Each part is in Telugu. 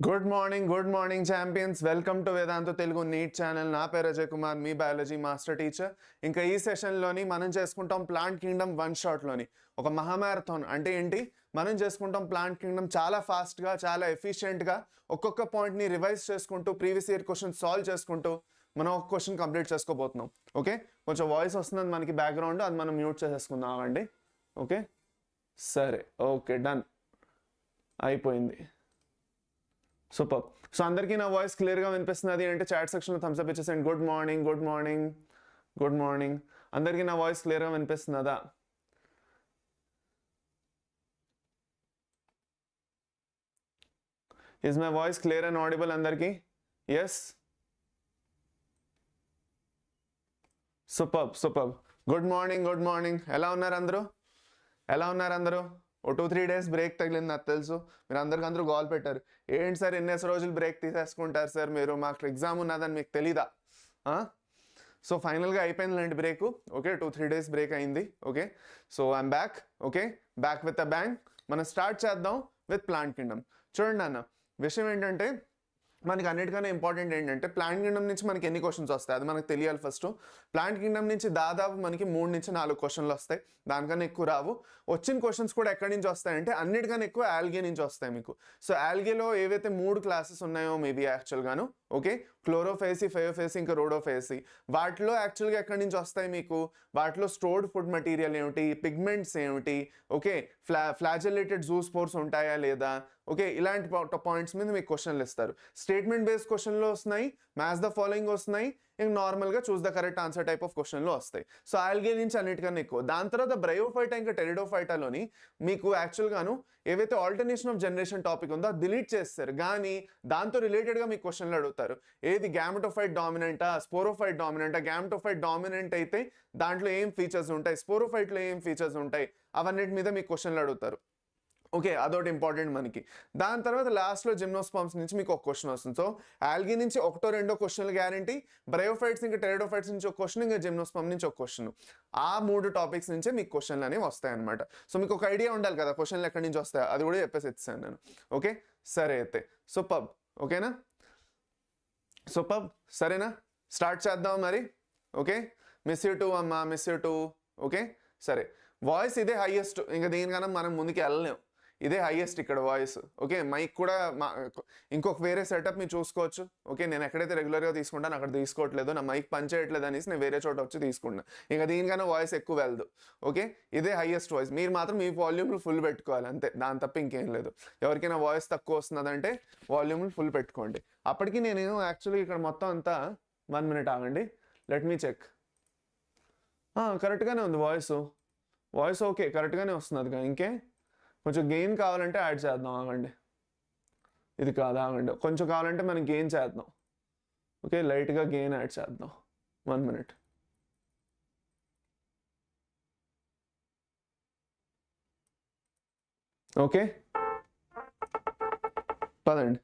Good morning champions. Welcome to Vedantu Telugu NEET channel. నా పేరు అజయ్ కుమార్, మీ బయాలజీ మాస్టర్ టీచర్. ఇంకా ఈ సెషన్లోని మనం చేసుకుంటాం ప్లాంట్ కింగ్డమ్ వన్ షాట్లోని ఒక మహామారథాన్. అంటే ఏంటి, మనం చేసుకుంటాం ప్లాంట్ కింగ్డమ్ చాలా ఫాస్ట్గా, చాలా ఎఫిషియెంట్గా, ఒక్కొక్క పాయింట్ని రివైజ్ చేసుకుంటూ, ప్రీవియస్ ఇయర్ క్వశ్చన్ సాల్వ్ చేసుకుంటూ మనం ఒక క్వశ్చన్ కంప్లీట్ చేసుకోబోతున్నాం. ఓకే, కొంచెం వాయిస్ వస్తుంది మనకి బ్యాక్గ్రౌండ్, అది మనం మ్యూట్ చేసేసుకుందాం అండి. ఓకే, సరే, ఓకే, డన్, అయిపోయింది. సూపర్. సో అందరికీ నా వాయిస్ క్లియర్గా వినిపిస్తున్నది అంటే చాట్ సెక్షన్లో థమ్స్ అప్ ఇచ్చేసండి. Good morning, good morning, good morning. అందరికీ నా వాయిస్ క్లియర్గా వినిపిస్తున్నదా? Is my voice clear and audible అందరికీ? Yes, super super. Good morning, good morning. ఎలా ఉన్నారు అందరూ? ఎలా ఉన్నారు అందరూ? ఓ 2-3 డేస్ బ్రేక్ తగిలింది నాకు తెలుసు. మీరు అందరూ కాల్ పెట్టారు, ఏంటి సార్ ఎన్నేసి రోజులు బ్రేక్ తీసేసుకుంటారు సార్ మీరు, మాకు ఎగ్జామ్ ఉన్నదని మీకు తెలీదా? సో ఫైనల్గా అయిపోయిందిలేండి బ్రేక్. ఓకే, 2-3 డేస్ బ్రేక్ అయింది. Okay, so I'm back. Okay, back with a bang. మనం స్టార్ట్ చేద్దాం విత్ ప్లాంట్ కింగ్డమ్. చూడండి అన్న, విషయం ఏంటంటే మనకి అన్నిటికన్నా ఇంపార్టెంట్ ఏంటంటే ప్లాంట్ కింగ్డమ్ నుంచి మనకి ఎన్ని క్వశ్చన్స్ వస్తాయి అది మనకు తెలియాలి ఫస్ట్. ప్లాంట్ కింగ్డమ్ నుంచి దాదాపు మనకి 3 నుంచి 4 క్వశ్చన్లు వస్తాయి, దానికన్నా ఎక్కువ రావు. వచ్చిన క్వశ్చన్స్ కూడా ఎక్కడి నుంచి వస్తాయంటే అన్నిటికన్నా ఎక్కువ ఆల్గే నుంచి వస్తాయి మీకు. సో ఆల్గేలో ఏవైతే 3 క్లాసెస్ ఉన్నాయో మేబీ యాక్చువల్గాను, ఓకే, క్లోరోఫేసి, ఫెయోఫేసి, ఇంకా రోడోఫేసి, వాటిలో యాక్చువల్గా ఎక్కడి నుంచి వస్తాయి మీకు, వాటిలో స్టోర్డ్ ఫుడ్ మెటీరియల్ ఏమిటి, పిగ్మెంట్స్ ఏమిటి, ఓకే, ఫ్లాజెలేటెడ్ జూస్పోర్స్ ఉంటాయా లేదా, ఓకే, ఇలాంటి పాయింట్స్ మీద మీకు క్వశ్చన్లు ఇస్తారు. స్టేట్మెంట్ బేస్డ్ క్వశ్చన్లు వస్తున్నాయి, మ్యాచ్ ద ఫాలోయింగ్ వస్తున్నాయి, ఇంక నార్మల్గా choose the correct answer type of క్వశ్చన్లు వస్తాయి. సో ఆల్గే నుంచి అన్నిటికన్నా ఎక్కువ. దాని తర్వాత బ్రయోఫైటా ఇంకా టెరిడోఫైటాలోని మీకు యాక్చువల్గాను ఏవైతే ఆల్టర్నేషన్ ఆఫ్ జనరేషన్ టాపిక్ ఉందో అది డిలీట్ చేస్తారు, కానీ దాంతో రిలేటెడ్గా మీకు క్వశ్చన్లు అడుగుతారు. ఏది గ్యామెటోఫైట్ డామినెంటా, స్పోరోఫైట్ డామినెంటా? గ్యామెటోఫైట్ డామినెంట్ అయితే దాంట్లో ఏం ఫీచర్స్ ఉంటాయి, స్పోరోఫైట్లో ఏం ఫీచర్స్ ఉంటాయి, అవన్నిటి మీద మీకు క్వశ్చన్లు అడుగుతారు. ఓకే, అదొకటి ఇంపార్టెంట్ మనకి. దాని తర్వాత లాస్ట్లో జిమ్నోస్పర్మ్స్ నుంచి మీకు ఒక క్వశ్చన్ వస్తుంది. సో ఆల్గే నుంచి 1-2 క్వశ్చన్లు గ్యారంటీ, బ్రయోఫైట్స్ ఇంకా టెరిడోఫైట్స్ నుంచి ఒక క్వశ్చన్, ఇంకా జిమ్నోస్పర్మ్ నుంచి ఒక క్వశ్చన్. ఆ 3 టాపిక్స్ నుంచే మీకు క్వశ్చన్లు అనేవి వస్తాయి అనమాట. సో మీకు ఒక ఐడియా ఉండాలి కదా క్వశ్చన్లు ఎక్కడి నుంచి వస్తాయో, అది కూడా చెప్పేసి ఇచ్చాను నేను. ఓకే, సరే అయితే సూపర్. ఓకేనా, సూపర్, సరేనా, స్టార్ట్ చేద్దాం మరి. ఓకే, మిస్ యూ టూ అమ్మా, మిస్ యూ టూ. ఓకే, సరే, వాయిస్ ఇదే హైయెస్ట్, ఇంకా దీనికన్నా మనం ముందుకు వెళ్ళలేం, ఇదే హైయెస్ట్ ఇక్కడ వాయిస్. ఓకే, మైక్ కూడా ఇంకొక వేరే సెటప్ మీరు చూసుకోవచ్చు. ఓకే, నేను ఎక్కడైతే రెగ్యులర్గా తీసుకుంటాను అక్కడ తీసుకోవట్లేదు, నా మైక్ పని చేయట్లేదు అనేసి నేను వేరే చోట వచ్చి తీసుకుంటాను. ఇంకా దీనికన్నా వాయిస్ ఎక్కువ వెళ్దు. ఓకే, ఇదే హైయెస్ట్ వాయిస్. మీరు మాత్రం మీ వాల్యూమ్లు ఫుల్ పెట్టుకోవాలి అంతే, దాని తప్ప ఇంకేం లేదు. ఎవరికైనా వాయిస్ తక్కువ వస్తున్నదంటే వాల్యూమ్లు ఫుల్ పెట్టుకోండి. అప్పటికి నేను యాక్చువల్లీ ఇక్కడ మొత్తం అంతా 1 minute ఆగండి, లెట్ మీ చెక్. కరెక్ట్గానే ఉంది వాయిస్ ఓకే, కరెక్ట్గానే వస్తున్నది. ఇంకే కొంచెం గెయిన్ కావాలంటే యాడ్ చేద్దాం, ఆగండి. ఇది కాదు, ఆగండి, కొంచెం కావాలంటే మనం గెయిన్ చేద్దాం. ఓకే, లైట్గా గెయిన్ యాడ్ చేద్దాం. 1 minute. ఓకే, పదండి,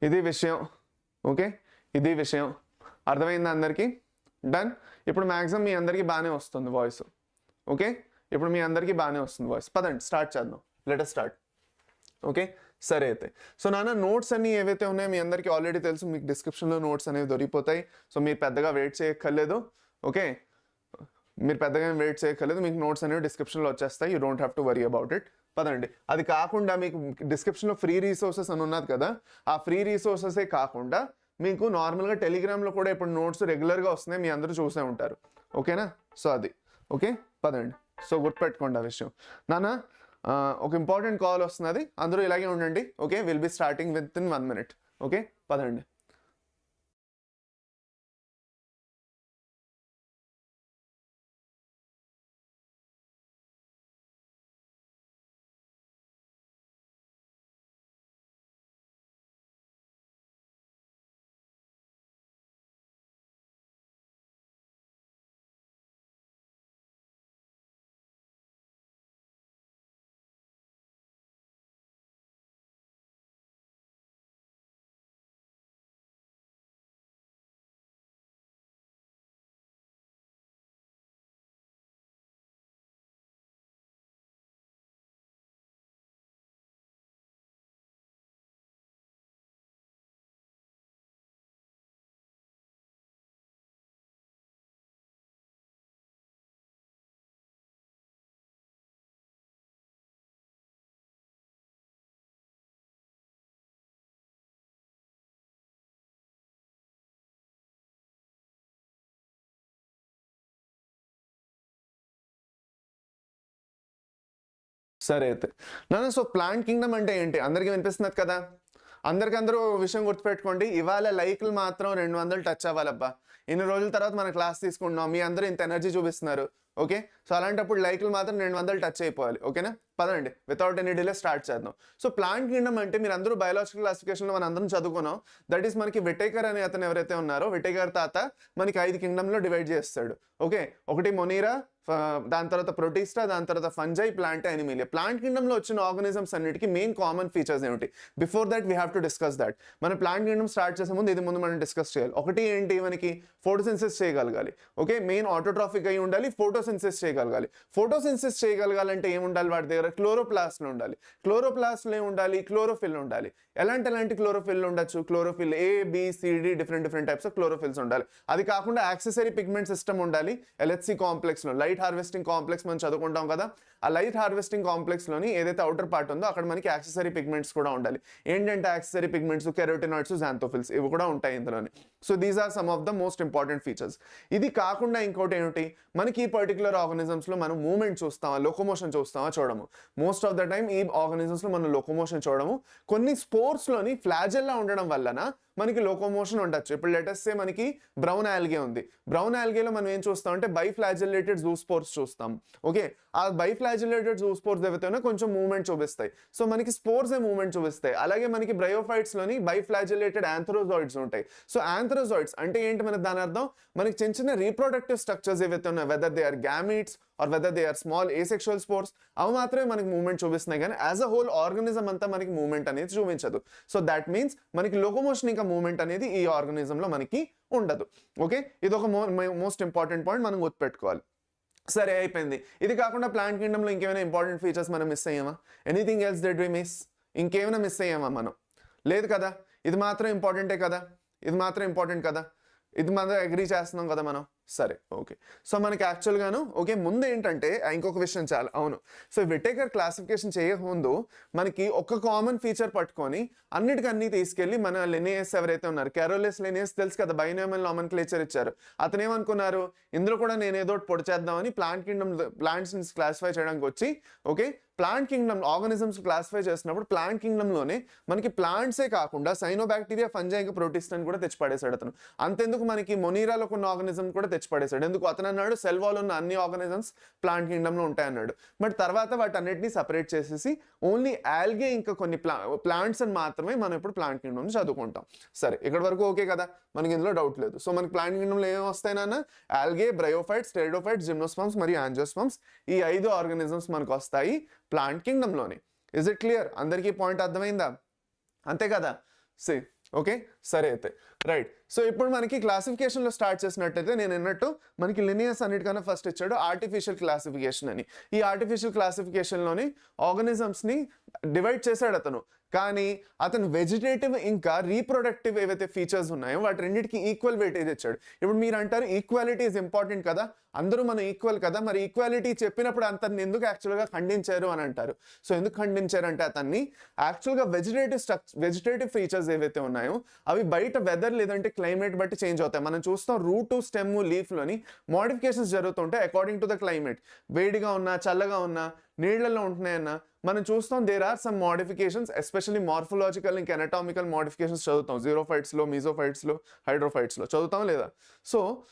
ఇది విషయం. ఓకే, ఇది విషయం, అర్థమైంది అందరికీ? డన్. ఇప్పుడు మ్యాక్సిమం మీ అందరికీ బాగానే వస్తుంది వాయిస్. ఓకే, ఇప్పుడు మీ అందరికీ బాగానే వస్తుంది వాయిస్. పదండి స్టార్ట్ చేద్దాం, లెట్ us స్టార్ట్. ఓకే, సరే అయితే. సో నాన్న, నోట్స్ అన్ని ఏవైతే ఉన్నాయో మీ అందరికీ ఆల్రెడీ తెలుసు, మీకు డిస్క్రిప్షన్లో నోట్స్ అనేవి దొరికిపోతాయి. సో మీరు పెద్దగా వెయిట్ చేయక్కర్లేదు. ఓకే, మీరు పెద్దగా వెయిట్ చేయక్కర్లేదు, మీకు నోట్స్ అనేవి డిస్క్రిప్షన్లో వచ్చేస్తాయి. You don't have to worry about it. పదండి. అది కాకుండా మీకు డిస్క్రిప్షన్లో ఫ్రీ రీసోర్సెస్ అని ఉన్నది కదా, ఆ ఫ్రీ రీసోర్సెసే కాకుండా మీకు నార్మల్గా టెలిగ్రామ్లో కూడా ఇప్పుడు నోట్స్ రెగ్యులర్గా వస్తున్నాయి, మీ అందరూ చూసే ఉంటారు. ఓకేనా, సో అది. ఓకే, పదండి. సో గుర్తుపెట్టుకోండి ఆ విషయం. నాన్న, ఒక ఇంపార్టెంట్ కాల్ వస్తున్నది, అందరూ ఇలాగే ఉండండి. Okay, will be starting with in 1 minute. Okay, పదండి. సరే అయితే నాన్న సో ప్లాంట్ కింగ్డమ్ అంటే ఏంటి అందరికీ వినిపిస్తున్నది కదా అందరికందరూ విషయం గుర్తుపెట్టుకోండి ఇవాళ లైక్లు మాత్రం 200 టచ్ అవ్వాలబ్బా ఇన్ని రోజుల తర్వాత మన క్లాస్ తీసుకుంటున్నాం మీ అందరూ ఇంత ఎనర్జీ చూపిస్తున్నారు ఓకే సో అలాంటప్పుడు లైక్లు మాత్రం 200 టచ్ అయిపోవాలి ఓకేనా పదండి వితౌట్ ఎనీ డిలే స్టార్ట్ చేద్దాం సో ప్లాంట్ కింగ్డమ్ అంటే మీరు అందరూ బయాలజికల్ క్లాసిఫికేషన్లో మనం అందరం చదువుకున్నాం దట్ ఈస్ మనకి విటేకర్ అనే అతను ఎవరైతే ఉన్నారో విటేకర్ తాత మనకి 5 కింగ్డమ్లో డివైడ్ చేస్తాడు ఓకే ఒకటి మొనీరా దాని తర్వాత ప్రొటిస్టా దాని తర్వాత ఫంజై ప్లాంట్ అనిమీలియా ప్లాంట్ కింగ్డమ్లో వచ్చిన ఆర్గానిజమ్స్ అన్నిటికీ మెయిన్ కామన్ ఫీచర్స్ ఏమిటి before that we have to discuss that మన ప్లాంట్ కింగ్డమ్ స్టార్ట్ చేసే ముందు ఇది ముందు మనం డిస్కస్ చేయాలి ఒకటి ఏంటి మనకి ఫోటోసిన్సిస్ చేయగలగాలి ఓకే మెయిన్ ఆటోట్రాఫిక్ అయి ఉండాలి ఫోటోసిన్సిస్ చేయగలగాలి ఫోటోసిన్సిస్ చేయగలగాలంటే ఏముండాలి వాటి దగ్గర క్లోరోప్లాస్ట్లు ఉండాలి క్లోరోప్లాస్ట్లు ఏముండాలి క్లోరోఫిల్ ఉండాలి ఎలాంటి క్లోరోఫిల్ ఉండొచ్చు chlorophyll ABCD different types of chlorophylls ఉండాలి అది కాకుండా యాక్సెసరీ పిగ్మెంట్ సిస్టమ్ ఉండాలి LHC కాంప్లెక్స్లో లైట్ హార్వెస్టింగ్ కాంప్లెక్స్ మనం చదువుకుంటాం కదా ఆ లైట్ హార్వెస్టింగ్ కాంప్లెక్స్లోని ఏదైతే అవుటర్ పార్ట్ ఉందో అక్కడ మనకి యాక్సెసరీ పిగ్మెంట్స్ కూడా ఉండాలి ఏంటంటే యాక్సెసరీ పిగ్మెంట్స్ కెరోటినాయిడ్స్ జాంతోఫిల్స్ ఇవి కూడా ఉంటాయి ఇందులోని so these are some of the most important features ఇది కాకుండా ఇంకోటి ఏమిటి మనకి ఈ పర్టికులర్ ఆర్గానిజమ్స్లో మనం మూవ్మెంట్ చూస్తామా లోకోమోషన్ చూస్తామా చూడము మోస్ట్ ఆఫ్ ద టైం ఈ ఆర్గానిజమ్స్లో మనం లోకోమోషన్ చూడము కొన్ని స్పోర్ట్స్లోని ఫ్లాజెల్లా ఉండడం వలన మనకి లోకోమోషన్ ఉండొచ్చు ఇప్పుడు లెటెస్ట్ మనకి బ్రౌన్ ఆల్గే ఉంది బ్రౌన్ ఆల్గేలో మనం ఏం చూస్తాం అంటే బైఫ్లాజెలేటెడ్ జూస్పోర్స్ చూస్తాం ఓకే ఆ బైఫ్లాజెలేటెడ్ జూస్పోర్స్ ఏవైతే కొంచెం మూవ్మెంట్ చూపిస్తాయి సో మనకి స్పోర్స్ మూవ్మెంట్ చూపిస్తాయి అలాగే మనకి బ్రయోఫైట్స్లోని బైఫ్లాజెలేటెడ్ ఆంథ్రోజాయిడ్స్ ఉంటాయి సో ఆంథ్రోజాయిడ్స్ అంటే ఏంటి మనకి దాని అర్థం మనకి చిన్న రీప్రొడక్టివ్ స్ట్రక్చర్స్ ఏవైతే ఉన్నాయి whether they are gametes or whether they are small asexual spores అవి మాత్రమే మనకి మూవ్మెంట్ చూపిస్తున్నాయి కానీ యాజ్ అ హోల్ ఆర్గానిజం అంతా మనకి మూవ్మెంట్ అనేది చూపించదు సో దాట్ మీన్స్ మనకి లోకోమోషన్ ఇంకా మూవ్మెంట్ అనేది ఈ ఆర్గానిజంలో మనకి ఉండదు ఓకే ఇది ఒక మోస్ట్ ఇంపార్టెంట్ పాయింట్ మనం గుర్తుపెట్టుకోవాలి సరే అయిపోయింది ఇది కాకుండా ప్లాంట్ కింగ్డమ్లో ఇంకేమైనా ఇంపార్టెంట్ ఫీచర్స్ మనం మిస్ అయ్యామా anything else that we miss ఇంకేమైనా మిస్ అయ్యామా మనం లేదు కదా ఇది మాత్రం ఇంపార్టెంటే కదా ఇది మాత్రం ఇంపార్టెంట్ కదా ఇది మనం అగ్రీ చేస్తున్నాం కదా మనం సరే ఓకే సో మనకి యాక్చువల్గాను ఓకే ముందు ఏంటంటే ఇంకొక విషయం చాలా అవును సో విటేకర్ క్లాసిఫికేషన్ చేయకముందు మనకి ఒక కామన్ ఫీచర్ పట్టుకొని అన్నిటికన్నీ తీసుకెళ్ళి మన లినియస్ ఎవరైతే ఉన్నారు కెరోలిస్ లినియస్ తెలుసు కదా బైనామియల్ నామెన్క్లేచర్ ఇచ్చారు అతను ఏమనుకున్నారు ఇందులో కూడా నేను ఏదో ఒకటి పొడి చేద్దామని ప్లాంట్స్ క్లాసిఫై చేయడానికి వచ్చి okay plant Kingdom organisms classify చేసినప్పుడు ప్లాంట్ కింగ్డమ్లోనే మనకి ప్లాంట్సే కాకుండా సైనోబాక్టీరియా ఫంజై ఇంకా ప్రోటిస్ట్ అని కూడా తెచ్చిపడేశాడు అతను అంతెందుకు మనకి మొనీరాలో కొన్ని ఆర్గానిజం కూడా తెచ్చిపడేశాడు ఎందుకు అతను అన్నాడు సెల్ వాల్ ఉన్న అన్ని ఆర్గానిజమ్స్ ప్లాంట్ కింగ్డమ్లో ఉంటాయన్నాడు బట్ తర్వాత వాటన్నిటిని సపరేట్ చేసేసి ఓన్లీ ఆల్గే ఇంకా కొన్ని ప్లాంట్స్ అని మాత్రమే మనం ఇప్పుడు ప్లాంట్ కింగ్డమ్ చదువుకుంటాం సరే ఇక్కడ వరకు ఓకే కదా మనకి ఇందులో డౌట్ లేదు సో మనకి ప్లాంట్ కింగ్డమ్లో ఏమేమి వస్తాయన్నా ఆల్గే బ్రయోఫైట్స్ స్టెరిడోఫైట్స్ జిమ్నోస్పర్మ్స్ మరియు యాంజియోస్పర్మ్స్ ఈ 5 ఆర్గానిజమ్స్ మనకు వస్తాయి ప్లాంట్ కింగ్డమ్లోని ఇస్ ఇట్ క్లియర్ అందరికీ పాయింట్ అర్థమైందా అంతే కదా సి ఓకే సరే అయితే రైట్ సో ఇప్పుడు మనకి క్లాసిఫికేషన్లో స్టార్ట్ చేసినట్టయితే నేను అన్నట్టు మనకి లినియస్ అన్నిటికన్నా ఫస్ట్ ఇచ్చాడు ఆర్టిఫిషియల్ క్లాసిఫికేషన్ అని ఈ ఆర్టిఫిషియల్ క్లాసిఫికేషన్లోని ఆర్గానిజమ్స్ని డివైడ్ చేశాడు అతను కానీ అతను వెజిటేటివ్ ఇంకా రీప్రొడక్టివ్ ఏవైతే ఫీచర్స్ ఉన్నాయో వాటి రెండింటికి ఈక్వల్ వెయిటేజ్ ఇచ్చాడు ఇప్పుడు మీరు అంటారు ఈక్వాలిటీ ఈజ్ ఇంపార్టెంట్ కదా అందరూ మనం ఈక్వల్ కదా మరి ఈక్వాలిటీ చెప్పినప్పుడు అతన్ని ఎందుకు యాక్చువల్గా ఖండించారు అని అంటారు సో ఎందుకు ఖండించారంటే అతన్ని యాక్చువల్గా వెజిటేటివ్ ఫీచర్స్ ఏవైతే ఉన్నాయో అవి బయట వెదర్ లేదంటే క్లైమేట్ బట్టి చేంజ్ అవుతాయి మనం చూస్తాం రూట్ స్టెమ్ లీఫ్లోని మోడిఫికేషన్స్ జరుగుతుంటాయి అకార్డింగ్ టు ద క్లైమేట్ వేడిగా ఉన్నా చల్లగా ఉన్నా నీళ్లలో ఉంటున్నాయన్నా మనం చూస్తాం there are some modifications especially morphological ఇంకా ఎనటామికల్ మోడిఫికేషన్స్ చదువుతాం జీరోఫైట్స్లో మీజోఫైట్స్లో హైడ్రోఫైట్స్లో చదువుతాం లేదా సో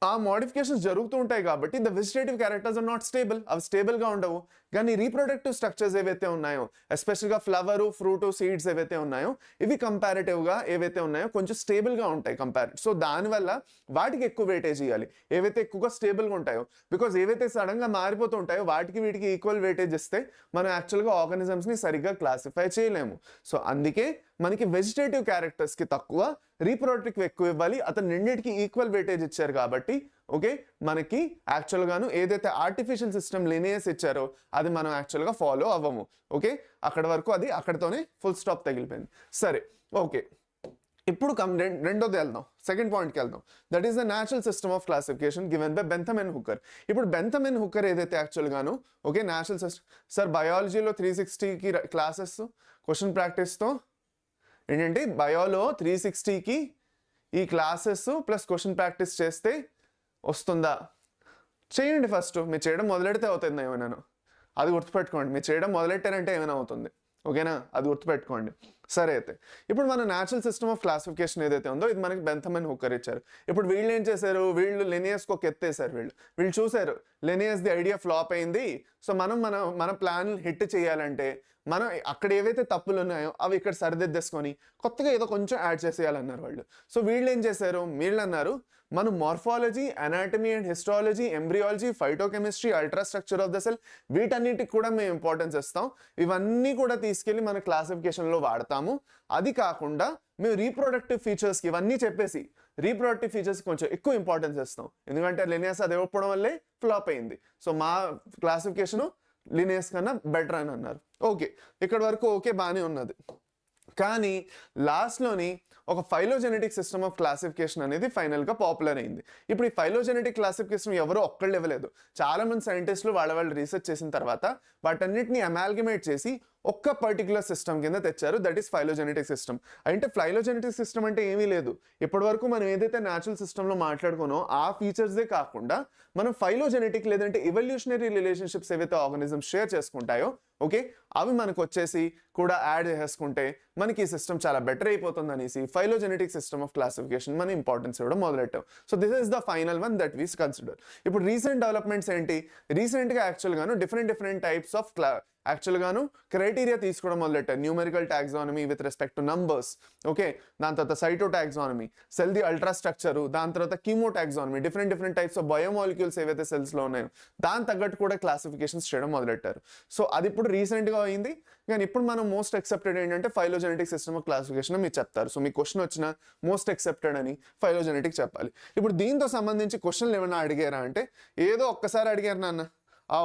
ఆ మోడిఫికేషన్స్ జరుగుతూ ఉంటాయి కాబట్టి the vegetative characters are not stable అవి స్టేబుల్గా ఉండవు కానీ రీప్రొడక్టివ్ స్ట్రక్చర్స్ ఏవైతే ఉన్నాయో ఎస్పెషల్గా ఫ్లవరు ఫ్రూటు సీడ్స్ ఏవైతే ఉన్నాయో ఇవి కంపారిటివ్గా ఏవైతే ఉన్నాయో కొంచెం స్టేబుల్గా ఉంటాయి సో దానివల్ల వాటికి ఎక్కువ వెయిటేజ్ ఇవ్వాలి ఏవైతే ఎక్కువగా స్టేబుల్గా ఉంటాయో బికాజ్ ఏవైతే సడన్గా మారిపోతూ ఉంటాయో వాటికి వీటికి ఈక్వల్ వెయిటేజ్ ఇస్తే మనం యాక్చువల్గా ఆర్గానిజమ్స్ని సరిగ్గా క్లాసిఫై చేయలేము సో అందుకే మనకి వెజిటేటివ్ క్యారెక్టర్స్కి తక్కువ రీప్రొడక్టివ్ ఎక్కువ ఇవ్వాలి అతను రెండింటికి ఈక్వల్ వెయిటేజ్ ఇచ్చారు కాబట్టి ఓకే మనకి యాక్చువల్గాను ఏదైతే ఆర్టిఫిషియల్ సిస్టమ్ లినియస్ ఇచ్చారో అది మనం యాక్చువల్గా ఫాలో అవ్వము ఓకే అక్కడ వరకు అది అక్కడతోనే ఫుల్ స్టాప్ తగిలిపోయింది సరే ఓకే ఇప్పుడు రెండోది వెళ్దాం సెకండ్ పాయింట్కి వెళ్దాం that is the natural system of classification given by Bentham and Hooker ఇప్పుడు బెంథమ్ అండ్ హుక్కర్ ఏదైతే యాక్చువల్గాను ఓకే న్యాచురల్ సిస్టమ్ సార్ బయాలజీలో 360కి క్లాసెస్ క్వశ్చన్ ప్రాక్టీస్తో ఏంటంటే బయోలో 360కి ఈ క్లాసెస్ ప్లస్ క్వశ్చన్ ప్రాక్టీస్ చేస్తే వస్తుందా చేయండి ఫస్ట్ మీరు చేయడం మొదలెడితే అవుతుంది ఏమైనాను అది గుర్తుపెట్టుకోండి. మీరు చేయడం మొదలెట్టారంటే ఏమైనా అవుతుంది. ఓకేనా, అది గుర్తుపెట్టుకోండి. సరే, అయితే ఇప్పుడు మన న్యాచురల్ సిస్టమ్ ఆఫ్ క్లాసిఫికేషన్ ఏదైతే ఉందో ఇది మనకి బెంథమ్ అండ్ హుక్కర్ ఇచ్చారు. ఇప్పుడు వీళ్ళు ఏం చేశారు, వీళ్ళు లినియస్కి ఒక ఎత్తేసారు. వీళ్ళు చూసారు లినియస్ ది ఐడియా ఫ్లాప్ అయింది. సో మన ప్లాన్ హిట్ చేయాలంటే మనం అక్కడ ఏవైతే తప్పులు ఉన్నాయో అవి ఇక్కడ సరిదిద్దేసుకొని కొత్తగా ఏదో కొంచెం యాడ్ చేసేయాలన్నారు వాళ్ళు. సో వీళ్ళు ఏం చేశారు, వీళ్ళు అన్నారు మనం morphology, anatomy and histology, embryology, phytochemistry, ultrastructure of the cell, వీటన్నిటికి కూడా మేము ఇంపార్టెన్స్ ఇస్తాం. ఇవన్నీ కూడా తీసుకెళ్ళి మన క్లాసిఫికేషన్లో వాడతాము. అది కాకుండా మేము రీప్రొడక్టివ్ ఫీచర్స్కి ఇవన్నీ చెప్పేసి రీప్రొడక్టివ్ ఫీచర్స్కి కొంచెం ఎక్కువ ఇంపార్టెన్స్ ఇస్తాం. ఎందుకంటే లినియస్ అది ఇవ్వకపోవడం వల్లే ఫ్లాప్ అయింది. సో మా క్లాసిఫికేషను లినియస్ కన్నా బెటర్ అని అన్నారు. ఓకే, ఇక్కడ వరకు ఓకే, బాగానే ఉన్నది. కానీ లాస్ట్లోని ఒక ఫైలోజెనెటిక్ సిస్టమ్ ఆఫ్ క్లాసిఫికేషన్ అనేది ఫైనల్గా పాపులర్ అయింది. ఇప్పుడు ఈ ఫైలోజెనెటిక్ క్లాసిఫికేషన్ ఎవరో ఒక్కళ్ళు ఇవ్వలేదు. చాలామంది సైంటిస్టులు వాళ్ళు రీసెర్చ్ చేసిన తర్వాత వాటన్నిటిని అమాల్గమేట్ చేసి ఒక్క పర్టికులర్ సిస్టమ్ కింద తెచ్చారు. That is phylogenetic system. అంటే ఫైలోజెనెటిక్ సిస్టమ్ అంటే ఏమీ లేదు, ఇప్పటి వరకు మనం ఏదైతే న్యాచురల్ సిస్టంలో మాట్లాడుకున్నామో ఆ ఫీచర్స్దే కాకుండా మనం ఫైలోజెనెటిక్ లేదంటే ఎవల్యూషనరీ రిలేషన్షిప్స్ ఏవైతే ఆర్గానిజమ్స్ షేర్ చేసుకుంటాయో ఓకే, అవి మనకు వచ్చేసి కూడా యాడ్ చేసుకుంటే మనకి ఈ సిస్టమ్ చాలా బెటర్ అయిపోతుంది అనేసి ఫైలోజెనెటిక్ సిస్టమ్ ఆఫ్ క్లాసిఫికేషన్ మనం ఇంపార్టెన్స్ ఇవ్వడం మొదలెట్టాం. So this is the final one that we consider. ఇప్పుడు రీసెంట్ డెవలప్మెంట్స్ ఏంటి, రీసెంట్గా యాక్చువల్గాను డిఫరెంట్ టైప్స్ ఆఫ్ యాక్చువల్గాను క్రైటీరియా తీసుకోవడం మొదలెట్టారు. Numerical taxonomy with respect to numbers, okay, దాని తర్వాత cyto taxonomy, cell the ultra structure, దాని తర్వాత chemo taxonomy, different types of biomolecules ఏవైతే సెల్స్లో ఉన్నాయో దాని తగ్గట్టు కూడా క్లాసిఫికేషన్స్ చేయడం మొదలెట్టారు. సో అది ఇప్పుడు రీసెంట్గా అయింది. కానీ ఇప్పుడు మనం మోస్ట్ ఎక్సెప్టెడ్ ఏంటంటే ఫైలోజెనెటిక్ సిస్టమ్ ఆఫ్ క్లాసిఫికేషన్ మీరు చెప్తారు. సో మీ క్వశ్చన్ వచ్చిన మోస్ట్ ఎక్సెప్టెడ్ అని ఫైలోజెనెటిక్ చెప్పాలి. ఇప్పుడు దీంతో సంబంధించి క్వశ్చన్లు ఏమైనా అడిగారా అంటే ఏదో ఒక్కసారి అడిగారు నాన్న. ఆ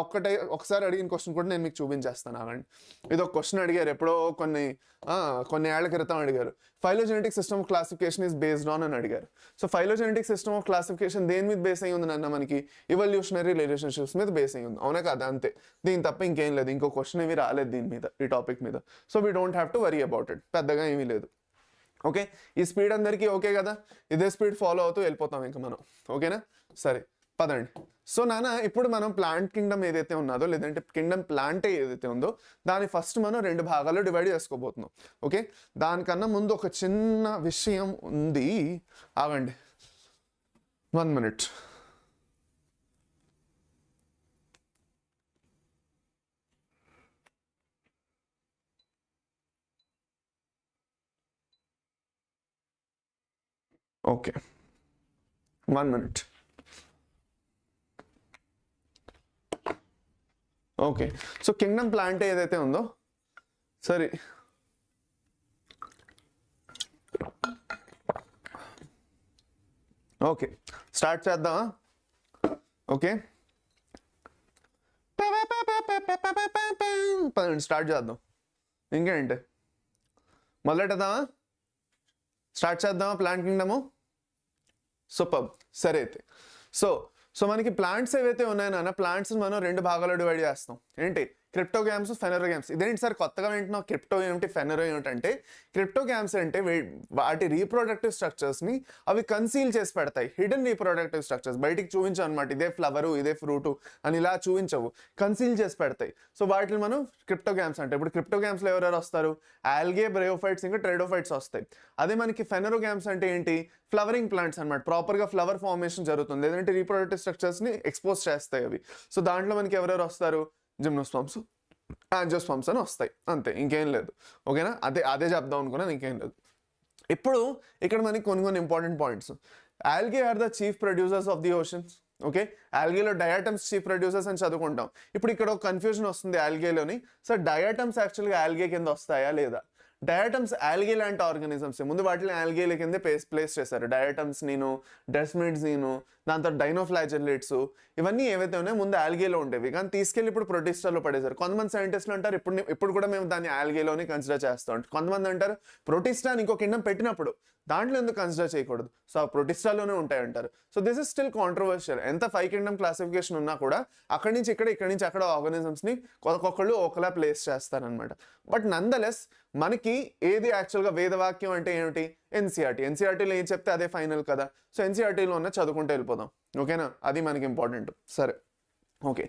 ఒకసారి అడిగిన క్వశ్చన్ కూడా నేను మీకు చూపించేస్తాను. అవండి, ఇది ఒక క్వశ్చన్ అడిగారు ఎప్పుడో కొన్ని ఏళ్ల క్రితం అడిగారు. Phylogenetic system of classification is based on అని అడిగారు. So phylogenetic system of classification దేని మీద బేస్ అయ్యి ఉంది అన్న, మనకి ఎవల్యూషనరీ రిలేషన్షిప్స్ మీద బేస్ అయ్యి ఉంది. అవునా కాదా, అంతే, దీని తప్ప ఇంకేం లేదు. ఇంకో క్వశ్చన్ ఏవి రాలేదు దీని మీద, ఈ టాపిక్ మీద. So we don't have to worry about it, పెద్దగా ఏమీ లేదు. ఓకే, ఈ స్పీడ్ అందరికీ ఓకే కదా, ఇదే స్పీడ్ ఫాలో అవుతూ వెళ్ళిపోతాం ఇంకా మనం. ఓకేనా, సరే పదండి. సో నాన్న, ఇప్పుడు మనం ప్లాంట్ కింగ్డమ్ ఏదైతే ఉన్నదో లేదంటే కింగ్డమ్ ప్లాంటే ఏదైతే ఉందో దాన్ని ఫస్ట్ మనం 2 భాగాల్లో డివైడ్ చేసుకోబోతున్నాం. ఓకే, దానికన్నా ముందు ఒక చిన్న విషయం ఉంది, ఆగండి 1 minute. Okay, 1 minute. Okay, so Kingdom plant ఏదైతే ఉందో, సరే ఓకే స్టార్ట్ చేద్దామా? ఓకే, స్టార్ట్ చేద్దాం. ఇంకేంటి, మొదలెట్టేద్దామా? స్టార్ట్ చేద్దామా ప్లాంట్ కింగ్డము? సూపర్. సరే అయితే సో మనకి ప్లాంట్స్ ఏవైతే ఉన్నాయో నాన్న, ప్లాంట్స్ మనం 2 భాగాల్లో డివైడ్ చేస్తాం. ఏంటి, క్రిప్టోగ్యామ్స్, ఫెనరోగ్యామ్స్. ఇదేంటి సార్ కొత్తగా వింటున్నాం, క్రిప్టో ఏమిటి ఫెనరో ఏమిటంటే, క్రిప్టోగ్యామ్స్ అంటే వాటి రీప్రొడక్టివ్ స్ట్రక్చర్స్ని అవి కన్సీల్ చేసి పెడతాయి. హిడెన్ రీప్రొడక్టివ్ స్ట్రక్చర్స్ బయటికి చూపించవు అనమాట. ఇదే ఫ్లవరు, ఇదే ఫ్రూటు అని ఇలా చూపించవు, కన్సీల్ చేసి పెడతాయి. సో వాటిని మనం క్రిప్టోగ్యామ్స్ అంటే. ఇప్పుడు క్రిప్టోగ్యామ్స్లో ఎవరెవరు వస్తారు, ఆల్గే, బ్రయోఫైట్స్, ఇంకా ట్రైడోఫైట్స్ వస్తాయి. అదే మనకి ఫెనరోగ్యామ్స్ అంటే ఏంటి, ఫ్లవరింగ్ ప్లాంట్స్ అనమాట. ప్రాపర్గా ఫ్లవర్ ఫార్మేషన్ జరుగుతుంది, లేదంటే రీప్రొడక్టివ్ స్ట్రక్చర్స్ని ఎక్స్పోజ్ చేస్తాయి అవి. సో దాంట్లో మనకి ఎవరెవరు వస్తారు, జిమ్నోస్పర్మ్స్, యాంజియోస్పర్మ్స్ అని వస్తాయి, అంతే, ఇంకేం లేదు. ఓకేనా, అదే చెప్దాం అనుకున్నాను, ఇంకేం లేదు. ఇప్పుడు ఇక్కడ మనకి కొన్ని important points. Algae are the chief producers of the oceans. Okay, ఆల్గేలో డయాటమ్స్ చీఫ్ ప్రొడ్యూసర్స్ అని చదువుకుంటాం. ఇప్పుడు ఇక్కడ ఒక కన్ఫ్యూజన్ వస్తుంది ఆల్గేలోని. సో డయాటమ్స్ యాక్చువల్గా ఆల్గే కింద వస్తాయా లేదా? డయాటమ్స్ ఆల్గే లాంటి ఆర్గానిజమ్స్, ముందు వాటిని ఆల్గేల కింద ప్లేస్ చేశారు. డయాటమ్స్ నేను, డెస్మిడ్స్ నేను, దాని తర్వాత డైనోఫ్లాజెల్లేట్స్, ఇవన్నీ ఏవైతే ఉన్నాయో ముందు ఆల్గేలో ఉండేవి, కానీ తీసుకెళ్ళి ఇప్పుడు ప్రొటిస్టాలో పడేశారు. కొంతమంది సైంటిస్టులు అంటారు ఇప్పుడు కూడా మేము దాన్ని ఆల్గేలోనే కన్సిడర్ చేస్తాం. కొంతమంది అంటారు ప్రొటిస్టా ఇంకో కింగ్డమ్ పెట్టినప్పుడు దాంట్లో ఎందుకు కన్సిడర్ చేయకూడదు, సో ప్రొటిస్టాలోనే ఉంటాయంటారు. So this is still controversial. ఎంత 5 కింగ్డమ్ క్లాసిఫికేషన్ ఉన్నా కూడా అక్కడి నుంచి అక్కడ ఆర్గానిజమ్స్ని ఒక్కొక్కళ్ళు ఒకలా ప్లేస్ చేస్తారనమాట. బట్ నందలెస్ మనకి ఏది యాక్చువల్గా వేదవాక్యం అంటే ఏమిటి, ఎన్సీఆర్టీలో ఏం చెప్తే అదే ఫైనల్ కదా. సో ఎన్సీఆర్టీలో ఉన్న చదువుకుంటూ వెళ్ళిపోదాం. ఓకేనా, అది మనకి ఇంపార్టెంట్. సరే, ఓకే,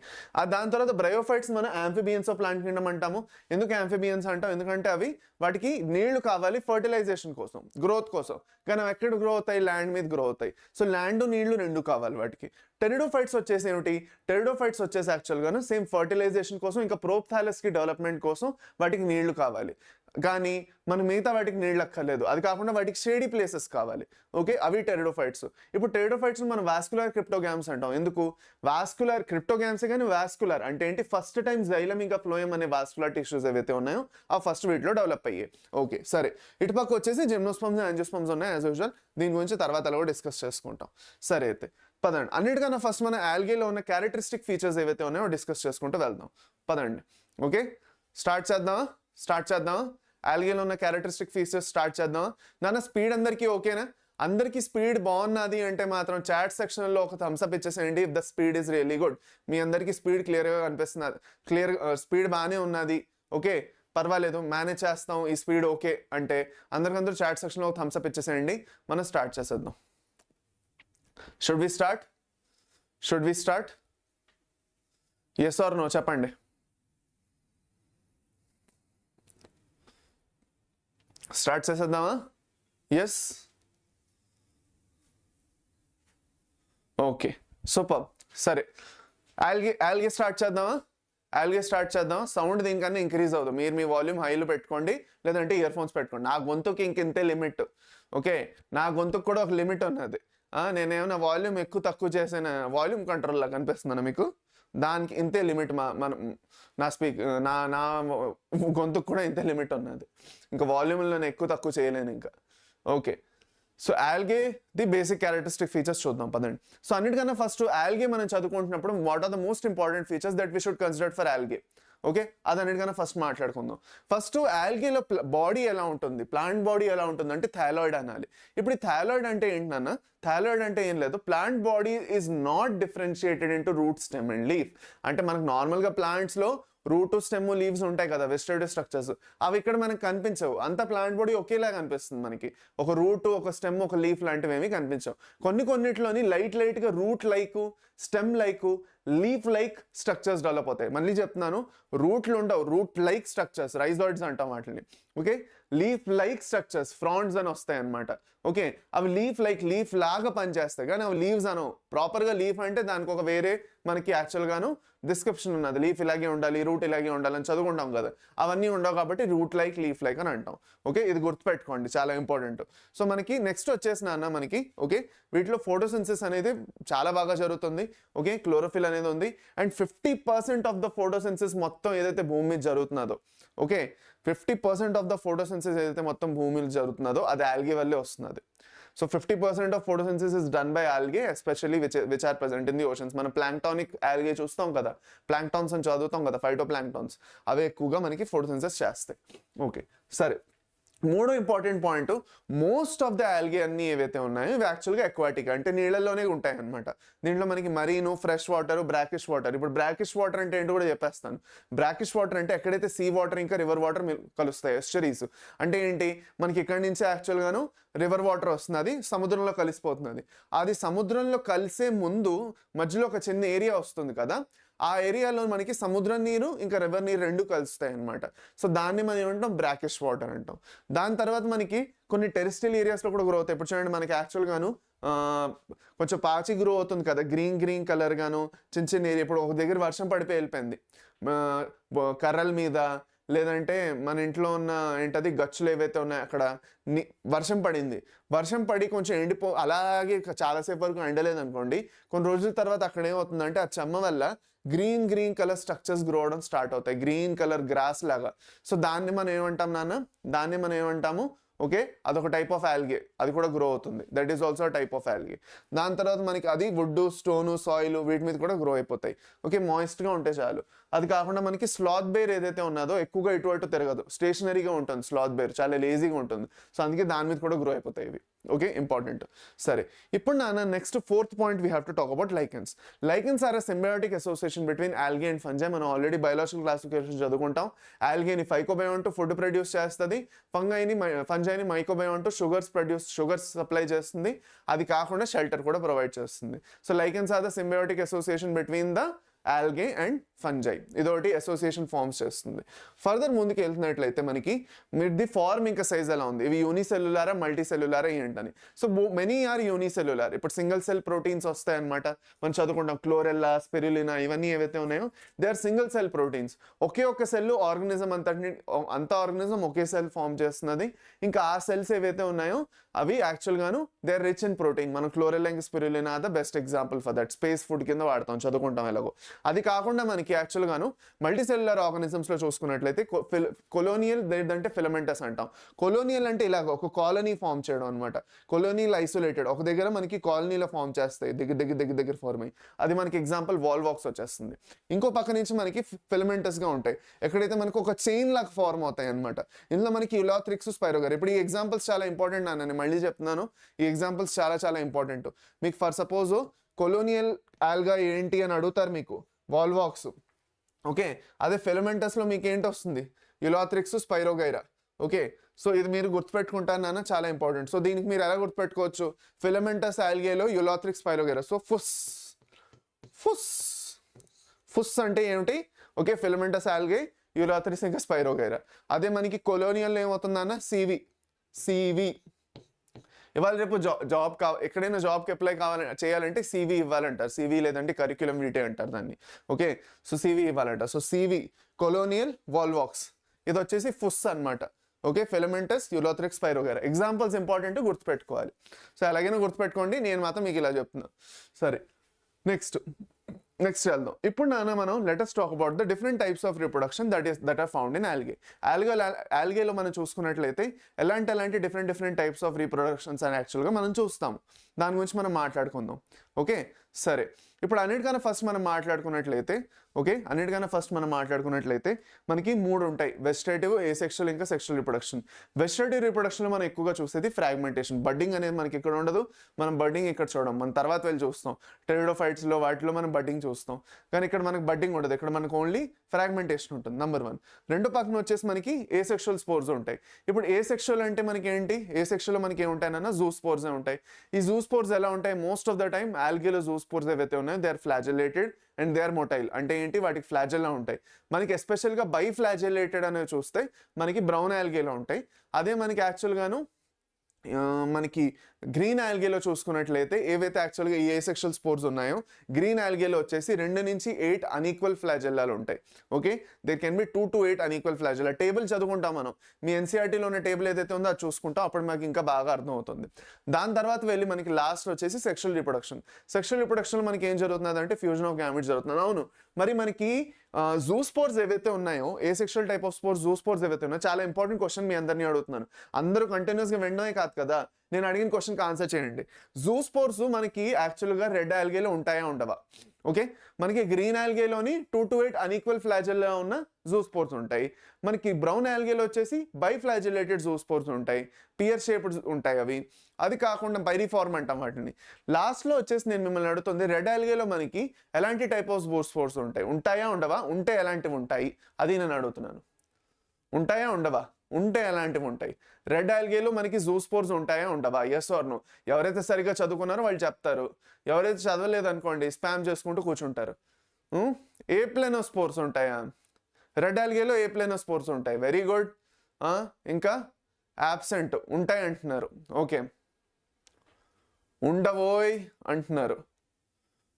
దాని తర్వాత బ్రయోఫైట్స్ మనం యాంఫిబియన్స్ ఆఫ్ ప్లాంట్ కింగ్డమ్ అంటాము. ఎందుకు యాంఫిబియన్స్ అంటాం? ఎందుకంటే అవి వాటికి నీళ్లు కావాలి ఫర్టిలైజేషన్ కోసం, గ్రోత్ కోసం. కానీ అవి ఎక్కడ గ్రో అవుతాయి? ల్యాండ్ మీద గ్రో అవుతాయి. సో ల్యాండ్ నీళ్లు రెండు కావాలి వాటికి. టెరిడోఫైట్స్ వచ్చేసి ఏమిటి? టెరిడోఫైట్స్ వచ్చేసి యాక్చువల్గాను సేమ్ ఫర్టిలైజేషన్ కోసం, ఇంకా ప్రోప్థాలస్కి డెవలప్మెంట్ కోసం వాటికి నీళ్లు కావాలి. కానీ మన మిగతా వాటికి నీళ్ళు అక్కర్లేదు. అది కాకుండా వాటికి షేడీ ప్లేసెస్ కావాలి. ఓకే, అవి టెరిడోఫైట్స్. ఇప్పుడు టెరిడోఫైట్స్ మనం వాస్కులర్ క్రిప్టోగ్యామ్స్ అంటాం. ఎందుకు? వాస్కులర్ క్రిప్టోగ్యామ్స్ కానీ వాస్కులర్ అంటే ఏంటి? ఫస్ట్ టైం జైలం ఇంకా ఫ్లోయం అనే వాస్కులర్ టిష్యూస్ ఏవైతే ఉన్నాయో ఆ ఫస్ట్ వీటిలో డెవలప్ అయ్యాయి. ఓకే సరే, ఇటుపక్క వచ్చేసి జిమ్నోస్పమ్స్ యాంజియోస్పమ్స్ ఉన్నాయి యాజ్ యూజువల్. దీని గురించి తర్వాత అలా డిస్కస్ చేసుకుంటాం. సరే అయితే పదండి. అన్నిటికన్నా ఫస్ట్ మన ఆల్గేలో ఉన్న క్యారెక్టరిస్టిక్ ఫీచర్స్ ఏవైతే ఉన్నాయో డిస్కస్ చేసుకుంటూ వెళ్దాం. పదండి. ఓకే, స్టార్ట్ చేద్దాం. ఆల్గేలో ఉన్న క్యారెక్టరిస్టిక్ ఫీచర్స్ స్టార్ట్ చేద్దాం. నాన్న స్పీడ్ అందరికీ ఓకేనా? అందరికీ స్పీడ్ బాగున్నది అంటే మాత్రం చాట్ సెక్షన్లో ఒక థమ్స్అప్ ఇచ్చేసేయండి. If the speed is really good. మీ అందరికీ స్పీడ్ క్లియర్గా కనిపిస్తున్నది, స్పీడ్ బాగానే ఉన్నది. ఓకే, పర్వాలేదు, మేనేజ్ చేస్తాం, ఈ స్పీడ్ ఓకే అంటే అందరికందరూ చాట్ సెక్షన్లో ఒక థమ్స్అప్ ఇచ్చేసేయండి. మనం స్టార్ట్ చేసేద్దాం. Should we start? Yes or no చెప్పండి. స్టార్ట్ చేసేద్దామా? Yes, okay super. సరే, ఆల్గే స్టార్ట్ చేద్దామా? సౌండ్ దీనికన్నా ఇంక్రీజ్ అవుతుంది. మీరు మీ వాల్యూమ్ హైలో పెట్టుకోండి, లేదంటే ఇయర్ ఫోన్స్ పెట్టుకోండి. నా గొంతుకి ఇంతే లిమిట్. ఓకే, నా గొంతుకు కూడా ఒక లిమిట్ ఉన్నది. నేనేమైనా వాల్యూమ్ ఎక్కువ తక్కువ చేసిన వాల్యూమ్ కంట్రోల్లో కనిపిస్తున్నాను మీకు? దానికి ఇంతే లిమిట్. నా గొంతుకు కూడా ఇంతే లిమిట్ ఉన్నది. ఇంకా వాల్యూమ్లో నేను ఎక్కువ తక్కువ చేయలేను ఇంకా. Okay, so algae the basic characteristic features చూద్దాం పదండి. సో అన్నిటికన్నా ఫస్ట్ ఆల్గే మనం చదువుకుంటున్నప్పుడు what are the most important features that we should consider for algae. Okay, అది అన్నిటికన్నా ఫస్ట్ మాట్లాడుకుందాం. ఫస్ట్ ఆల్గేలో బాడీ ఎలా ఉంటుంది, ప్లాంట్ బాడీ ఎలా ఉంటుంది అంటే థైలాయిడ్ అనాలి. ఇప్పుడు ఈ థైలాయిడ్ అంటే ఏంటన్నా? థైలాయిడ్ అంటే ఏం లేదు, plant body is not differentiated into root, stem and leaf. అంటే మనకు నార్మల్గా ప్లాంట్స్లో రూట్, స్టెమ్, లీవ్స్ ఉంటాయి కదా, వెజిటేటివ్ స్ట్రక్చర్స్. అవి ఇక్కడ మనకు కనిపించవు. అంత ప్లాంట్ బాడీ ఒకేలా కనిపిస్తుంది మనకి. ఒక రూట్, ఒక స్టెమ్, ఒక లీఫ్ లాంటివి ఏమీ కనిపించవు. కొన్నిట్లోని లైట్గా root like, stem like, leaf like structures develop అవుతాయి. మళ్ళీ చెప్తున్నాను, రూట్లు ఉండవు, రూట్ లైక్ స్ట్రక్చర్స్, రైజాయిడ్స్ అంటాం వాటిని. Okay, leaf like structures, friends అని వస్తాయి అనమాట. ఓకే, అవి లీఫ్ లాగా పనిచేస్తాయి, కానీ అవి లీవ్స్ అనవు. ప్రాపర్గా లీఫ్ అంటే దానికి ఒక వేరే మనకి యాక్చువల్గాను డిస్క్రిప్షన్ ఉన్నది. లీఫ్ ఇలాగే ఉండాలి, రూట్ ఇలాగే ఉండాలి అని చదువుకుంటాం కదా, అవన్నీ ఉండవు కాబట్టి రూట్ లైక్, లీఫ్ లైక్ అని అంటాం. ఓకే, ఇది గుర్తుపెట్టుకోండి, చాలా ఇంపార్టెంట్. సో మనకి నెక్స్ట్ వచ్చేసిన అన్న మనకి ఓకే, వీటిలో ఫోటోసింథసిస్ అనేది చాలా బాగా జరుగుతుంది. ఓకే, క్లోరోఫిల్ అనేది ఉంది. అండ్ 50% ఆఫ్ ద ఫోటోసింథసిస్ మొత్తం ఏదైతే భూమి మీద జరుగుతున్నదో, ఓకే 50% ఆఫ్ ద ఫోటోసింథసిస్ ఏదైతే మొత్తం భూమి మీద జరుగుతున్నదో అది ఆల్గే వల్లే వస్తున్నది. So 50% of photosynthesis is done by algae, especially which are present in the oceans. మనం ప్లాంక్టానిక్ ఆల్గే చూస్తాం కదా, ప్లాంక్టాన్స్ అని చదువుతాం కదా, ఫైటో ప్లాంక్టాన్స్, అవి ఎక్కువగా మనకి ఫోటోసింథసిస్ చేస్తాయి. ఓకే సరే, మూడో important point, most of the algae అన్ని ఏవైతే ఉన్నాయో ఇవి యాక్చువల్గా ఎక్వాటిక్, అంటే నీళ్ళలోనే ఉంటాయి అనమాట. దీంట్లో మనకి మరీను, ఫ్రెష్ వాటర్, బ్రాకిష్ వాటర్. ఇప్పుడు బ్రాకిష్ వాటర్ అంటే ఏంటో కూడా చెప్పేస్తాను. బ్రాకిష్ వాటర్ అంటే ఎక్కడైతే సీ వాటర్ ఇంకా రివర్ వాటర్ కలుస్తాయి, ఎస్టరీస్. అంటే ఏంటి, మనకి ఇక్కడి నుంచి యాక్చువల్గాను రివర్ వాటర్ వస్తుంది, అది సముద్రంలో కలిసిపోతుంది. అది సముద్రంలో కలిసే ముందు మధ్యలో ఒక చిన్న ఏరియా వస్తుంది కదా, ఆ ఏరియాలో మనకి సముద్రం నీరు ఇంకా రివర్ నీరు రెండు కలుస్తాయి అనమాట. సో దాన్ని మనం ఏమంటాం, బ్రాకిష్ వాటర్ అంటాం. దాని తర్వాత మనకి కొన్ని టెరిస్ట్రియల్ ఏరియాస్లో కూడా గ్రో అవుతాయి. ఇప్పుడు చూడండి, మనకి యాక్చువల్గాను కొంచెం పాచి గ్రో అవుతుంది కదా, గ్రీన్ కలర్ గాను చిన్న ఏరియా. ఇప్పుడు ఒక దగ్గర వర్షం పడిపోయి వెళ్ళిపోయింది కర్రల మీద, లేదంటే మన ఇంట్లో ఉన్న ఏంటది గచ్చులు ఏవైతే ఉన్నాయో అక్కడ వర్షం పడి కొంచెం అలాగే చాలాసేపు వరకు ఎండలేదు అనుకోండి, కొన్ని రోజుల తర్వాత అక్కడ ఏమవుతుందంటే ఆ చెమ్మ వల్ల గ్రీన్ కలర్ స్ట్రక్చర్స్ గ్రో అవడం స్టార్ట్ అవుతాయి, గ్రీన్ కలర్ గ్రాస్ లాగా. సో దాన్ని మనం ఏమంటాము ఓకే, అదొక టైప్ ఆఫ్ ఆల్గే, అది కూడా గ్రో అవుతుంది. That is also type of algae. దాని తర్వాత మనకి అది వుడ్, స్టోను, సాయిల్ వీటి మీద కూడా గ్రో అయిపోతాయి. ఓకే, మాయిస్ట్గా ఉంటే చాలు. అది కాకుండా మనకి స్లాత్ బేర్ ఏదైతే ఉన్నదో ఎక్కువగా ఇటు తిరగదు, స్టేషనరీగా ఉంటుంది. స్లాత్ బేర్ చాలా లేజీగా ఉంటుంది. సో అందుకే దాని మీద కూడా గ్రో అయిపోతాయి ఇవి. Okay, important. సరే, ఇప్పుడు next fourth point we have to talk about lichens. Lichens are a symbiotic association between algae and fungi. మనం ఆల్రెడీ బయాలజికల్ క్లాసిఫికేషన్ చదువుకుంటాం. ఆల్గేని ఫైకోబయోన్ టు ఫుడ్ ప్రొడ్యూస్ చేస్తుంది, ఫంజైని మైకోబయోన్ టు షుగర్స్ సప్లై చేస్తుంది. అది కాకుండా షెల్టర్ కూడా ప్రొవైడ్ చేస్తుంది. So lichens are the symbiotic association between the algae and fungi. ఇదొకటి అసోసియేషన్ ఫార్మ్స్ చేస్తుంది. ఫర్దర్ ముందుకు వెళ్తున్నట్లయితే మనకి ది ఫార్మ్ ఇంకా సైజ్ ఎలా ఉంది, ఇవి యూనిసెల్యులారా మల్టీ సెల్యులారా ఏంటని. So many are unicellular. ఇప్పుడు సింగిల్ సెల్ ప్రోటీన్స్ వస్తాయి అనమాట. మనం చదువుకుంటాం క్లోరెల్లా, స్పిరులినా, ఇవన్నీ ఏవైతే ఉన్నాయో they are single cell proteins. ఒకే ఒక్క సెల్ ఆర్గనిజం అంత ఆర్గనిజం ఒకే సెల్ ఫామ్ చేస్తున్నది. ఇంకా ఆ సెల్స్ ఏవైతే ఉన్నాయో అవి యాక్చువల్గాను they are rich in protein. మనం క్లోరెల్లా ఇంకా Spirulina the best example for that. Space food కింద వాడతాం, చదువుకుంటాం ఎలాగో. అది కాకుండా మనకి యాక్చువల్గాను మల్టీసెల్యులర్ ఆర్గానిజమ్స్లో చూసుకున్నట్లయితే కొలోనియల్, లేదంటే ఫిలమెంటస్ అంటాం. కొలోనియల్ అంటే ఇలాగ ఒక కాలనీ ఫామ్ చేయడం అనమాట. కొలోనియల్ ఐసోలేటెడ్, ఒక దగ్గర మనకి కాలనీలో ఫామ్ చేస్తాయి, దగ్గర ఫార్మ్ అయ్యి. అది మనకి ఎగ్జాంపుల్ వాల్వాక్స్ వచ్చేస్తుంది. ఇంకో పక్క నుంచి మనకి ఫిలమెంటస్గా ఉంటాయి, ఎక్కడైతే మనకు ఒక చైన్ లాగా ఫార్మ్ అవుతాయి అనమాట. ఇందులో మనకి యులాథ్రిక్స్, స్పైరోగర్. ఇప్పుడు ఈ ఎగ్జాంపుల్స్ చాలా ఇంపార్టెంట్ అన్న, నేను మళ్ళీ చెప్తున్నాను, ఈ ఎగ్జాంపుల్స్ చాలా ఇంపార్టెంట్. మీకు ఫర్ సపోజ్ కొలోనియల్ ఆల్గా ఏంటి అని అడుగుతారు మీకు, వాల్వాక్స్. ఓకే, అదే ఫిలమెంటస్లో మీకు ఏంటి వస్తుంది, యులాథ్రిక్స్, స్పైరోగైరా. ఓకే, సో ఇది మీరు గుర్తుపెట్టుకుంటారు నాన్న, చాలా ఇంపార్టెంట్. సో దీనికి మీరు ఎలా గుర్తుపెట్టుకోవచ్చు, ఫిలమెంటస్ ఆల్గేలో యులాథ్రిక్స్, స్పైరోగైరా. సో ఫుస్ అంటే ఏమిటి, ఓకే, ఫిలమెంటస్ ఆల్గే, యులాథ్రిక్స్ ఇంకా స్పైరోగైరా. అదే మనకి కొలోనియల్ ఏమవుతుందన్న, సివి. ఇవాళ రేపు జాబ్ ఎక్కడైనా జాబ్కి అప్లై చేయాలంటే సివి ఇవ్వాలంటారు. సివి లేదంటే కరిక్యులం విటే అంటారు దాన్ని. ఓకే, సో సివి ఇవ్వాలంట. So CV colonial, Volvox. ఇది వచ్చేసి ఫుస్ అనమాట. Okay, filamentous, Ulothrix, Spirogyra. Examples important, గుర్తుపెట్టుకోవాలి. సో అలాగైనా గుర్తుపెట్టుకోండి, నేను మాత్రం మీకు ఇలా చెప్తున్నాను. సరే, నెక్స్ట్ వెళ్దాం. ఇప్పుడు మనం let us talk about the different types of reproduction that are found in algae. ఆల్గేలో మనం చూసుకున్నట్లయితే ఎలాంటి డిఫరెంట్ టైప్స్ ఆఫ్ రీప్రొడక్షన్స్ అని యాక్చువల్గా మనం చూస్తాము. దాని గురించి మనం మాట్లాడుకుందాం. ఓకే, సరే. ఇప్పుడు అన్నిటికన్నా ఫస్ట్ మనం మాట్లాడుకున్నట్లయితే మనకి 3 ఉంటాయి, వెజిటేటివ్, ఏసెక్షువల్ ఇంకా సెక్షువల్ రిప్రొడక్షన్. వెజిటేటివ్ రిప్రొడక్షన్లో మనం ఎక్కువగా చూసేది ఫ్రాగ్మెంటేషన్. బడ్డింగ్ అనేది మనకి ఇక్కడ ఉండదు, మనం బడ్డింగ్ ఇక్కడ చూడం, మనం తర్వాత వెళ్ళి చూస్తాం. టెరిడోఫైట్స్లో వాటిలో మనం బడ్డింగ్ చూస్తాం, కానీ ఇక్కడ మనకి బడ్డింగ్ ఉండదు, ఇక్కడ మనకు ఓన్లీ ఫ్రాగ్మెంటేషన్ ఉంటుంది. నెంబర్ 1. రెండో పక్కన వచ్చేసి మనకి ఏసెక్షువల్ స్పోర్స్ ఉంటాయి. ఇప్పుడు ఏసెక్షువల్ అంటే మనకి ఏంటి, ఏసెక్షువల్లో మనకి ఏముంటాయన్నా జూ స్పోర్స్ ఉంటాయి. ఈ జూ స్పోర్స్ ఎలా ఉంటాయి, మోస్ట్ ఆఫ్ ద టైమ్ ఆల్గేలో జూ స్పోర్స్ ఏవైతే ఉన్నాయో they are flagellated and they are motile. అంటే ఏంటి, వాటికి ఫ్లాజెల్లా ఉంటాయి. మనకి ఎస్పెషల్గా బై ఫ్లాజెలేటెడ్ అనేవి చూస్తే మనకి బ్రౌన్ ఆల్గేలో ఉంటాయి. అదే మనకి యాక్చువల్గాను మనకి గ్రీన్ ఆల్గేలో చూసుకున్నట్లయితే ఏవైతే యాక్చువల్గా ఈ ఏసెక్షువల్ స్పోర్స్ ఉన్నాయో, గ్రీన్ ఆల్గేలో వచ్చేసి 2 నుంచి 8 అన్ఈక్వల్ ఫ్లాజెల్లాలు ఉంటాయి. Okay, there can be 2 to 8 unequal flagella. Table చదువుకుంటాం మనం, మీ ఎన్సీఆర్టీలో ఉన్న టేబుల్ ఏదైతే ఉందో అది చూసుకుంటాం, అప్పుడు మనకి ఇంకా బాగా అర్థమవుతుంది. దాని తర్వాత వెళ్ళి మనకి లాస్ట్ వచ్చేసి సెక్షువల్ రిప్రొడక్షన్. సెక్షువల్ రిప్రొడక్షన్లో మనకి ఏం జరుగుతుంది అంటే ఫ్యూజన్ ఆఫ్ గ్యామెట్స్ జరుగుతుంది. అవును, మరి మనకి జూ స్పోర్స్ ఏవైతే ఉన్నాయో, asexual type of spores, zoospores ఏవైతే ఉన్నాయో, చాలా ఇంపార్టెంట్ క్వశ్చన్ మీ అందరినీ అడుగుతున్నాను. అందరూ కంటిన్యూస్గా వినడమే కాదు కదా, నేను అడిగిన క్వశ్చన్కి ఆన్సర్ చేయండి. జూ స్పోర్స్ మనకి యాక్చువల్గా రెడ్ ఆల్గేలో ఉంటాయా ఉండవా? ఓకే, మనకి గ్రీన్ ఆల్గేలోని 2 to 8 అన్ఈక్వల్ ఫ్లాజెల్లా ఉన్న జూ స్పోర్స్ ఉంటాయి. మనకి బ్రౌన్ ఆల్గేలో వచ్చేసి బై ఫ్లాజెలేటెడ్ జూ స్పోర్స్ ఉంటాయి, పియర్ షేప్డ్ ఉంటాయి అవి. అది కాకుండా పైరిఫార్మ్ అంటాం వాటిని. లాస్ట్లో వచ్చేసి నేను మిమ్మల్ని అడుగుతుంది, రెడ్ ఆల్గేలో మనకి ఎలాంటి టైప్ ఆఫ్ జూ స్పోర్స్ ఉంటాయా ఉండవా? ఉంటే ఎలాంటివి ఉంటాయి అది నేను అడుగుతున్నాను. ఉంటాయా ఉండవా? ఉంటే ఎలాంటివి ఉంటాయి? రెడ్ ఆల్గేలో మనకి జూ స్పోర్స్ ఉంటాయా ఉండవా? Yes or no. ఎవరైతే సరిగ్గా చదువుకున్నారో వాళ్ళు చెప్తారు, ఎవరైతే చదవలేదు అనుకోండి స్పామ్ చేసుకుంటూ కూర్చుంటారు. ఏ ప్లెనోస్పోర్స్ ఉంటాయా? రెడ్ ఆల్గేలో ఏ ప్లెనోస్పోర్స్ ఉంటాయి? Very good. ఇంకా యాబ్సెంట్ ఉంటాయి అంటున్నారు. ఓకే, ఉండవోయ్ అంటున్నారు.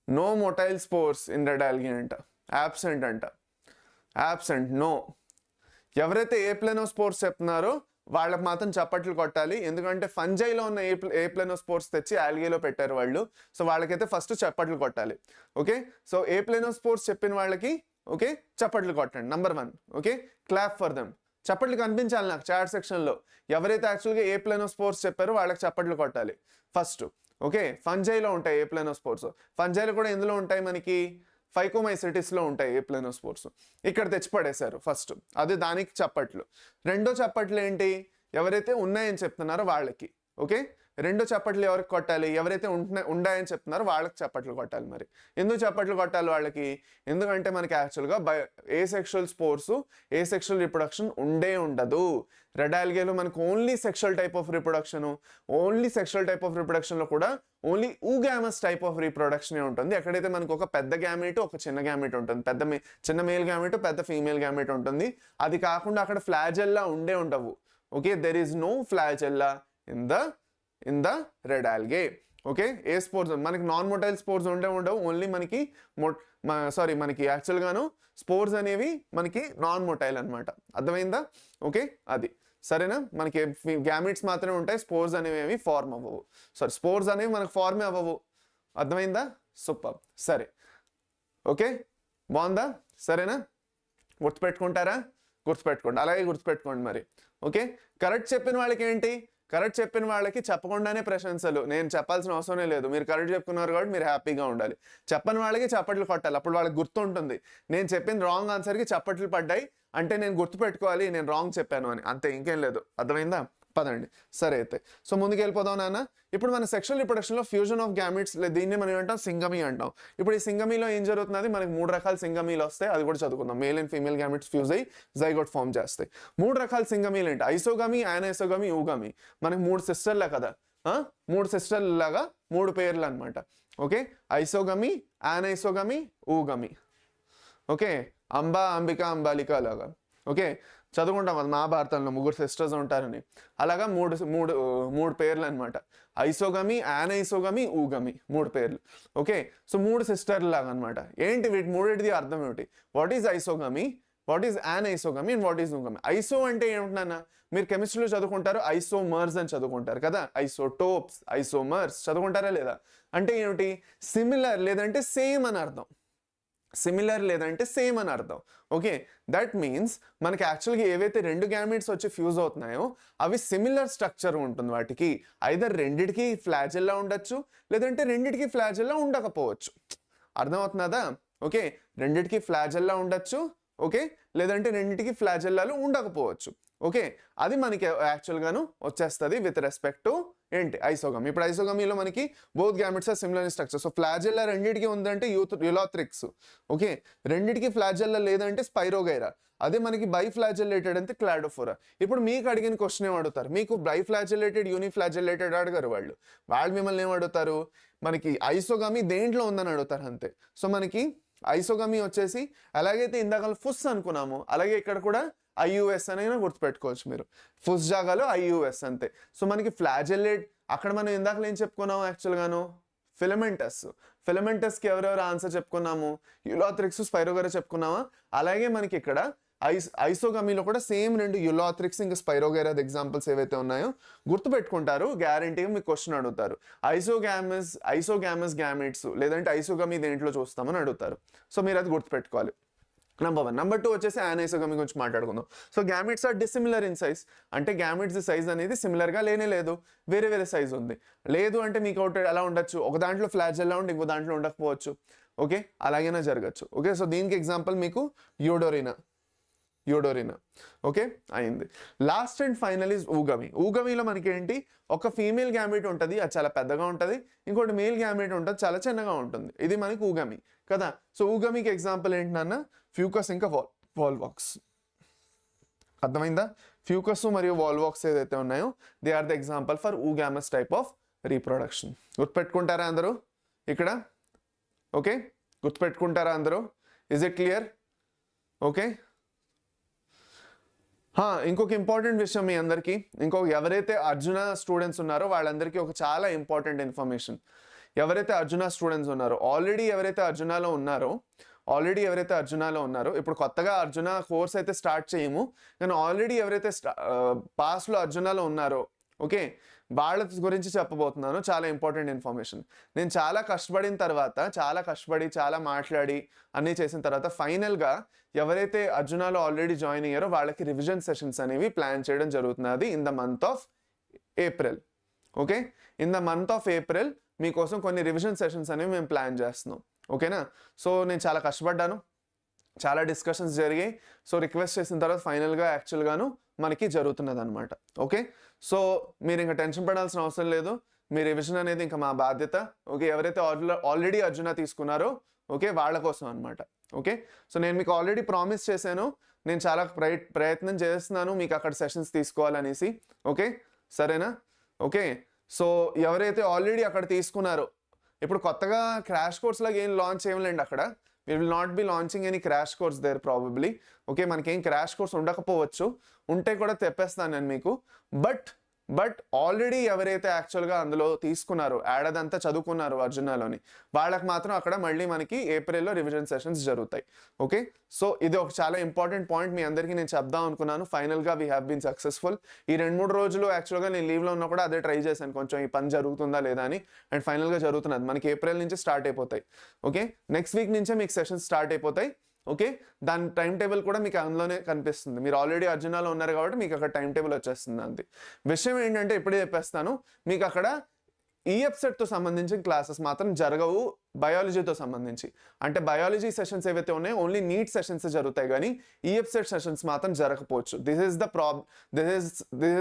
No motile spores in red algae అంట, యాబ్సెంట్ అంట. Absent, no. ఎవరైతే ఏ ప్లెనోస్పోర్స్ చెప్తున్నారో వాళ్ళకి మాత్రం చప్పట్లు కొట్టాలి, ఎందుకంటే ఫంజైలో ఉన్న ఏ ప్లెనోస్పోర్స్ తెచ్చి ఆల్గేలో పెట్టారు వాళ్ళు. సో వాళ్ళకైతే ఫస్ట్ చప్పట్లు కొట్టాలి. ఓకే, సో ఏ ప్లెనోస్పోర్స్ చెప్పిన వాళ్ళకి ఓకే చప్పట్లు కొట్టండి. Number 1. Okay, clap for them. చప్పట్లు కనిపించాలి నాకు చాట్ సెక్షన్లో. ఎవరైతే యాక్చువల్గా ఏ ప్లెనోస్పోర్స్ చెప్పారో వాళ్ళకి చప్పట్లు కొట్టాలి ఫస్ట్. ఓకే, ఫంజైలో ఉంటాయి ఏ ప్లెనోస్పోర్స్. ఫంజైలో కూడా ఎందులో ఉంటాయి మనకి, ఫైకోమైసెటిస్లో ఉంటాయి ఏ ప్లెనోస్పోర్స్. ఇక్కడ తెచ్చి పడేశారు ఫస్ట్, అది దానికి చప్పట్లు. రెండో చప్పట్లు ఏంటి, ఎవరైతే ఉన్నాయని చెప్తున్నారో వాళ్ళకి. ఓకే, రెండు చప్పట్లు ఎవరికి కొట్టాలి? ఎవరైతే ఉండాయని చెప్తున్నారో వాళ్ళకి చప్పట్లు కొట్టాలి. మరి ఎందుకు చప్పట్లు కొట్టాలి వాళ్ళకి? ఎందుకంటే మనకి యాక్చువల్గా asexual spores, asexual reproduction ఉండదు. రెడ్ ఆల్గేలో మనకు only sexual type of reproduction, only sexual type of రిప్రొడక్షన్లో కూడా only oogamous type of reproduction ఉంటుంది. ఎక్కడైతే మనకు ఒక పెద్ద గ్యామెట్, ఒక చిన్న గ్యామెట్ ఉంటుంది. చిన్న మేల్ గ్యామెట్, పెద్ద ఫీమేల్ గ్యామెట్ ఉంటుంది. అది కాకుండా అక్కడ ఫ్లాజెల్లా ఉండవు. Okay, there is no flagella in the red algae. Okay, ఏ స్పోర్స్ మనకి నాన్ మొటైల్ స్పోర్స్ ఉండవు. ఓన్లీ మనకి మనకి యాక్చువల్గాను స్పోర్స్ అనేవి మనకి నాన్ మొటైల్ అనమాట. అర్థమైందా? ఓకే, అది సరేనా. మనకి గ్యామెట్స్ మాత్రమే ఉంటాయి, స్పోర్స్ అనేవి ఫార్మ్ అవ్వవు. స్పోర్స్ అనేవి మనకు ఫార్మే అవ్వవు. అర్థమైందా? సూపర్. సరే, ఓకే, బాగుందా? సరేనా? గుర్తుపెట్టుకుంటారా? గుర్తుపెట్టుకోండి, అలాగే గుర్తుపెట్టుకోండి మరి. ఓకే, కరెక్ట్ చెప్పిన వాళ్ళకి ఏంటి? కరెక్ట్ చెప్పిన వాళ్ళకి చెప్పకుండానే ప్రశంసలు. నేను చెప్పాల్సిన అవసరమే లేదు. మీరు కరెక్ట్ చెప్పుకున్నారు కాబట్టి మీరు హ్యాపీగా ఉండాలి. చెప్పని వాళ్ళకి చప్పట్లు కొట్టాలి, అప్పుడు వాళ్ళకి గుర్తుంటుంది. నేను చెప్పిన రాంగ్ ఆన్సర్కి చప్పట్లు పడ్డాయి అంటే నేను గుర్తుపెట్టుకోవాలి నేను రాంగ్ చెప్పాను అని, అంతే, ఇంకేం లేదు. అర్థమైందా? పదండి. సరే అయితే సో ముందుకు వెళ్ళిపోదాం నాన్న. ఇప్పుడు మన సెక్షువల్ రిప్రొడక్షన్లో ఫ్యూజన్ ఆఫ్ గ్యామెట్స్, దీన్ని మనం ఏమంటాం? సింగమీ అంటాం. ఇప్పుడు ఈ సింగమీలో ఏం జరుగుతున్నది? మనకి 3 రకాల సింగమీలు వస్తాయి, అది కూడా చదువుకుందాం. Male and female gametes fuse అయ్యి జైగోట్ ఫామ్ చేస్తాయి. 3 రకాల సింగమీలు ఏంటి? ఐసోగమీ, యానైసోగమీ, ఊగమీ. మనకి 3 సిస్టర్లే కదా, 3 సిస్టర్ల లాగా 3 పేర్లు అనమాట. ఓకే, ఐసోగమీ, యానైసోగమీ, ఊగమీ. ఓకే, అంబా, అంబిక, అంబాలిక లాగా. ఓకే, చదువుకుంటాం అది మహాభారతంలో 3 సిస్టర్స్ ఉంటారని. అలాగా మూడు పేర్లు అనమాట. ఐసోగమీ, యానైసోగమీ, ఊగమీ, 3 పేర్లు. ఓకే, సో 3 సిస్టర్లు లాగా అనమాట. ఏంటి వీటి మూడింటిది అర్థం ఏమిటి? What is isogamy, what is anisogamy and what is oogamy? Iso అంటే ఏమిటన్నా? మీరు కెమిస్ట్రీలో చదువుకుంటారు, ఐసోమర్స్ అని చదువుకుంటారు కదా. ఐసోటోప్స్, ఐసోమర్స్ చదువుకుంటారా లేదా? అంటే ఏమిటి? సిమిలర్ లేదంటే సేమ్ అని అర్థం. సిమిలర్ లేదంటే సేమ్ అని అర్థం. ఓకే, దట్ మీన్స్ మనకి యాక్చువల్గా ఏవైతే 2 గ్యామెట్స్ వచ్చి ఫ్యూజ్ అవుతున్నాయో అవి సిమిలర్ స్ట్రక్చర్ ఉంటుంది వాటికి. ఐదర్ రెండిటికి ఫ్లాజెల్లా ఉండొచ్చు, లేదంటే రెండిటికి ఫ్లాజెల్లా ఉండకపోవచ్చు. అర్థమవుతున్నదా? ఓకే, రెండిటికి ఫ్లాజెల్లా ఉండొచ్చు, ఓకే, లేదంటే రెండిటికి ఫ్లాజెల్లాలు ఉండకపోవచ్చు. ఓకే, అది మనకి యాక్చువల్గాను వచ్చేస్తుంది విత్ రెస్పెక్ట్ టు ఏంటి? ఐసోగమీ. ఇప్పుడు ఐసోగమీలో మనకి both gametes are similar in structure. So flagella రెండిటికి ఉందంటే యులాథ్రిక్స్. ఓకే, రెండిటికి ఫ్లాజెల్లా లేదంటే స్పైరోగైరా. అదే మనకి బైఫ్లాజెల్లేటెడ్ అంటే క్లాడోఫోరా. ఇప్పుడు మీకు అడిగిన క్వశ్చన్ ఏం అడుగుతారు? మీకు బైఫ్లాజెల్లేటెడ్, యూనిఫ్లాజెల్లేటెడ్ అడగరు వాళ్ళు. మిమ్మల్ని ఏం అడుగుతారు? మనకి ఐసోగమీ దేంట్లో ఉందని అడుగుతారు అంతే. సో మనకి ఐసోగమీ వచ్చేసి ఎలాగైతే ఇందాక ఫుస్ అనుకున్నాము, అలాగే ఇక్కడ కూడా ఐయుఎస్ అనైనా గుర్తుపెట్టుకోవచ్చు మీరు. ఫుస్ జాగాలో ఐయుఎస్ అంతే. సో మనకి ఫ్లాజెల్లేట్, అక్కడ మనం ఇందాక ఏం చెప్పుకున్నాము యాక్చువల్గాను? ఫిలమెంటస్కి ఎవరెవరు ఆన్సర్ చెప్పుకున్నాము? యులాథ్రిక్స్, స్పైరోగైరా చెప్పుకున్నామా? అలాగే మనకి ఇక్కడ ఐసోగమీలో కూడా సేమ్ 2 యులాథ్రిక్స్ ఇంకా స్పైరోగైరా ఎగ్జాంపుల్స్ ఏవైతే ఉన్నాయో గుర్తుపెట్టుకుంటారు. గ్యారంటీగా మీకు క్వశ్చన్ అడుగుతారు. ఐసోగామస్ గ్యామెట్స్ లేదంటే ఐసోగమీ దేంట్లో చూస్తామని అడుగుతారు. సో మీరు అది గుర్తుపెట్టుకోవాలి. నెంబర్ 1. నెంబర్ 2 వచ్చేసి యానైసోగమీ గురించి మాట్లాడుకుందాం. So gametes are dissimilar in size. అంటే గ్యామెట్స్ సైజ్ అనేది సిమిలర్గా లేదు, వేరే వేరే సైజ్ ఉంది. లేదు అంటే మీకు ఒకటి ఎలా ఉండొచ్చు? ఒక దాంట్లో ఫ్లాజెల్లా ఉండి ఇంకో దాంట్లో ఉండకపోవచ్చు. ఓకే, అలాగైనా జరగచ్చు. ఓకే, సో దీనికి ఎగ్జాంపుల్ మీకు యూడోరినా. ఓకే, అయింది. Last and final is oogamy. ఊగమీలో మనకి ఏంటి? ఒక ఫీమేల్ గ్యామెట్ ఉంటుంది, అది చాలా పెద్దగా ఉంటుంది. ఇంకోటి మేల్ గ్యామెట్ ఉంటుంది, చాలా చిన్నగా ఉంటుంది. ఇది మనకి ఊగమీ కదా. సో ఊగమీకి ఎగ్జాంపుల్ ఏంటన్న? ఫ్యూకస్ ఇంకా వాల్వాక్స్. అర్థమైందా? ఫ్యూకస్ మరియు వాల్వాక్స్ ఏదైతే ఉన్నాయో they are the example for oogamous type of reproduction. గుర్తుపెట్టుకుంటారా అందరూ ఇక్కడ? ఓకే, గుర్తుపెట్టుకుంటారా అందరూ? Is it clear? ఓకే, ఇంకొక ఇంపార్టెంట్ విషయం మీ అందరికీ, ఎవరైతే అర్జున స్టూడెంట్స్ ఉన్నారో వాళ్ళందరికీ ఒక చాలా ఇంపార్టెంట్ ఇన్ఫర్మేషన్. ఎవరైతే అర్జున స్టూడెంట్స్ ఉన్నారో, ఆల్రెడీ ఎవరైతే అర్జునాలో ఉన్నారో, ఇప్పుడు కొత్తగా అర్జున కోర్స్ అయితే స్టార్ట్ చేయము, కానీ ఆల్రెడీ ఎవరైతే పాస్ట్లో అర్జునాలో ఉన్నారో, ఓకే, వాళ్ళ గురించి చెప్పబోతున్నాను. చాలా ఇంపార్టెంట్ ఇన్ఫర్మేషన్. నేను చాలా కష్టపడి చాలా మాట్లాడి అన్నీ చేసిన తర్వాత ఫైనల్గా ఎవరైతే అర్జునాలో ఆల్రెడీ జాయిన్ అయ్యారో వాళ్ళకి రివిజన్ సెషన్స్ అనేవి ప్లాన్ చేయడం జరుగుతున్నది in the month of April. Okay, in the month of April మీకోసం కొన్ని రివిజన్ సెషన్స్ అనేవి మేము ప్లాన్ చేస్తున్నాం. ఓకేనా? సో నేను చాలా కష్టపడ్డాను, చాలా డిస్కషన్స్ జరిగాయి. సో రిక్వెస్ట్ చేసిన తర్వాత ఫైనల్గా యాక్చువల్గాను మనకి జరుగుతున్నది అనమాట. ఓకే, సో మీరు ఇంకా టెన్షన్ పడాల్సిన అవసరం లేదు. మీ రివిజన్ అనేది ఇంకా మా బాధ్యత. ఓకే, ఎవరైతే ఆల్రెడీ అర్జున తీసుకున్నారో ఓకే వాళ్ళ కోసం అనమాట. ఓకే, సో నేను మీకు ఆల్రెడీ ప్రామిస్ చేశాను, నేను చాలా ప్రయత్నం చేస్తున్నాను మీకు అక్కడ సెషన్స్ తీసుకోవాలనేసి. ఓకే, సరేనా? ఓకే, సో ఎవరైతే ఆల్రెడీ అక్కడ తీసుకున్నారో, ఇప్పుడు కొత్తగా క్రాష్ కోర్స్ లాగా ఏం లాంచ్ చేయలేండి అక్కడ. we will not be launching any crash course there probably. Okay, మనకేం క్రాష్ కోర్స్ ఉండకపోవచ్చు, ఉంటే కూడా తెప్పేస్తాను నేను మీకు. బట్ ఆల్రెడీ ఎవరైతే యాక్చువల్గా అందులో తీసుకున్నారో, ఏడాదంతా చదువుకున్నారు అర్జునాలోని, వాళ్ళకి మాత్రం అక్కడ మళ్ళీ మనకి ఏప్రిల్లో రివిజన్ సెషన్స్ జరుగుతాయి. ఓకే, సో ఇది ఒక చాలా ఇంపార్టెంట్ పాయింట్ మీ అందరికీ నేను చెప్దాం అనుకున్నాను. ఫైనల్గా వీ హ్యావ్ బీన్ సక్సెస్ఫుల్. ఈ 2-3 రోజులు యాక్చువల్గా నేను లీవ్లో ఉన్నా కూడా అదే ట్రై చేశాను, కొంచెం ఈ పని జరుగుతుందా లేదా అని. అండ్ ఫైనల్గా జరుగుతున్నది. మనకి ఏప్రిల్ నుంచి స్టార్ట్ అయిపోతాయి. ఓకే, నెక్స్ట్ వీక్ నుంచే మీకు సెషన్స్ స్టార్ట్ అయిపోతాయి. ఓకే, దాని టైం టేబుల్ కూడా మీకు అందులోనే కనిపిస్తుంది. మీరు ఆల్రెడీ అర్జునాలో ఉన్నారు కాబట్టి మీకు అక్కడ టైం టేబుల్ వచ్చేస్తుంది. అంతే విషయం ఏంటంటే, ఇప్పుడే చెప్పేస్తాను, మీకు అక్కడ EAPCET తో సంబంధించిన క్లాసెస్ మాత్రం జరగవు. బయాలజీతో సంబంధించి అంటే బయాలజీ సెషన్స్ ఏవైతే ఉన్నాయో ఓన్లీ నీట్ సెషన్స్ జరుగుతాయి, కానీ EAPCET సెషన్స్ మాత్రం జరగకపోవచ్చు. This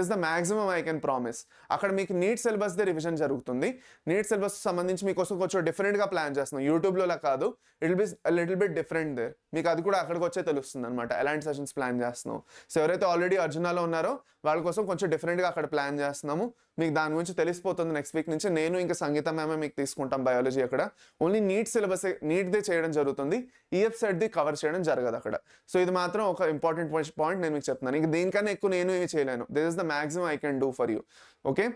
is the maximum I can promise. అక్కడ మీకు నీట్ సిలబస్ దే రివిజన్ జరుగుతుంది. నీట్ సిలబస్ సంబంధించి మీకోసం కొంచెం డిఫరెంట్గా ప్లాన్ చేస్తున్నాం. యూట్యూబ్లో కాదు, it will be little bit different there. మీకు అది కూడా అక్కడికి వచ్చే తెలుస్తుంది అనమాట, ఎలాంటి సెషన్స్ ప్లాన్ చేస్తున్నాం. సో ఎవరైతే ఆల్రెడీ అర్జునాలో ఉన్నారో వాళ్ళ కోసం కొంచెం డిఫరెంట్గా అక్కడ ప్లాన్ చేస్తున్నాము. మీకు దాని గురించి తెలిసిపోతుంది నెక్స్ట్ వీక్ నుంచి. నేను ఇంకా సంగీతం మేమే మీకు తీసుకుంటాం బయాలజీ. అక్కడ ఓన్లీ నీట్ సిలబస్, నీట్దే చేయడం జరుగుతుంది, EAPCET ది కవర్ చేయడం జరగదు అక్కడ. సో ఇది మాత్రం ఒక ఇంపార్టెంట్ పాయింట్ నేను మీకు చెప్తున్నాను. ఇంక దీనికన్నా ఎక్కువ నేను ఏమి చేయలేను. This is the maximum I can do for you. Okay,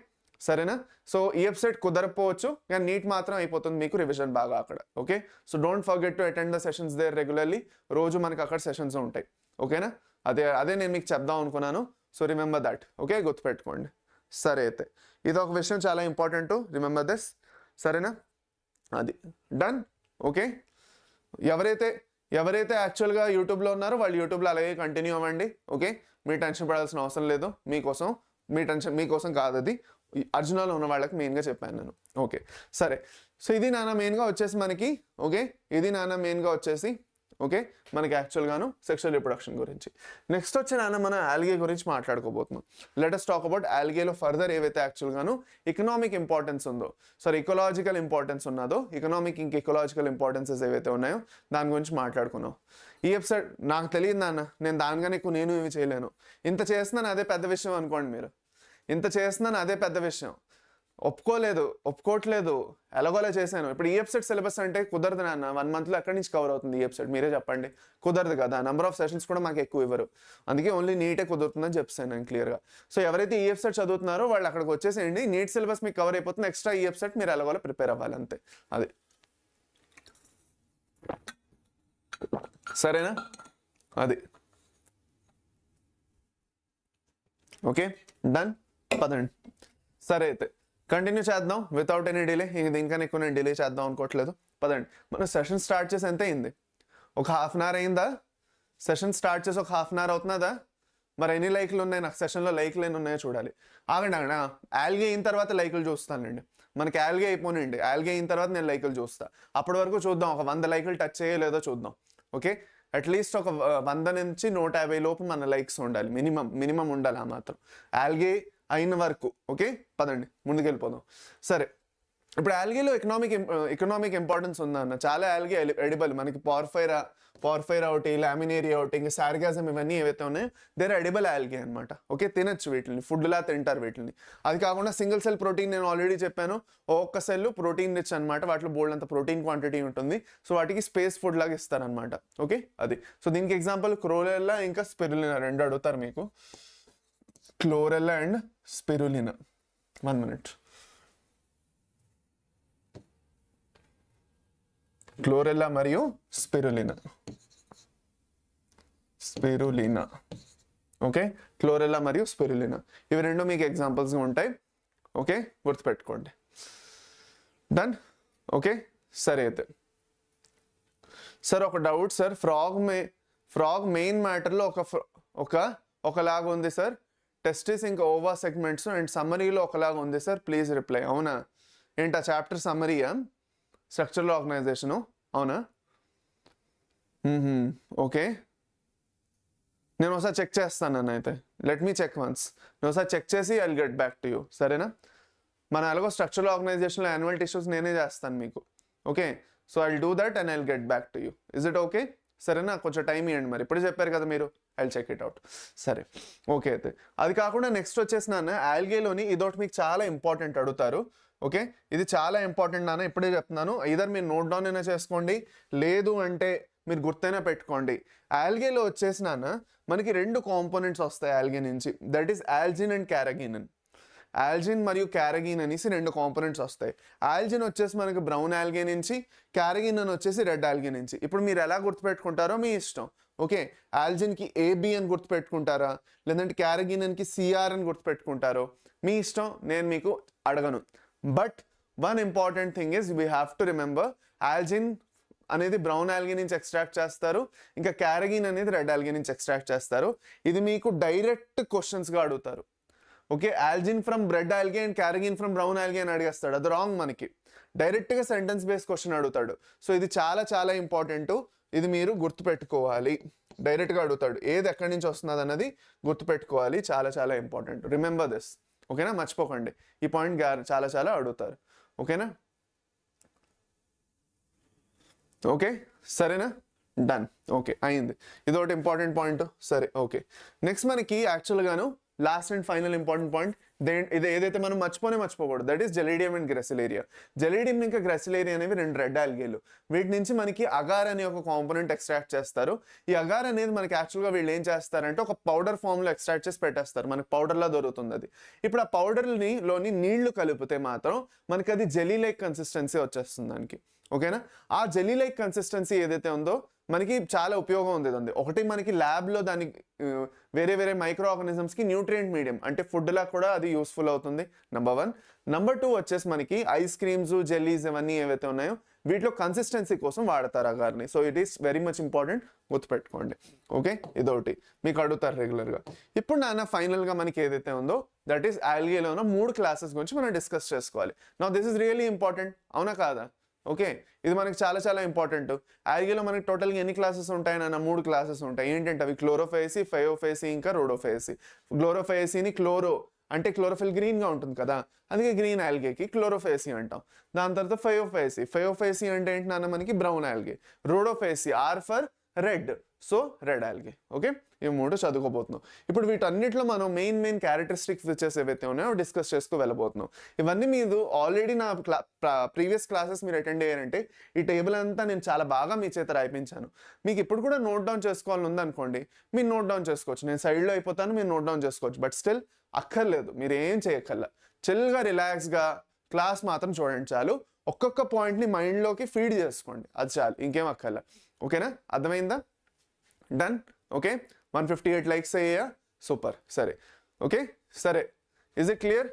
సరేనా? సో EAPCET కుదరకపోవచ్చు, కానీ నీట్ మాత్రం అయిపోతుంది మీకు రివిజన్ బాగా అక్కడ. Okay, so don't forget to attend the sessions there regularly. రోజు మనకి అక్కడ సెషన్స్ ఉంటాయి. ఓకేనా? అదే నేను మీకు చెప్దాం అనుకున్నాను. So remember that. ఓకే, గుర్తుపెట్టుకోండి. సరే, అయితే ఇది ఒక విషయం చాలా ఇంపార్టెంట్, రిమెంబర్ దిస్. సరేనా? అది డన్. ఓకే, ఎవరైతే యాక్చువల్గా యూట్యూబ్లో ఉన్నారో వాళ్ళు యూట్యూబ్లో అలాగే కంటిన్యూ అవ్వండి. ఓకే, మీరు టెన్షన్ పడాల్సిన అవసరం లేదు. మీకోసం కాదు, అది అర్జునాలో ఉన్న వాళ్ళకి మెయిన్గా చెప్పాను నేను. ఓకే, సరే. సో ఇది నాన్న మెయిన్గా వచ్చేసి మనకి. ఓకే, ఇది నాన్న మెయిన్గా వచ్చేసి ఓకే మనకి యాక్చువల్గాను సెక్షువల్ రిప్రొడక్షన్ గురించి. నెక్స్ట్ వచ్చి నాన్న మన ఆల్గే గురించి మాట్లాడుకోబోతున్నాం. లెట్ us టాక్ అబౌట్ ఆల్గేలో ఫర్దర్ ఏవైతే యాక్చువల్గాను ఎకనామిక్ ఇంపార్టెన్స్ ఉందో, ఇకలాజికల్ ఇంపార్టెన్స్ ఉన్నదో, ఎకలాజికల్ ఇంపార్టెన్సెస్ ఏవైతే ఉన్నాయో దాని గురించి మాట్లాడుకున్నాం. ఈ ఎపిసోడ్ నాకు తెలియదు నాన్న, నేను దానిగానే నేను ఏమి చేయలేను. ఇంత చేస్తున్నాను అదే పెద్ద విషయం అనుకోండి మీరు. ఇంత చేస్తున్నాను అదే పెద్ద విషయం. ఒప్పుకోవట్లేదు, ఎలాగోలా చేశాను. ఇప్పుడు EAPCET సిలబస్ అంటే కుదరదు నాన్న. 1 monthలో ఎక్కడి నుంచి కవర్ అవుతుంది EAPCET? మీరే చెప్పండి. కుదరదు కదా, నెంబర్ ఆఫ్ సెషన్స్ కూడా మాకు ఎక్కువ ఇవ్వరు. అందుకే ఓన్లీ నీటే కుదురుతుందని చెప్తాను నేను క్లియర్గా. సో ఎవరైతే EAPCET చదువుతున్నారో వాళ్ళు అక్కడికి వచ్చేసేయండి. నీట్ సిలబస్ మీకు కవర్ అయిపోతుంది. ఎక్స్ట్రా EAPCET మీరు ఎలాగోలా ప్రిపేర్ అవ్వాలి, అంతే. అది సరేనా? అది ఓకే, డన్. పదండి. సరే, అయితే కంటిన్యూ చేద్దాం వితౌట్ ఎనీ డిలే. దీనికన్నా ఎక్కువ నేను డిలే చేద్దాం అనుకోవట్లేదు. పదండి. మన సెషన్ స్టార్ట్ చేసి ఎంత అయింది? ఒక 1/2 hour అయిందా? సెషన్ స్టార్ట్ చేసి ఒక 1/2 hour అవుతున్నదా? మరి ఎన్ని లైక్లు ఉన్నాయి నాకు సెషన్లో? లైక్లు ఎన్ని ఉన్నాయో చూడాలి. ఆగండి. ఆల్గే అయిన తర్వాత లైకులు చూస్తానండి. మనకి ఆల్గే అయిపోనండి. ఆల్గే అయిన తర్వాత నేను లైకులు చూస్తా. అప్పటి వరకు చూద్దాం, ఒక 100 లైకులు టచ్ చేయలేదో చూద్దాం. ఓకే, అట్లీస్ట్ ఒక 100 నుంచి 150 లోపు మన లైక్స్ ఉండాలి. మినిమం ఉండాలి ఆ మాత్రం ఆల్గే అయిన వరకు. ఓకే, పదండి ముందుకెళ్ళిపోదాం. సరే, ఇప్పుడు ఆల్గేలో ఎకనామిక్ ఇంపార్టెన్స్ ఉందన్న. చాలా ఆల్గే ఎడిబుల్. మనకి పార్ఫైరా ఒకటి, లామినేరియా ఒకటి, ఇంకా సార్గాజం, ఇవన్నీ ఏవైతే ఉన్నాయో దేర్ ఎడిబుల్ ఆల్గే అనమాట. ఓకే, తినచ్చు వీటిని, ఫుడ్లా తింటారు వీటిని. అది కాకుండా సింగిల్ సెల్ ప్రోటీన్ నేను ఆల్రెడీ చెప్పాను. ఒక్క సెల్ ప్రోటీన్ రిచ్ అనమాట. వాటిలో బోల్డ్ అంత ప్రోటీన్ క్వాంటిటీ ఉంటుంది. సో వాటికి స్పేస్ ఫుడ్ లాగా ఇస్తారనమాట. ఓకే, అది. సో దీనికి ఎగ్జాంపుల్ క్లోరెల్లా ఇంకా స్పిరులినా, 2 అడుగుతారు మీకు. Chlorella and spirulina. 1 minute. Chlorella మరియు స్పిరులినా. ఓకే, క్లోరెల్లా మరియు స్పిరులినా, ఇవి 2 మీకు ఎగ్జాంపుల్స్గా ఉంటాయి. ఓకే, గుర్తుపెట్టుకోండి. డన్. ఓకే, సరే. అయితే సార్ ఒక డౌట్ సార్, ఫ్రాగ్ మెయిన్ మ్యాటర్లో ఒకలాగా ఉంది సార్. టెస్టిస్ ఇంకా ఓవా సెగ్మెంట్స్ అండ్ సమ్మరీలో ఒకలాగా ఉంది సార్, ప్లీజ్ రిప్లై. అవునా? ఏంటి ఆ చాప్టర్ సమ్మరీయా? స్ట్రక్చరల్ ఆర్గనైజేషను, అవునా? ఓకే, నేను ఒకసారి చెక్ చేస్తాను అన్న. అయితే లెట్ మీ చెక్ వన్స్. నేను ఒకసారి చెక్ చేసి I will get back to you, సరేనా? మన ఎలాగో స్ట్రక్చరల్ ఆర్గనైజేషన్లో యాన్యువల్ టిష్యూస్ నేనే చేస్తాను మీకు. Okay, so I will do that and I will get back to you. Is it okay? సరేనా? కొంచెం టైం ఇవ్వండి. మరి ఇప్పుడు చెప్పారు కదా మీరు, I will check it out. సరే, ఓకే. అయితే అది కాకుండా నెక్స్ట్ వచ్చేసి నాన్న, ఆల్గేలోని ఇదొకటి మీకు చాలా ఇంపార్టెంట్ అడుగుతారు. ఓకే, ఇది చాలా ఇంపార్టెంట్ నాన్న, ఇప్పుడే చెప్తున్నాను. ఇదర్ మీరు నోట్ డౌన్ అయినా చేసుకోండి, లేదు అంటే మీరు గుర్తైనా పెట్టుకోండి. ఆల్గేలో వచ్చేసి నాన్న మనకి 2 కాంపోనెంట్స్ వస్తాయి ఆల్గే నుంచి. That is algin and carrageenan. Algin మరియు క్యారగిన్ అనేసి 2 కాంపోనెంట్స్ వస్తాయి. ఆల్జిన్ వచ్చేసి మనకి బ్రౌన్ ఆల్గే నుంచి, క్యారగినన్ వచ్చేసి రెడ్ ఆల్గే నుంచి. ఇప్పుడు మీరు ఎలా గుర్తుపెట్టుకుంటారో మీ ఇష్టం. ఓకే, ఆల్జిన్కి AB అని గుర్తుపెట్టుకుంటారా, లేదంటే క్యారగినన్కి CR అని గుర్తుపెట్టుకుంటారో మీ ఇష్టం, నేను మీకు అడగను. But one important thing is we have to remember, algin అనేది బ్రౌన్ ఆల్గే నుంచి ఎక్స్ట్రాక్ట్ చేస్తారు, ఇంకా క్యారగిన్ అనేది రెడ్ ఆల్గే నుంచి ఎక్స్ట్రాక్ట్ చేస్తారు. ఇది మీకు డైరెక్ట్ క్వశ్చన్స్గా అడుగుతారు. Okay, algin from red algae and carrageen from brown algae అని అడిగేస్తాడు, అది రాంగ్. మనకి డైరెక్ట్గా సెంటెన్స్ బేస్డ్ క్వశ్చన్ అడుగుతాడు. సో ఇది చాలా చాలా ఇంపార్టెంట్, ఇది మీరు గుర్తుపెట్టుకోవాలి. డైరెక్ట్గా అడుగుతాడు, ఏది ఎక్కడి నుంచి వస్తున్నది అన్నది గుర్తుపెట్టుకోవాలి, చాలా చాలా ఇంపార్టెంట్. రిమెంబర్ దిస్, ఓకేనా? మర్చిపోకండి ఈ పాయింట్, చాలా చాలా అడుగుతారు. ఓకేనా? ఓకే, సరేనా? డన్. ఓకే, అయింది. ఇది ఒకటి ఇంపార్టెంట్ పాయింట్. సరే, ఓకే. నెక్స్ట్ మనకి యాక్చువల్గాను last and final important point, ఇది ఏదైతే మనం మర్చిపోకూడదు, that is Gelidium and Gracilaria. Gelidium ఇంకా గ్రెసిలేరియా అనేవి 2 రెడ్ ఆల్గేలు. వీటి నుంచి మనకి అగార్ అనే ఒక కాంపోనెంట్ ఎక్స్ట్రాక్ట్ చేస్తారు. ఈ అగార్ అనేది మనకి యాక్చువల్గా వీళ్ళు ఏం చేస్తారంటే ఒక పౌడర్ ఫామ్లో ఎక్స్ట్రాక్ట్ చేసి పెట్టేస్తారు, మనకి పౌడర్లా దొరుకుతుంది అది. ఇప్పుడు ఆ పౌడర్లోని నీళ్లు కలిపితే మాత్రం మనకి అది జెలీ లైక్ కన్సిస్టెన్సీ వచ్చేస్తుంది దానికి. ఓకేనా? ఆ జెలీ లైక్ కన్సిస్టెన్సీ ఏదైతే ఉందో మనకి చాలా ఉపయోగం ఉంది. ఒకటి మనకి ల్యాబ్లో దాని వేరే వేరే మైక్రో ఆర్గానిజమ్స్కి న్యూట్రియంట్ మీడియం అంటే ఫుడ్లా కూడా అది యూస్ఫుల్ అవుతుంది, నెంబర్ 1. నెంబర్ 2 వచ్చేసి మనకి ఐస్ క్రీమ్స్, జెల్లీస్ ఇవన్నీ ఏవైతే ఉన్నాయో వీటిలో కన్సిస్టెన్సీ కోసం వాడతారు అగార్ని. So it is very much important, గుర్తుపెట్టుకోండి. ఓకే, ఇదొకటి మీకు అడుగుతారు రెగ్యులర్గా. ఇప్పుడు నాన్న ఫైనల్గా మనకి ఏదైతే ఉందో దట్ ఈస్ ఆల్గేలో ఉన్న 3 క్లాసెస్ గురించి మనం డిస్కస్ చేసుకోవాలి. Now this is really important, అవునా కాదా? ఓకే, ఇది మనకి చాలా చాలా ఇంపార్టెంట్. ఆల్గేలో మనకి టోటల్గా ఎన్ని క్లాసెస్ ఉంటాయి నాన్న? 3 క్లాసెస్ ఉంటాయి. ఏంటంటే అవి క్లోరోఫేసి, ఫయోఫేసి, ఇంకా రోడోఫేసి. క్లోరోఫేసిని క్లోరో అంటే క్లోరోఫిల్ గ్రీన్గా ఉంటుంది కదా, అందుకే గ్రీన్ ఆల్గేకి క్లోరోఫేసి అంటాం. దాని తర్వాత ఫయోఫేసి అంటే ఏంటి నాన్న? మనకి brown algae. Rhodophyceae R for red, so red algae. Okay, ఈ 3 చదువుకోబోతున్నాం. ఇప్పుడు వీటన్నిటిలో మనం మెయిన్ క్యారెక్టరిస్టిక్స్ ఫీచర్స్ ఏవైతే ఉన్నాయో డిస్కస్ చేస్తూ వెళ్ళబోతున్నాం. ఇవన్నీ మీరు ఆల్రెడీ నా ప్రీవియస్ క్లాసెస్ మీరు అటెండ్ అయ్యారంటే ఈ టేబుల్ అంతా నేను చాలా బాగా మీ చేత రాయిపించాను. మీకు ఇప్పుడు కూడా నోట్ డౌన్ చేసుకోవాలని ఉందనుకోండి, మీరు నోట్ డౌన్ చేసుకోవచ్చు. నేను సైడ్లో అయిపోతాను, మీరు నోట్ డౌన్ చేసుకోవచ్చు. బట్ స్టిల్ అక్కర్లేదు, మీరు ఏం చేయక్కర్లా. చిల్గా రిలాక్స్గా క్లాస్ మాత్రం చూడండి చాలు. ఒక్కొక్క పాయింట్ని మైండ్లోకి ఫీడ్ చేసుకోండి, అది చాలు, ఇంకేం అక్కర్లా. ఓకేనా? అర్థమైందా? డన్. ఓకే, 158 లైక్స్ అయ్యా, సూపర్. సరే, ఓకే, సరే. ఇజ్ ఇట్ క్లియర్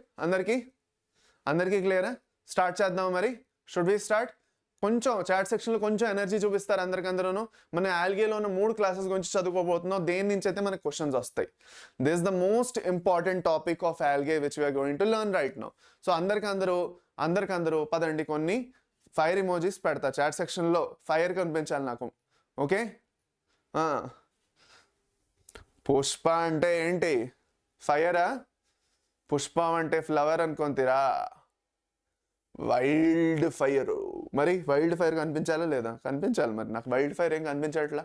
అందరికీ క్లియరా? స్టార్ట్ చేద్దాం మరి. Should we start? కొంచెం చాట్ సెక్షన్లో కొంచెం ఎనర్జీ చూపిస్తారు అందరికందరూ. మన ఆల్గేలో ఉన్న 3 క్లాసెస్ గురించి చదువుకోబోతున్నాం. దేని నుంచి అయితే మనకు క్వశ్చన్స్ వస్తాయి. This is the most important topic of algae which we're going to learn right now. So అందరికందరూ పదండి కొన్ని ఫైర్ ఇమోజీస్ పెడతా చాట్ సెక్షన్లో. ఫైర్ కనిపించాలి నాకు. ఓకే, పుష్ప అంటే ఏంటి? ఫైరా? పుష్పం అంటే ఫ్లవర్ అనుకుంటారా? Wild fire. మరి వైల్డ్ ఫైర్ కనిపించాలా లేదా? కనిపించాలి. మరి నాకు వైల్డ్ ఫైర్ ఏం కనిపించట్లా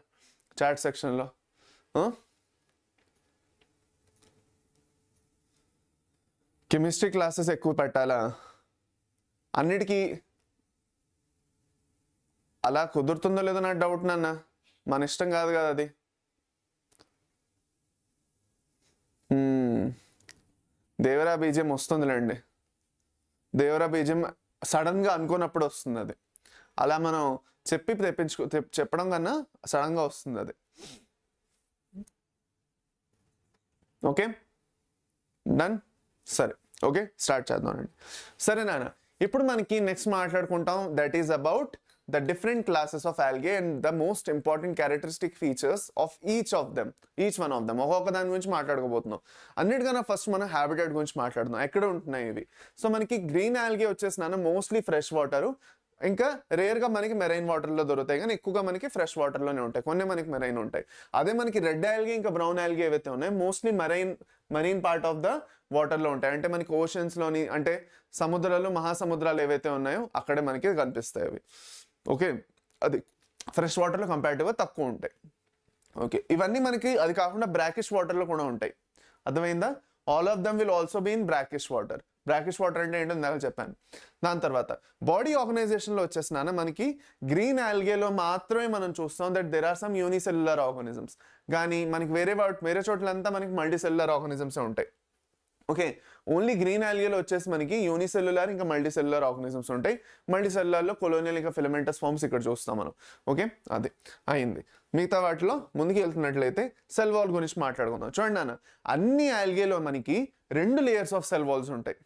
చాట్ సెక్షన్లో. కెమిస్ట్రీ క్లాసెస్ ఎక్కువ పెట్టాలా? అన్నిటికీ అలా కుదురుతుందో లేదో నాకు డౌట్ నాన్న, మన ఇష్టం కాదు కదా అది. దేవరా బీజం వస్తుందిలేండి. దేవరా బీజం సడన్గా అనుకున్నప్పుడు వస్తుంది అది. అలా మనం చెప్పడం కన్నా సడన్గా వస్తుంది అది. Okay, done. సరే, ఓకే, స్టార్ట్ చేద్దామండి. సరే నాన్న, ఇప్పుడు మనకి నెక్స్ట్ మాట్లాడుకుంటాం that is about the different classes of algae and the most important characteristic features of each one of them. ఒక్కొక్క దాని గురించి మాట్లాడుకోబోతున్నాం. అన్నిటికన్నా ఫస్ట్ మనం హ్యాబిటాట్ గురించి మాట్లాడుతున్నాం. ఎక్కడ ఉంటున్నాయి ఇవి? సో మనకి గ్రీన్ ఆల్గే వచ్చేసినా మోస్ట్లీ ఫ్రెష్ వాటర్, ఇంకా రేర్గా మనకి మెరైన్ వాటర్లో దొరుకుతాయి, కానీ ఎక్కువగా మనకి ఫ్రెష్ వాటర్లోనే ఉంటాయి, కొన్ని మనకి మెరైన్ ఉంటాయి. అదే మనకి రెడ్ ఆల్గే ఇంకా బ్రౌన్ ఆల్గే ఏవైతే ఉన్నాయో mostly marine part of the వాటర్లో ఉంటాయి. అంటే మనకి ఓషన్స్లోని, అంటే సముద్రాలు, మహాసముద్రాలు ఏవైతే ఉన్నాయో అక్కడే మనకి కనిపిస్తాయి అవి. ఓకే, అది ఫ్రెష్ వాటర్లో కంపారిటివ్గా తక్కువ ఉంటాయి. ఓకే, ఇవన్నీ మనకి అది కాకుండా బ్రాకిష్ వాటర్లో కూడా ఉంటాయి. అర్థమైందా? All of them will also be in brackish water. Brackish water అంటే ఏంటో ఇందాక చెప్పాను. దాని తర్వాత బాడీ ఆర్గనైజేషన్లో వచ్చేసినా మనకి గ్రీన్ ఆల్గేలో మాత్రమే మనం చూస్తాం that there are some unicellular organisms, కానీ మనకి వేరే చోట్లంతా మనకి మల్టీసెల్యులర్ ఆర్గానిజమ్స్ ఉంటాయి. ఓకే, ఓన్లీ గ్రీన్ ఆల్గేలో వచ్చేసి మనకి యూనిసెల్యులర్ ఇంకా మల్టీసెల్యులర్ ఆర్గానిజమ్స్ ఉంటాయి. మల్టీసెల్యులర్లో కొలోనియల్ ఇంకా ఫిలమెంటస్ ఫార్మ్స్ ఇక్కడ చూస్తాం మనం. ఓకే, అది అయింది. మిగతా వాటిలో ముందుకు వెళ్తున్నట్లయితే సెల్ వాల్ గురించి మాట్లాడుకుందాం. చూడండి నాన్న, అన్ని ఆల్గేలో మనకి 2 లేయర్స్ ఆఫ్ సెల్ వాల్స్ ఉంటాయి.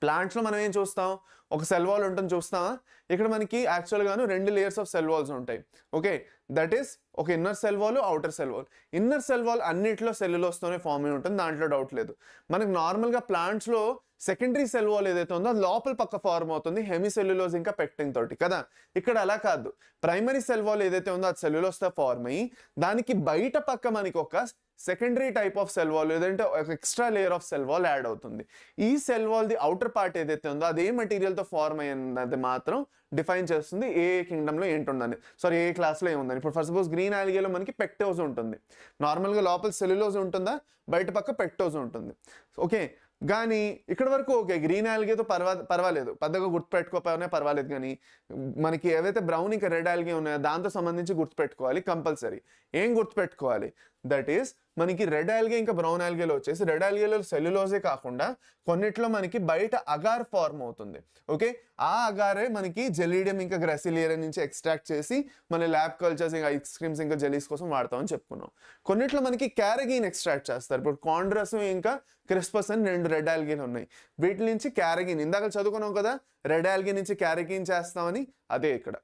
ప్లాంట్స్లో మనం ఏం చూస్తాం, ఒక సెల్ వాల్ ఉంటుంది చూస్తామా? ఇక్కడ మనకి యాక్చువల్గాను 2 లేయర్స్ ఆఫ్ సెల్ వాల్స్ ఉంటాయి. ఓకే, దట్ ఈస్ ఒక inner cell wall, outer cell wall. Inner cell wall అన్నిట్లో సెల్యులోస్తోనే ఫామ్ అయి ఉంటుంది, దాంట్లో డౌట్ లేదు. మనకి నార్మల్గా ప్లాంట్స్లో సెకండరీ సెల్ వాల్ ఏదైతే ఉందో అది లోపల పక్క ఫార్మ్ అవుతుంది హెమిసెల్యులోజ్ ఇంకా పెక్టిన్ తోటి కదా. ఇక్కడ అలా కాదు, ప్రైమరీ సెల్ వాల్ ఏదైతే ఉందో అది సెల్యులోస్తో ఫార్మ్ అయ్యి దానికి బయట పక్క మనకి ఒక secondary type of cell wall లేదంటే ఒక extra layer of cell wall add అవుతుంది. ఈ సెల్ వాల్ది అవుటర్ పార్ట్ ఏదైతే ఉందో అది ఏ మెటీరియల్తో ఫార్మ్ అయ్యింది మాత్రం డిఫైన్ చేస్తుంది ఏ కింగ్డమ్లో ఏంటుందని, సారీ ఏ క్లాస్లో ఏముందని. ఇప్పుడు ఫర్ సపోజ్ గ్రీన్ ఆల్గేలో మనకి పెక్టోజ్ ఉంటుంది. నార్మల్గా లోపల సెల్యులోజ్ ఉంటుందా, బయట పక్క పెక్టోజ్ ఉంటుంది. ఓకే, కానీ ఇక్కడ వరకు ఓకే, గ్రీన్ ఆల్గేతో పర్వాలేదు, పెద్దగా గుర్తుపెట్టుకోకపోయినా పర్వాలేదు. కానీ మనకి ఏవైతే బ్రౌన్ ఇంకా రెడ్ ఆల్గే ఉన్నాయో దాంతో సంబంధించి గుర్తుపెట్టుకోవాలి కంపల్సరీ. ఏం గుర్తుపెట్టుకోవాలి? దట్ ఈస్ మనకి రెడ్ ఆల్గే ఇంకా బ్రౌన్ ఆల్గేలో వచ్చేసి రెడ్ ఆల్గేలో సెల్యులోజే కాకుండా కొన్నిట్లో మనకి బయట అగార్ ఫార్మ్ అవుతుంది. ఓకే, ఆ అగారే మనకి జెలీడియం ఇంకా గ్రాసిలియర్ నుంచి ఎక్స్ట్రాక్ట్ చేసి మన ల్యాబ్ కల్చర్స్ ఇంకా ఐస్ క్రీమ్స్ ఇంకా జెలీస్ కోసం వాడతామని చెప్పుకున్నాం. కొన్నిట్లో మనకి క్యారగీన్ ఎక్స్ట్రాక్ట్ చేస్తారు. ఇప్పుడు కాండ్రస్ ఇంకా క్రిస్పస్ అని 2 రెడ్ ఆల్గేలు ఉన్నాయి. వీటి నుంచి క్యారగీన్ ఇందాక చదువుకున్నాం కదా, రెడ్ ఆల్గే నుంచి క్యారగీన్ చేస్తామని, అదే ఇక్కడ.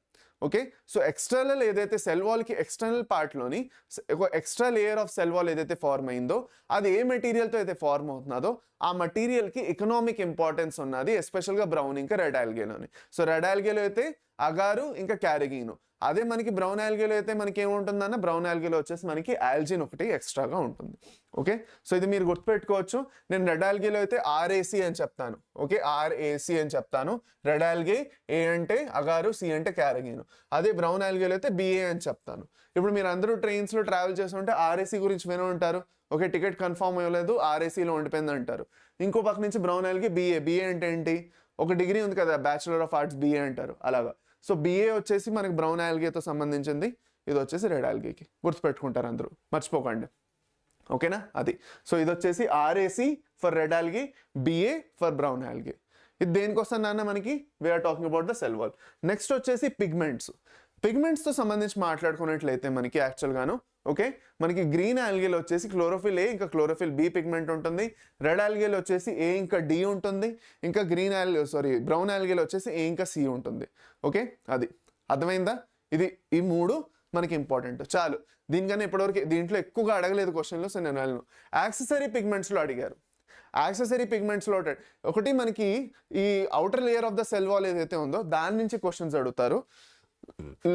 ఓకే, సో ఎక్స్టర్నల్ ఏదైతే సెల్ వాల్కి ఎక్స్టర్నల్ పార్ట్లోని ఒక extra layer of cell wall ఏదైతే ఫార్మ్ అయిందో అది ఏ మెటీరియల్తో అయితే ఫార్మ్ అవుతుందో ఆ మెటీరియల్కి ఎకనామిక్ ఇంపార్టెన్స్ ఉన్నది, ఎస్పెషల్గా బ్రౌన్ ఇంకా రెడ్ ఆల్గేలోని. సో రెడ్ ఆల్గేలో అయితే అగారు ఇంకా క్యారగీను, అదే మనకి బ్రౌన్ ఆల్గేలో అయితే మనకి ఏముంటుందన్న, బ్రౌన్ ఆల్గేలో వచ్చేసి మనకి ఆల్జిన్ ఒకటి ఎక్స్ట్రాగా ఉంటుంది. ఓకే, సో ఇది మీరు గుర్తుపెట్టుకోవచ్చు. నేను రెడ్ ఆల్గేలో అయితే ఆర్ఏసి అని చెప్తాను. ఓకే, ఆర్ఏసి అని చెప్తాను. రెడ్ ఆల్గే ఏ అంటే అగారు, సి అంటే క్యారగీను. అదే బ్రౌన్ ఆల్గేలో అయితే బిఏ అని చెప్తాను. ఇప్పుడు మీరు అందరూ ట్రైన్స్లో ట్రావెల్ చేస్తుంటే ఆర్ఏసి గురించి విని ఉంటారు. ఓకే, టికెట్ కన్ఫర్మ్ అవ్వలేదు, ఆర్ఏసీలో ఉండిపోయింది అంటారు. ఇంకో పక్క నుంచి బ్రౌన్ ఆల్గే బిఏ అంటే ఏంటి, ఒక డిగ్రీ ఉంది కదా, బ్యాచులర్ ఆఫ్ ఆర్ట్స్ బిఏ అంటారు అలాగా. సో బిఏ వచ్చేసి మనకి బ్రౌన్ ఆల్గేతో సంబంధించింది, ఇది వచ్చేసి రెడ్ ఆల్గేకి. గుర్తుపెట్టుకుంటారు అందరూ, మర్చిపోకండి. ఓకేనా, అది. సో ఇది వచ్చేసి R A C for red algae, B A for brown algae. ఇది దేనికోసం నాన్న మనకి, we are talking about the cell wall. Next వచ్చేసి పిగ్మెంట్స్తో సంబంధించి మాట్లాడుకున్నట్లయితే మనకి యాక్చువల్గాను ఓకే, మనకి గ్రీన్ ఆల్గేలో వచ్చేసి క్లోరోఫిల్ ఏ ఇంకా క్లోరోఫిల్ బి పిగ్మెంట్ ఉంటుంది. రెడ్ ఆల్గేలో వచ్చేసి ఏ ఇంకా డి ఉంటుంది. ఇంకా బ్రౌన్ ఆల్గేలో వచ్చేసి ఏ ఇంకా సి ఉంటుంది. ఓకే, అది అర్థమైందా? ఈ 3 మనకి ఇంపార్టెంట్. చాలు, దీనికన్నా ఇప్పటివరకు దీంట్లో ఎక్కువగా అడగలేదు క్వశ్చన్లో. సో నేను వెళ్ళను. యాక్సెసరీ పిగ్మెంట్స్లో అడిగారు. యాక్సెసరీ పిగ్మెంట్స్లో ఒకటి మనకి ఈ outer layer of the cell wall ఏదైతే ఉందో దాని నుంచి క్వశ్చన్స్ అడుగుతారు.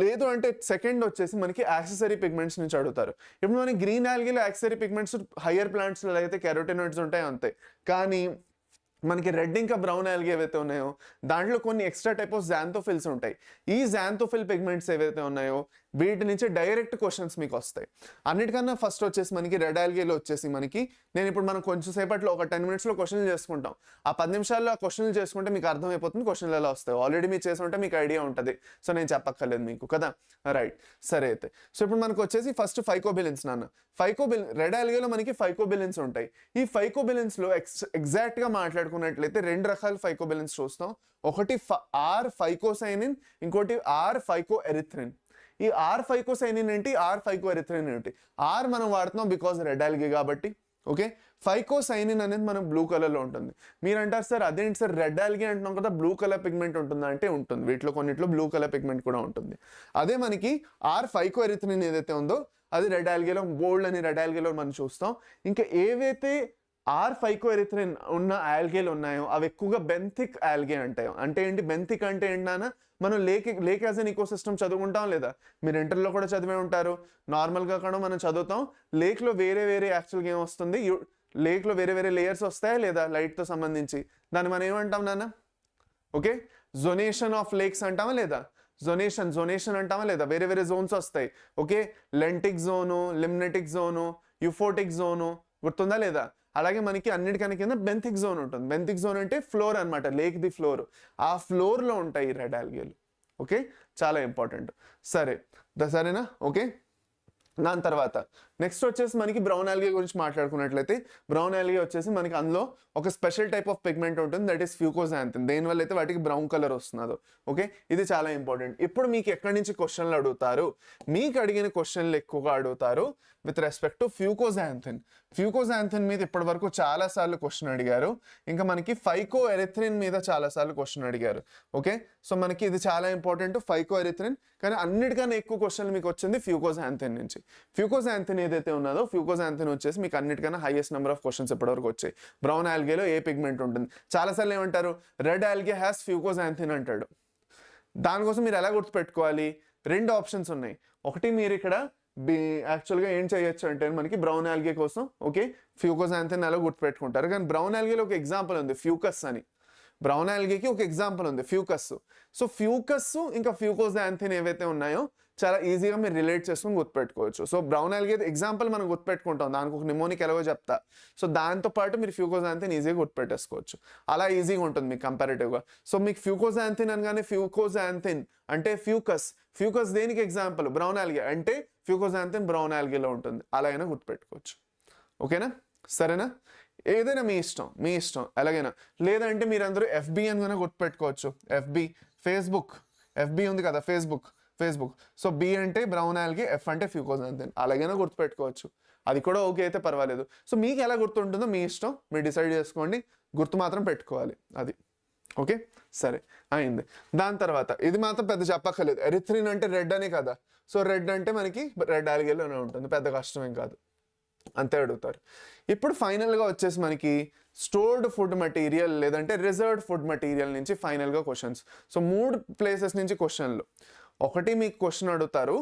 లేదు అంటే సెకండ్ వచ్చేసి మనకి యాక్సెసరీ పిగ్మెంట్స్ నుంచి అడుగుతారు. ఇప్పుడు మనకి గ్రీన్ ఆల్గేలో యాక్సెసరీ పిగ్మెంట్స్ హయ్యర్ ప్లాంట్స్లో అయితే కెరోటినాయిడ్స్ ఉంటాయి అంతే. కానీ మనకి రెడ్ ఇంకా బ్రౌన్ ఆల్గే ఏవైతే ఉన్నాయో దాంట్లో కొన్ని ఎక్స్ట్రా టైప్ ఆఫ్ జాంథోఫిల్స్ ఉంటాయి. ఈ జాంథోఫిల్ పిగ్మెంట్స్ ఏవైతే ఉన్నాయో వీటి నుంచి డైరెక్ట్ క్వశ్చన్స్ మీకు వస్తాయి. అన్నిటికన్నా ఫస్ట్ వచ్చేసి మనకి రెడ్ ఆల్గేలో వచ్చేసి మనకి మనం కొంచెం సేపట్లో ఒక 10 మినిట్స్లో క్వశ్చన్లు చేసుకుంటాం. ఆ 10 నిమిషాల్లో ఆ క్వశ్చన్లు చేసుకుంటే మీకు అర్థమైపోతుంది క్వశ్చన్లు ఎలా వస్తాయి. ఆల్రెడీ మీరు చేసుకుంటే మీకు ఐడియా ఉంటుంది. సో నేను చెప్పక్కర్లేదు మీకు కదా, రైట్. సరే అయితే సో ఇప్పుడు మనకు వచ్చేసి ఫస్ట్ ఫైకోబిలిన్స్ నాన్న. రెడ్ ఆల్గేలో మనకి ఫైకోబిలిన్స్ ఉంటాయి. ఈ ఫైకోబిలిన్స్లో ఎగ్జాక్ట్గా మాట్లాడుకున్నట్లయితే 2 రకాల ఫైకోబిలిన్స్ చూస్తాం. ఒకటి ఆర్ ఫైకోసైనిన్, ఇంకోటి ఆర్ ఫైకోఎరిథ్రిన్. ఈ ఆర్ ఫైకోసైనిన్ ఏంటి, ఆర్ ఫైకోఎరిథ్రిన్ ఏంటి? ఆర్ మనం వాడుతున్నాం బికాజ్ రెడ్ ఆల్గే కాబట్టి. ఓకే, ఫైకోసైనిన్ అనేది మనం బ్లూ కలర్లో ఉంటుంది. మీరు అంటారు సార్ అదేంటి సార్ రెడ్ ఆల్గే అంటున్నాం కదా బ్లూ కలర్ పిగ్మెంట్ ఉంటుందా అంటే ఉంటుంది. వీటిలో కొన్నిట్లో బ్లూ కలర్ పిగ్మెంట్ కూడా ఉంటుంది. అదే మనకి ఆర్ ఫైకోఎరిథ్రిన్ ఏదైతే ఉందో అది రెడ్ ఆల్గేలో బోల్డ్ అని రెడ్ ఆల్గేలో మనం చూస్తాం. ఇంకా ఏవైతే ఆర్ ఫైకోఎరిథ్రిన్ ఉన్న ఆల్గేలు ఉన్నాయో అవి ఎక్కువగా బెంథిక్ ఆల్గే అంటాయో. అంటే ఏంటి బెంథిక్ అంటే ఏంటన్నా, మనం lake as an ecosystem చదువుకుంటాం లేదా, మీరు ఇంటర్లో కూడా చదివే ఉంటారు, నార్మల్గా కూడా మనం చదువుతాం. లేక్లో వేరే వేరే యాక్చువల్గా ఏం వస్తుంది, లేక్లో వేరే వేరే లేయర్స్ వస్తాయా లేదా లైట్తో సంబంధించి, దాన్ని మనం ఏమంటాం నాన్న, ఓకే జొనేషన్ ఆఫ్ లేక్స్ అంటామా లేదా, జొనేషన్ అంటామా లేదా, వేరే వేరే జోన్స్ వస్తాయి. Okay lentic zone, limnetic zone, euphotic zone, గుర్తుందా లేదా. అలాగే మనకి అన్నిటికన్నా కింద బెంథిక్ జోన్ ఉంటుంది. బెంథిక్ జోన్ అంటే ఫ్లోర్ అనమాట, లేక్ ది ఫ్లోర్. ఆ ఫ్లోర్లో ఉంటాయి ఈ రెడ్ ఆల్గేలు. ఓకే చాలా ఇంపార్టెంట్. సరేనా. ఓకే దాని తర్వాత నెక్స్ట్ వచ్చేసి మనకి బ్రౌన్ ఆల్గే గురించి మాట్లాడుకున్నట్లయితే, బ్రౌన్ ఆల్గే వచ్చేసి మనకి అందులో ఒక స్పెషల్ టైప్ ఆఫ్ పిగ్మెంట్ ఉంటుంది, దట్ ఈస్ ఫ్యూకోజాంథిన్. దేనివల్ల అయితే వాటికి బ్రౌన్ కలర్ వస్తున్నదో. ఓకే ఇది చాలా ఇంపార్టెంట్. ఇప్పుడు మీకు ఎక్కడి నుంచి క్వశ్చన్లు అడుగుతారు, మీకు అడిగిన క్వశ్చన్లు ఎక్కువగా అడుగుతారు విత్ రెస్పెక్ట్ టు ఫ్యూకోజాంథిన్. ఫ్యూకోజాంథిన్ మీద ఇప్పటి వరకు చాలాసార్లు క్వశ్చన్ అడిగారు. ఇంకా మనకి ఫైకోఎరిథ్రిన్ మీద చాలాసార్లు క్వశ్చన్ అడిగారు. ఓకే సో మనకి ఇది చాలా ఇంపార్టెంట్ ఫైకోఎరిథ్రిన్, కానీ అన్నిటికన్నా ఎక్కువ క్వశ్చన్లు మీకు వచ్చింది ఫ్యూకోజాంథిన్ నుంచి. ఫ్యూకోజాంథిన్ ఏదైతే ఉన్నదో, ఫ్యూకోజాంథిన్ వచ్చేసి మీకు అన్నిటికన్నా హైయెస్ట్ నెంబర్ ఆఫ్ క్వశ్చన్స్ ఇప్పటివరకు వచ్చాయి. బ్రౌన్ ఆల్గేలో ఏ పిగ్మెంట్ ఉంటుంది, చాలాసార్లు ఏమంటారు రెడ్ ఆల్గే హ్యాస్ ఫ్యూకోజాంథిన్ అంటాడు. దానికోసం మీరు ఎలా గుర్తుపెట్టుకోవాలి, రెండు ఆప్షన్స్ ఉన్నాయి. ఒకటి మీరు ఇక్కడ యాక్చువల్గా ఏం చేయొచ్చు అంటే మనకి బ్రౌన్ ఆల్గే కోసం ఓకే ఫ్యూకోజాంథిన్ అలా గుర్తుపెట్టుకుంటారు. కానీ బ్రౌన్ ఆల్గేలో ఒక ఎగ్జాంపుల్ ఉంది ఫ్యూకస్ అని, బ్రౌన్ ఆల్గేకి ఒక ఎగ్జాంపుల్ ఉంది ఫ్యూకస్. సో ఫ్యూకస్ ఇంకా ఫ్యూకోజాంథిన్ ఏవైతే ఉన్నాయో చాలా ఈజీగా మీరు రిలేట్ చేసుకుని గుర్తుపెట్టుకోవచ్చు. సో బ్రౌన్ ఆల్గే ఎగ్జాంపుల్ మనం గుర్తుపెట్టుకుంటాం, దానికి ఒక నిమోనిక్ ఎలాగో చెప్తా. సో దాంతోపాటు మీరు ఫ్యూకోజాంథిన్ ఈజీగా గుర్తుపెట్టేసుకోవచ్చు, అలా ఈజీగా ఉంటుంది మీకు కంపారిటివ్గా. సో మీకు ఫ్యూకోజాంథిన్ అనగానే ఫ్యూకోజాంథిన్ అంటే ఫ్యూకస్ దేనికి ఎగ్జాంపుల్, బ్రౌన్ ఆల్గే అంటే ఫ్యూకోజాంథిన్ బ్రౌన్ ఆల్గేలో ఉంటుంది, అలా అయినా గుర్తుపెట్టుకోవచ్చు. ఓకేనా సరేనా. ఏదైనా మీ ఇష్టం ఎలాగైనా. లేదంటే మీరు అందరూ ఎఫ్బి అని కూడా గుర్తుపెట్టుకోవచ్చు. ఎఫ్బి ఎఫ్బి ఉంది కదా ఫేస్బుక్. సో బి అంటే బ్రౌన్ ఆల్గే, ఎఫ్ అంటే ఫ్యూకోజాంథిన్, అలాగైనా గుర్తుపెట్టుకోవచ్చు. అది కూడా ఓకే అయితే పర్వాలేదు. సో మీకు ఎలా గుర్తుంటుందో మీ ఇష్టం, మీరు డిసైడ్ చేసుకోండి, గుర్తు మాత్రం పెట్టుకోవాలి అది. ఓకే సరే అయింది. దాని తర్వాత ఇది మాత్రం పెద్ద చెప్పక్కర్లేదు, ఎరిథ్రిన్ అంటే రెడ్ అనే కదా. సో రెడ్ అంటే మనకి రెడ్ ఆల్గేలోనే ఉంటుంది, పెద్ద కష్టమేం కాదు, అంతే అడుగుతారు. ఇప్పుడు ఫైనల్గా వచ్చేసి మనకి స్టోర్డ్ ఫుడ్ మెటీరియల్ లేదంటే రిజర్వ్డ్ ఫుడ్ మెటీరియల్ నుంచి ఫైనల్గా క్వశ్చన్స్. సో 3 ప్లేసెస్ నుంచి క్వశ్చన్లు. ఒకటి మీకు క్వశ్చన్ అడుగుతారు,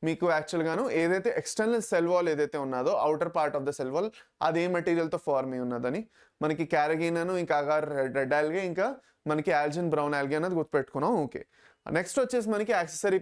మీకు యాక్చువల్గాను ఏదైతే ఎక్స్టర్నల్ సెల్ వాల్ ఏదైతే ఉన్నదో outer part of the cell wall అది ఏ మెటీరియల్తో ఫార్మ్ అయి ఉన్నదని, మనకి క్యారగిన్ ఇంకా అగార్ రెడ్ ఆల్గే, ఇంకా మనకి ఆల్జిన్ బ్రౌన్ ఆల్గే అనేది గుర్తుపెట్టుకున్నాం. ఓకే నెక్స్ట్ వచ్చేసి మనకి యాక్సెసరీ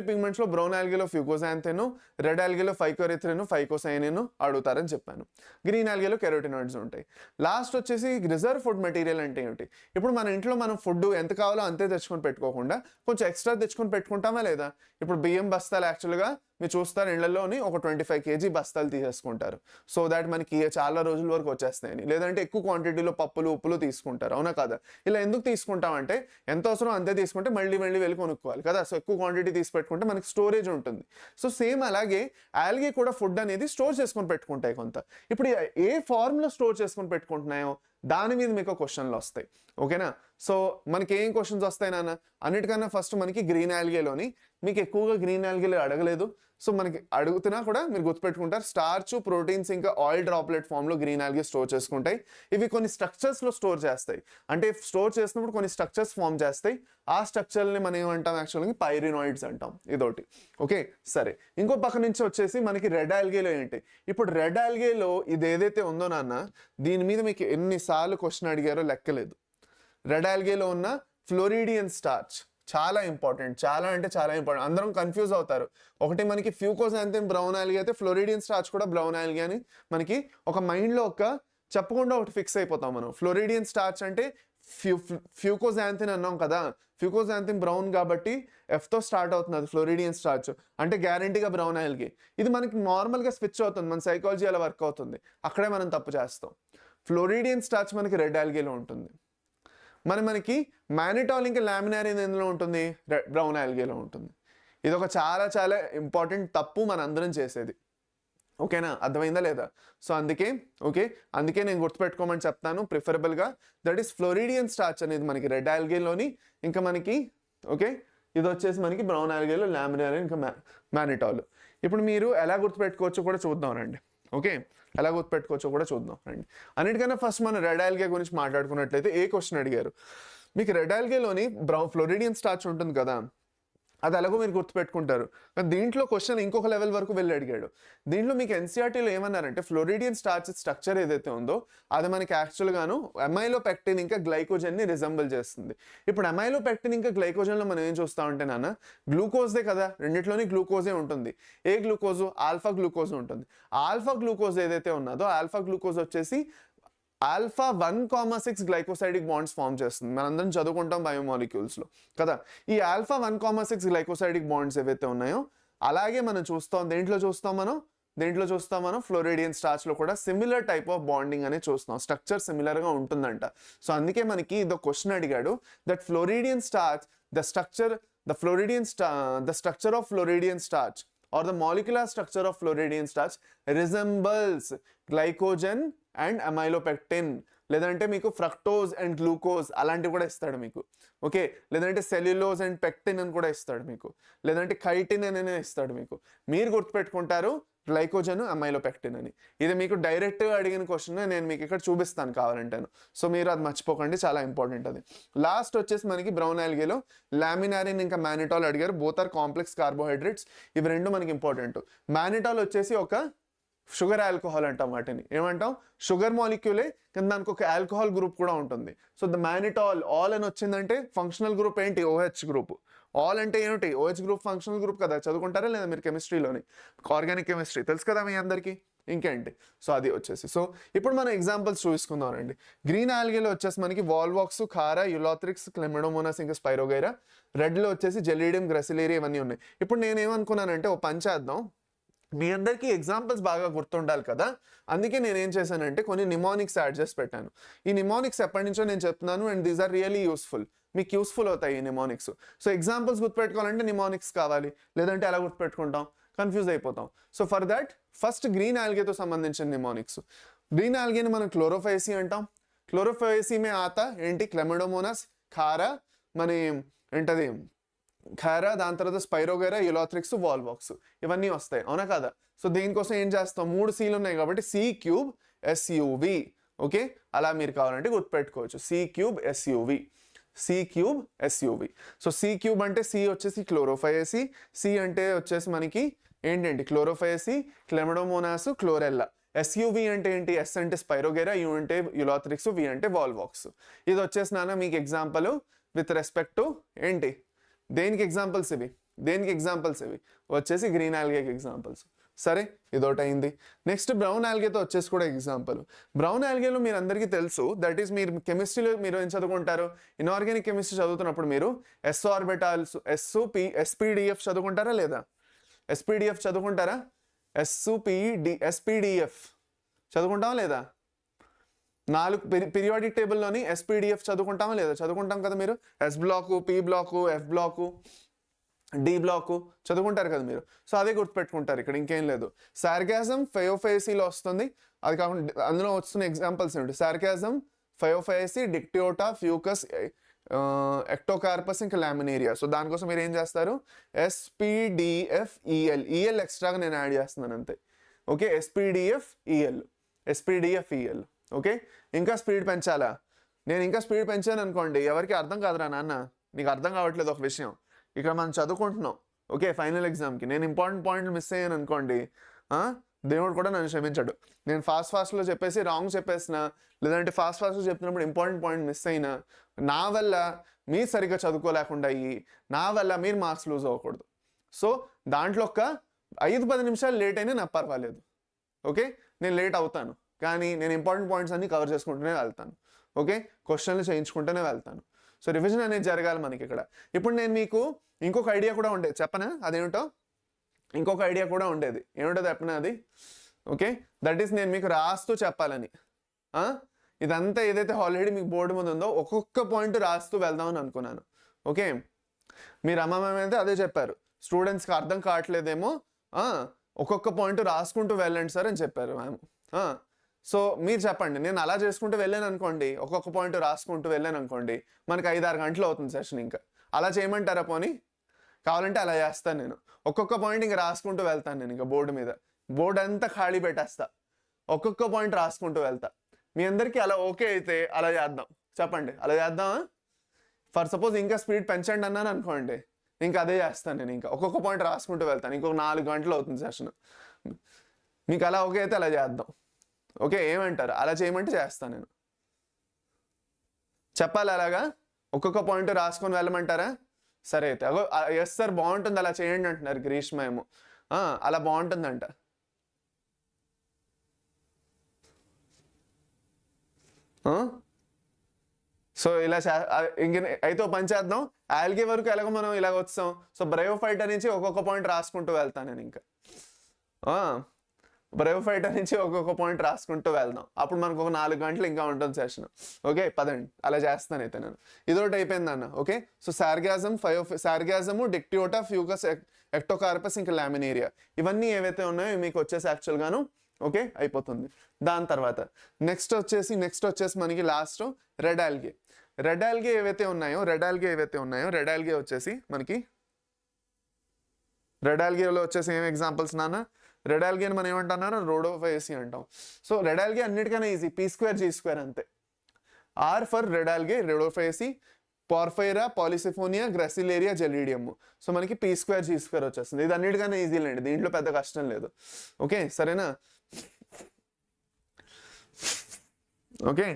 పిగ్మెంట్స్లో బ్రౌన్ ఆల్గేలో ఫ్యూకోజాంథిన్, రెడ్ ఆల్గేలో ఫైకోఎరిథ్రిన్, ఫైకోసైనిన్ అడుగుతారని చెప్పాను. గ్రీన్ ఆల్గేలో కెరోటినాయిడ్స్ ఉంటాయి. లాస్ట్ వచ్చేసి రిజర్వ్ ఫుడ్ మెటీరియల్ అంటే ఏమిటి. ఇప్పుడు మన ఇంట్లో మనం ఫుడ్ ఎంత కావాలో అంతే తెచ్చుకొని పెట్టుకోకుండా కొంచెం ఎక్స్ట్రా తెచ్చుకొని పెట్టుకుంటామా లేదా. ఇప్పుడు బియ్యం బస్తాలు యాక్చువల్గా మీరు చూస్తారు ఇళ్లలోని ఒక 25 kg బస్తాలు తీసేసుకుంటారు, సో దాట్ మనకి చాలా రోజుల వరకు వచ్చేస్తాయని. లేదంటే ఎక్కువ క్వాంటిటీలో పప్పులు ఉప్పులు తీసుకుంటారు, అవునా కదా. ఇలా ఎందుకు తీసుకుంటామంటే ఎంత అవసరం అంతే తీసుకుంటే మళ్ళీ వెళ్ళి కొనుక్కోవాలి కదా. సో ఎక్కువ క్వాంటిటీ తీసి పెట్టుకుంటే మనకి స్టోరేజ్ ఉంటుంది. సో సేమ్ అలాగే ఆల్గే కూడా ఫుడ్ అనేది స్టోర్ చేసుకొని పెట్టుకుంటాయి కొంత. ఇప్పుడు ఏ ఫార్మ్లో స్టోర్ చేసుకొని పెట్టుకుంటున్నాయో దాని మీద మీకు క్వశ్చన్లు వస్తాయి. ఓకేనా. సో మనకి ఏం క్వశ్చన్స్ వస్తాయి నాన్న, అన్నిటికన్నా ఫస్ట్ మనకి గ్రీన్ ఆల్గేలోని మీకు ఎక్కువగా గ్రీన్ ఆల్గేలో అడగలేదు. సో మనకి అడుగుతున్నా కూడా మీరు గుర్తుపెట్టుకుంటారు, స్టార్చ్ ప్రోటీన్స్ ఇంకా ఆయిల్ డ్రాప్లెట్ ఫామ్లో గ్రీన్ ఆల్గే స్టోర్ చేసుకుంటాయి. ఇవి కొన్ని స్ట్రక్చర్స్లో స్టోర్ చేస్తాయి, అంటే స్టోర్ చేసినప్పుడు కొన్ని స్ట్రక్చర్స్ ఫామ్ చేస్తాయి. ఆ స్ట్రక్చర్ని మనం ఏమంటాం యాక్చువల్గా పైరినాయిడ్స్ అంటాం, ఇదొకటి. ఓకే సరే ఇంకో పక్క నుంచి వచ్చేసి మనకి రెడ్ ఆల్గేలో ఏంటి. ఇప్పుడు రెడ్ ఆల్గేలో ఇది ఏదైతే ఉందో నాన్న, దీని మీద మీకు ఎన్నిసార్లు క్వశ్చన్ అడిగారో లెక్కలేదు. రెడ్ ఆల్గేలో ఉన్న ఫ్లోరిడియన్ స్టార్చ్ చాలా ఇంపార్టెంట్, చాలా అంటే చాలా ఇంపార్టెంట్. అందరం కన్ఫ్యూజ్ అవుతారు. ఒకటి మనకి ఫ్యూకోజాంథిన్ బ్రౌన్ ఆల్గే అయితే ఫ్లోరిడియన్ స్టార్చ్ కూడా బ్రౌన్ ఆల్గే అని మనకి ఒక మైండ్లో చెప్పకుండా ఒకటి ఫిక్స్ అయిపోతాం మనం. ఫ్లోరిడియన్ స్టార్చ్ అంటే ఫ్యూకోజాంథిన్ అన్నాం కదా, ఫ్యూకోజాంథిన్ బ్రౌన్ కాబట్టి ఎఫ్తో స్టార్ట్ అవుతుంది, అది ఫ్లోరిడియన్ స్టార్చ్ అంటే గ్యారంటీగా బ్రౌన్ ఆల్గే. ఇది మనకి నార్మల్గా స్విచ్ అవుతుంది, మన సైకాలజీ అలా వర్క్ అవుతుంది, అక్కడే మనం తప్పు చేస్తాం. ఫ్లోరిడియన్ స్టార్చ్ మనకి రెడ్ ఆల్గేలో ఉంటుంది. మనకి మానిటాల్ ఇంకా లామినారిన్ ఎందులో ఉంటుంది, బ్రౌన్ ఆల్గేలో ఉంటుంది. ఇది ఒక చాలా చాలా ఇంపార్టెంట్ తప్పు మన అందరం చేసేది. ఓకేనా, అర్థమైందా లేదా. సో అందుకే నేను గుర్తుపెట్టుకోమని చెప్తాను ప్రిఫరబుల్గా. దట్ ఈస్ ఫ్లోరిడియన్ స్టార్చ్ అనేది మనకి రెడ్ ఆల్గేలోని, ఇంకా మనకి ఇది వచ్చేసి మనకి బ్రౌన్ ఆల్గేలో లామినారిన్ ఇంకా మానిటాల్. ఇప్పుడు మీరు ఎలా గుర్తుపెట్టుకోవచ్చు కూడా చూద్దాం రండి. ఓకే ఎలా గుర్తుపెట్టుకోవచ్చో కూడా చూద్దాం రండి. అన్నిటికన్నా ఫస్ట్ మనం రెడ్ ఆల్గే గురించి మాట్లాడుకున్నట్లయితే ఏ క్వశ్చన్ అడిగారు, మీకు రెడ్ ఆల్గేలోని ఫ్లోరిడియన్ స్టార్చ్ ఉంటుంది కదా, అది ఎలాగో మీరు గుర్తుపెట్టుకుంటారు. కానీ దీంట్లో క్వశ్చన్ ఇంకొక లెవెల్ వరకు వెళ్ళి అడిగాడు. దీంట్లో మీకు ఎన్సీఆర్టీలో ఏమన్నారంటే ఫ్లోరిడియన్ స్టార్చ్ స్ట్రక్చర్ ఏదైతే ఉందో అది మనకి యాక్చువల్గాను అమైలోపెక్టిన్ ఇంకా గ్లైకోజన్ని రిజంబుల్ చేస్తుంది. ఇప్పుడు అమైలోపెక్టిన్ ఇంకా గ్లైకోజన్లో మనం ఏం చూస్తా ఉంటే నాన్న గ్లూకోజ్దే కదా, రెండిట్లోని గ్లూకోజే ఉంటుంది. ఏ గ్లూకోజు? ఆల్ఫా గ్లూకోజ్ ఉంటుంది. ఆల్ఫా గ్లూకోజ్ ఏదైతే ఉన్నదో ఆల్ఫా గ్లూకోజ్ వచ్చేసి ఆల్ఫా 1,6 గ్లైకోసైడిక్ బాండ్స్ ఫామ్ చేస్తుంది. మనందరం చదువుకుంటాం బయోమాలిక్యూల్స్లో కదా. ఈ ఆల్ఫా 1,6 గ్లైకోసైడిక్ బాండ్స్ ఏవైతే ఉన్నాయో అలాగే మనం దేంట్లో చూస్తాం మనం ఫ్లోరిడియన్ స్టార్చ్లో కూడా సిమిలర్ టైప్ ఆఫ్ బాండింగ్ అనేది చూస్తాం. స్ట్రక్చర్ సిమిలర్గా ఉంటుందంట. సో అందుకే మనకి ఇదో క్వశ్చన్ అడిగాడు that floridean starch the structure of floridean starch or the molecular structure of Floridian starch resembles glycogen and amylopectin. లేదంటే మీకు ఫ్రక్టోజ్ అండ్ గ్లూకోజ్ అలాంటివి కూడా ఇస్తాడు మీకు. ఓకే, లేదంటే సెల్యులోజ్ అండ్ పెక్టిన్ అని కూడా ఇస్తాడు మీకు, లేదంటే కైటిన్ అని ఇస్తాడు మీకు. మీరు గుర్తుపెట్టుకుంటారు గ్లైకోజన్ అమైలోపెక్టిన్ అని. ఇది మీకు డైరెక్ట్గా అడిగిన క్వశ్చన్, నేను మీకు ఇక్కడ చూపిస్తాను కావాలంటాను. సో మీరు అది మర్చిపోకండి, చాలా ఇంపార్టెంట్ అది. లాస్ట్ వచ్చేసి మనకి బ్రౌన్ ఆల్గేలో లామినారిన్ ఇంకా మానిటాల్ అడిగారు. Both are complex carbohydrates. ఇవి రెండు మనకి ఇంపార్టెంట్. మానిటాల్ వచ్చేసి ఒక షుగర్ ఆల్కహాల్ అంటాం. వాటిని ఏమంటాం? షుగర్ మాలిక్యూలే, కానీ దానికి ఒక ఆల్కహాల్ గ్రూప్ కూడా ఉంటుంది. సో ద మానిటాల్ ఆల్ అని వచ్చిందంటే ఫంక్షనల్ గ్రూప్ ఏంటి? OH group. ఆల్ అంటే ఏమిటి? OH గ్రూప్ ఫంక్షనల్ గ్రూప్ కదా, చదువుకుంటారా లేదా మీరు కెమిస్ట్రీలోని? ఆర్గానిక్ కెమిస్ట్రీ తెలుసు కదా మీ అందరికీ. ఇంకేంటి? సో అది వచ్చేసి. సో ఇప్పుడు మనం ఎగ్జాంపుల్స్ చూసుకుందాం రండి. గ్రీన్ ఆల్గేలో వచ్చేసి మనకి వాల్వాక్స్, ఖారా, యులాథ్రిక్స్, క్లెమిడోమోనాస్ ఇంకా స్పైరోగైరా. రెడ్లో వచ్చేసి జెలిడియం, గ్రసిలేరియా ఇవన్నీ ఉన్నాయి. ఇప్పుడు నేనేమనుకున్నానంటే ఓ పని చేద్దాం, మీ అందరికీ ఎగ్జాంపుల్స్ బాగా గుర్తుండాలి కదా, అందుకే నేను ఏం చేశానంటే కొన్ని నిమోనిక్స్ యాడ్ చేసి పెట్టాను. ఈ నిమోనిక్స్ ఎప్పటి నుంచో నేను చెప్తున్నాను and these are really useful. మీకు యూస్ఫుల్ అవుతాయి ఈ నిమోనిక్స్. సో ఎగ్జాంపుల్స్ గుర్తుపెట్టుకోవాలంటే నిమోనిక్స్ కావాలి, లేదంటే ఎలా గుర్తుపెట్టుకుంటాం? కన్ఫ్యూజ్ అయిపోతాం. So for that first green ఆల్గేతో సంబంధించిన నిమోనిక్స్. గ్రీన్ ఆల్గేని మనం క్లోరోఫైసీ అంటాం. క్లోరోఫైసీ మే ఆతా ఏంటి? క్లెమిడోమోనాస్, ఖారా, మన ఏంటది ఖారా, దాని తర్వాత స్పైరోగైరా, యులాథ్రిక్స్, వాల్వాక్స్ ఇవన్నీ వస్తాయి, అవునా కదా? సో దీనికోసం ఏం చేస్తాం? 3 Cలు ఉన్నాయి కాబట్టి C3SUV. ఓకే, అలా మీరు కావాలంటే గుర్తుపెట్టుకోవచ్చు. C3SUV. సో C3 అంటే C వచ్చేసి క్లోరోఫైసీ, C అంటే వచ్చేసి మనకి ఏంటంటే క్లోరోఫైసీ, క్లెమిడోమోనాస్, క్లోరెల్లా. SUV అంటే ఏంటి? S అంటే స్పైరోగైరా, U అంటే యులాథ్రిక్స్, V అంటే వాల్వాక్స్. ఇది వచ్చేసి నాన్న మీకు ఎగ్జాంపుల్ విత్ రెస్పెక్ట్ టు ఏంటి, దేనికి ఎగ్జాంపుల్స్ ఇవి వచ్చేసి గ్రీన్ ఆల్గేకి ఎగ్జాంపుల్స్. సరే, ఇదొకటి అయింది. నెక్స్ట్ బ్రౌన్ ఆల్గేతో వచ్చేసి కూడా ఎగ్జాంపుల్. బ్రౌన్ ఆల్గేలో మీరు అందరికీ తెలుసు, దట్ ఈస్ మీరు కెమిస్ట్రీలో మీరు ఏం చదువుకుంటారు? ఇన్ఆర్గానిక్ కెమిస్ట్రీ చదువుతున్నప్పుడు మీరు S ఆర్బిటాల్స్, SPDF చదువుకుంటారా లేదా? SPDF చదువుకుంటారా? SPDF చదువుకుంటామా లేదా? 4 పీరియాడిక్ టేబుల్లోని SPDF చదువుకుంటామా లేదా? చదువుకుంటాం కదా మీరు. S block, P block, F block, D block చదువుకుంటారు కదా మీరు. సో అదే గుర్తుపెట్టుకుంటారు, ఇక్కడ ఇంకేం లేదు. సార్కాజం ఫయోఫైసీలో వస్తుంది. అది కాకుండా అందులో వస్తున్న ఎగ్జాంపుల్స్ ఏంటి? సార్కాజం, ఫయోఫైసీ, డిక్టియోటా, ఫ్యూకస్, ఎక్టోకార్పస్ ఇంకా లామినేరియా. సో దానికోసం మీరు ఏం చేస్తారు? SPDFEL ఎక్స్ట్రాగా నేను యాడ్ చేస్తున్నాను అంతే. Okay, SPDFEL. ఓకే, ఇంకా స్పీడ్ పెంచాలా? నేను ఇంకా స్పీడ్ పెంచాను అనుకోండి, ఎవరికి అర్థం కాదురా నాన్న, నీకు అర్థం కావట్లేదు ఒక విషయం. ఇక్కడ మనం చదువుకుంటున్నాం, ఓకే, ఫైనల్ ఎగ్జామ్కి నేను ఇంపార్టెంట్ పాయింట్లు మిస్ అయ్యాను అనుకోండి, దేవుడు కూడా నన్ను క్షమించాడు. నేను ఫాస్ట్లో చెప్పేసి రాంగ్ చెప్పేసిన, లేదంటే ఫాస్ట్లో చెప్తున్నప్పుడు ఇంపార్టెంట్ పాయింట్ మిస్ అయినా, నా వల్ల మీరు సరిగ్గా చదువుకోలేకుండా అయ్యి, నా వల్ల మీరు మార్క్స్ లూజ్ అవ్వకూడదు. సో దాంట్లో ఒక 5-10 నిమిషాలు లేట్ అయినా నాకు పర్వాలేదు. ఓకే, నేను లేట్ అవుతాను, కానీ నేను ఇంపార్టెంట్ పాయింట్స్ అన్ని కవర్ చేసుకుంటూనే వెళ్తాను. ఓకే, క్వశ్చన్లు చేయించుకుంటూనే వెళ్తాను. సో రివిజన్ అనేది జరగాలి మనకి ఇక్కడ. ఇప్పుడు నేను మీకు ఇంకొక ఐడియా కూడా ఉండేది, చెప్పనా? అదేమిటో ఇంకొక ఐడియా కూడా ఉండేది. ఏమిటో చెప్పనా అది? ఓకే, దట్ ఈస్ నేను మీకు రాస్తూ చెప్పాలని. ఇదంతా ఏదైతే ఆల్రెడీ మీకు బోర్డు మీద ఉందో ఒక్కొక్క పాయింట్ రాస్తూ వెళ్దామని అనుకున్నాను. ఓకే, మీరు అమ్మమ్మ అయితే అదే చెప్పారు, స్టూడెంట్స్కి అర్థం కావట్లేదేమో, ఒక్కొక్క పాయింట్ రాసుకుంటూ వెళ్ళండి సార్ అని చెప్పారు మ్యామ్. సో మీరు చెప్పండి, నేను అలా చేసుకుంటూ వెళ్ళాను అనుకోండి, ఒక్కొక్క పాయింట్ రాసుకుంటూ వెళ్ళాను అనుకోండి, మనకి 5-6 గంటలు అవుతుంది సెషన్. ఇంకా అలా చేయమంటారా? పోనీ కావాలంటే అలా చేస్తాను నేను. ఒక్కొక్క పాయింట్ ఇంకా రాసుకుంటూ వెళ్తాను నేను. ఇంకా బోర్డు మీద బోర్డు అంతా ఖాళీ పెట్టేస్తా. ఒక్కొక్క పాయింట్ రాసుకుంటూ వెళ్తా. మీ అందరికీ అలా ఓకే అయితే అలా చేద్దాం, చెప్పండి అలా చేద్దామా? ఫర్ సపోజ్ ఇంకా స్పీడ్ పెంచండి అన్నాను అనుకోండి, ఇంకా అదే చేస్తాను నేను, ఇంకా ఒక్కొక్క పాయింట్ రాసుకుంటూ వెళ్తాను. ఇంకొక 4 గంటలు అవుతుంది సెషన్. మీకు అలా ఓకే అయితే అలా చేద్దాం. ఓకే, ఏమంటారు? అలా చేయమంటే చేస్తాను నేను. చెప్పాలి అలాగా ఒక్కొక్క పాయింట్ రాసుకొని వెళ్ళమంటారా? సరే అయితే అగో ఎస్ సార్ బాగుంటుంది అలా చేయండి అంటున్నారు గ్రీష్మ ఏమో. అలా బాగుంటుందంట. సో ఇలా ఇంక అయితే పని చేద్దాం. ఆల్గే వరకు ఎలాగో మనం ఇలాగ వచ్చాం. సో బ్రయోఫైటర్ నుంచి ఒక్కొక్క పాయింట్ రాసుకుంటూ వెళ్తాను నేను. ఇంకా బ్రయోఫైటర్ నుంచి ఒక్కొక్క పాయింట్ రాసుకుంటూ వెళ్దాం. అప్పుడు మనకు ఒక 4 గంటలు ఇంకా ఉంటుంది సెషన్. ఓకే పదండి అలా చేస్తాను అయితే నేను. ఇదొకటి అయిపోయింది అన్న. ఓకే, సో సార్గాజము, డిక్టియోటా, ఫ్యూగస్, ఎక్టోకార్పస్, ఇంకా లామినేరియా, ఇవన్నీ ఏవైతే ఉన్నాయో మీకు వచ్చేసి యాక్చువల్గాను ఓకే అయిపోతుంది. దాని తర్వాత నెక్స్ట్ వచ్చేసి మనకి last red algae. Red algae ఏవైతే ఉన్నాయో రెడ్ ఆల్గే వచ్చేసి మనకి రెడ్ ఆల్గేలో వచ్చేసి ఏం ఎగ్జాంపుల్స్ నాన్న? రెడ్ ఆల్గేని మనం ఏమంటున్నారో రోడోఫైసి అంటాం. సో రెడ్ ఆల్గే అన్నిటికన్నా ఈజీ, P2 G2 అంతే. R for red algae, Rhodophyceae, Porphyra, Polysiphonia, Gracilaria, Gelidium. So మనకి P2 G2 వచ్చేస్తుంది. ఇది అన్నిటికన్నా ఈజీ లేండి, దీంట్లో పెద్ద కష్టం లేదు. ఓకే సరేనా? ఓకే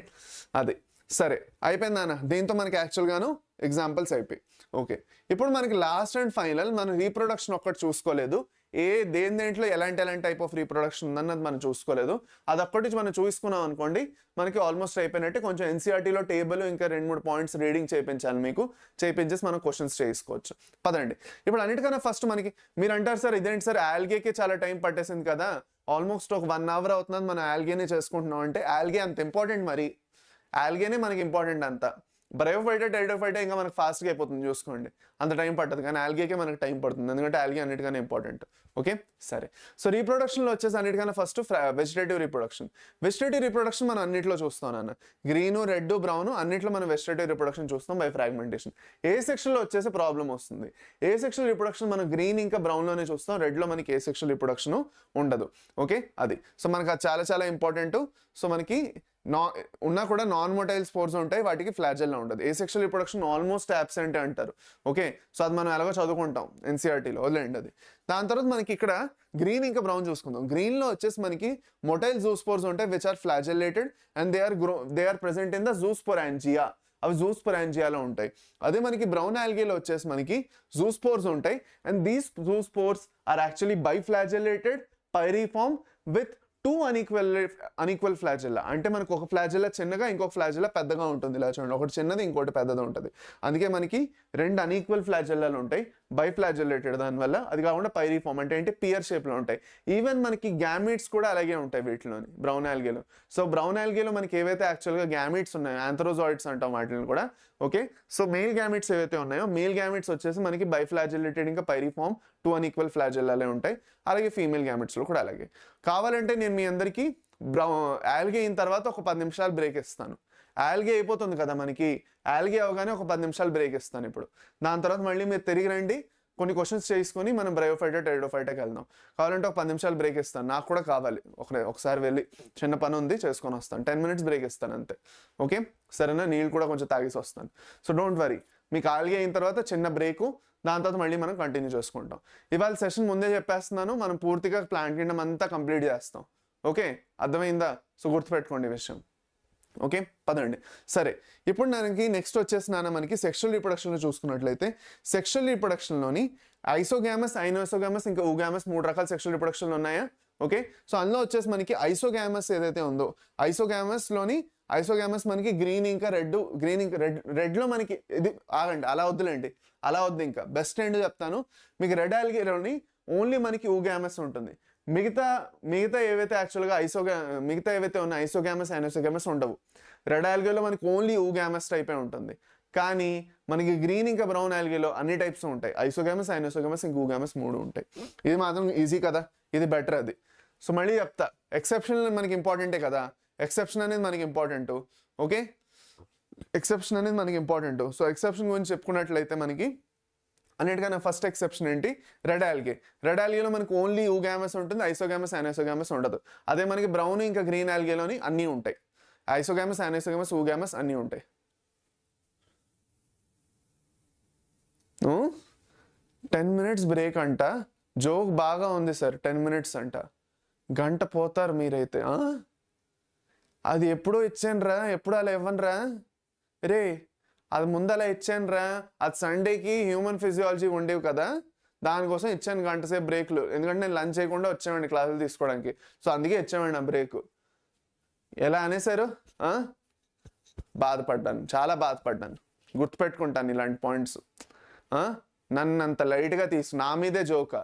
అది సరే అయిపోయింది అన్న. దీంతో మనకి యాక్చువల్గాను ఎగ్జాంపుల్స్ అయిపోయి. ఓకే, ఇప్పుడు మనకి లాస్ట్ అండ్ ఫైనల్ మనం రీప్రొడక్షన్ ఒక్కటి చూసుకోలేదు. దేంట్లో ఎలాంటి టైప్ ఆఫ్ రీప్రొడక్షన్ ఉందన్నది మనం చూసుకోలేదు. అదొక్కటి మనం చూసుకున్నాం అనుకోండి మనకి ఆల్మోస్ట్ అయిపోయినట్టే. కొంచెం ఎన్సీఆర్టీలో టేబుల్ ఇంకా 2-3 పాయింట్స్ రీడింగ్ చేయించాలి మీకు, చేయించేసి మనం క్వశ్చన్స్ చేసుకోవచ్చు. పదండి ఇప్పుడు అన్నిటికన్నా ఫస్ట్ మనకి మీరు అంటారు సార్ ఇదేంటి సార్ ఆల్గేకి చాలా టైం పట్టేసింది కదా, ఆల్మోస్ట్ ఒక 1 అవర్ అవుతుంది మనం ఆల్గేనే చేసుకుంటున్నాం అంటే. ఆల్గే అంత ఇంపార్టెంట్? మరి ఆల్గేనే మనకి ఇంపార్టెంట్ అంతా. బ్రయోఫైటర్, టైడోఫైటర్ ఇంకా మనకు ఫాస్ట్గా అయిపోతుంది చూసుకోండి, అంత టైం పట్టదు. కానీ ఆల్గేకే మనకు టైం పడుతుంది, ఎందుకంటే ఆల్గే అన్నిటికన్నా ఇంపార్టెంట్. ఓకే సరే, సో రీప్రొడక్షన్లో వచ్చేసి అన్నిటికన్నా ఫస్ట్ వెజిటేటివ్ రీప్రొడక్షన్ మనం అన్నింటిలో చూస్తాం నాన్న. గ్రీను, రెడ్, బ్రౌన్ అన్నింటిలో మనం వెజిటేటివ్ రీప్రొడక్షన్ చూస్తాం బై ఫ్రాగ్మెంటేషన్. ఏ సెక్షన్లో వచ్చేసి ప్రాబ్లం వస్తుంది, ఏ సెక్షన్ రీప్రొడక్షన్ మనం గ్రీన్ ఇంకా బ్రౌన్లోనే చూస్తాం, రెడ్లో మనకి ఏ సెక్షన్ రీప్రొడక్షన్ ఉండదు. ఓకే అది సో మనకు అది చాలా చాలా ఇంపార్టెంట్. సో మనకి ఉన్నా కూడా నాన్ మొటైల్ స్పోర్స్ ఉంటాయి, వాటికి ఫ్లాజెల్లా ఉండదు. ఏ సెక్షువల్ రిప్రొడక్షన్ ఆల్మోస్ట్ అబ్సెంట్ అంటారు. ఓకే సో అది మనం ఎలాగో చదువుకుంటాం ఎన్సీఆర్టీలో, వదిలేండి అది. దాని తర్వాత మనకి ఇక్కడ గ్రీన్ ఇంకా బ్రౌన్ చూసుకుందాం. గ్రీన్లో వచ్చేసి మనకి మొటైల్ జూస్పోర్స్ ఉంటాయి which are flagellated and they are present in the zoosporangia. అవి జూస్పోరాంజియాలో ఉంటాయి. అదే మనకి బ్రౌన్ ఆల్గేలో వచ్చేసి మనకి జూస్పోర్స్ ఉంటాయి and these zoospores are actually biflagellated pyriform with 2 unequal flagella. అంటే మనకు ఒక ఫ్లాజెల్లా చిన్నగా ఇంకొక ఫ్లాజెల్లా పెద్దగా ఉంటుంది. ఇలా చూడండి, ఒకటి చిన్నది ఇంకోటి పెద్దది ఉంటుంది. అందుకే మనకి 2 అన్ఈక్వల్ ఫ్లాజెల్లాలు ఉంటాయి, బైఫ్లాజెల్లేటెడ్. దానివల్ల అది కాకుండా పైరిఫార్మ్ అంటే ఏంటి, పియర్ షేప్లో ఉంటాయి. ఈవెన్ మనకి గ్యామీట్స్ కూడా అలాగే ఉంటాయి వీటిలోని బ్రౌన్ ఆల్గేలో. సో బ్రౌన్ ఆల్గేలో మనకి ఏవైతే యాక్చువల్గా గ్యామీట్స్ ఉన్నాయో ఆంథ్రోజాయిడ్స్ అంటాం వాటిని కూడా. ఓకే సో మేల్ గ్యామీట్స్ ఏవైతే ఉన్నాయో మేల్ గ్యామీట్స్ వచ్చేసి మనకి బైఫ్లాజెల్లేటెడ్ ఇంకా పైరిఫార్మ్ 2 అన్ఈక్వల్ ఫ్లాజెల్లాలే ఉంటాయి. అలాగే ఫీమేల్ గ్యామీట్స్లో కూడా అలాగే. కావాలంటే నేను మీ అందరికీ ఆల్గే అయిన తర్వాత ఒక 10 నిమిషాలు బ్రేక్ ఇస్తాను. ఆల్గే అయిపోతుంది కదా మనకి, ఆల్గే అవగానే ఒక 10 నిమిషాలు బ్రేక్ ఇస్తాను ఇప్పుడు. దాని తర్వాత మళ్ళీ మీరు తిరిగి రండి, కొన్ని క్వశ్చన్స్ చేసుకొని మనం బ్రయోఫైటర్, టైడోఫైటర్కి వెళ్దాం. కావాలంటే ఒక 10 నిమిషాలు బ్రేక్ ఇస్తాను, నాకు కూడా కావాలి. ఒకసారి వెళ్ళి చిన్న పని ఉంది చేసుకొని వస్తాను, 10 minutes బ్రేక్ ఇస్తాను అంతే. ఓకే సరేనా, నీళ్ళు కూడా కొంచెం తాగేసి వస్తాను. సో డోంట్ వరీ, మీకు ఆల్గే అయిన తర్వాత చిన్న బ్రేకు, దాని తర్వాత మళ్ళీ మనం కంటిన్యూ చేసుకుంటాం. ఇవాళ సెషన్ ముందే చెప్పేస్తున్నాను, మనం పూర్తిగా ప్లాంట్ కిండమ్ అంతా కంప్లీట్ చేస్తాం. ఓకే అర్థమైందా? సో గుర్తుపెట్టుకోండి ఈ విషయం. ఓకే పదండి. సరే ఇప్పుడు మనకి నెక్స్ట్ వచ్చేసి మనకి సెక్షువల్ రీప్రొడక్షన్లో చూసుకున్నట్లయితే సెక్షువల్ రీప్రొడక్షన్లోని ఐసోగామస్, ఐనోసోగామస్ ఇంకా ఊగామస్ 3 రకాల సెక్షువల్ రీప్రొడక్షన్లు ఉన్నాయా? ఓకే సో అందులో వచ్చేసి మనకి ఐసోగామస్ ఏదైతే ఉందో ఐసోగామస్ మనకి గ్రీన్ ఇంకా రెడ్లో మనకి ఇది ఆగండి, అలా వద్దులేండి, అలా వద్దు. ఇంకా బెస్ట్ ఎండ్ చెప్తాను మీకు. రెడ్ ఆల్గేలోని ఓన్లీ మనకి ఊగామస్ ఉంటుంది, మిగతా ఏవైతే యాక్చువల్గా మిగతా ఏవైతే ఉన్నాయి ఐసోగామస్, ఐనోసోగామస్ ఉండవు. రెడ్ ఆల్గేలో మనకి ఓన్లీ ఊగామస్ టైపే ఉంటుంది. కానీ మనకి గ్రీన్ ఇంకా బ్రౌన్ ఆల్గేలో అన్ని టైప్స్ ఉంటాయి, ఐసోగామస్, ఐనోసోగామస్ ఇంకా ఊగామస్ 3 ఉంటాయి. ఇది మాత్రం ఈజీ కదా, ఇది బెటర్ అది. సో మళ్ళీ చెప్తా, ఎక్సెప్షన్ మనకి ఇంపార్టెంటే కదా, ఎక్సెప్షన్ అనేది మనకి ఇంపార్టెంట్. ఓకే ఎక్సెప్షన్ అనేది మనకి ఇంపార్టెంట్. సో ఎక్సెప్షన్ గురించి చెప్పుకున్నట్లయితే మనకి అన్నిటికన్నా ఫస్ట్ ఎక్సెప్షన్ ఏంటి, రెడ్ ఆల్గే. రెడ్ ఆల్గేలో మనకి ఓన్లీ యూగామస్ ఉంటుంది, ఐసోగామస్ అనైసోగామస్ ఉండదు. అదే మనకి బ్రౌన్ ఇంకా గ్రీన్ ఆల్గేలోని అన్నీ ఉంటాయి, ఐసోగామస్ అనైసోగామస్ యూగామస్ అన్నీ ఉంటాయి. 10 minutes బ్రేక్ అంట, జోక్ బాగా ఉంది సార్. 10 minutes అంట, గంట పోతారు మీరైతే. అది ఎప్పుడో ఇచ్చాను రా, ఎప్పుడు అలా ఇవ్వను రా రే, అది ముందు అలా ఇచ్చాను రా. అది సండేకి హ్యూమన్ ఫిజియాలజీ ఉండేవి కదా, దానికోసం ఇచ్చాను గంట సేపు బ్రేక్లు. ఎందుకంటే నేను లంచ్ చేయకుండా వచ్చామండి క్లాసులు తీసుకోవడానికి, సో అందుకే ఇచ్చామండి ఆ బ్రేక్. ఎలా అనేసారు? బాధపడ్డాను, చాలా బాధపడ్డాను. గుర్తుపెట్టుకుంటాను ఇలాంటి పాయింట్స్. నన్ను అంత లైట్గా నా మీదే జోకా?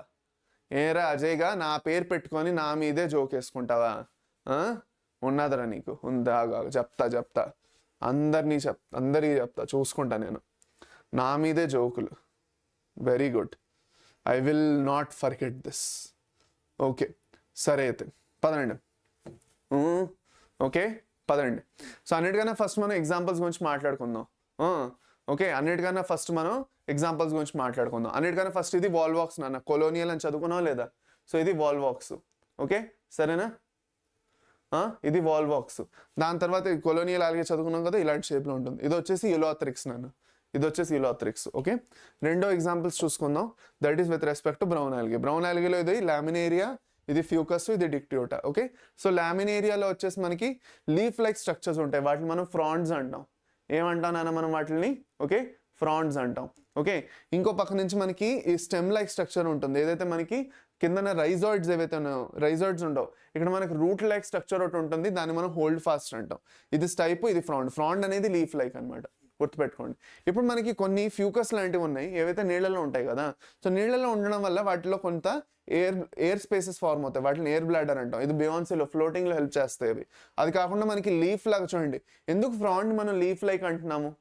ఏరా అజయ్గా నా పేరు పెట్టుకొని నా మీదే జోక్ వేసుకుంటావా? ఉన్నదరా నీకు? ఉందా? చెప్తా అందరికీ చెప్తా, చూసుకుంటా నేను. నా మీదే జోకులు. Very good, I will not forget this. Okay సరే అయితే పదండి. ఓకే పదండి. సో అన్నిటికన్నా ఫస్ట్ మనం ఎగ్జాంపుల్స్ గురించి మాట్లాడుకుందాం. ఓకే, అన్నిటికన్నా ఫస్ట్ మనం ఎగ్జాంపుల్స్ గురించి మాట్లాడుకుందాం. అన్నిటికన్నా ఫస్ట్ ఇది వాల్వాక్స్ నాన్న, కొలోనియల్ అని చదువుకున్నావా లేదా? సో ఇది వాల్వాక్స్. ఓకే సరేనా? ఇది వాల్వాక్స్. దాని తర్వాత కొలోనియల్ ఆల్గే చదువుకున్నాం కదా, ఇలాంటి షేప్లో ఉంటుంది. ఇది వచ్చేసి యులోథ్రిక్స్ నాన్న, ఇది వచ్చేసి యులోథ్రిక్స్. ఓకే, రెండో ఎగ్జాంపుల్స్ చూసుకుందాం. That is with respect to brown algae. Brown ఆల్గేలో ఇది లామినేరియా, ఇది ఫ్యూకస్, ఇది డిక్టియోటా. ఓకే, సో లామినేరియాలో వచ్చేసి మనకి లీఫ్ లైక్ స్ట్రక్చర్స్ ఉంటాయి, వాటిని మనం ఫ్రాండ్స్ అంటాం. ఏమంటాం నాన్న మనం వాటిని? ఓకే, ఫ్రాండ్స్ అంటాం. ఓకే, ఇంకో పక్క నుంచి మనకి ఈ స్టెమ్ లైక్ స్ట్రక్చర్ ఉంటుంది, ఏదైతే మనకి కిందన రైజాయిడ్స్ ఏవైతే ఉన్నాయో, రైజాయిడ్స్ ఉండవు, ఇక్కడ మనకి రూట్ లైక్ స్ట్రక్చర్ ఒకటి ఉంటుంది, దాన్ని మనం హోల్డ్ ఫాస్ట్ అంటాం. ఇది స్టైప్, ఇది ఫ్రాండ్. ఫ్రాండ్ అనేది లీఫ్ లైక్ అనమాట, గుర్తుపెట్టుకోండి. ఇప్పుడు మనకి కొన్ని ఫ్యూకస్ లాంటివి ఉన్నాయి, ఏవైతే నీళ్ళలో ఉంటాయి కదా. సో నీళ్ళలో ఉండడం వల్ల వాటిలో కొంత ఎయిర్ స్పేసెస్ ఫార్మ్ అవుతాయి, వాటిని ఎయిర్ బ్లాడర్ అంటాం. ఇది బియాన్సీలో ఫ్లోటింగ్లో హెల్ప్ చేస్తాయి అవి. అది కాకుండా మనకి లీఫ్ లాగా చూడండి. ఎందుకు ఫ్రాండ్ మనం లీఫ్ లైక్ అంటున్నాము?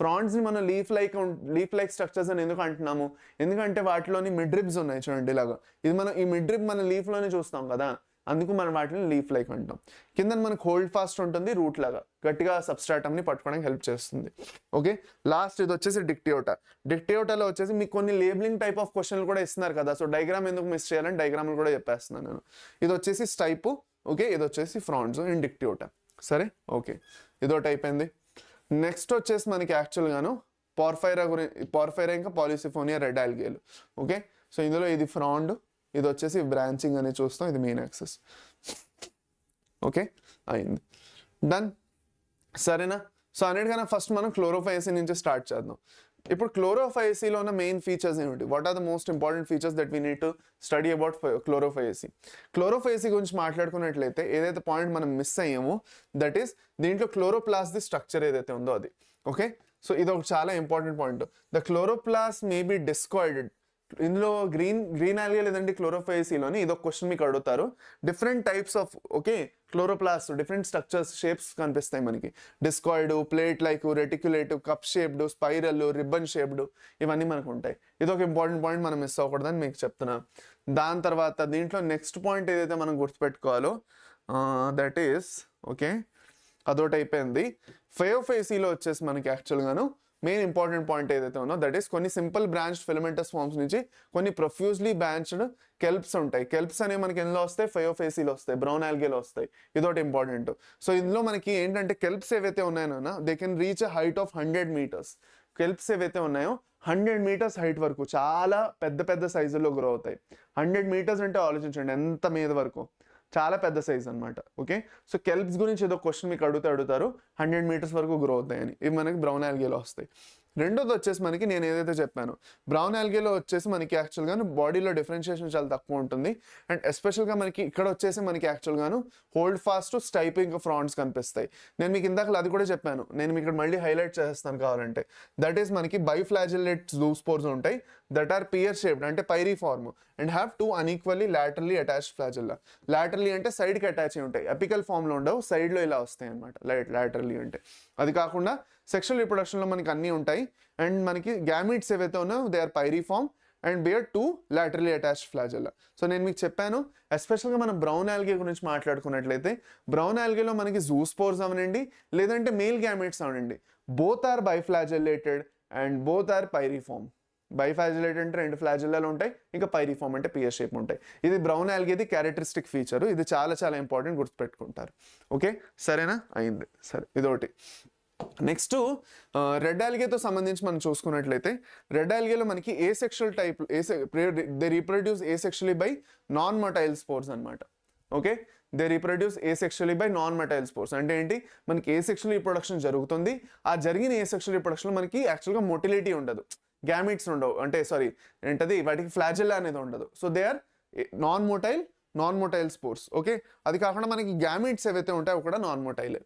ఫ్రాండ్స్ని మనం లీఫ్ లైక్ స్ట్రక్చర్స్ అని ఎందుకు అంటున్నాము? ఎందుకంటే వాటిలోని మిడ్రిబ్స్ ఉన్నాయి చూడండి ఇలాగా. ఇది మనం ఈ మిడ్రిబ్ మన లీఫ్లోనే చూస్తాం కదా, అందుకు మనం వాటిని లీఫ్ లైక్ అంటాం. కింద మనకు హోల్డ్ ఫాస్ట్ ఉంటుంది, రూట్ లాగా గట్టిగా సబ్స్ట్రాటమ్ని పట్టుకోవడానికి హెల్ప్ చేస్తుంది. ఓకే, లాస్ట్ ఇది వచ్చేసి డిక్టియోటా. డిక్టియోటాలో వచ్చేసి మీకు కొన్ని లేబులింగ్ టైప్ ఆఫ్ క్వశ్చన్లు కూడా ఇస్తున్నారు కదా, సో డయాగ్రామ్ ఎందుకు మిస్ చేయాలని డయాగ్రామ్లు కూడా చెప్పేస్తున్నాను నేను. ఇది వచ్చేసి స్టైప్. ఓకే, ఇది వచ్చేసి ఫ్రాండ్స్ ఇన్ డిక్టియోటా. సరే ఓకే, ఇదొకటి అయిపోయింది. నెక్స్ట్ వచ్చేసి మనకి యాక్చువల్గాను పార్ఫైరా ఇంకా పాలిసిఫోనియా రెడ్ ఆల్గేలు. ఓకే, సో ఇందులో ఇది ఫ్రాండ్, ఇది వచ్చేసి బ్రాంచింగ్ అనేది చూస్తాం, ఇది మెయిన్ యాక్సెస్. ఓకే అయింది, డన్. సరేనా? సో అన్నిటికన్నా ఫస్ట్ మనం క్లోరోఫైసీ నుంచి స్టార్ట్ చేద్దాం. ఇప్పుడు క్లోరోఫైసీలో ఉన్న మెయిన్ ఫీచర్స్ ఏమిటి? What are the most important features that we need to study about Chlorophyceae? Chlorophyceae గురించి మాట్లాడుకున్నట్లయితే ఏదైతే పాయింట్ మనం మిస్ అయ్యామో, దట్ ఈస్ దీంట్లో క్లోరోప్లాస్ట్ ది స్ట్రక్చర్ ఏదైతే ఉందో అది. ఓకే, సో ఇది ఒక చాలా important point. The chloroplast may be discoided. ఇందులో గ్రీన్ ఆల్గే లేదండి క్లోరోఫైసీలోని ఇది ఒక క్వశ్చన్ మీకు అడుగుతారు. Different types of okay chloroplast, different structures, shapes కనిపిస్తాయి మనకి. Discoid, plate like, reticulative, cup shaped, spiral, ribbon shaped, ఇవన్నీ మనకు ఉంటాయి. ఇది ఒక ఇంపార్టెంట్ పాయింట్, మనం మిస్ అవ్వకూడదని మీకు చెప్తున్నా. దాని తర్వాత దీంట్లో నెక్స్ట్ పాయింట్ ఏదైతే మనం గుర్తుపెట్టుకోవాలో దట్ ఈస్ ఓకే అదొకటి అయిపోయింది. ఫయోఫైసీలో వచ్చేసి మనకి యాక్చువల్గాను మెయిన్ ఇంపార్టెంట్ పాయింట్ ఏదైతే ఉందో దట్ ఈస్ కొన్ని సింపుల్ బ్రాంచ్డ్ ఫిలమెంటస్ ఫార్మ్స్ నుంచి కొన్ని ప్రొఫ్యూజ్లీ బ్రాంచ్డ్ కెల్ప్స్ ఉంటాయి. కెల్ప్స్ అనేవి మనకి ఎందులో వస్తాయి? ఫయోఫైసీలో వస్తాయి, బ్రౌన్ ఆల్గేలో వస్తాయి. ఇదొకటి ఇంపార్టెంట్. సో ఇందులో మనకి ఏంటంటే కెల్ప్స్ ఏవైతే ఉన్నాయో they can reach a height of 100 meters. కెల్ప్స్ ఏవైతే ఉన్నాయో 100 meters హైట్ వరకు చాలా పెద్ద పెద్ద సైజుల్లో గ్రో అవుతాయి. 100 meters అంటే ఆలోచించండి ఎంత మీద వరకు, చాలా పెద్ద సైజ్ అనమాట. ఓకే, సో కెల్ప్స్ గురించి ఏదో క్వశ్చన్ మీకు అడుగుతారు, 100 meters వరకు గ్రో అవుతాయని. ఇవి మనకి బ్రౌన్ ఆల్గేలో వస్తాయి. రెండోది వచ్చేసి మనకి నేను ఏదైతే చెప్పాను, బ్రౌన్ ఆల్గేలో వచ్చేసి మనకి యాక్చువల్గాను బాడీలో డిఫరెన్షియేషన్ చాలా తక్కువ ఉంటుంది. అండ్ ఎస్పెషల్గా మనకి ఇక్కడ వచ్చేసి మనకి యాక్చువల్గాను హోల్డ్ ఫాస్ట్, స్టైప్, ఇంకా ఫ్రాండ్స్ కనిపిస్తాయి. నేను మీకు ఇందాక అది కూడా చెప్పాను, నేను మీకు ఇక్కడ మళ్ళీ హైలైట్ చేస్తాను కావాలంటే. దట్ ఈస్ మనకి బైఫ్లాజిలేట్ జూస్పోర్స్ ఉంటాయి దట్ ఆర్ పియర్ షేప్డ్ అంటే pyriform and have 2 unequally laterally attached flagella. Laterally అంటే సైడ్కి అటాచ్ అయి ఉంటాయి, ఎపికల్ ఫామ్లో ఉండవు, సైడ్లో ఇలా వస్తాయి అనమాట లాటరలీ అంటే. అది కాకుండా సెక్షువల్ రిప్రొడక్షన్లో మనకి అన్నీ ఉంటాయి. అండ్ మనకి గ్యామిట్స్ ఏవైతే ఉన్నాయో they are pyriform and bear 2 laterally attached flagella. So నేను మీకు చెప్పాను, ఎస్పెషల్గా మనం బ్రౌన్ ఆల్గే గురించి మాట్లాడుకున్నట్లయితే బ్రౌన్ ఆల్గేలో మనకి జూస్పోర్స్ అవనండి లేదంటే మేల్ గ్యామిట్స్ అవనండి, both are biflagellated and both are pyriform. Biflagellated అంటే 2 ఫ్లాజిల్లాలు ఉంటాయి, ఇంకా పైరిఫార్మ్ అంటే పిఎస్ షేప్ ఉంటాయి. ఇది బ్రౌన్ ఆల్గేది క్యారెక్టరిస్టిక్ ఫీచర్, ఇది చాలా చాలా ఇంపార్టెంట్, గుర్తుపెట్టుకుంటారు. ఓకే, సరేనా, అయింది. సరే, ఇదొకటి. నెక్స్ట్ రెడ్ ఆల్గేతో సంబంధించి మనం చూసుకున్నట్లయితే రెడ్ ఆల్గేలో మనకి asexual type they reproduce asexually by non motile spores అనమాట. Okay, they reproduce asexually by non motile spores అంటే ఏంటి, మనకి ఏ సెక్షువల్ రీప్రొడక్షన్ జరుగుతుంది, ఆ జరిగిన ఏ సెక్షువల్ రీప్రొడక్షన్ మనకి యాక్చువల్గా మొటిలిటీ ఉండదు, గ్యామిట్స్ ఉండవు, అంటే సారీ ఏంటది వాటికి ఫ్లాజిల్లా అనేది ఉండదు. So they are non motile spores. Okay, అది కాకుండా మనకి గ్యామిట్స్ ఏవైతే ఉంటాయో అవి కూడా నాన్ మొటైల్.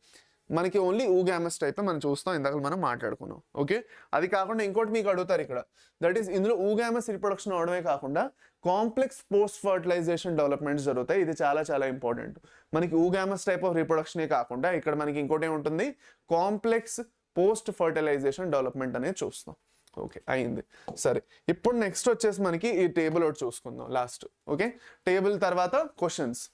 మనకి ఓన్లీ ఊగామస్ టైప్ మనం చూస్తాం, ఇందాక మనం మాట్లాడుకున్నాం. ఓకే, అది కాకుండా ఇంకోటి మీకు అడుగుతారు ఇక్కడ, దట్ ఈస్ ఇందులో ఊగామస్ రీప్రొడక్షన్ అవడమే కాకుండా కాంప్లెక్స్ పోస్ట్ ఫర్టిలైజేషన్ డెవలప్మెంట్స్ జరుగుతాయి. ఇది చాలా చాలా ఇంపార్టెంట్. మనకి ఊగామస్ టైప్ ఆఫ్ రీప్రొడక్షనే కాకుండా ఇక్కడ మనకి ఇంకోటి ఉంటుంది, కాంప్లెక్స్ పోస్ట్ ఫర్టిలైజేషన్ డెవలప్మెంట్ అనేది చూస్తాం. ఓకే, అయింది. సరే, ఇప్పుడు నెక్స్ట్ వచ్చేసి మనకి ఈ టేబుల్ ఒకటి చూసుకుందాం లాస్ట్. ఓకే, టేబుల్ తర్వాత క్వశ్చన్స్.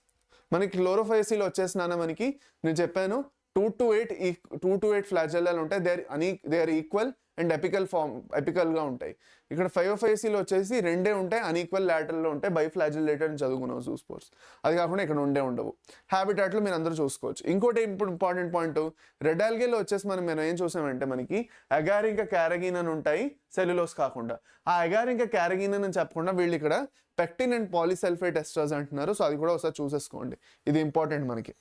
మనకి క్లోరోఫైసిలో వచ్చేసినా మనకి నేను చెప్పాను 2 to 8 ఫ్లాజెల్లాలు ఉంటాయి, దే ఆర్ ఈక్వల్ అండ్ ఎపికల్గా ఉంటాయి. ఇక్కడ 5 వచ్చేసి 2 ఉంటాయి, అన్ఈక్వల్ లాటరల్లో ఉంటాయి, బైఫ్లాజిలేటెడ్ అని చదువుకున్నాం జూస్పోర్స్. అది కాకుండా ఇక్కడ ఉండవు. హ్యాబిటాట్లో మీరు అందరూ చూసుకోవచ్చు. ఇంకోటి ఇప్పుడు ఇంపార్టెంట్ పాయింట్, రెడ్ ఆల్గేలో వచ్చేసి మనం ఏం చూసామంటే మనకి అగార్ ఇంకా క్యారగిన్ అని ఉంటాయి సెల్యులోస్ కాకుండా. ఆ అగార్ ఇంకా క్యారగిన్ అని చెప్పకుండా వీళ్ళు ఇక్కడ పెక్టిన్ అండ్ పాలిసల్ఫేట్ ఎస్టర్స్ అంటున్నారు. సో అది కూడా ఒకసారి చూసేసుకోండి, ఇది ఇంపార్టెంట్ మనకి.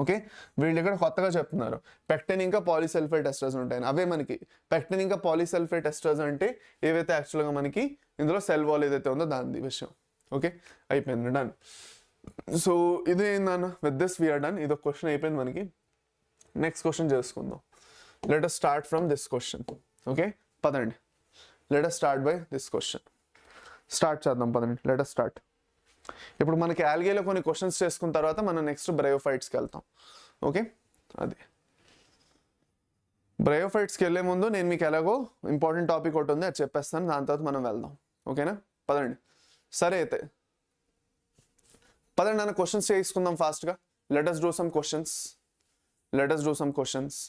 ఓకే, వీళ్ళు ఇక్కడ కొత్తగా చెప్తున్నారు పెక్టిన్ ఇంకా పాలిసల్ఫేట్ ఎస్టర్స్ ఉంటాయి. అవే మనకి పెక్టిన్ ఇంకా పాలిసల్ఫేట్ ఎస్టర్స్ అంటే ఏవైతే యాక్చువల్గా మనకి ఇందులో సెల్ వాల్ ఏదైతే ఉందో దాని విషయం. ఓకే, అయిపోయింది, డన్. సో ఇది ఏందన్న, విత్ దిస్ వీఆర్ డన్. ఇది ఒక క్వశ్చన్ అయిపోయింది మనకి. నెక్స్ట్ క్వశ్చన్ చేసుకుందాం. Let us start from this question. Okay, పదండి, let us start by this question. Start చేద్దాం, పదండి, లెట్ us స్టార్ట్. ఇప్పుడు మనకి ఆల్గేలో కొన్ని క్వశ్చన్స్ చేసుకున్న తర్వాత మనం నెక్స్ట్ బ్రయోఫైట్స్కి వెళ్తాం. ఓకే, అది బ్రయోఫైట్స్కి వెళ్ళే ముందు నేను మీకు ఎలాగో ఇంపార్టెంట్ టాపిక్ ఒకటి ఉంది, అది చెప్పేస్తాను, దాని తర్వాత మనం వెళ్దాం. ఓకేనా, పదండి. సరే అయితే పదండి నన్ను క్వశ్చన్స్ చేసుకుందాం ఫాస్ట్గా. Let us do some questions.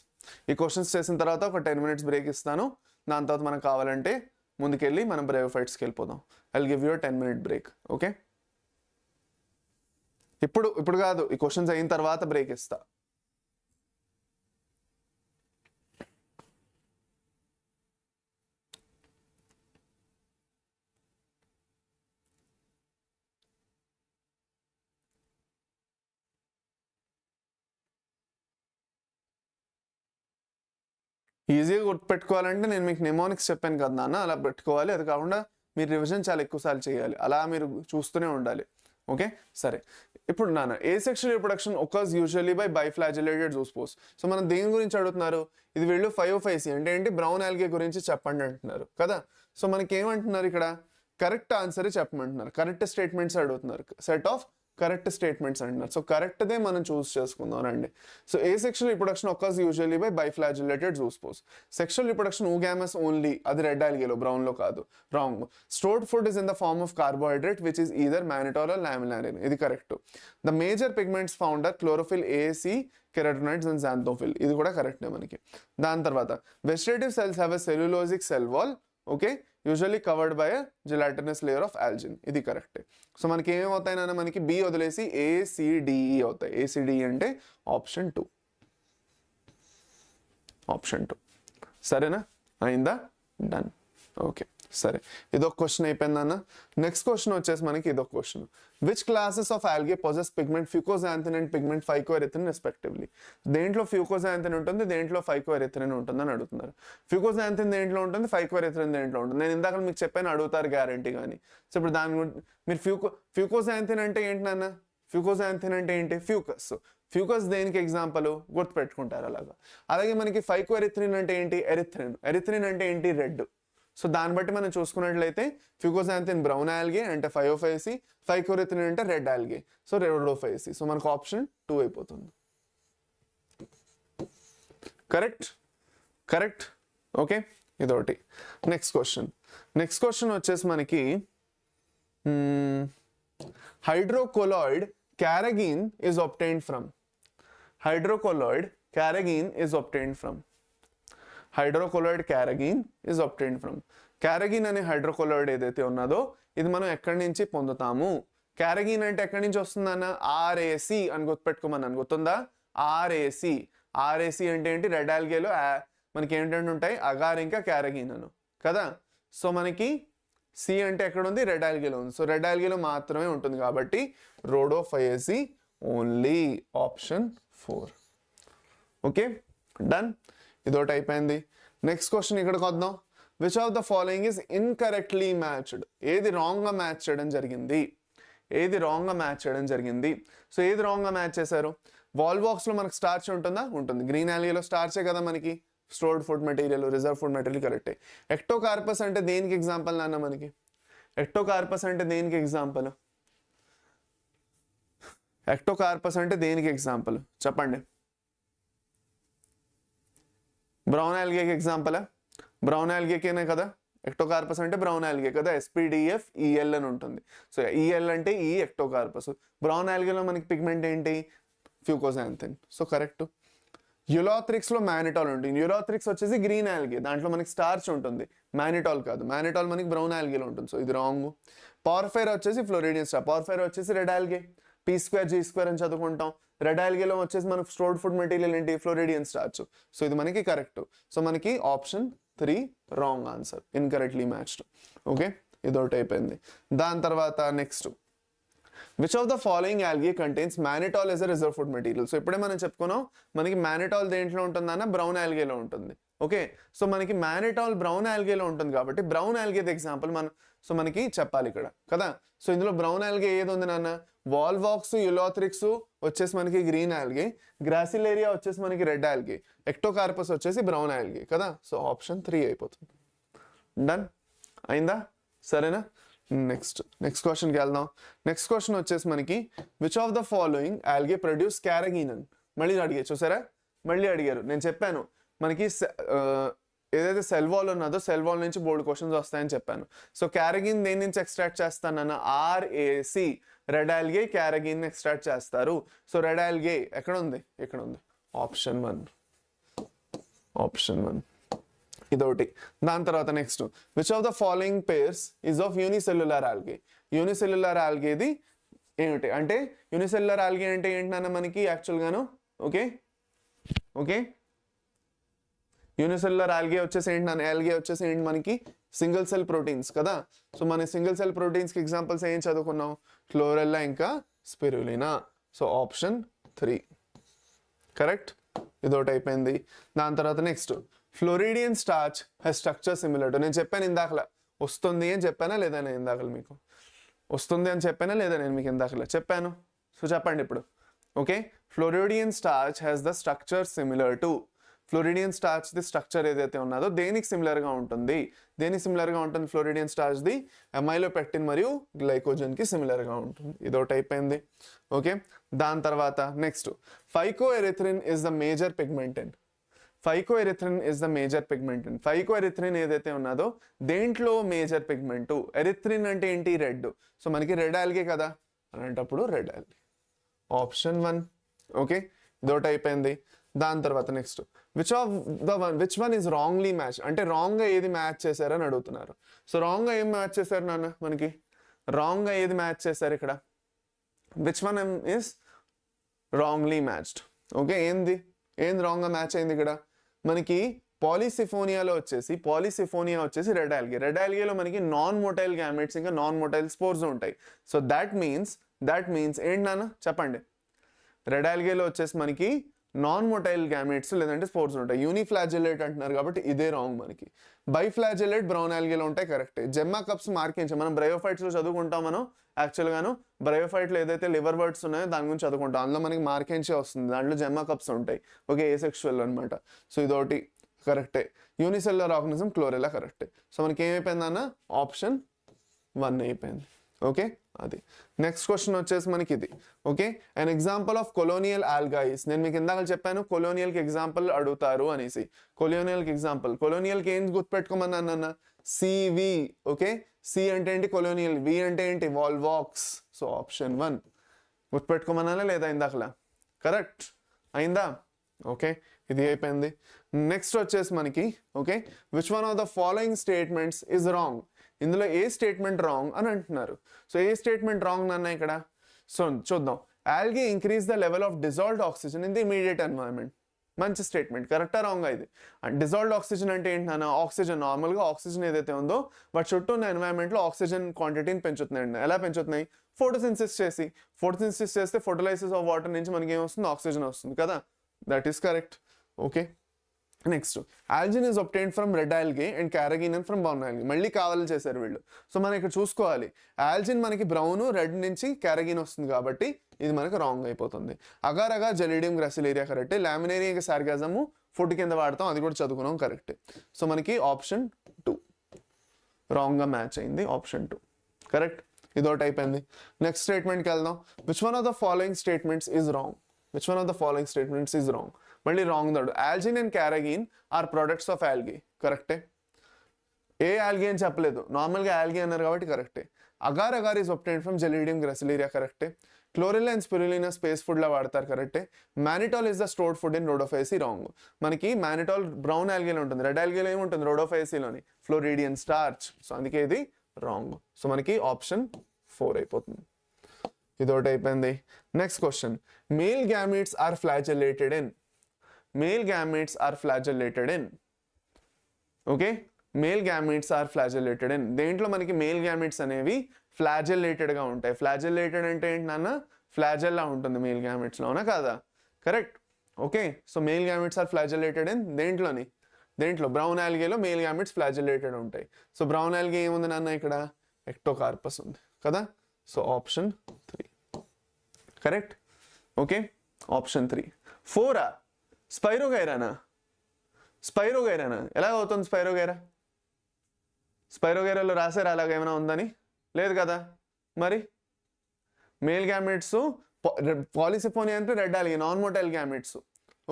ఈ క్వశ్చన్స్ చేసిన తర్వాత ఒక 10 minutes బ్రేక్ ఇస్తాను. దాని తర్వాత మనకు కావాలంటే ముందుకెళ్ళి మనం బ్రయోఫైట్స్కి వెళ్ళిపోదాం. I will give you 10 minute break. Okay, ఇప్పుడు కాదు, ఈ క్వశ్చన్స్ అయిన తర్వాత బ్రేక్ ఇస్తా. ఈజీగా గుర్తుపెట్టుకోవాలంటే నేను మీకు నిమోనిక్స్ చెప్పాను కదా నాన్న, అలా పెట్టుకోవాలి. అది కాకుండా మీరు రివిజన్ చాలా ఎక్కువసార్లు చేయాలి, అలా మీరు చూస్తూనే ఉండాలి. ఓకే, సరే. ఇప్పుడు నాన్న asexual reproduction occurs usually by biflagellated zoospores. So మనం దేని గురించి అడుగుతున్నారు, ఇది వీళ్ళు 5 అంటే ఏంటి, బ్రౌన్ ఆల్గే గురించి చెప్పండి అంటున్నారు కదా. సో మనకి ఏమంటున్నారు ఇక్కడ, కరెక్ట్ ఆన్సర్ చెప్పమంటున్నారు, కరెక్ట్ స్టేట్మెంట్స్ అడుగుతున్నారు, సెట్ ఆఫ్ కరెక్ట్ స్టేట్మెంట్స్ అంటున్నారు. సో కరెక్ట్దే మనం చూస్ చేసుకుందాం రండి. So asexual reproduction occurs usually by biflagellated zoospores. Sexual reproduction oogamous only, అది రెడ్ ఆల్గేలో, బ్రౌన్లో కాదు. Wrong. Stored food is in the form of carbohydrate which is either mannitol or laminarin, ఇది correct. The major pigments found are chlorophyll, a c, carotenoids and xanthophyll, ఇది కూడా కరెక్టే మనకి. దాని తర్వాత vegetative cells have a cellulosic cell wall, okay, usually covered by a gelatinous layer of algin, ఇది కరెక్టే. సో మనకి ఏమేమవుతాయి నాన్న, మనకి బి వదిలేసి ACDE అవుతాయి. ACDE అంటే ఆప్షన్ 2. సరేనా, అయిందా, డన్. ఓకే, సరే, ఇదొక క్వశ్చన్ అయిపోయిందన్న. నెక్స్ట్ క్వశ్చన్ వచ్చేసి మనకి ఇదొక question, which classes of algae possess pigment fucoxanthin and pigment phycoerythrin respectively. దేంట్లో ఫ్యూకోజాంథిన్ ఉంటుంది, దేంట్లో ఫైకోఎరిథ్రిన్ ఉంటుంది అని అడుగుతున్నారు. ఫ్యూకోజాంథిన్ దేంట్లో ఉంటుంది, ఫైకోఎరిథ్రిన్ దేంట్లో ఉంటుంది. నేను ఇందాక మీకు చెప్పాను, అడుగుతారు గ్యారంటీ కానీ. సో ఇప్పుడు దాని గురించి మీరు ఫ్యూకోజాంథిన్ అంటే ఏంటి నాన్న, ఫ్యూకోజాంథిన్ అంటే ఏంటి, ఫ్యూకస్ దేనికి ఎగ్జాంపుల్ గుర్తుపెట్టుకుంటారు అలాగా. అలాగే మనకి ఫైకోఎరిథ్రిన్ అంటే ఏంటి, ఎరిథ్రిన్ అంటే ఏంటి, రెడ్. సో దాన్ని బట్టి మనం చూసుకున్నట్లయితే ఫ్యూకోజాంథిన్ బ్రౌన్ ఆల్గే అంటే 5 ఫైకోఎరిథ్రిన్ అంటే red algae, so red. So మనకు ఆప్షన్ 2 అయిపోతుంది. కరెక్ట్. ఓకే, ఇదొకటి. నెక్స్ట్ క్వశ్చన్ వచ్చేసి మనకి hydrocolloid carrageen is obtained from. Hydrocolloid carrageen is obtained from. Carrageen అనే హైడ్రోకొలాయిడ్ ఏదైతే ఉన్నదో ఇది మనం ఎక్కడి నుంచి పొందుతాము? క్యారగిన్ అంటే ఎక్కడి నుంచి వస్తుందన్న? ఆర్ఏసి అని గుర్తుపెట్టుకోమన్నాను, గుర్తుందా? ఆర్ఏసి. ఆర్ఏసి అంటే ఏంటి? రెడ్ ఆల్గేలో మనకి ఏంటంటే ఉంటాయి అగార్ ఇంకా క్యారగిన్ అను కదా. సో మనకి సి అంటే ఎక్కడ ఉంది? రెడ్ ఆల్గేలో ఉంది. సో రెడ్ ఆల్గేలో మాత్రమే ఉంటుంది కాబట్టి Rhodophyceae only option 4. Okay, done. ఇదొకటి అయిపోయింది. నెక్స్ట్ క్వశ్చన్ ఇక్కడికి వద్దాం. Which of the following is incorrectly matched? ఏది రాంగ్గా మ్యాచ్ చేయడం జరిగింది? ఏది రాంగ్గా మ్యాచ్ చేయడం జరిగింది? సో ఏది రాంగ్గా మ్యాచ్ చేశారు? వాల్బాక్స్లో మనకు స్టార్చ్ ఉంటుందా? ఉంటుంది. గ్రీన్ ఆల్గేలో స్టార్చే కదా మనకి stored food material, reserve food material కరెక్టే. ఎక్టోకార్పస్ అంటే దేనికి ఎగ్జాంపుల్ నాన్న? మనకి ఎక్టోకార్పస్ అంటే దేనికి ఎగ్జాంపుల్? ఎక్టోకార్పస్ అంటే దేనికి ఎగ్జాంపుల్ చెప్పండి? బ్రౌన్ ఆల్గేకి ఎగ్జాంపుల్? బ్రౌన్ ఆల్గేకేనే కదా ఎక్టోకార్పస్ అంటే. బ్రౌన్ ఆల్గే కదా, SPDF EL అని ఉంటుంది. సో EL అంటే ఈ ఎక్టోకార్పస్. బ్రౌన్ ఆల్గేలో మనకి పిగ్మెంట్ ఏంటి? ఫ్యూకోజాంథిన్. So correct. యులాథ్రిక్స్లో మానిటాల్ ఉంటుంది. యులాథ్రిక్స్ వచ్చేసి గ్రీన్ ఆల్గే, దాంట్లో మనకి స్టార్చ్ ఉంటుంది, మానిటాల్ కాదు. మానిటాల్ మనకి బ్రౌన్ ఆల్గేలో ఉంటుంది. సో ఇది రాంగ్. పార్ఫైర్ వచ్చేసి ఫ్లోరిడియన్ స్టార్. పార్ఫైర్ వచ్చేసి రెడ్ ఆల్గే, P² G² అని చదువుకుంటాం. రెడ్ ఆల్గేలో వచ్చేసి మనకు స్టోర్డ్ ఫుడ్ మెటీరియల్ ఏంటి? Floridean starch. సో ఇది మనకి కరెక్ట్. సో మనకి option 3 wrong answer, incorrectly matched. Okay, ఇదొకటి అయిపోయింది. దాని తర్వాత next, which of the following algae contains mannitol as a reserve food material? So ఇప్పుడే మనం చెప్పుకున్నాం మనకి మానిటాల్ దేంట్లో ఉంటుందన్న? బ్రౌన్ ఆల్గేలో ఉంటుంది. ఓకే, సో మనకి మానిటాల్ బ్రౌన్ ఆల్గేలో ఉంటుంది కాబట్టి బ్రౌన్ ఆల్గేది ఎగ్జాంపుల్ సో మనకి చెప్పాలి ఇక్కడ కదా. సో ఇందులో బ్రౌన్ ఆల్గే ఏది ఉంది నాన్న? వాల్వాక్స్, యులాథ్రిక్స్ వచ్చేసి మనకి గ్రీన్ ఆల్గే, గ్రాసిలేరియా వచ్చేసి మనకి రెడ్ ఆల్గే, ఎక్టోకార్పస్ వచ్చేసి బ్రౌన్ ఆల్గే కదా. సో ఆప్షన్ 3 అయిపోతుంది. డన్ అయిందా? సరేనా? నెక్స్ట్ క్వశ్చన్కి వెళ్దాం. నెక్స్ట్ క్వశ్చన్ వచ్చేసి మనకి which of the following algae produce carrageen అని మళ్ళీ అడిగారు. చూసారా, మళ్ళీ అడిగారు. నేను చెప్పాను మనకి ఏదైతే సెల్ వాల్ ఉన్నదో సెల్ వాల్ నుంచి బోర్డు క్వశ్చన్స్ వస్తాయని చెప్పాను. సో క్యారగిన్ దేని నుంచి ఎక్స్ట్రాక్ట్ చేస్తానన్న? RAC, red algae carrageen extract చేస్తారు. సో రెడ్ ఆల్గే ఎక్కడ ఉంది? ఇక్కడ ఉంది. ఆప్షన్ 1. ఇదొకటి. దాని తర్వాత next, which of the following pairs is of unicellular algae? Unicellular ఆల్గేది ఏమిటి అంటే? యూనిసెల్యులర్ ఆల్గే అంటే ఏంటన్నా మనకి యాక్చువల్గాను? ఓకే, యూనిసెల్యులర్ ఆల్గే వచ్చేసి ఏంటన్నా? ఆల్గే వచ్చేసి ఏంటి మనకి? సింగిల్ సెల్ ప్రోటీన్స్ కదా. సో మన సింగిల్ సెల్ ప్రోటీన్స్కి ఎగ్జాంపుల్స్ ఏం చదువుకున్నాం? క్లోరెల్లా ఇంకా స్పిరులినా. So option 3 correct. ఇదొకటి అయిపోయింది. దాని తర్వాత next, floridean starch has structure similar to. నేను చెప్పాను ఇందాకలా వస్తుంది అని చెప్పానా లేదా? నేను ఇందాకలా మీకు వస్తుంది అని చెప్పానా లేదా? నేను మీకు ఇందాకలా చెప్పాను. సో చెప్పండి ఇప్పుడు. Okay, floridean starch has the structure similar to. Floridean starch the structure ఏదైతే ఉన్నదో దేనికి సిమిలర్గా ఉంటుంది? ఫ్లోరిడియన్ స్టార్చ్ ది అమైలోపెక్టిన్ మరియు గ్లైకోజన్కి సిమిలర్గా ఉంటుంది. ఇదొకటి అయిపోయింది. ఓకే, దాని తర్వాత నెక్స్ట్, ఫైకోఎరిథ్రిన్ ఇస్ ద మేజర్ పిగ్మెంటెంట్. ఫైకోఎరిథ్రిన్ ఏదైతే ఉన్నదో దేంట్లో మేజర్ పిగ్మెంటు? ఎరిథ్రిన్ అంటే ఏంటి? రెడ్. సో మనకి రెడ్ ఆల్గే కదా, అలాంటప్పుడు రెడ్ ఆల్గే. ఆప్షన్ 1. ఓకే, ఇదొకటి అయిపోయింది. దాని తర్వాత next, which one is wrongly match అంటే రాంగ్గా ఏది మ్యాచ్ చేశారని అడుగుతున్నారు. సో రాంగ్గా ఏం మ్యాచ్ చేశారు నాన్న? మనకి రాంగ్గా ఏది మ్యాచ్ చేశారు ఇక్కడ? Which one is wrongly matched? Okay, ఏంది రాంగ్గా మ్యాచ్ అయింది ఇక్కడ? మనకి పాలిసిఫోనియా వచ్చేసి రెడ్ ఆల్గేలో మనకి నాన్ మోటైల్ గ్యామెట్స్ ఇంకా నాన్ మోటైల్ స్పోర్స్ ఉంటాయి. సో దాట్ మీన్స్ ఏంటి నాన్న చెప్పండి? రెడ్ ఆల్గేలో వచ్చేసి మనకి నాన్ మోటైల్ గ్యామెట్స్ లేదంటే స్పోర్స్ ఉంటాయి. యూనిఫ్లాజెలేట్ అంటున్నారు కాబట్టి ఇదే రాంగ్. మనకి బైఫ్లాజెలేట్ బ్రౌన్ ఆల్గేలో ఉంటాయి, కరెక్టే. జెమ్మా కప్స్ మార్కించాం మనం బ్రయోఫైట్స్లో చదువుకుంటాం. మనం యాక్చువల్గాను బ్రయోఫైట్లో ఏదైతే లివర్ వర్డ్స్ ఉన్నాయో దాని గురించి చదువుకుంటాం. అందులో మనకి మార్కెన్షియా వస్తుంది, దాంట్లో జెమ్మా కప్స్ ఉంటాయి. ఓకే, ఏసెక్షువల్ అనమాట. సో ఇదొకటి కరెక్టే. యూనిసెల్యులర్ ఆర్గానిజం క్లోరెల్లా కరెక్టే. సో మనకి ఏమైపోయిందన్న? ఆప్షన్ 1 అయిపోయింది. ఓకే, అది. నెక్స్ట్ క్వశ్చన్ వచ్చేసి మనకి ఇది. Okay, an example of colonial algae is. నేను మీకు ఇందాక చెప్పాను కొలోనియల్కి ఎగ్జాంపుల్ అడుగుతారు అనేసి. కొలోనియల్కి ఏం గుర్తుపెట్టుకోమన్నా? CV. ఓకే, C అంటే ఏంటి? కొలోనియల్. V అంటే ఏంటి? వాల్వాక్స్. సో ఆప్షన్ 1 గుర్తుపెట్టుకోమన్నా లేదా ఇందాకలా? కరెక్ట్ అయిందా? ఓకే, ఇది అయిపోయింది. నెక్స్ట్ వచ్చేసి మనకి okay which one of the following statements is wrong. ఇందులో ఏ స్టేట్మెంట్ రాంగ్ అని అంటున్నారు. సో ఏ స్టేట్మెంట్ రాంగ్ అన్న ఇక్కడ. సో చూద్దాం. Algae increase the level of dissolved oxygen in the immediate environment. మంచి స్టేట్మెంట్, కరెక్టా రాంగ్ ఇది. డిజాల్వ్డ్ ఆక్సిజన్ అంటే ఏంటన్నా ఆక్సిజన్, నార్మల్గా ఆక్సిజన్ ఏదైతే ఉందో బట్ చుట్టూ ఉన్న ఎన్వైరన్మెంట్లో ఆక్సిజన్ క్వాంటిటీని పెంచుతున్నాయండి. ఎలా పెంచుతున్నాయి? ఫోటోసింథసిస్ చేసి. ఫోటోసింథసిస్ చేస్తే ఫోటోలైసిస్ ఆఫ్ వాటర్ నుంచి మనకి ఏమొస్తుంది? ఆక్సిజన్ వస్తుంది కదా. That is correct. Okay next algin is obtained from red algae and carrageenan from brown algae. మళ్ళీ కావాలని చేశారు వీళ్ళు. సో మనం ఇక్కడ చూసుకోవాలి. ఆల్జిన్ మనకి బ్రౌన్, రెడ్ నుంచి క్యారగిన్ వస్తుంది కాబట్టి ఇది మనకు రాంగ్ అయిపోతుంది. Agar agar Gelidium Gracilaria correct. Laminaria ఇంకా సార్గాజము ఫుడ్ కింద వాడతాం, అది కూడా చదువుకున్నాం కరెక్ట్. సో మనకి ఆప్షన్ 2 రాంగ్గా మ్యాచ్ అయింది. Option 2 correct. ఇదోటి అయిపోయింది. నెక్స్ట్ స్టేట్మెంట్కి వెళ్దాం. Which one of the following statements is wrong. Which one of the following statements is wrong. మళ్ళీ రాంగ్ దాడు. Algin and carrageen are products of algae. కరెక్టే. ఏ ఆల్గే అని చెప్పలేదు, నార్మల్గా ఆల్గే అన్నారు కాబట్టి కరెక్టే. Agar agar is obtained from Gelidium Gracilaria కరెక్టే. క్లోరెల్లా అండ్ స్పిరులినా స్పేస్ ఫుడ్లా వాడతారు కరెక్టే. Mannitol is the stored food in Rhodophyceae wrong. మనకి మానిటాల్ బ్రౌన్ ఆల్గేలో ఉంటుంది, రెడ్ ఆల్గేలో ఏముంటుంది? రోడోఫైసీలోని ఫ్లోరిడియన్ స్టార్చ్. సో అందుకే ఇది రాంగ్. సో మనకి ఆప్షన్ 4 అయిపోతుంది. ఇదొకటి అయిపోయింది. Next question. Male gametes are flagellated in. Male gametes are flagellated in. Okay male gametes are flagellated in. దేంట్లో మనకి మేల్ గ్యామీట్స్ అనేవి ఫ్లాజెల్లేటెడ్గా ఉంటాయి. ఫ్లాజెల్లేటెడ్ అంటే ఏంటి నాన్న? ఫ్లాజెల్లా ఉంటుంది మేల్ గ్యామీట్స్లో, అవునా కాదా? Correct. Okay so male gametes are flagellated in దేంట్లో బ్రౌన్ ఆల్గేలో మేల్ గ్యామీట్స్ ఫ్లాజెల్లేటెడ్ ఉంటాయి. సో బ్రౌన్ ఆల్గే ఏముంది నాన్న ఇక్కడ? ఎక్టోకార్పస్ ఉంది కదా. So option 3 correct. Okay option 3. 4 స్పైరోగైరానా? స్పైరోగైరానా ఎలా అవుతుంది? స్పైరోగైరాలో రాసారు అలాగ ఏమైనా ఉందని? లేదు కదా. మరి మేల్ గ్యామెట్స్ పాలిసిఫోనియా అంటే red algae non motile gametes.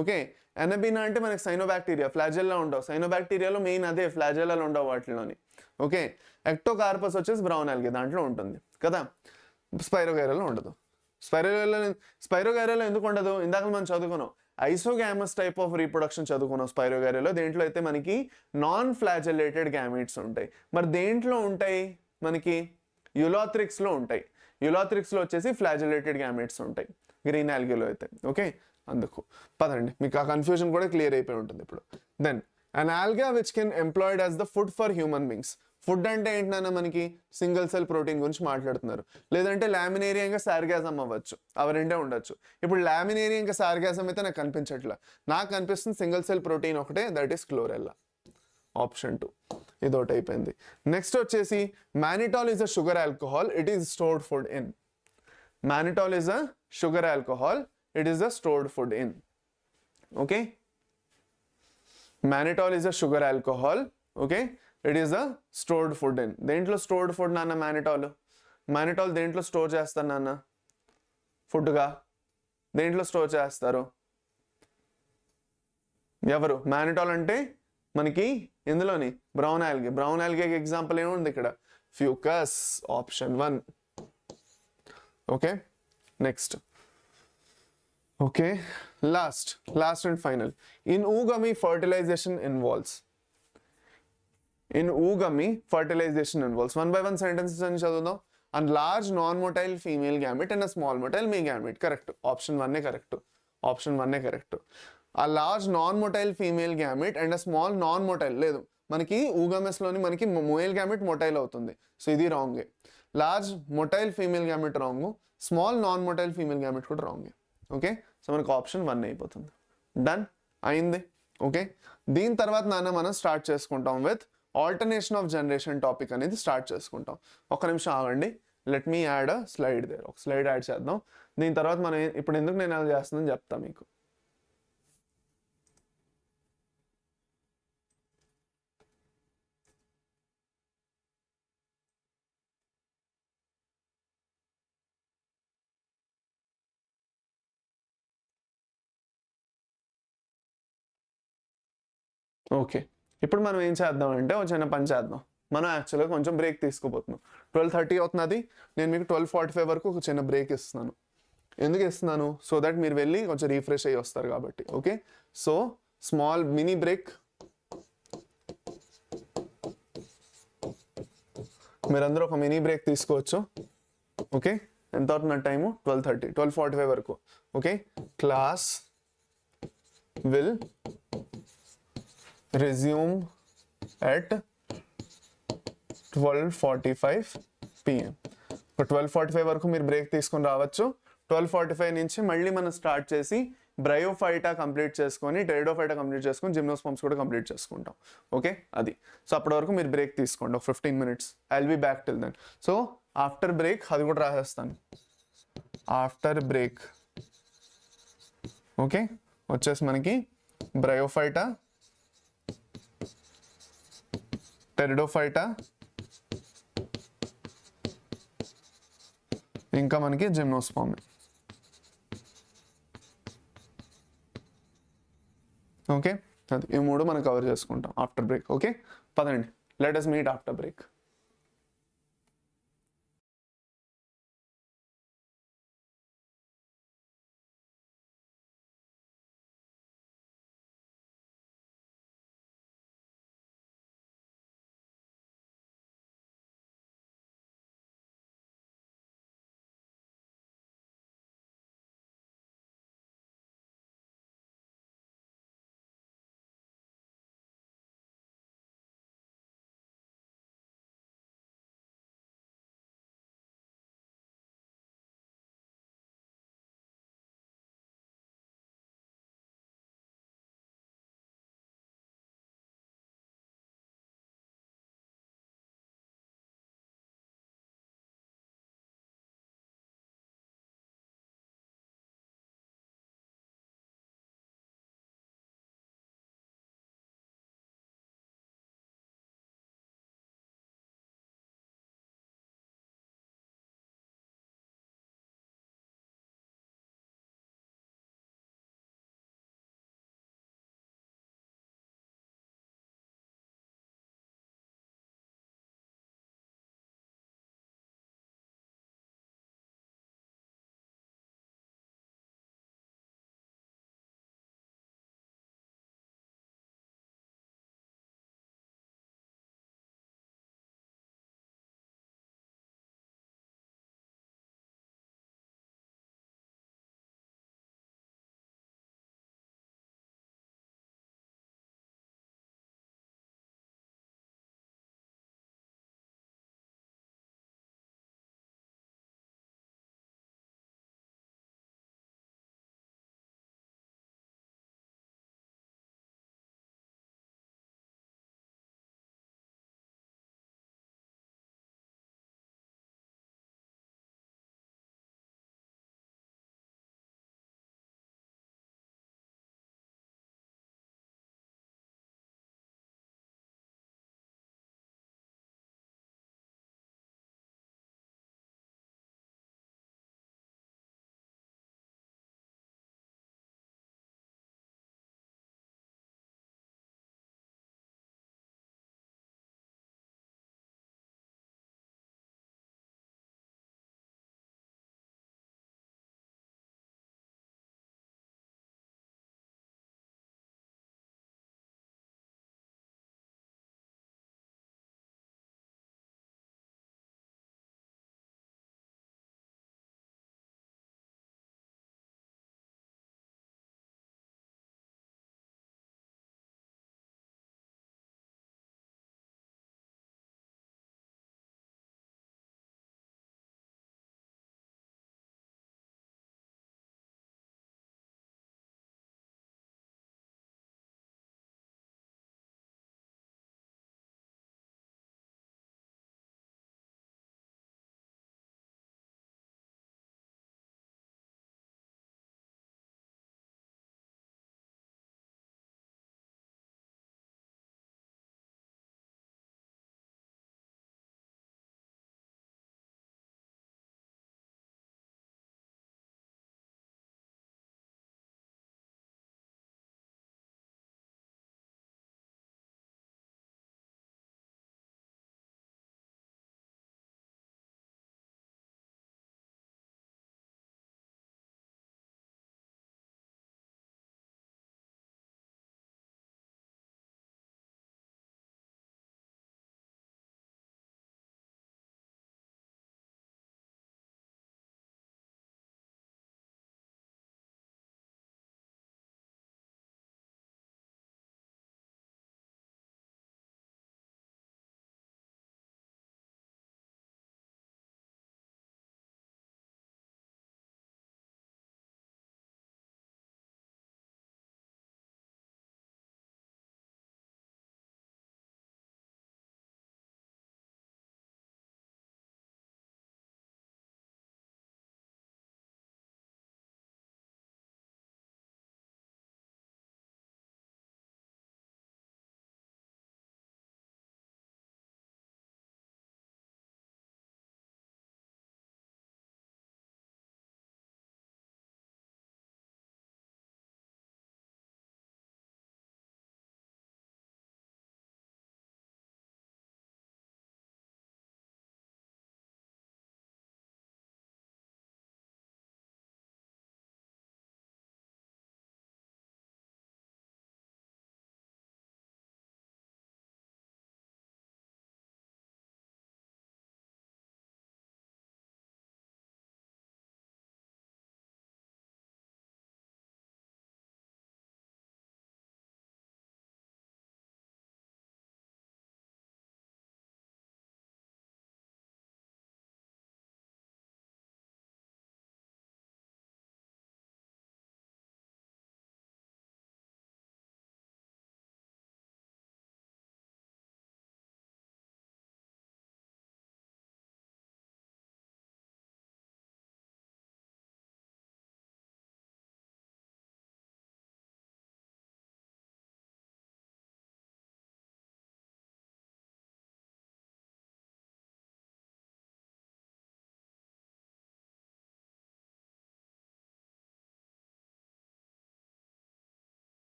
Okay Anabaena అంటే మనకి సైనోబాక్టీరియా, ఫ్లాజెల్లా ఉండవు. సైనోబాక్టీరియాలో మెయిన్ అదే, ఫ్లాజెల్లాలు ఉండవు వాటిలోని. ఓకే ఎక్టోకార్పస్ వచ్చేసి బ్రౌన్ ఆల్గే దాంట్లో ఉంటుంది కదా. స్పైరోగైరాలో ఉండదు. స్పైరోగైరాలో ఎందుకు ఉండదు? ఇందాక మనం చదువుకున్నాం ఐసోగ్యామస్ టైప్ ఆఫ్ రీప్రొడక్షన్ చదువుకున్నాం స్పైరోగైరాలో. దేంట్లో అయితే మనకి నాన్ ఫ్లాజెల్లేటెడ్ గ్యామెట్స్ ఉంటాయి. మరి దేంట్లో ఉంటాయి? మనకి యులాథ్రిక్స్లో ఉంటాయి. యులాథ్రిక్స్లో వచ్చేసి ఫ్లాజెల్లేటెడ్ గ్యామెట్స్ ఉంటాయి గ్రీన్ ఆల్గేలో అయితే. ఓకే అందుకు పదండి, మీకు ఆ కన్ఫ్యూజన్ కూడా క్లియర్ అయిపోయి ఉంటుంది ఇప్పుడు. Then an alga which can employed as the food for human beings. Food అంటే ఏంటన్నా మనకి సింగిల్ సెల్ ప్రోటీన్ గురించి మాట్లాడుతున్నారు. లేదంటే లామినేరియా ఇంకా సార్గాజం అవ్వచ్చు, అవి రెండే ఉండొచ్చు. ఇప్పుడు లామినేరియా ఇంకా సార్గాజం అయితే నాకు కనిపించట్లా. నాకు కనిపిస్తుంది సింగిల్ సెల్ ప్రోటీన్ ఒకటే, దట్ ఈస్ క్లోరెల్లా. ఆప్షన్ 2 ఇదొకటి అయిపోయింది. నెక్స్ట్ వచ్చేసి mannitol is a sugar alcohol, it is stored food in. Mannitol is a sugar alcohol, it is a stored food in. Okay mannitol is a sugar alcohol, okay it is a stored food in. దేంట్లో స్టోర్డ్ ఫుడ్ నాన్న? మానిటాల్ దేంట్లో స్టోర్ చేస్తారు నాన్న? ఫుడ్గా దేంట్లో స్టోర్ చేస్తారు? ఎవరు? మానిటాల్ అంటే మనకి ఇందులోని బ్రౌన్ ఆల్గేకి ఎగ్జాంపుల్ ఏముంది ఇక్కడ? Fucus. Option 1. Okay next. Okay last and final. In oogamy fertilization involves. One by one sentences అని చదువుదాం. And large non motile female gamete and small motile male gamete. Correct. Option 1 correct. ఆ large non motile female gamete and small non motile లేదు, మనకి ఊగమెస్లోని మనకి మేల్ గ్యామెట్ మోటైల్ అవుతుంది. సో ఇది రాంగే. Large motile female gamete wrong, small non motile female gamete కూడా రాంగే. ఓకే సో మనకు ఆప్షన్ 1 అయిపోతుంది. డన్ అయింది. ఓకే దీని తర్వాత నాన్న మనం స్టార్ట్ చేసుకుంటాం with alternation of generation topic అనేది స్టార్ట్ చేసుకుంటాం. ఒక్క నిమిషం ఆగండి. Let me add a slide there. ఒక స్లైడ్ యాడ్ చేద్దాం. దీని తర్వాత మనం ఇప్పుడు ఎందుకు నేను అలా చేస్తుందని చెప్తాను మీకు. ఓకే ఇప్పుడు మనం ఏం చేద్దాం అంటే ఒక చిన్న పని చేద్దాం. మనం యాక్చువల్గా కొంచెం బ్రేక్ తీసుకోబోతున్నాం. 12:30 అవుతున్నది. నేను మీకు 12:45 వరకు ఒక చిన్న బ్రేక్ ఇస్తున్నాను. ఎందుకు ఇస్తున్నాను? సో దట్ మీరు వెళ్ళి కొంచెం రీఫ్రెష్ అయ్యి వస్తారు కాబట్టి. Okay so small mini break. మీరందరూ ఒక మినీ బ్రేక్ తీసుకోవచ్చు. ఓకే, ఎంత అవుతున్న టైము? 12:30, 12:45 వరకు. Okay, class will resume at 12:45 PM. ఒక 12:45 వరకు మీరు బ్రేక్ తీసుకొని రావచ్చు. 12:45 నుంచి మళ్ళీ మనం స్టార్ట్ చేసి బ్రయోఫైటా కంప్లీట్ చేసుకొని, టెరిడోఫైటా కంప్లీట్ చేసుకొని, జిమ్నోస్పమ్స్ కూడా కంప్లీట్ చేసుకుంటాం. ఓకే, అది. సో అప్పటి వరకు మీరు బ్రేక్ తీసుకోండి ఒక 15 minutes. I will be back till then. So after break అది కూడా రాసేస్తాను. ఆఫ్టర్ బ్రేక్ ఓకే వచ్చేసి మనకి బ్రయోఫైటా, టెరిడోఫైటా, ఇంకా మనకి జిమ్నోస్పర్మ్. ఓకే, అది ఈ మూడు మనం కవర్ చేసుకుంటాం ఆఫ్టర్ బ్రేక్. ఓకే, పదండి, let us meet after break.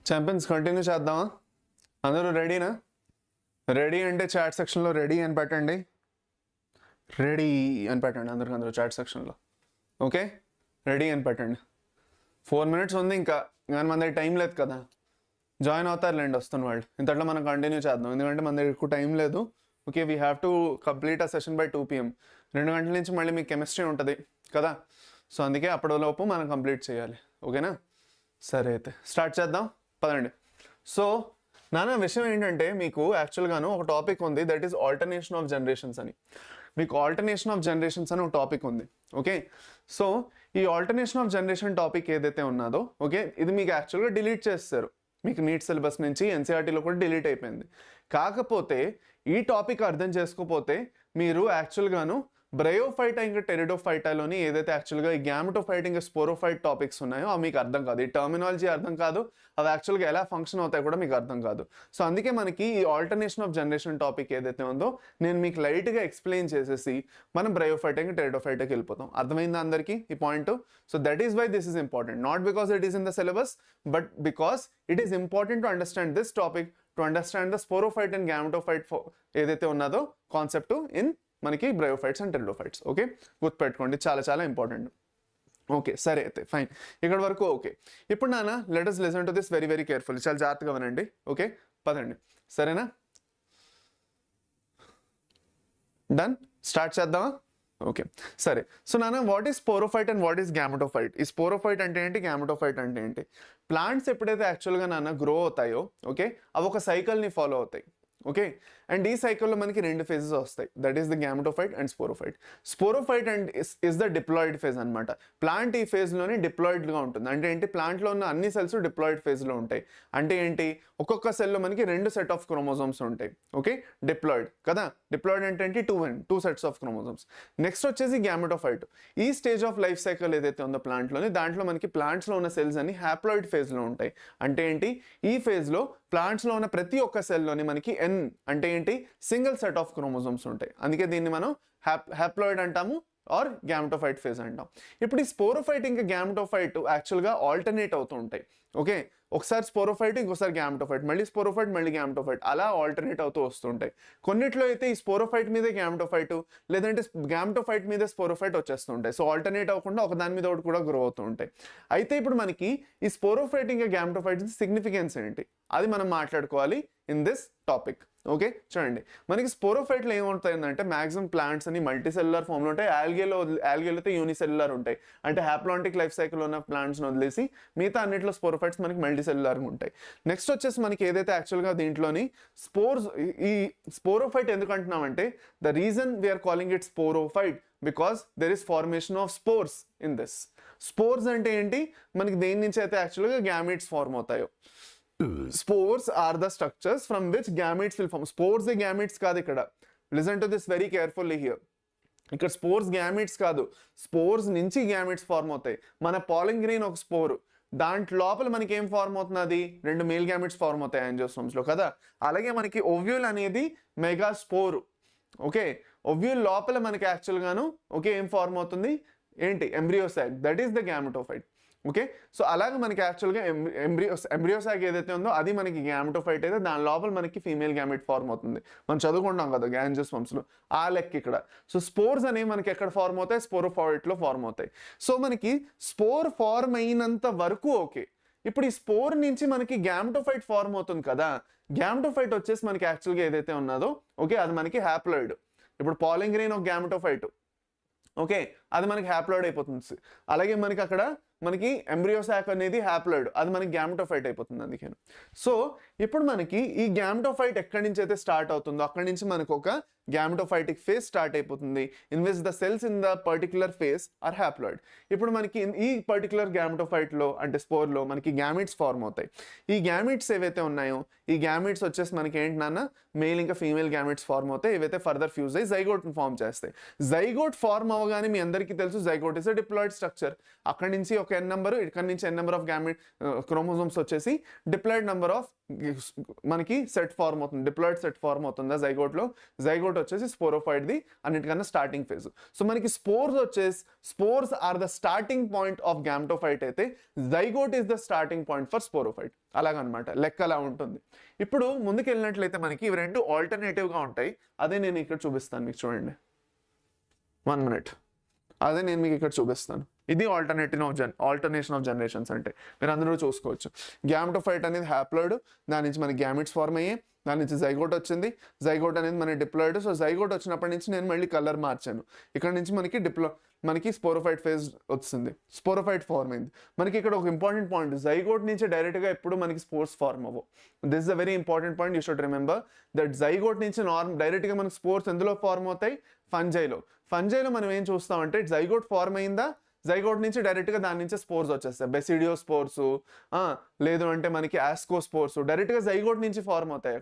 Champions continue చేద్దామా? అందరూ రెడీనా? రెడీ అంటే చాట్ సెక్షన్లో రెడీ అని పెట్టండి, రెడీ అని పెట్టండి అందరూ చాట్ సెక్షన్లో. ఓకే, రెడీ అని పెట్టండి. 4 minutes ఉంది ఇంకా, కానీ మన దగ్గర టైం లేదు కదా. జాయిన్ అవుతారులేండి వస్తున్న వాళ్ళు. ఇంతట్లో మనం కంటిన్యూ చేద్దాం, ఎందుకంటే మన దగ్గర ఎక్కువ టైం లేదు. Okay, we have to complete ఆ సెషన్ బై 2 PM. 2 గంటల నుంచి మళ్ళీ మీకు కెమిస్ట్రీ ఉంటుంది కదా, సో అందుకే అప్పటిలోపు మనం కంప్లీట్ చేయాలి. ఓకేనా? సరే అయితే స్టార్ట్ చేద్దాం పదండి. సో నాన్న విషయం ఏంటంటే, మీకు యాక్చువల్గాను ఒక టాపిక్ ఉంది, that is alternation of generations అని. మీకు ఆల్టర్నేషన్ ఆఫ్ జనరేషన్స్ అని ఒక టాపిక్ ఉంది. ఓకే, సో ఈ ఆల్టర్నేషన్ ఆఫ్ జనరేషన్ టాపిక్ ఏదైతే ఉన్నదో, ఓకే, ఇది మీకు యాక్చువల్గా డిలీట్ చేస్తారు. మీకు నీట్ సిలబస్ నుంచి ఎన్సీఆర్టీలో కూడా డిలీట్ అయిపోయింది. కాకపోతే ఈ టాపిక్ అర్థం చేసుకోకపోతే మీరు యాక్చువల్గాను బ్రయోఫైట్ ఇంకా టెరిడోఫైటాలోని ఏదైతే యాక్చువల్గా ఈ గ్యామెటోఫైట్ ఇంకా స్పోరోఫైట్ టాపిక్స్ ఉన్నాయో అవి మీకు అర్థం కాదు. ఈ టర్మినాలజీ అర్థం కాదు, అవి యాక్చువల్గా ఎలా ఫంక్షన్ అవుతాయి కూడా మీకు అర్థం కాదు. సో అందుకే మనకి ఈ ఆల్టర్నేషన్ ఆఫ్ జనరేషన్ టాపిక్ ఏదైతే ఉందో నేను మీకు లైట్గా ఎక్స్ప్లెయిన్ చేసేసి మనం బ్రయోఫైట్ ఇంకా టెరిడోఫైట్కి వెళ్ళిపోతాం. అర్థమైందా అందరికీ ఈ పాయింట్? So that is why this is important, not because it is in the syllabus, but because it is important to understand this topic, to understand the sporophyte and gametophyte ఏదైతే ఉన్నదో కాన్సెప్ట్ ఇన్ మనకి బ్రయోఫైట్స్ అండ్ టెరిడోఫైట్స్. ఓకే, గుర్తుపెట్టుకోండి, చాలా చాలా ఇంపార్టెంట్. ఓకే, సరే అయితే ఫైన్, ఇక్కడ వరకు ఓకే. ఇప్పుడు నాన్న let us listen to this very very carefully, చాలా జాగ్రత్తగా వినండి. ఓకే, పదండి, సరేనా? డన్, స్టార్ట్ చేద్దామా? ఓకే, సరే. సో నాన్న, what is sporophyte and what is gametophyte? ఈ స్పోరోఫైట్ అంటే ఏంటి, గ్యామెటోఫైట్ అంటే ఏంటి? ప్లాంట్స్ ఎప్పుడైతే యాక్చువల్గా నాన్న గ్రో అవుతాయో, ఓకే, అవి ఒక సైకిల్ని ఫాలో అవుతాయి. ఓకే, అండ్ ఈ సైకిల్లో మనకి 2 phases వస్తాయి, that is the gametophyte and sporophyte. Sporophyte and is the diploid phase అనమాట. ప్లాంట్ ఈ ఫేజ్లోనే డిప్లాయిడ్గా ఉంటుంది. అంటే ఏంటి, ప్లాంట్లో ఉన్న అన్ని సెల్స్ డిప్లాయిడ్ ఫేజ్లో ఉంటాయి. అంటే ఏంటి, ఒక్కొక్క సెల్లో మనకి 2 సెట్ ఆఫ్ క్రోమోజోమ్స్ ఉంటాయి. ఓకే, డిప్లాయిడ్ కదా. డిప్లాయిడ్ అంటే ఏంటి, 2 sets ఆఫ్ క్రోమోజోమ్స్. నెక్స్ట్ వచ్చేసి గ్యామెటోఫైట్. ఈ స్టేజ్ ఆఫ్ లైఫ్ సైకిల్ ఏదైతే ఉందో ప్లాంట్లోని, దాంట్లో మనకి ప్లాంట్స్లో ఉన్న సెల్స్ అన్ని హ్యాప్లాయిడ్ ఫేజ్లో ఉంటాయి. అంటే ఏంటి, ఈ ఫేజ్లో ప్లాంట్స్లో ఉన్న ప్రతి ఒక్క సెల్లోని మనకి N అంటే ఏంటి, సింగిల్ సెట్ ఆఫ్ క్రోమోజోమ్స్ ఉంటాయి. అందుకే దీన్ని మనం హ్యాప్లాయిడ్ అంటాము ఆర్ గ్యామెటోఫైట్ ఫేజ్ అంటాం. ఇప్పుడు ఈ స్పోరోఫైట్ ఇంకా గ్యామెటోఫైట్ యాక్చువల్గా ఆల్టర్నేట్ అవుతూ ఉంటాయి. ఓకే, ఒకసారి స్పోరోఫైట్, ఇంకోసారి గ్యామెటోఫైట్, మళ్ళీ స్పోరోఫైట్, మళ్ళీ గ్యామెటోఫైట్, అలా ఆల్టర్నేట్ అవుతూ వస్తుంటాయి. కొన్నిట్లో అయితే ఈ స్పోరోఫైట్ మీదే గ్యామెటోఫైట్, లేదంటే గ్యామెటోఫైట్ మీదే స్పోరోఫైట్ వచ్చేస్తుంటాయి. సో ఆల్టర్నేట్ అవ్వకుండా ఒక దాని మీద ఒకటి కూడా గ్రో అవుతూ ఉంటాయి. అయితే ఇప్పుడు మనకి ఈ స్పోరోఫైట్ ఇంకా గ్యామెటోఫైట్ సిగ్నిఫికెన్స్ ఏంటి, అది మనం మాట్లాడుకోవాలి ఇన్ దిస్ టాపిక్. ఓకే, చూడండి, మనకి స్పోరోఫైట్లో ఏమవుతాయంటే మాక్సిమం ప్లాంట్స్ అని మల్టీ సెల్యులర్ ఫామ్లో ఉంటాయి. ఆల్గేలో అయితే యూనిసెల్యులర్ ఉంటాయి. అంటే హ్యాప్లాంటిక్ లైఫ్ సైకిల్ ఉన్న ప్లాంట్స్ని వదిలేసి మిగతా అన్నింటిలో స్పోరోఫైట్స్ మనకి మల్టీ సెల్యులర్గా ఉంటాయి. నెక్స్ట్ వచ్చేసి మనకి ఏదైతే యాక్చువల్గా దీంట్లోని స్పోర్స్, ఈ స్పోరోఫైట్ ఎందుకు అంటున్నామంటే, the reason we are calling it sporophyte because there is formation of spores in this. Spores అంటే ఏంటి, మనకి దేని నుంచి అయితే యాక్చువల్గా గ్యామెట్స్ ఫార్మ్ అవుతాయో. Spores are the structures from which gametes will form. Spores A gametes కాదు ఇక్కడ. Listen to this very carefully here. ఇక్కడ స్పోర్స్ గ్యామెట్స్ కాదు, స్పోర్స్ నుంచి గ్యామెట్స్ ఫార్మ్ అవుతాయి. మన పాలిన్ గ్రెయిన్ ఒక స్పోర్, దాంట్లో లోపల మనకి ఏం ఫార్మ్ అవుతున్నది, 2 మేల్ గ్యామెట్స్ ఫార్మ్ అవుతాయి యాంజియోస్పర్మ్స్లో కదా. అలాగే మనకి ఓవ్యూల్ అనేది మెగా స్పోర్. ఓకే, ఓవ్యూల్ లోపల మనకి యాక్చువల్గాను ఓకే ఏం ఫార్మ్ అవుతుంది, ఏంటి, embryo sac, that is the gametophyte. Okay, so అలాగే మనకి యాక్చువల్గా ఎంబ్రియోసాక్ ఏదైతే ఉందో అది మనకి గ్యామెటోఫైట్ అయితే దాని లోపల మనకి ఫీమేల్ గ్యామెట్ ఫార్మ్ అవుతుంది. మనం చదువుకుంటాం కదా యాంజియోస్పర్మ్స్లో, ఆ లెక్క ఇక్కడ. సో స్పోర్స్ అనేవి మనకి ఎక్కడ ఫార్మ్ అవుతాయి, స్పోరోఫైట్లో ఫార్మ్ అవుతాయి. సో మనకి స్పోర్ ఫార్మ్ అయినంత వరకు ఓకే. ఇప్పుడు ఈ స్పోర్ నుంచి మనకి గ్యామెటోఫైట్ ఫార్మ్ అవుతుంది కదా. గ్యామెటోఫైట్ వచ్చేసి మనకి యాక్చువల్గా ఏదైతే ఉన్నదో ఓకే అది మనకి హ్యాప్లాయిడ్. ఇప్పుడు పాలిన్ గ్రెయిన్ ఒక గ్యామెటోఫైట్, ఓకే, అది మనకి హ్యాప్లాయిడ్ అయిపోతుంది. అలాగే మనకి అక్కడ మనకి ఎంబ్రియోసాక్ అనేది హ్యాప్లాయిడ్, అది మనకి గ్యామెటోఫైట్ అయిపోతుంది. అందుకని సో ఇప్పుడు మనకి ఈ గ్యామెటోఫైట్ ఎక్కడి నుంచి అయితే స్టార్ట్ అవుతుందో అక్కడి నుంచి మనకు ఒక గ్యామెటోఫైటిక్ ఫేజ్ స్టార్ట్ అయిపోతుంది, in which the cells in the particular phase are haploid. ఇప్పుడు మనకి ఈ పర్టికులర్ గ్యామెటోఫైట్లో అంటే స్పోర్లో మనకి గ్యామెట్స్ ఫార్మ్ అవుతాయి. ఈ గ్యామెట్స్ ఏవైతే ఉన్నాయో ఈ గ్యామెట్స్ వచ్చేసి మనకి ఏంటి నాన్న, మేల్ ఇంకా ఫీమేల్ గ్యామెట్స్ ఫార్మ్ అవుతాయి. ఏవైతే ఫర్దర్ ఫ్యూజ్ అయ్యి జైగోట్ని ఫార్మ్ చేస్తాయి. జైగోట్ ఫార్మ్ అవ్వగానే మీ అందరికీ తెలుసు zygote is a diploid structure. అక్కడి నుంచి ఒక n నెంబర్, ఇక్కడ నుంచి n number of gamete chromosomes వచ్చేసి డిప్లాయిడ్ నెంబర్ ఆఫ్ మనకి సెట్ ఫార్మ్ అవుతుంది, డిప్లాయిడ్ సెట్ ఫార్మ్ అవుతుందా జైగోట్లో. జైగోట్ జైగోట్ వచ్చేసి స్పోరోఫైట్ది అన్నిటికన్నా స్టార్టింగ్ ఫేజ్. సో మనకి spores are the starting point of gametophyte అయితే zygote is the starting point for sporophyte. అలాగనమాట, లెక్క అలా ఉంటుంది. ఇప్పుడు ముందుకు వెళ్ళినట్లయితే మనకి ఇవి రెండు ఆల్టర్నేటివ్గా ఉంటాయి. అదే నేను ఇక్కడ చూపిస్తాను మీకు, చూడండి 1 minute. అదే నేను మీకు ఇక్కడ చూపిస్తాను. ఇది ఆల్టర్నేషన్ ఆఫ్ జనరేషన్స్ అంటే మీరు అందరూ చూసుకోవచ్చు. గ్యామ్టోఫైట్ అనేది హ్యాప్లాయిడ్, దాని నుంచి మనకి గ్యామిట్స్ ఫార్మ్ అయ్యాయి, దాని నుంచి జైగోట్ వచ్చింది, జైగోట్ అనేది మనకి డిప్లాయిడ్. సో జైగోట్ వచ్చినప్పటి నుంచి నేను మళ్ళీ కలర్ మార్చాను. ఇక్కడ నుంచి మనకి స్పోరోఫైట్ ఫేజ్ వచ్చింది, స్పోరోఫైట్ ఫార్మ్ అయింది. మనకి ఇక్కడ ఒక ఇంపార్టెంట్ పాయింట్, జైగోట్ నుంచి డైరెక్ట్గా ఎప్పుడు మనకి స్పోర్స్ ఫార్మ్ అవ్వవు. This is a very important point, you should remember that zygote నుంచి డైరెక్ట్గా మనకి స్పోర్స్ ఎందులో ఫార్మ్ అవుతాయి, ఫంజైలో మనం ఏం చూస్తామంటే జైగోట్ ఫార్మ్ అయిందా, జైగోట్ నుంచి డైరెక్ట్గా దాని నుంచి స్పోర్స్ వచ్చేస్తాయి, బెసిడియో స్పోర్స్, లేదు అంటే మనకి ఆస్కో స్పోర్స్ డైరెక్ట్గా జైగోట్ నుంచి ఫార్మ్ అవుతాయి.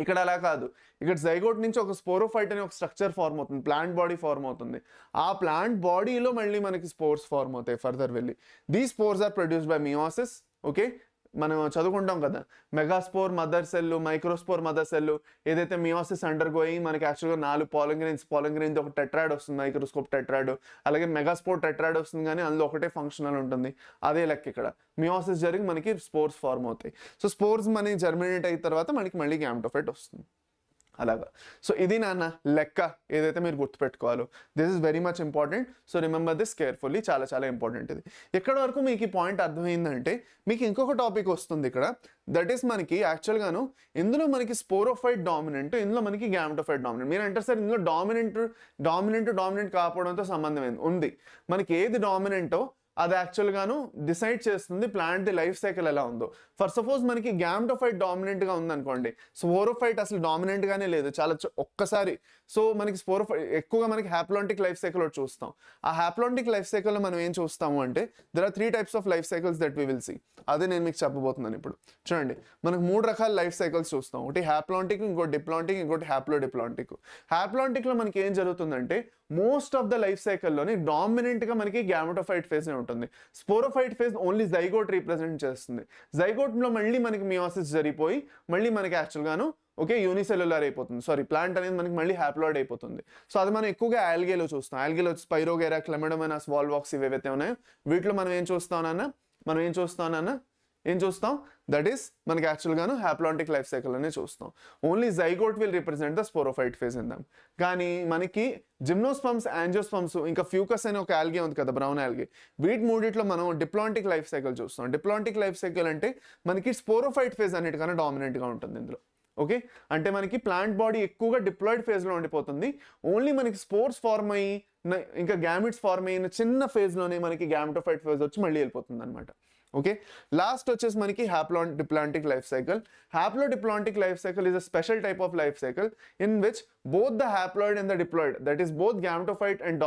ఇక్కడ అలా కాదు, ఇక్కడ జైగోట్ నుంచి ఒక స్పోరోఫైట్ అనే ఒక స్ట్రక్చర్ ఫార్మ్ అవుతుంది, ప్లాంట్ బాడీ ఫార్మ్ అవుతుంది. ఆ ప్లాంట్ బాడీలో మళ్ళీ మనకి స్పోర్స్ ఫార్మ్ అవుతాయి ఫర్దర్ వెళ్ళి. These spores are produced by meiosis. Okay, మనం చదువుకుంటాం కదా, megaspore mother cell, microspore mother cell, ఏదైతే మియోసిస్ అండర్ గోయింగ్ మనకి యాక్చువల్గా 4 పాలింగ్రెయిన్స్ ఒక టెట్రాడ్ వస్తుంది, మైక్రోస్కోప్ టెట్రాడ్, అలాగే మెగాస్పోర్ టెట్రాడ్ వస్తుంది, కానీ అందులో ఒకటే ఫంక్షనల్ ఉంటుంది. అదే లెక్క ఇక్కడ మియోసిస్ జరిగి మనకి స్పోర్స్ ఫార్మ్ అవుతాయి. సో స్పోర్స్ మనకి జర్మినేట్ అయిన తర్వాత మనకి మళ్ళీ గ్యామ్టోఫైట్ వస్తుంది. అలాగా. సో ఇది నాన్న లెక్క ఏదైతే మీరు గుర్తుపెట్టుకోవాలో, this is very much important. So remember this carefully, చాలా చాలా ఇంపార్టెంట్ ఇది. ఎక్కడి వరకు మీకు ఈ పాయింట్ అర్థమైందంటే మీకు ఇంకొక టాపిక్ వస్తుంది ఇక్కడ, దట్ ఈస్ మనకి యాక్చువల్గాను ఇందులో మనకి స్పోరోఫైట్ డామినెంట్, ఇందులో మనకి గ్యామ్టోఫైట్ డామినెంట్. మీరు అంటారు సార్ ఇందులో డామినెంట్ కాకపోవడంతో సంబంధం ఉంది. మనకి ఏది డామినెంటో అది యాక్చువల్గాను డిసైడ్ చేస్తుంది ప్లాంట్ ది లైఫ్ సైకిల్ ఎలా ఉందో. ఫర్ సపోజ్ మనకి గ్యామ్టోఫైట్ డామినెంట్గా ఉందనుకోండి, స్పోరోఫైట్ అసలు డామినెంట్గానే లేదు చాలా ఒక్కసారి. సో మనకి స్పోరోఫైట్ ఎక్కువగా మనకి హ్యాప్లాంటిక్ లైఫ్ సైకిల్ ఒకటి చూస్తాం. ఆ హ్యాప్లాంటిక్ లైఫ్ సైకిల్లో మనం ఏం చూస్తాము అంటే there are 3 types of life cycles that we will see. అదే నేను మీకు చెప్పబోతున్నాను ఇప్పుడు. చూడండి, మనకు 3 రకాల లైఫ్ సైకిల్స్ చూస్తాం. ఒకటి హ్యాప్లాంటిక్, ఇంకోటి డిప్లాంటిక్, ఇంకోటి హ్యాప్లోడిప్లాంటిక్. హ్యాప్లాంటిక్లో మనకి ఏం జరుగుతుందంటే మోస్ట్ ఆఫ్ ద లైఫ్ సైకిల్లోని డామినెంట్గా మనకి గ్యామెటోఫైట్ ఫేజ్ ఉంటుంది. Sporophyte phase only zygote represent చేస్తుంది. జైగోట్లో మళ్ళీ మనకి మియోసిస్ జరిగిపోయి మళ్ళీ మనకి యాక్చువల్గాను ఓకే యూనిసెల్యులర్ అయిపోతుంది, సారీ ప్లాంట్ అనేది మనకి మళ్ళీ హ్యాప్లాయిడ్ అయిపోతుంది. సో అది మనం ఎక్కువగా ఆల్గేలో చూస్తాం. ఆల్గేలో స్పైరోగెరా, క్లెమిడోమోనాస్, వాల్వాక్స్ ఇవేవైతే ఉన్నాయో వీటిలో మనం ఏం చూస్తాం దట్ ఈస్ మనకి యాక్చువల్గాను హ్యాప్లాంటిక్ లైఫ్ సైకిల్ అనే చూస్తాం. Only zygote will represent the sporophyte phase in dum. కానీ మనకి జిమ్నోస్పమ్స్, యాంజియోస్పమ్స్, ఇంకా ఫ్యూకస్ అనే ఒక ఆల్గే ఉంది కదా, బ్రౌన్ ఆల్గే, వీటి మూడిట్లో మనం డిప్లాంటిక్ లైఫ్ సైకిల్ చూస్తాం. డిప్లాంటిక్ లైఫ్ సైకిల్ అంటే మనకి స్పోరోఫైట్ ఫేజ్ అన్నిటికన్నా డామినెంట్గా ఉంటుంది ఇందులో. ఓకే, అంటే మనకి ప్లాంట్ బాడీ ఎక్కువగా డిప్లాయిడ్ ఫేజ్లో ఉండిపోతుంది. ఓన్లీ మనకి స్పోర్స్ ఫార్మ్ అయ్యి ఇంకా గ్యామిట్స్ ఫార్మ్ అయిన చిన్న ఫేజ్లోనే మనకి గ్యామెటోఫైట్ ఫేజ్ వచ్చి మళ్ళీ వెళ్ళిపోతుంది అనమాట. ఓకే, లాస్ట్ వచ్చేసి మనకి haplodiplontic life cycle. Haplodiplontic life cycle is a special type of life cycle in which both the haploid and the diploid, that is both gametophyte and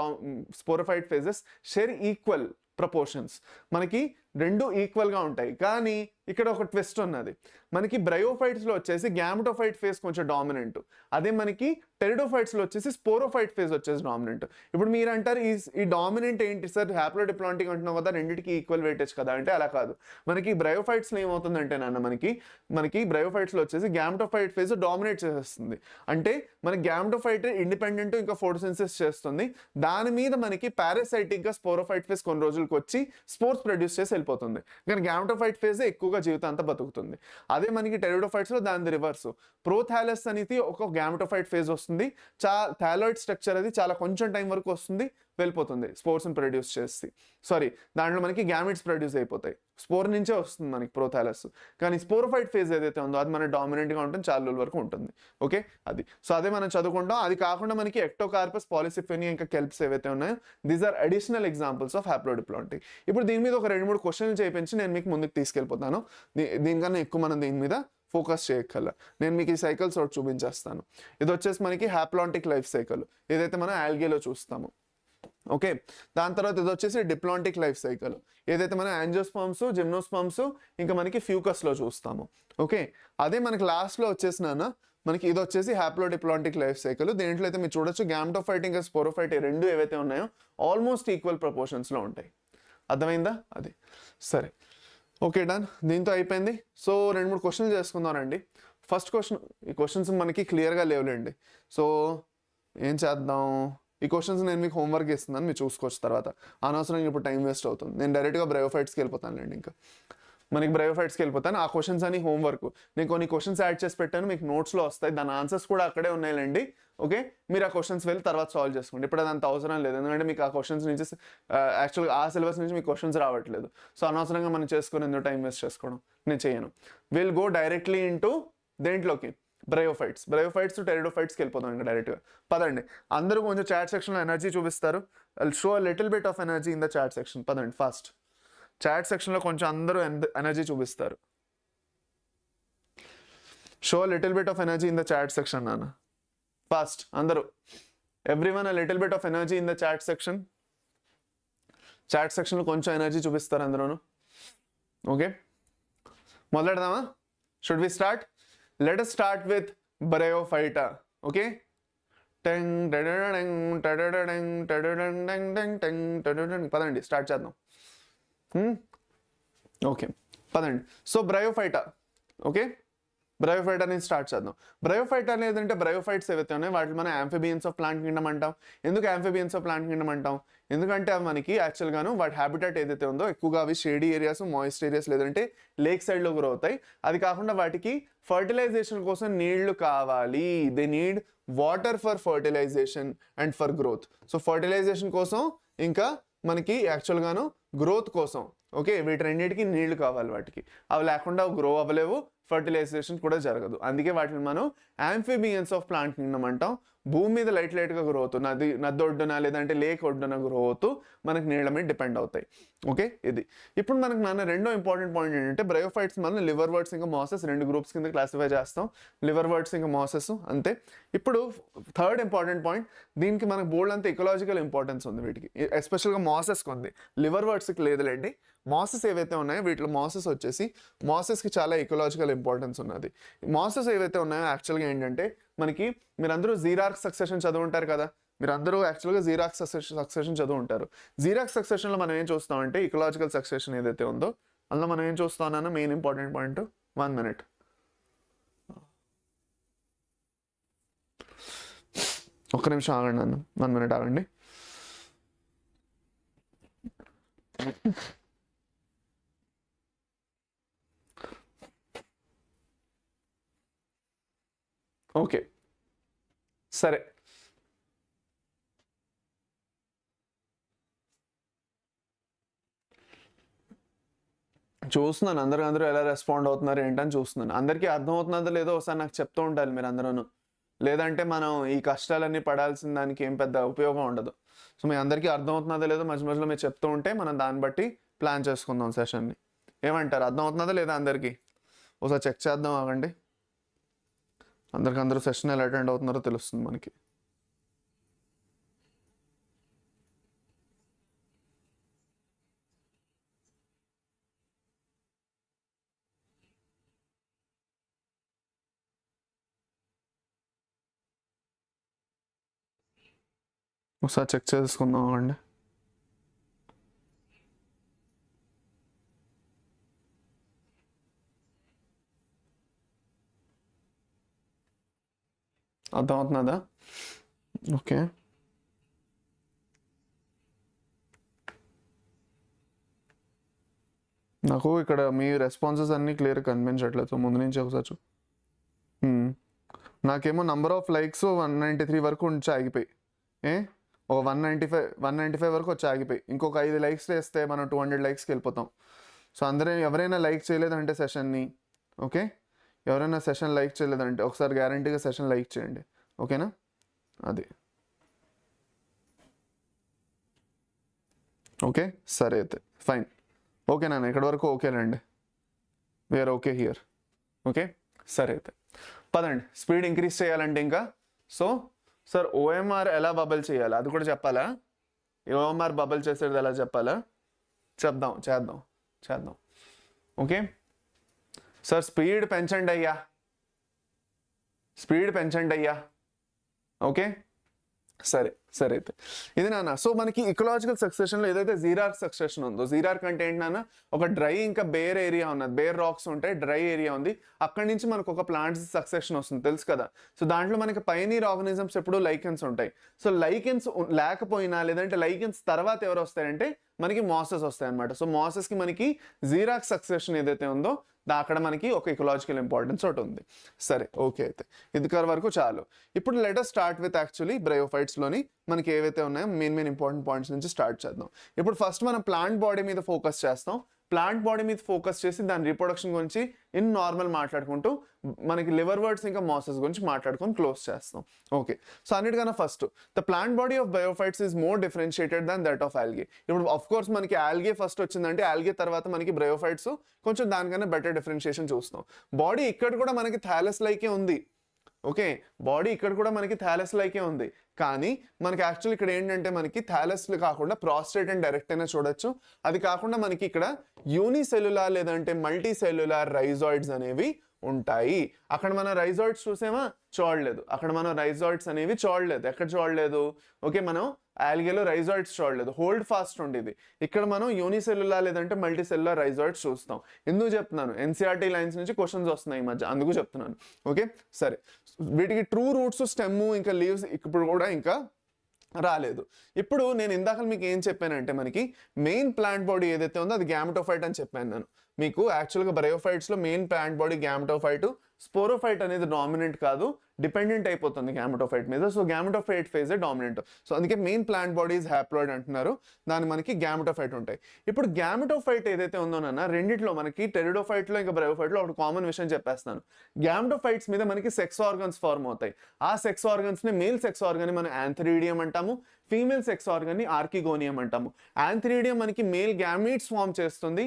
sporophyte phases, share equal proportions. మనకి రెండు ఈక్వల్గా ఉంటాయి. కానీ ఇక్కడ ఒక ట్విస్ట్ ఉన్నది, మనకి బ్రయోఫైట్స్లో వచ్చేసి గ్యామెటోఫైట్ ఫేజ్ కొంచెం డామినెంట్, అదే మనకి టెరిడోఫైట్స్లో వచ్చేసి స్పోరోఫైట్ ఫేజ్ వచ్చేసి డామినెంట్. ఇప్పుడు మీరు అంటారు ఈ డామినెంట్ ఏంటి సార్, హ్యాప్లోడిప్లాంటిక్ అంటున్నాం కదా, రెండింటికి ఈక్వల్ వెయిటేజ్ కదా అంటే అలా కాదు. మనకి బ్రయోఫైట్స్లో ఏమవుతుందంటే నాన్న మనకి బ్రయోఫైట్స్లో వచ్చేసి గ్యామెటోఫైట్ ఫేజ్ డామినేట్ చేసేస్తుంది. అంటే మనకి గ్యామెటోఫైట్ ఇండిపెండెంట్ ఇంకా ఫోటోసిన్థసిస్ చేస్తుంది, దాని మీద మనకి పారాసైటిక్గా స్పోరోఫైట్ ఫేజ్ కొన్ని రోజులకు వచ్చి స్పోర్స్ ప్రొడ్యూస్ చేసి వెళ్ళిపోతుంది. కానీ గ్యామెటోఫైట్ ఫేజ్ ఎక్కువగా జీవితాంతా బతుకుతుంది. అదే మనకి టెరిడోఫైట్స్లో దాని రివర్స్, ప్రోథాలస్ అనేది ఒక గ్యామెటోఫైట్ ఫేజ్ వస్తుంది, థాలాయిడ్ స్ట్రక్చర్ అది చాలా కొంచెం టైం వరకు వస్తుంది, వెళ్ళిపోతుంది స్పోర్స్ని ప్రొడ్యూస్ చేసి, దాంట్లో మనకి గ్యామిట్స్ ప్రొడ్యూస్ అయిపోతాయి. స్పోర్ నుంచే వస్తుంది మనకి ప్రోథాలస్. కానీ స్పోరోఫైట్ ఫేజ్ ఏదైతే ఉందో అది మనకి డామినెంట్గా ఉంటుంది, చాలా రోజుల వరకు ఉంటుంది. ఓకే, అది సో అదే మనం చదువుకుంటాం. అది కాకుండా మనకి ఎక్టోకార్పస్, పాలిసిఫెనియా, ఇంకా కెల్ప్స్ ఏవైతే ఉన్నాయో these are additional examples of haplodiplontic. ఇప్పుడు దీని మీద ఒక 2-3 క్వశ్చన్లు చేయించి నేను మీకు ముందుకు తీసుకెళ్ళిపోతాను. దీనికన్నా ఎక్కువ మనం దీని మీద ఫోకస్ చేయక్కర్లా. నేను మీకు ఈ సైకిల్స్ ఒకటి చూపించేస్తాను. ఇది వచ్చేసి మనకి హ్యాప్లాంటిక్ లైఫ్ సైకిల్ ఏదైతే మనం ఆల్గేలో చూస్తాము. ఓకే, దాని తర్వాత ఇది వచ్చేసి డిప్లాంటిక్ లైఫ్ సైకిల్ ఏదైతే మనం యాంజియోస్పర్మ్స్, జిమ్నోస్పర్మ్స్, ఇంకా మనకి ఫ్యూకస్లో చూస్తాము. ఓకే, అదే మనకి లాస్ట్లో వచ్చేసినాన మనకి ఇది వచ్చేసి హ్యాప్లోడిప్లాంటిక్ లైఫ్ సైకిల్. దేంట్లో అయితే మీరు చూడొచ్చు గ్యామెటోఫైట్ ఇంకా స్పోరోఫైట్ రెండు ఏవైతే ఉన్నాయో ఆల్మోస్ట్ ఈక్వల్ ప్రపోర్షన్స్లో ఉంటాయి. అర్థమైందా? అది సరే. Okay, done. దీంతో అయిపోయింది. సో 2-3 క్వశ్చన్లు చేసుకుందామండి. ఫస్ట్ క్వశ్చన్, ఈ క్వశ్చన్స్ మనకి క్లియర్గా లేవులేండి. సో ఏం చేద్దాం, ఈ క్వశ్చన్స్ నేను మీకు హోంవర్క్ ఇస్తున్నాను, మీరు చూసుకోవచ్చు తర్వాత. అనవసరంగా ఇప్పుడు టైం వేస్ట్ అవుతుంది. నేను డైరెక్ట్గా బ్రయోఫైట్స్కి వెళ్ళిపోతానులేండి. ఇంకా మనకి బ్రయోఫైట్స్కి వెళ్ళిపోతాను. ఆ క్వశ్చన్స్ అని హోంవర్క్ నేను కొన్ని క్వశ్చన్స్ యాడ్ చేసి పెట్టాను, మీకు నోట్స్లో వస్తాయి. దాని ఆన్సర్స్ కూడా అక్కడే ఉన్నాయిలేండి. ఓకే, మీరు ఆ క్వశ్చన్స్ వెళ్ళి తర్వాత సాల్వ్ చేసుకోండి. ఇప్పుడు అదంత అవసరం లేదు, ఎందుకంటే మీకు ఆ క్వశ్చన్స్ నుంచి యాక్చువల్గా ఆ సిలబస్ నుంచి మీకు క్వశ్చన్స్ రావట్లేదు. సో అనవసరంగా మనం చేసుకుని ఎందుకు టైం వేస్ట్ చేసుకోవడం, నేను చేయను. విల్ గో డైరెక్ట్లీ ఇంటూ దేంట్లోకి, బ్రయోఫైట్స్ టెరిడోఫైట్స్కి వెళ్ళిపోతాం ఇంకా డైరెక్ట్గా. పదండి, అందరూ కొంచెం చాట్ సెక్షన్లో ఎనర్జీ చూపిస్తారు. Show little bit of energy in the chat section. పదండి ఫాస్ట్, చాట్ సెక్షన్లో కొంచెం అందరూ ఎనర్జీ చూపిస్తారు. Show little bit of energy in the chat section నాన్న. ఫాస్ట్ అందరూ, everyone a little bit of energy in the chat section. Chat సెక్షన్లో కొంచెం ఎనర్జీ చూపిస్తారు అందరూను. ఓకే, మొదలెడదామా? Should we start? Let us start with bryophyta. Okay, పదండి స్టార్ట్ చేద్దాం. ఓకే పదండి. సో బ్రయోఫైటా, ఓకే, బ్రయోఫైటా నుంచి స్టార్ట్ చేద్దాం. బ్రయోఫైటా లేదంటే బ్రయోఫైట్స్ ఏవైతే ఉన్నాయో వాటిని మనం యాంఫిబియన్స్ ఆఫ్ ప్లాంట్ కింగ్డమ్ అంటాం. ఎందుకు యాంఫిబియన్స్ ఆఫ్ ప్లాంట్ కింగ్డమ్ అంటాం? ఎందుకంటే అవి మనకి యాక్చువల్గాను వాటి హ్యాబిటాట్ ఏదైతే ఉందో ఎక్కువగా అవి షేడీ ఏరియాస్, మాయిస్ట్ ఏరియాస్ లేదంటే లేక్ సైడ్లో గ్రో అవుతాయి. అది కాకుండా వాటికి ఫర్టిలైజేషన్ కోసం నీళ్లు కావాలి. They need water for fertilization and for growth. So fertilization కోసం ఇంకా మనకి యాక్చువల్గాను గ్రోత్ కోసం, ఓకే, వీటి రెండింటికి నీళ్లు కావాలి. వాటికి అవి లేకుండా గ్రో అవ్వలేవు, ఫర్టిలైజేషన్ కూడా జరగదు. అందుకే వాటిని మనం యాంఫిబియన్స్ ఆఫ్ ప్లాంట్ కింగ్డమ్ అంటాం. భూమి మీద లైట్గా గ్రో అవుతూ నది ఒడ్డున లేదంటే లేక్ ఒడ్డున గ్రో అవుతూ మనకి నీళ్ళ మీద డిపెండ్ అవుతాయి. ఓకే, ఇది ఇప్పుడు మనకు నాన్న రెండో ఇంపార్టెంట్ పాయింట్ ఏంటంటే బ్రయోఫైట్స్ మనం లివర్ వర్డ్స్ ఇంకా మాసెస్ రెండు గ్రూప్స్ కింద క్లాసిఫై చేస్తాం. లివర్ వర్డ్స్ ఇంకా మాసెస్ అంతే. ఇప్పుడు థర్డ్ ఇంపార్టెంట్ పాయింట్, దీనికి మనకు బోల్డ్ అంతా ఎకలాజికల్ ఇంపార్టెన్స్ ఉంది వీటికి, ఎస్పెషల్గా మాసెస్కి ఉంది, లివర్ వర్డ్స్కి లేదులేండి. మాసెస్ ఏవైతే ఉన్నాయో వీటిలో మాసెస్ వచ్చేసి మాసెస్కి చాలా ఎకలాజికల్ ఇంపార్టెన్స్ ఉన్నది. మాసెస్ ఏవైతే ఉన్నాయో యాక్చువల్గా ఏంటంటే మనకి మీరందరూ జీరార్క్ సక్సెషన్ చదువుంటారు కదా, మీరందరూ యాక్చువల్గా జీరాక్ సక్సెషన్ చదువు ఉంటారు. జీరాక్ సక్సెషన్లో మనం ఏం చూస్తామంటే ఇకలాజికల్ సక్సెషన్ ఏదైతే ఉందో అందులో మనం ఏం చూస్తామన్నా మెయిన్ ఇంపార్టెంట్ పాయింట్, 1 minute, ఒక్క నిమిషం ఆగండి అన్న, 1 minute ఆగండి. ఓకే సరే, చూస్తున్నాను అందరూ ఎలా రెస్పాండ్ అవుతున్నారు ఏంటని చూస్తున్నాను. అందరికీ అర్థం అవుతుందో లేదో ఒకసారి నాకు చెప్తూ ఉండాలి మీరు అందరూ, లేదంటే మనం ఈ కష్టాలన్నీ పడాల్సిన దానికి ఏం పెద్ద ఉపయోగం ఉండదు. సో మీ అందరికీ అర్థం అవుతుందో లేదో మధ్య మధ్యలో మీరు చెప్తూ ఉంటే మనం దాన్ని బట్టి ప్లాన్ చేసుకుందాం సెషన్ని. ఏమంటారు, అర్థం అవుతుందో లేదా అందరికీ? ఒకసారి చెక్ చేద్దాం ఆగండి, అందరూ సెషన్ ఎలా అటెండ్ అవుతున్నారో తెలుస్తుంది మనకి. ఒకసారి చెక్ చేసుకుందాం అండి. అర్థమవుతున్నదా? ఓకే, నాకు ఇక్కడ మీ రెస్పాన్సెస్ అన్నీ క్లియర్ కనిపించట్లేదు. సో ముందు నుంచి ఒకసారి నాకేమో నంబర్ ఆఫ్ లైక్స్ 193 వరకు ఉంచి ఆగిపోయి, ఒక 195 వరకు వచ్చి ఆగిపోయి. ఇంకొక 5 likes వేస్తే మనం 200 likesకి వెళ్ళిపోతాం. సో ఎవరైనా లైక్ చేయలేదంటే సెషన్ని, ఓకే, ఎవరైనా సెషన్ లైక్ చేయలేదంటే ఒకసారి గ్యారంటీగా సెషన్ లైక్ చేయండి, ఓకేనా? అది ఓకే సరే అయితే ఫైన్. ఓకే నాన్న, ఇక్కడ వరకు ఓకేనండి, వీఆర్ ఓకే హియర్. ఓకే సరే అయితే పదండి, స్పీడ్ ఇంక్రీజ్ చేయాలంటే ఇంకా. సో సార్ ఓఎంఆర్ ఎలా బబుల్ చేయాలి అది కూడా చెప్పాలా? ఓఎంఆర్ బబుల్ చేసేది ఎలా చెప్పాలా? చేద్దాం. ఓకే సార్, స్పీడ్ పెంచండి అయ్యా. ఓకే సరే సరే అయితే ఇది నాన్న. సో మనకి ఇకలాజికల్ సక్సెషన్లో ఏదైతే జీరార్ సక్సెషన్ ఉందో, జీరార్ కంటే ఏంటి నాన్న, ఒక డ్రై ఇంకా బేర్ ఏరియా ఉన్నది, బేర్ రాక్స్ ఉంటాయి, డ్రై ఏరియా ఉంది, అక్కడి నుంచి మనకు ఒక ప్లాంట్స్ సక్సెషన్ వస్తుంది తెలుసు కదా. సో దాంట్లో మనకి పైనీర్ ఆర్గానిజమ్స్ ఎప్పుడు లైకెన్స్ ఉంటాయి. సో లైకెన్స్ లేకపోయినా లేదంటే లైకెన్స్ తర్వాత ఎవరు వస్తాయంటే మనకి మాసెస్ వస్తాయి అనమాట. సో మాసెస్కి మనకి జీరాక్ సక్సెషన్ ఏదైతే ఉందో అక్కడ మనకి ఒక ఇకలాజికల్ ఇంపార్టెన్స్ ఒకటి ఉంది. సరే ఓకే అయితే ఇది వరకు చాలు. ఇప్పుడు let us start with actually బ్రయోఫైట్స్లోని మనకి ఏవైతే ఉన్నాయో మెయిన్ ఇంపార్టెంట్ పాయింట్స్ నుంచి స్టార్ట్ చేద్దాం. ఇప్పుడు ఫస్ట్ మనం ప్లాంట్ బాడీ మీద ఫోకస్ చేస్తాం. ప్లాంట్ బాడీ మీద ఫోకస్ చేసి దాని రీప్రొడక్షన్ గురించి ఇన్ నార్మల్ మాట్లాడుకుంటూ మనకి లివర్ వర్డ్స్ ఇంకా మాసెస్ గురించి మాట్లాడుకొని క్లోజ్ చేస్తాం. ఓకే, సో అన్నిటికన్నా first the plant body of bryophytes is more differentiated than that of algae. ఇప్పుడు ఆఫ్ కోర్స్ మనకి ఆల్గే ఫస్ట్ వచ్చిందంటే ఆల్గే తర్వాత మనకి బ్రయోఫైట్స్ కొంచెం దానికన్నా బెటర్ డిఫరెన్షియేషన్ చూస్తాం. బాడీ ఇక్కడ కూడా మనకి థాలస్ లైకే ఉంది. ఓకే, బాడీ ఇక్కడ కూడా మనకి థాలస్ లైకే ఉంది, కానీ మనకి యాక్చువల్ ఇక్కడ ఏంటంటే మనకి థాలస్ కాకుండా ప్రాస్టేట్ అండ్ డైరెక్ట్ అయినా చూడొచ్చు. అది కాకుండా మనకి ఇక్కడ యూనిసెల్యులార్ లేదంటే మల్టీ సెల్యులార్ రైజాయిడ్స్ అనేవి ఉంటాయి. అక్కడ మనం రైజాయిడ్స్ చూసామా, చూడలేదు. అక్కడ మనం రైజాయిడ్స్ అనేవి చూడలేదు. ఎక్కడ చూడలేదు? ఓకే, మనం ఆల్గేలో రైజాయిడ్స్ చూడలేదు, హోల్డ్ ఫాస్ట్ ఉండేది. ఇక్కడ మనం యూనిసెల్యులార్ లేదంటే మల్టీ సెల్యులార్ రైజాయిడ్స్ చూస్తాం. ఎందుకు చెప్తున్నాను, ఎన్సీఆర్టీ లైన్స్ నుంచి క్వశ్చన్స్ వస్తున్నాయి ఈ మధ్య, అందుకు చెప్తున్నాను. ఓకే సరే, వీటికి ట్రూ రూట్స్, స్టెమ్ ఇంకా లీవ్స్ ఇప్పుడు కూడా ఇంకా రాలేదు. ఇప్పుడు నేను ఇందాక మీకు ఏం చెప్పానంటే మనకి మెయిన్ ప్లాంట్ బాడీ ఏదైతే ఉందో అది గ్యామెటోఫైట్ అని చెప్పాను నేను మీకు. యాక్చువల్గా బ్రయోఫైట్స్లో main plant body gametophyte, sporophyte అనేది డామినెంట్ కాదు, డిపెండెంట్ అయిపోతుంది గ్యామెటోఫైట్ మీద. సో గ్యామెటోఫైట్ ఫేజే డామినెంట్. సో అందుకే మెయిన్ ప్లాంట్ బాడీస్ హ్యాప్లాయిడ్ అంటున్నారు, దాని మనకి గ్యామెటోఫైట్ ఉంటాయి. ఇప్పుడు గ్యామెటోఫైట్ ఏదైతే ఉందో నాన్న, రెండిట్లో మనకి టెరిడోఫైట్లో ఇంకా బ్రయోఫైట్లో ఒక కామన్ విషయం చెప్పేస్తాను. గ్యామెటోఫైట్స్ మీద మనకి సెక్స్ ఆర్గన్స్ ఫార్మ్ అవుతాయి. ఆ సెక్స్ ఆర్గన్స్ని మేల్ సెక్స్ ఆర్గన్ మనం యాంథ్రీడియం అంటాము, ఫీమేల్ సెక్స్ ఆర్గన్ని ఆర్కిగోనియం అంటాము. యాంథ్రీడియం మనకి మేల్ గ్యామీట్స్ ఫార్మ్ చేస్తుంది,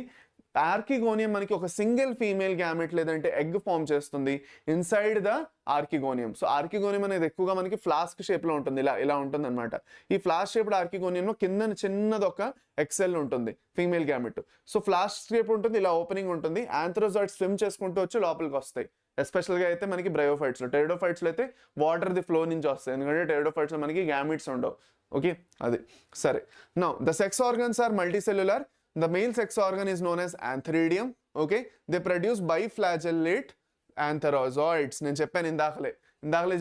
ఆర్కిగోనియం మనకి ఒక సింగిల్ ఫీమేల్ గ్యామెట్ లేదంటే ఎగ్ ఫార్మ్ చేస్తుంది inside the archegonium. So archegonium అనేది ఎక్కువగా మనకి ఫ్లాస్క్ షేప్లో ఉంటుంది, ఇలా ఉంటుంది అనమాట. ఈ ఫ్లాస్క్ షేప్డ్ ఆర్కిగోనియంలో కింద చిన్నది ఒక ఎక్సెల్ ఉంటుంది female gamete. So flask shape ఉంటుంది, ఇలా ఓపెనింగ్ ఉంటుంది. యాంథ్రోజాయిడ్స్ స్విమ్ చేసుకుంటూ వచ్చి లోపలికి వస్తాయి. ఎస్పెషల్గా అయితే మనకి బ్రయోఫైట్స్లో. టెరిడోఫైట్స్లో అయితే వాటర్ ది ఫ్లో నుంచి వస్తాయి, ఎందుకంటే టెరిడోఫైట్స్లో మనకి గ్యామెట్స్ ఉండవు. ఓకే, అది సరే. Now the sex organs are multicellular. The male sex organ is known as antheridium. Okay, they produce biflagellate antherozoids. నేను చెప్పాను ఇందాకలే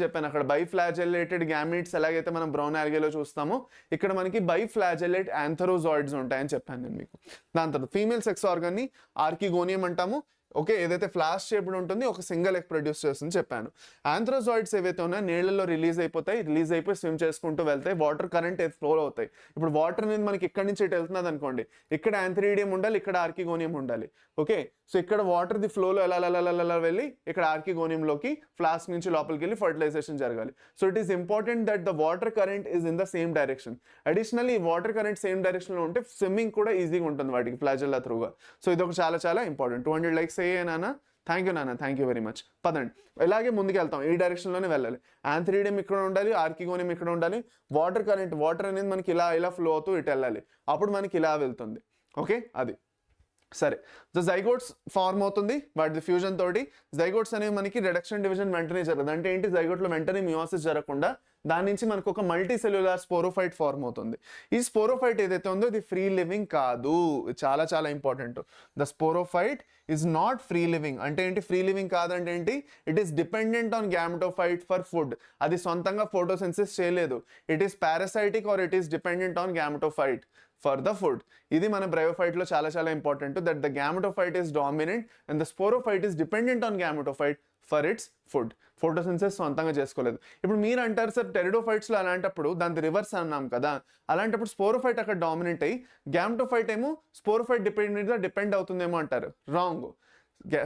చెప్పాను, అక్కడ బైఫ్లాజెల్లేటెడ్ గ్యామీట్స్ ఎలాగైతే మనం బ్రౌన్ ఆల్గేలో చూస్తామో ఇక్కడ మనకి బైఫ్లాజెల్లేట్ యాంథరోజాయిడ్స్ ఉంటాయని చెప్పాను నేను మీకు. దాని తర్వాత ఫీమేల్ సెక్స్ ఆర్గన్ని ఆర్కిగోనియం అంటాము. ఓకే, ఏదైతే ఫ్లాష్ షేప్డ్ ఉంటుంది ఒక సింగిల్ ఎగ్ ప్రొడ్యూస్ చేస్తుంది చెప్పాను. యాంథ్రోజాయిడ్స్ ఏవైతే ఉన్నాయో నీళ్ళలో రిలీజ్ అయిపోయి స్విమ్ చేసుకుంటూ వెళ్తాయి, వాటర్ కరెంట్ ఫ్లో అవుతాయి. ఇప్పుడు వాటర్ అనేది మనకి ఇక్కడ నుంచి ఇటు వెళ్తున్నది అనుకోండి, ఇక్కడ యాంథ్రీడియం ఉండాలి, ఇక్కడ ఆర్కిగోనియం ఉండాలి. ఓకే, సో ఇక్కడ వాటర్ ది ఫ్లోలో ఎలా వెళ్ళి ఇక్కడ ఆర్కిగోనియంలోకి ఫ్లాస్క్ నుంచి లోపలికి వెళ్ళి ఫర్టిలైజేషన్ జరగాలి. So it is important that the water current is in the same direction. Additionally water current same డైరెక్షన్లో ఉంటే స్విమ్మింగ్ కూడా ఈజీగా ఉంటుంది వాటికి ఫ్లాజెల్లా త్రూగా. సో ఇది ఒక చాలా ఇంపార్టెంట్. 200 likes అయ్యే నాన్న, థ్యాంక్ యూ నాన్న, థ్యాంక్ యూ వెరీ మచ్. పదండి ఇలాగే ముందుకు వెళ్తాం, ఈ డైరెక్షన్లోనే వెళ్ళాలి. యాంథ్రీడియం ఇక్కడ ఉండాలి, ఆర్కిగోనియం ఇక్కడ ఉండాలి. వాటర్ అనేది మనకి ఇలా ఫ్లో అవుతూ ఇటు వెళ్ళాలి, అప్పుడు మనకి ఇలా వెళ్తుంది. ఓకే, అది సరే. ద జైగోట్స్ ఫార్మ్ అవుతుంది వాటి ఫ్యూజన్ తోటి. జైగోట్స్ అనేవి మనకి రిడక్షన్ డివిజన్ వెంటనే జరగదు. అంటే ఏంటి, జైగోట్లో వెంటనే మియోసిస్ జరగకుండా దాని నుంచి మనకు ఒక మల్టీ సెల్యులార్ స్పోరోఫైట్ ఫార్మ్ అవుతుంది. ఈ స్పోరోఫైట్ ఏదైతే ఉందో ఇది ఫ్రీ లివింగ్ కాదు, చాలా important. The sporophyte is not free living. అంటే ఏంటి ఫ్రీ లివింగ్ కాదంటే ఏంటి, it is dependent on gametophyte for food. అది సొంతంగా ఫోటోసిన్సిస్ చేయలేదు. It is parasitic or it is dependent on gametophyte for the food. ఇది మన బ్రయోఫైట్లో చాలా important, that the gametophyte is dominant and the sporophyte is dependent on gametophyte for its food. Photosynthesis సొంతంగా చేసుకోలేదు. ఇప్పుడు మీరు అంటారు సార్ టెరిడోఫైట్స్లో అలాంటప్పుడు దాని రివర్స్ అన్నాం కదా, అలాంటప్పుడు స్పోరోఫైట్ అక్కడ డామినెంట్ అయ్యి గ్యామెటోఫైట్ ఏమో స్పోరోఫైట్ డిపెండ్ అవుతుందేమో అంటారు. రాంగ్.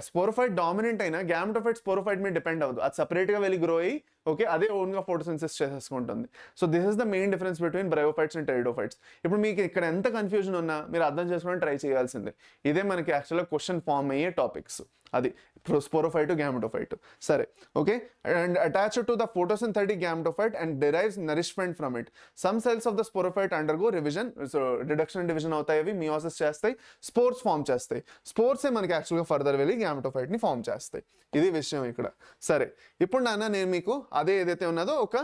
స్పోరోఫైట్ డామినెంట్ అయినా గ్యామెటోఫైట్ స్పోరోఫైట్ మీద డిపెండ్ అవ్వదు, అది సపరేట్గా వెళ్ళి గ్రో అయ్యి ఓకే అదే ఓన్గా ఫోటోసిన్సిస్ చేసేసుకుంటుంది. So this is the main difference between bryophytes and pteridophytes. ఇప్పుడు మీకు ఇక్కడ ఎంత కన్ఫ్యూజన్ ఉన్నా మీరు అర్థం చేసుకోవడానికి ట్రై చేయాల్సిందే. ఇదే మనకి యాక్చువల్గా క్వశ్చన్ ఫామ్ అయ్యే టాపిక్స్, అది స్పోరోఫైట్ గ్యామెటోఫైట్. సరే okay, and attached to the photosynthetic gametophyte and derives nourishment from it. Some cells of the sporophyte undergo revision, so reduction division అవుతాయి, అవి మియోసిస్ చేస్తాయి, స్పోర్స్ ఫామ్ చేస్తాయి. స్పోర్సే మనకి యాక్చువల్గా ఫర్దర్ వెళ్ళి గ్యామెటోఫైట్ని ఫామ్ చేస్తాయి. ఇది విషయం ఇక్కడ. సరే ఇప్పుడు నాన్న నేను మీకు అదే ఏదైతే ఉన్నదో ఒక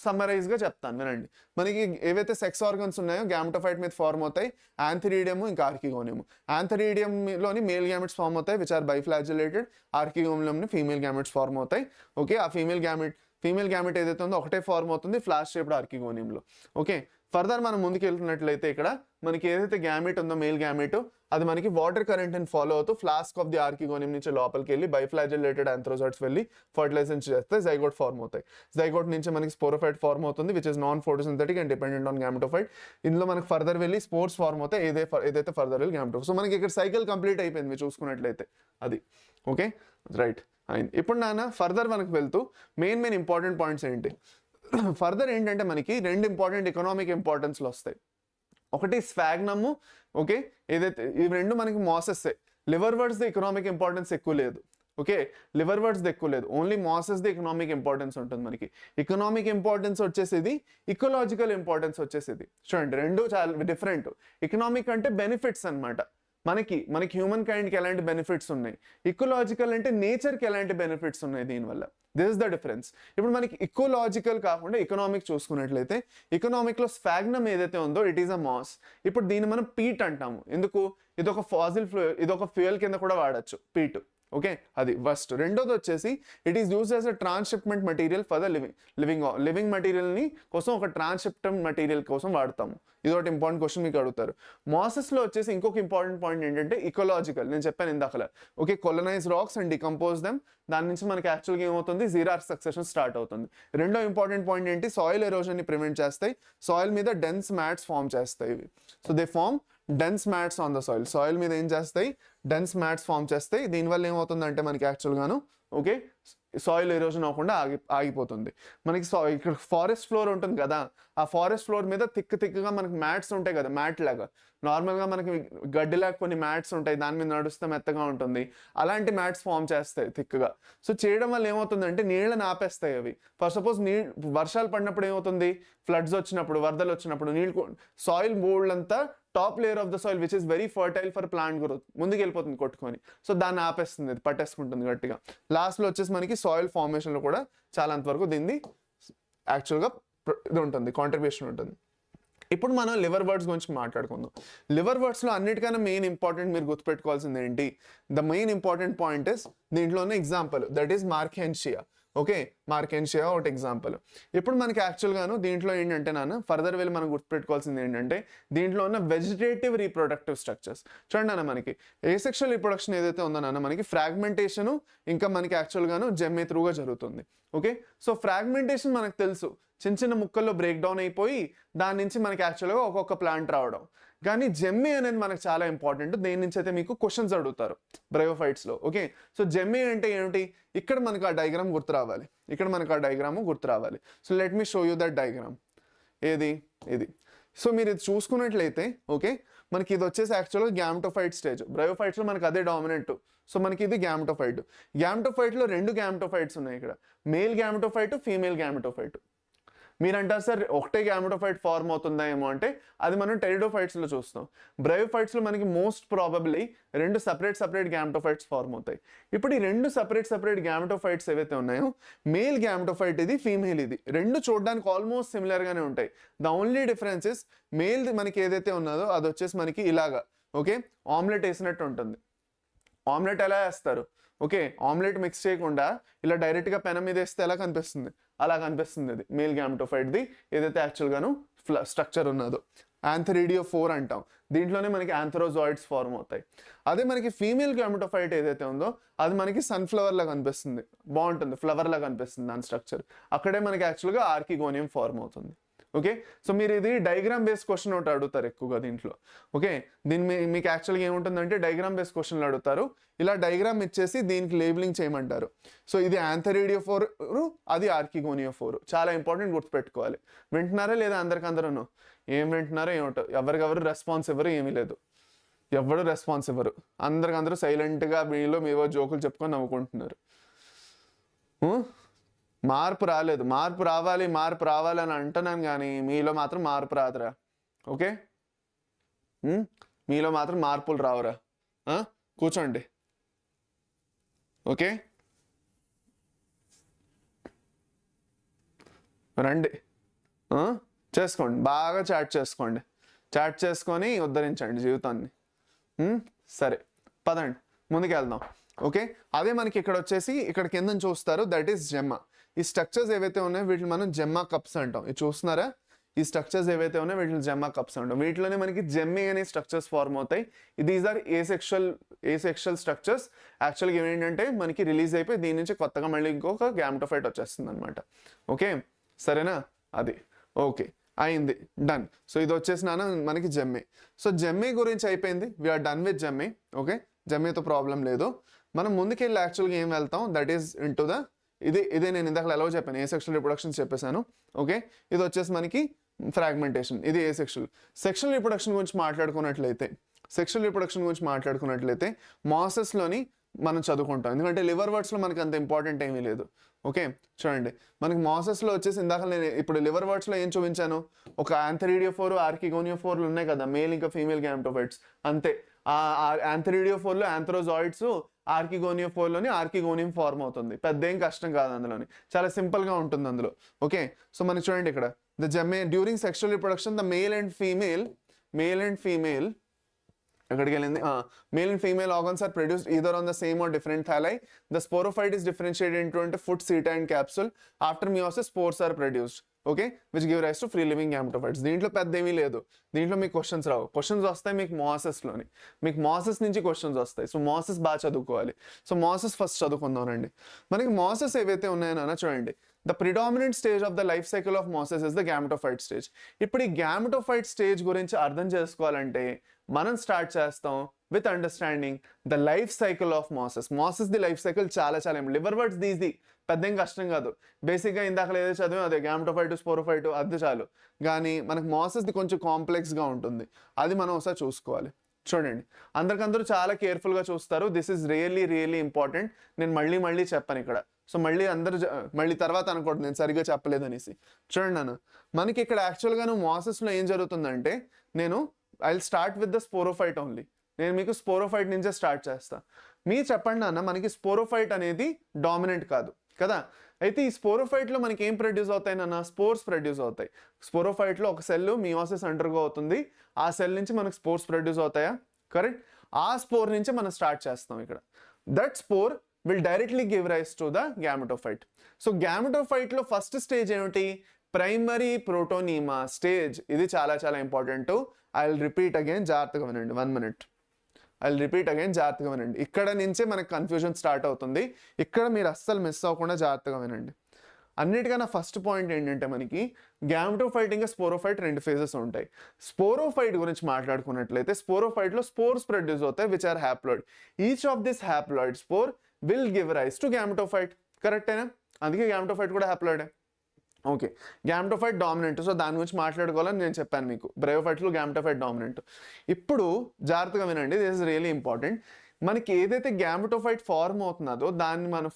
సమ్మరైజ్గా చెప్తాను వినండి. మనకి ఏవైతే సెక్స్ ఆర్గన్స్ ఉన్నాయో గ్యామెటోఫైట్ మీద ఫార్మ్ అవుతాయి, యాంథరీడియం ఇంకా ఆర్కిగోనియం. యాంథరీడియంలోని మేల్ గ్యామెట్స్ ఫార్మ్ అవుతాయి విచ్ ఆర్ బైఫ్లాజిలేటెడ్, ఆర్కిగోనియంలోని ఫీమేల్ గ్యామెట్స్ ఫార్మ్ అవుతాయి. ఓకే, ఆ ఫీమేల్ గ్యామెట్ ఏదైతే ఉందో ఒకటే ఫార్మ్ అవుతుంది ఫ్లాష్ షేప్డ్ ఆర్కిగోనియంలో. ఓకే, ఫర్దర్ మనం ముందుకు వెళ్తున్నట్లయితే ఇక్కడ మనకి ఏదైతే గ్యామెట్ ఉందో మేల్ గ్యామెట్ అది మనకి వాటర్ కరెంట్ని ఫాలో అవుతూ ఫ్లాస్క్ ఆఫ్ ది ఆర్కిగోనియం నుంచి లోపలికి వెళ్ళి బైఫ్లాజిలేటెడ్ ఆంథ్రోజాయిడ్స్ వెళ్ళి ఫర్టిలైజేషన్ చేస్తే జైగోట్ ఫార్మ్ అవుతాయి. జైగోట్ నుంచి మనకి స్పోరోఫైట్ ఫార్మ్ అవుతుంది which is non photosynthetic and dependent on gametophyte. ఇందులో మనకి ఫర్దర్ వెళ్ళి స్పోర్స్ ఫార్మ్ అవుతాయి, ఏదైతే ఫర్దర్ వెళ్ళి గ్యామెటోఫైట్. సో మనకి ఇక్కడ సైకిల్ కంప్లీట్ అయిపోయింది మీరు చూసుకున్నట్లయితే అది. ఓకే రైట్ అయింది. ఇప్పుడు నాన్న ఫర్దర్ మనకు వెళ్తూ మెయిన్ ఇంపార్టెంట్ పాయింట్స్ ఏంటి, ఫర్దర్ ఏంటంటే మనకి రెండు ఇంపార్టెంట్ ఎకనామిక్ ఇంపార్టెన్స్లు వస్తాయి. ఒకటి స్ఫాగ్నము, ఓకే, ఏదైతే ఇవి రెండు మనకి మాసెస్సే. లివర్ వర్డ్స్ ది ఎకనామిక్ ఇంపార్టెన్స్ ఎక్కువ లేదు. ఓకే, లివర్ వర్డ్స్ ది ఎక్కువ లేదు, ఓన్లీ మాసెస్ ది ఎకనామిక్ ఇంపార్టెన్స్ ఉంటుంది మనకి. ఎకనామిక్ ఇంపార్టెన్స్ వచ్చేసేది, ఇకలాజికల్ ఇంపార్టెన్స్ వచ్చేసేది. చూడండి రెండు చాలా డిఫరెంట్. ఎకనామిక్ అంటే బెనిఫిట్స్ అనమాట, మనకి హ్యూమన్ కైండ్కి ఎలాంటి బెనిఫిట్స్ ఉన్నాయి, ఇకోలాజికల్ అంటే నేచర్కి ఎలాంటి బెనిఫిట్స్ ఉన్నాయి దీనివల్ల. This is the difference. ఇప్పుడు మనకి ఇకోలాజికల్ కాకుండా ఎకనామిక్ చూసుకున్నట్లయితే ఎకనామిక్లో స్ఫాగ్నమ్ ఏదైతే ఉందో ఇట్ ఈస్ అ మాస్. ఇప్పుడు దీన్ని మనం పీట్ అంటాము. ఎందుకు, ఇది ఒక ఫాజిల్ ఫ్యూయల్, ఇది ఒక ఫ్యూయల్ కింద కూడా వాడచ్చు పీట్. ఓకే, అది ఫస్ట్. రెండోది వచ్చేసి it is used as a transshipment material for the living మెటీరియల్ని కోసం ఒక ట్రాన్స్షిప్మెంట్ మెటీరియల్ కోసం వాడతాము. ఇది ఒకటి ఇంపార్టెంట్ క్వశ్చన్ మీకు అడుగుతారు. మాసెస్లో వచ్చేసి ఇంకొక ఇంపార్టెంట్ పాయింట్ ఏంటంటే ఇకోలాజికల్. నేను చెప్పాను ఇందాకలా, okay, colonise rocks and decompose them, దాని నుంచి మనకి యాక్చువల్గా ఏమవుతుంది, జీరార్ సక్సెషన్ స్టార్ట్ అవుతుంది. రెండో ఇంపార్టెంట్ పాయింట్ ఏంటి, సాయిల్ ఎరోజన్ని ప్రివెంట్ చేస్తాయి, సాయిల్ మీద డెన్స్ మ్యాట్స్ ఫామ్ చేస్తాయి ఇవి. So they form dense mats on the soil మీద ఏం చేస్తాయి, డెన్స్ మ్యాట్స్ ఫామ్ చేస్తాయి. దీనివల్ల ఏమవుతుందంటే మనకి యాక్చువల్గాను ఓకే సాయిల్ ఎరోజన్ అవ్వకుండా ఆగిపోతుంది. మనకి ఇక్కడ ఫారెస్ట్ ఫ్లోర్ ఉంటుంది కదా, ఆ ఫారెస్ట్ ఫ్లోర్ మీద థిక్గా మనకి మ్యాట్స్ ఉంటాయి కదా, మ్యాట్ లాగా నార్మల్గా మనకి గడ్డిలాగా కొన్ని మ్యాట్స్ ఉంటాయి, దాని మీద నడుస్తే మెత్తగా ఉంటుంది, అలాంటి మ్యాట్స్ ఫామ్ చేస్తాయి థిక్గా. సో చేయడం వల్ల ఏమవుతుందంటే నీళ్ళని ఆపేస్తాయి అవి. ఫర్ సపోజ్ వర్షాలు పడినప్పుడు ఏమవుతుంది, ఫ్లడ్స్ వచ్చినప్పుడు, వరదలు వచ్చినప్పుడు నీళ్ళు సాయిల్ బోల్డ్ అంతా top layer of the soil which is very fertile for plant growth ముందుకు వెళ్ళిపోతుంది కొట్టుకొని. సో దాన్ని ఆపేస్తుంది, అది పట్టేసుకుంటుంది గట్టిగా. లాస్ట్లో వచ్చేసి మనకి సాయిల్ ఫార్మేషన్లో కూడా చాలా అంతవరకు దీన్ని యాక్చువల్గా ఇది ఉంటుంది, కాంట్రిబ్యూషన్ ఉంటుంది. ఇప్పుడు మనం లివర్ వర్డ్స్ గురించి మాట్లాడుకుందాం. లివర్ వర్డ్స్లో అన్నిటికన్నా మెయిన్ ఇంపార్టెంట్ మీరు గుర్తుపెట్టుకోవాల్సింది ఏంటి, the main important point is దీంట్లోనే ఎగ్జాంపుల్ దట్ ఈస్ మార్కెన్షియా. ఓకే, మార్కెన్షియా ఒకటి ఎగ్జాంపుల్. ఇప్పుడు మనకి యాక్చువల్గాను దీంట్లో ఏంటంటే ఫర్దర్ వెళ్ళి మనం గుర్తుపెట్టుకోవాల్సింది ఏంటంటే దీంట్లో ఉన్న వెజిటేటివ్ రీప్రొడక్టివ్ స్ట్రక్చర్స్. చూడండి మనకి ఏసెక్షువల్ రీప్రొడక్షన్ ఏదైతే ఉందో మనకి ఫ్రాగ్మెంటేషను ఇంకా మనకి యాక్చువల్గాను జెమ్మే త్రూగా జరుగుతుంది. ఓకే, సో ఫ్రాగ్మెంటేషన్ మనకు తెలుసు, చిన్న చిన్న ముక్కల్లో బ్రేక్ డౌన్ అయిపోయి దాని నుంచి మనకి యాక్చువల్గా ఒక్కొక్క ప్లాంట్ రావడం. కానీ జెమ్మే అనేది మనకు చాలా ఇంపార్టెంట్, దేని నుంచి అయితే మీకు క్వశ్చన్స్ అడుగుతారు బ్రయోఫైట్స్లో. ఓకే, సో జెమ్మే అంటే ఏమిటి, ఇక్కడ మనకు ఆ డయాగ్రామ్ గుర్తు రావాలి, గుర్తు రావాలి. So let me show you that diagram. ఏది ఇది. సో మీరు ఇది చూసుకున్నట్లయితే ఓకే మనకి ఇది వచ్చేసి యాక్చువల్గా గ్యామెటోఫైట్ స్టేజ్. బ్రయోఫైట్స్లో మనకి అదే డామినెంట్. సో మనకి ఇది గ్యామెటోఫైట్లో రెండు గ్యామెటోఫైట్స్ ఉన్నాయి ఇక్కడ, మేల్ గ్యామెటోఫైట్, ఫీమేల్ గ్యామెటోఫైట్. మీరు అంటారు సార్ ఒకటే గ్యామెటోఫైట్ ఫార్మ్ అవుతుందా ఏమో అంటే అది మనం టెరిడోఫైట్స్లో చూస్తాం. బ్రయోఫైట్స్లో మనకి మోస్ట్ ప్రాబబ్లీ రెండు సపరేట్ గ్యామెటోఫైట్స్ ఫార్మ్ అవుతాయి. ఇప్పుడు ఈ రెండు సపరేట్ గ్యామెటోఫైట్స్ ఏవైతే ఉన్నాయో మేల్ గ్యామెటోఫైట్ ఇది, ఫీమేల్ ఇది, రెండు చూడడానికి ఆల్మోస్ట్ సిమిలర్గానే ఉంటాయి. The only difference is male మనకి ఏదైతే ఉన్నదో అది వచ్చేసి మనకి ఇలాగా ఓకే ఆమ్లెట్ వేసినట్టు ఉంటుంది. ఆమ్లెట్ ఎలా వేస్తారు, ఓకే ఆమ్లెట్ మిక్స్ చేయకుండా ఇలా డైరెక్ట్గా పెనం మీద వేస్తే ఎలా కనిపిస్తుంది, అలా కనిపిస్తుంది ఇది మేల్ గ్యామెటోఫైట్ది ఏదైతే యాక్చువల్గాను స్ట్రక్చర్ ఉన్నదో. యాంథరీడియో 4 అంటాం, దీంట్లోనే మనకి యాంథరోజాయిడ్స్ ఫార్మ్ అవుతాయి. అదే మనకి ఫీమేల్ గ్యామెటోఫైట్ ఏదైతే ఉందో అది మనకి సన్ఫ్లవర్ లాగా కనిపిస్తుంది, బాగుంటుంది, ఫ్లవర్ లాగా కనిపిస్తుంది దాని స్ట్రక్చర్. అక్కడే మనకి యాక్చువల్గా ఆర్కిగోనియం ఫార్మ్ అవుతుంది. ఓకే, సో మీరు ఇది డయాగ్రామ్ బేస్డ్ క్వశ్చన్ ఒకటి అడుగుతారు ఎక్కువగా దీంట్లో. ఓకే, దీన్ని మీకు యాక్చువల్గా ఏముంటుందంటే డయాగ్రామ్ బేస్డ్ క్వశ్చన్లు అడుగుతారు, ఇలా డయాగ్రామ్ ఇచ్చేసి దీనికి లేబులింగ్ చేయమంటారు. సో ఇది యాంథరీడియో 4, అది ఆర్కిగోనియో 4. చాలా ఇంపార్టెంట్, గుర్తుపెట్టుకోవాలి. వింటున్నారా లేదా అందరికందరూ? ఏం వింటున్నారో ఏమిటో, ఎవరికెవరు రెస్పాన్స్ ఇవ్వరు, ఏమీ లేదు, ఎవరు రెస్పాన్స్ ఇవ్వరు, అందరికందరూ సైలెంట్గా మీలో మీవో జోకులు చెప్పుకొని నవ్వుకుంటున్నారు. మార్పు రాలేదు, మార్పు రావాలి అని అంటున్నాను కానీ మీలో మాత్రం మార్పు రాదురా. ఓకే, మీలో మాత్రం మార్పులు రావురా. కూర్చోండి. ఓకే రండి, చేసుకోండి, బాగా చాట్ చేసుకోండి, చాట్ చేసుకొని ఉద్ధరించండి జీవితాన్ని. సరే పదండి ముందుకు వెళ్దాం. ఓకే, అదే మనకి ఇక్కడ వచ్చేసి ఇక్కడ కింద చూస్తారు, దట్ ఈస్ జెమ్మా. ఈ స్ట్రక్చర్స్ ఏవైతే ఉన్నాయో వీటిని మనం జెమ్మా కప్స్ అంటాం. ఇది చూస్తున్నారా, ఈ స్ట్రక్చర్స్ ఏవైతే ఉన్నాయో వీటిని జెమ్మా కప్స్ అంటాం. వీటిలోనే మనకి జెమ్మి అనే స్ట్రక్చర్స్ ఫార్మ్ అవుతాయి. These are asexual structures. యాక్చువల్గా ఏంటంటే మనకి రిలీజ్ అయిపోయి దీని నుంచి కొత్తగా మళ్ళీ ఇంకొక గ్యామెటోఫైట్ వచ్చేస్తుంది అనమాట. ఓకే సరేనా, అది ఓకే అయింది, డన్. సో ఇది వచ్చేసి మనకి జెమ్మి. సో జెమ్మి గురించి అయిపోయింది, we are done with gemmae. Okay, జెమ్మితో ప్రాబ్లం లేదు. మనం ముందుకెళ్ళి యాక్చువల్గా ఏం వెళ్తాం, that is into the ఇదే నేను ఇందాక ఎలా చెప్పాను, ఏసెక్షువల్ రిప్రొడక్షన్ చెప్పేశాను. ఓకే, ఇది వచ్చేసి మనకి ఫ్రాగ్మెంటేషన్, ఇది ఏసెక్షువల్. సెక్షువల్ రిప్రొడక్షన్ గురించి మాట్లాడుకున్నట్లయితే మాసెస్లోని మనం చదువుకుంటాం, ఎందుకంటే లివర్ వర్డ్స్లో మనకి అంత ఇంపార్టెంట్ ఏమీ లేదు. ఓకే చూడండి, మనకి మాసెస్లో వచ్చేసి ఇందాక నేను ఇప్పుడు లివర్ వర్డ్స్లో ఏం చూపించాను, ఒక యాంథెరిడియోఫోర్, ఆర్కిగోనియోఫోర్లు ఉన్నాయి కదా, మేల్ ఇంకా ఫీమేల్ గ్యామెటోఫైట్స్, అంతే. ఆ యాంథెరిడియోఫోర్లో యాంథ్రోజాయిడ్స్, ఆర్కిగోనియోఫోర్లోని ఆర్కిగోనియం ఫార్మ్ అవుతుంది. పెద్ద ఏం కష్టం కాదు, అందులోని చాలా సింపుల్గా ఉంటుంది అందులో. ఓకే, సో మనకి చూడండి ఇక్కడ the gemmae during sexual reproduction the male and female ఎక్కడికి వెళ్ళింది, male and female organs are produced either on the same or different thalli. The sporophyte is differentiated into foot, seta and capsule. After meiosis spores are produced. Okay, which give rise to free living gametophytes. దీంట్లో పెద్ద ఏమీ లేదు, దీంట్లో మీకు క్వశ్చన్స్ రావు. క్వశ్చన్స్ వస్తాయి మీకు మాసెస్లోని, మీకు మాసెస్ నుంచి క్వశ్చన్స్ వస్తాయి. సో మాసెస్ బాగా చదువుకోవాలి. సో మాసెస్ ఫస్ట్ చదువుకుందామండి. మనకి మాసెస్ ఏవైతే ఉన్నాయో చూడండి, the predominant stage of the life cycle of mosses is the gametophyte stage. ఇప్పుడు ఈ గ్యామెటోఫైట్ స్టేజ్ గురించి అర్థం చేసుకోవాలంటే మనం స్టార్ట్ చేస్తాం with understanding the life cycle of masses. Masses the life cycle చాలా లివర్ వర్డ్స్ దీది పెద్ద ఏం కష్టం కాదు. బేసిక్గా ఇందాక ఏదో చదివాం అదే, గ్యామెటోఫైట్, స్పోరోఫైట్, అది చాలు. కానీ మనకు మాసెస్ది కొంచెం కాంప్లెక్స్గా ఉంటుంది, అది మనం ఒకసారి చూసుకోవాలి. చూడండి, అందరికందరూ చాలా కేర్ఫుల్గా చూస్తారు. This is really important. నేను మళ్ళీ చెప్పాను ఇక్కడ. సో మళ్ళీ తర్వాత అనుకోండి నేను సరిగ్గా చెప్పలేదనేసి. చూడండి మనకి ఇక్కడ యాక్చువల్గా మాసెస్లో ఏం జరుగుతుందంటే, I will start with the sporophyte only. నేను మీకు స్పోరోఫైట్ నుంచే స్టార్ట్ చేస్తా. మీరు చెప్పండి మనకి స్పోరోఫైట్ అనేది డామినెంట్ కాదు కదా. అయితే ఈ స్పోరోఫైట్లో మనకి ఏం ప్రొడ్యూస్ అవుతాయి స్పోర్స్ ప్రొడ్యూస్ అవుతాయి. స్పోరోఫైట్లో ఒక సెల్ మియోసిస్ అండర్గో అవుతుంది, ఆ సెల్ నుంచి మనకు స్పోర్స్ ప్రొడ్యూస్ అవుతాయా, కరెక్ట్. ఆ స్పోర్ నుంచి మనం స్టార్ట్ చేస్తాం ఇక్కడ. That spore will directly give rise to the gametophyte. So గ్యామెటోఫైట్లో ఫస్ట్ స్టేజ్ ఏమిటి, ప్రైమరీ ప్రోటోనీమా స్టేజ్. ఇది చాలా important. I will repeat again, జాగ్రత్తగా వినండి, 1 minute. జాగ్రత్తగా వినండి. ఇక్కడ నుంచే మనకు కన్ఫ్యూజన్ స్టార్ట్ అవుతుంది. ఇక్కడ మీరు అస్సలు మిస్ అవ్వకుండా జాగ్రత్తగా వినండి. అన్నిటికన్నా ఫస్ట్ పాయింట్ ఏంటంటే, మనకి గ్యామెటోఫైట్ ఇంకా స్పోరోఫైట్ 2 phases ఉంటాయి. స్పోరోఫైట్ గురించి మాట్లాడుకున్నట్లయితే, స్పోరోఫైట్లో స్పోర్స్ ప్రొడ్యూస్ అవుతాయి which are haploid. Each of this haploid spore will give rise to gametophyte. కరెక్టేనా, అందుకే గ్యామెటోఫైట్ కూడా హ్యాప్లాయిడే. Okay, gametophyte dominant. సో దాని గురించి మాట్లాడుకోవాలని నేను చెప్పాను మీకు. బ్రయోఫైట్లో గ్యామెటోఫైట్ డామినెంట్. ఇప్పుడు జాగ్రత్తగా వినండి, దిస్ ఇస్ రియలీ ఇంపార్టెంట్. మనకి ఏదైతే గ్యామెటోఫైట్ ఫార్మ్ అవుతున్నదో దాన్ని మనం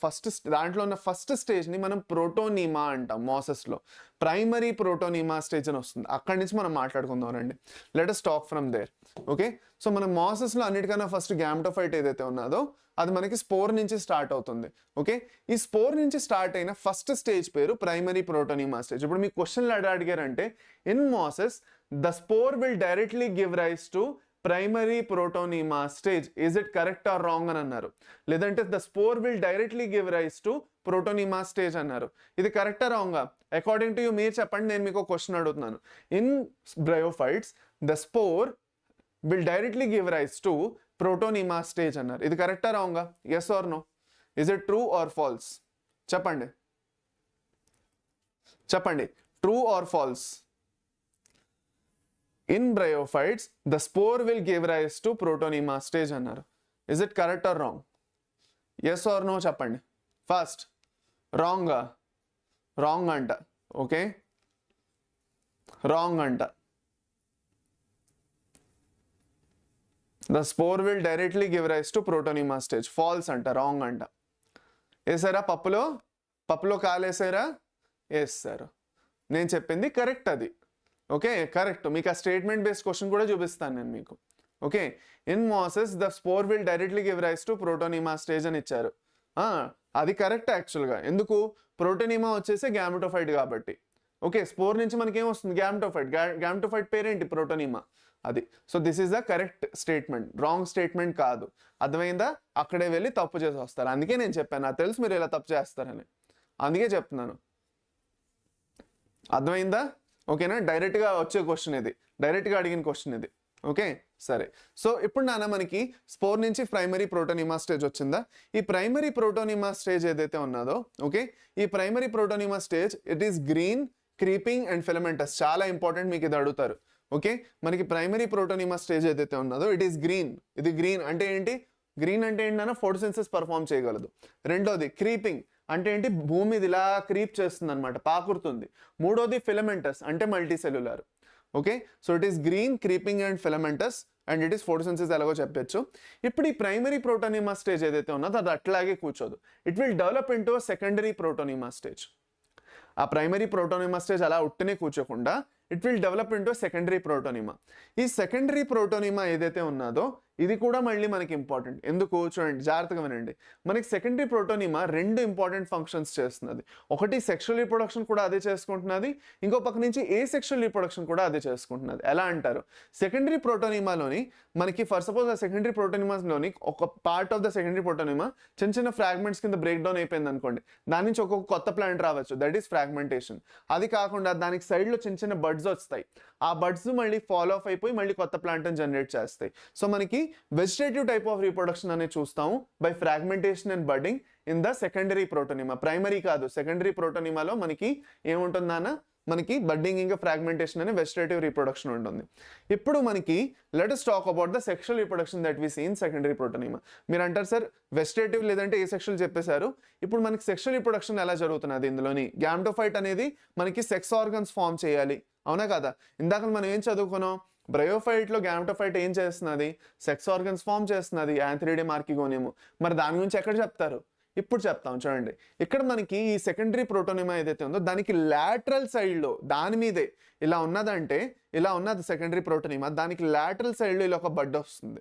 దాంట్లో ఉన్న ఫస్ట్ స్టేజ్ని మనం ప్రోటోనీమా అంటాం. మాసెస్లో ప్రైమరీ ప్రోటోనీమా స్టేజ్ అని వస్తుంది. అక్కడి నుంచి మనం మాట్లాడుకుందాం రండి. Let us talk from there. Okay, so మన మాసెస్లో అన్నిటికన్నా ఫస్ట్ గ్యామెటోఫైట్ ఏదైతే ఉన్నదో అది మనకి స్పోర్ నుంచి స్టార్ట్ అవుతుంది. ఓకే, ఈ స్పోర్ నుంచి స్టార్ట్ అయిన ఫస్ట్ స్టేజ్ పేరు ప్రైమరీ ప్రోటోనీమా స్టేజ్. ఇప్పుడు మీకు క్వశ్చన్లు అడిగారంటే, in mosses the spore will directly give rise to primary protonema stage. Is it correct or wrong అని అన్నారు. లేదంటే the spore will directly give rise to protonema stage అన్నారు. ఇది కరెక్టా రాంగా? అకార్డింగ్ టు యూ మీరు చెప్పండి, నేను మీకు క్వశ్చన్ అడుగుతున్నాను. In bryophytes the spore will directly give rise to protonema stage అన్నారు. ఇది కరెక్టా రాంగా? Yes or no? Is it true or false? చెప్పండి, true or false? In bryophytes, the spore will give rise to protonema stage అన్నారు. Is it correct or wrong? Yes or no చెప్పండి. ఫస్ట్ రాంగ్ అంట. ఓకే, రాంగ్ అంట. The spore will directly give rise to protonema stage. False అంట, రాంగ్ అంట. వేసారా పప్పులో కాలేసారా? వేస్తారు. నేను చెప్పింది కరెక్ట్ అది. Okay, correct. మీకు ఆ స్టేట్మెంట్ బేస్డ్ క్వశ్చన్ కూడా చూపిస్తాను నేను మీకు. Okay, in mosses the spore will directly give rise to protonema stage అని ఇచ్చారు. అది కరెక్ట్ యాక్చువల్గా. ఎందుకు? ప్రోటోనీమా వచ్చేసి గ్యామెటోఫైట్ కాబట్టి. ఓకే, స్పోర్ నుంచి మనకి ఏమొస్తుంది? గ్యామ్టోఫైట్. గ్యామ్టోఫైట్ పేరేంటి? ప్రోటోనిమా. అది. So this is the correct statement, wrong statement కాదు. అర్థమైందా? అక్కడే వెళ్ళి తప్పు చేసి వస్తారు. అందుకే నేను చెప్పాను, నాకు తెలుసు మీరు ఇలా తప్పు చేస్తారని, అందుకే చెప్తున్నాను. అర్థమైందా? ఓకేనా? డైరెక్ట్గా వచ్చే క్వశ్చన్ ఇది, డైరెక్ట్గా అడిగిన క్వశ్చన్ ఇది. ఓకే, సరే. సో ఇప్పుడు నాన్న మనకి స్పోర్ నుంచి ప్రైమరీ ప్రోటోనిమా స్టేజ్ వచ్చిందా? ఈ ప్రైమరీ ప్రోటోనిమా స్టేజ్ ఏదైతే ఉన్నదో, ఓకే, ఈ primary protonema stage it is green, creeping and filamentous. చాలా ఇంపార్టెంట్, మీకు ఇది అడుగుతారు. ఓకే, మనకి ప్రైమరీ ప్రోటోనిమా స్టేజ్ ఏదైతే ఉన్నదో ఇట్ ఈస్ గ్రీన్. ఇది గ్రీన్ అంటే ఏంటి? గ్రీన్ అంటే ఏంటన్నా ఫోటోసిన్థసిస్ పర్ఫామ్ చేయగలదు. రెండోది క్రీపింగ్ అంటే ఏంటి? భూమి ఇది ఇలా క్రీప్ చేస్తుంది అనమాట, పాకురుతుంది. మూడోది ఫిలమెంటస్ అంటే multi cellular. Okay, so it is green, creeping and filamentous and it is photosynthesis ఎలాగో చెప్పచ్చు. ఇప్పుడు ఈ ప్రైమరీ ప్రోటోనిమా స్టేజ్ ఏదైతే ఉన్నదో అది అట్లాగే కూర్చోదు. It will develop into secondary protonema stage. ఆ ప్రైమరీ ప్రోటోనిమా స్టేజ్ అలా ఉట్టినే కూర్చోకుండా it will develop into secondary protonema. ఈ సెకండరీ ప్రోటోనిమా ఏదైతే ఉన్నదో ఇది కూడా మళ్ళీ మనకి ఇంపార్టెంట్. ఎందుకు? చూడండి, జాగ్రత్తగా వినండి. మనకి సెకండరీ ప్రోటోనిమా రెండు ఇంపార్టెంట్ ఫంక్షన్స్ చేస్తున్నది. ఒకటి సెక్షువల్ రీప్రొడక్షన్ కూడా అదే చేసుకుంటున్నది, ఇంకో పక్క నుంచి ఏ సెక్షువల్ రీప్రొడక్షన్ కూడా అదే చేసుకుంటున్నది. ఎలా అంటారు? సెకండరీ ప్రోటోనిమాలోని మనకి ఫర్ సపోజ్ ఆ సెకండరీ ప్రోటోనిమాలోని ఒక part of the secondary protonema చిన్న చిన్న ఫ్రాగ్మెంట్స్ కింద బ్రేక్ డౌన్ అయిపోయింది అనుకోండి, దాని నుంచి ఒక్కొక్క కొత్త ప్లాంట్ రావచ్చు, దట్ ఈస్ ఫ్రాగ్మెంటేషన్. అది కాకుండా దానికి సైడ్లో చిన్న చిన్న బడ్స్ వస్తాయి, ఆ బడ్స్ మళ్ళీ ఫాలో ఆఫ్ అయిపోయి మళ్ళీ కొత్త ప్లాంట్ జనరేట్ చేస్తాయి. సో మనకి వెజిటేటివ్ టైప్ ఆఫ్ రీప్రొడక్షన్ అనేది చూస్తాము by fragmentation and budding in the secondary protonema. Primary కాదు, సెకండరీ ప్రోటోనిమాలో మనకి ఏముంటుందన్న? మనకి బడ్డింగ్ ఇంకా ఫ్రాగ్మెంటేషన్ అనే వెజిటేటివ్ రీప్రొడక్షన్ ఉంటుంది. ఇప్పుడు మనకి let us talk about the sexual reproduction that we see in secondary protonema. మీరు అంటారు సార్ వెజిటేటివ్ లేదంటే ఏ సెక్షువల్ చెప్పేశారు, ఇప్పుడు మనకి సెక్షువల్ రీప్రొడక్షన్ ఎలా జరుగుతున్నది? ఇందులోని గ్యామ్టోఫైట్ అనేది మనకి సెక్స్ ఆర్గన్స్ ఫామ్ చేయాలి, అవునా కదా? ఇందాక మనం ఏం చదువుకున్నాం? బ్రయోఫైట్లో గ్యామ్టోఫైట్ ఏం చేస్తున్నది? సెక్స్ ఆర్గన్స్ ఫామ్ చేస్తున్నది, యాంథ్రిడియం, ఆర్కిగోనియం. మరి దాని గురించి ఎక్కడ చెప్తారు? ఇప్పుడు చెప్తాం. చూడండి, ఇక్కడ మనకి ఈ సెకండరీ ప్రోటోనిమా ఏదైతే ఉందో దానికి లాటరల్ సైడ్లో, దాని మీదే ఇలా ఉన్నదంటే, ఇలా ఉన్నది సెకండరీ ప్రోటోనిమా, దానికి లాటరల్ సైడ్లో ఇలా ఒక బడ్ వస్తుంది.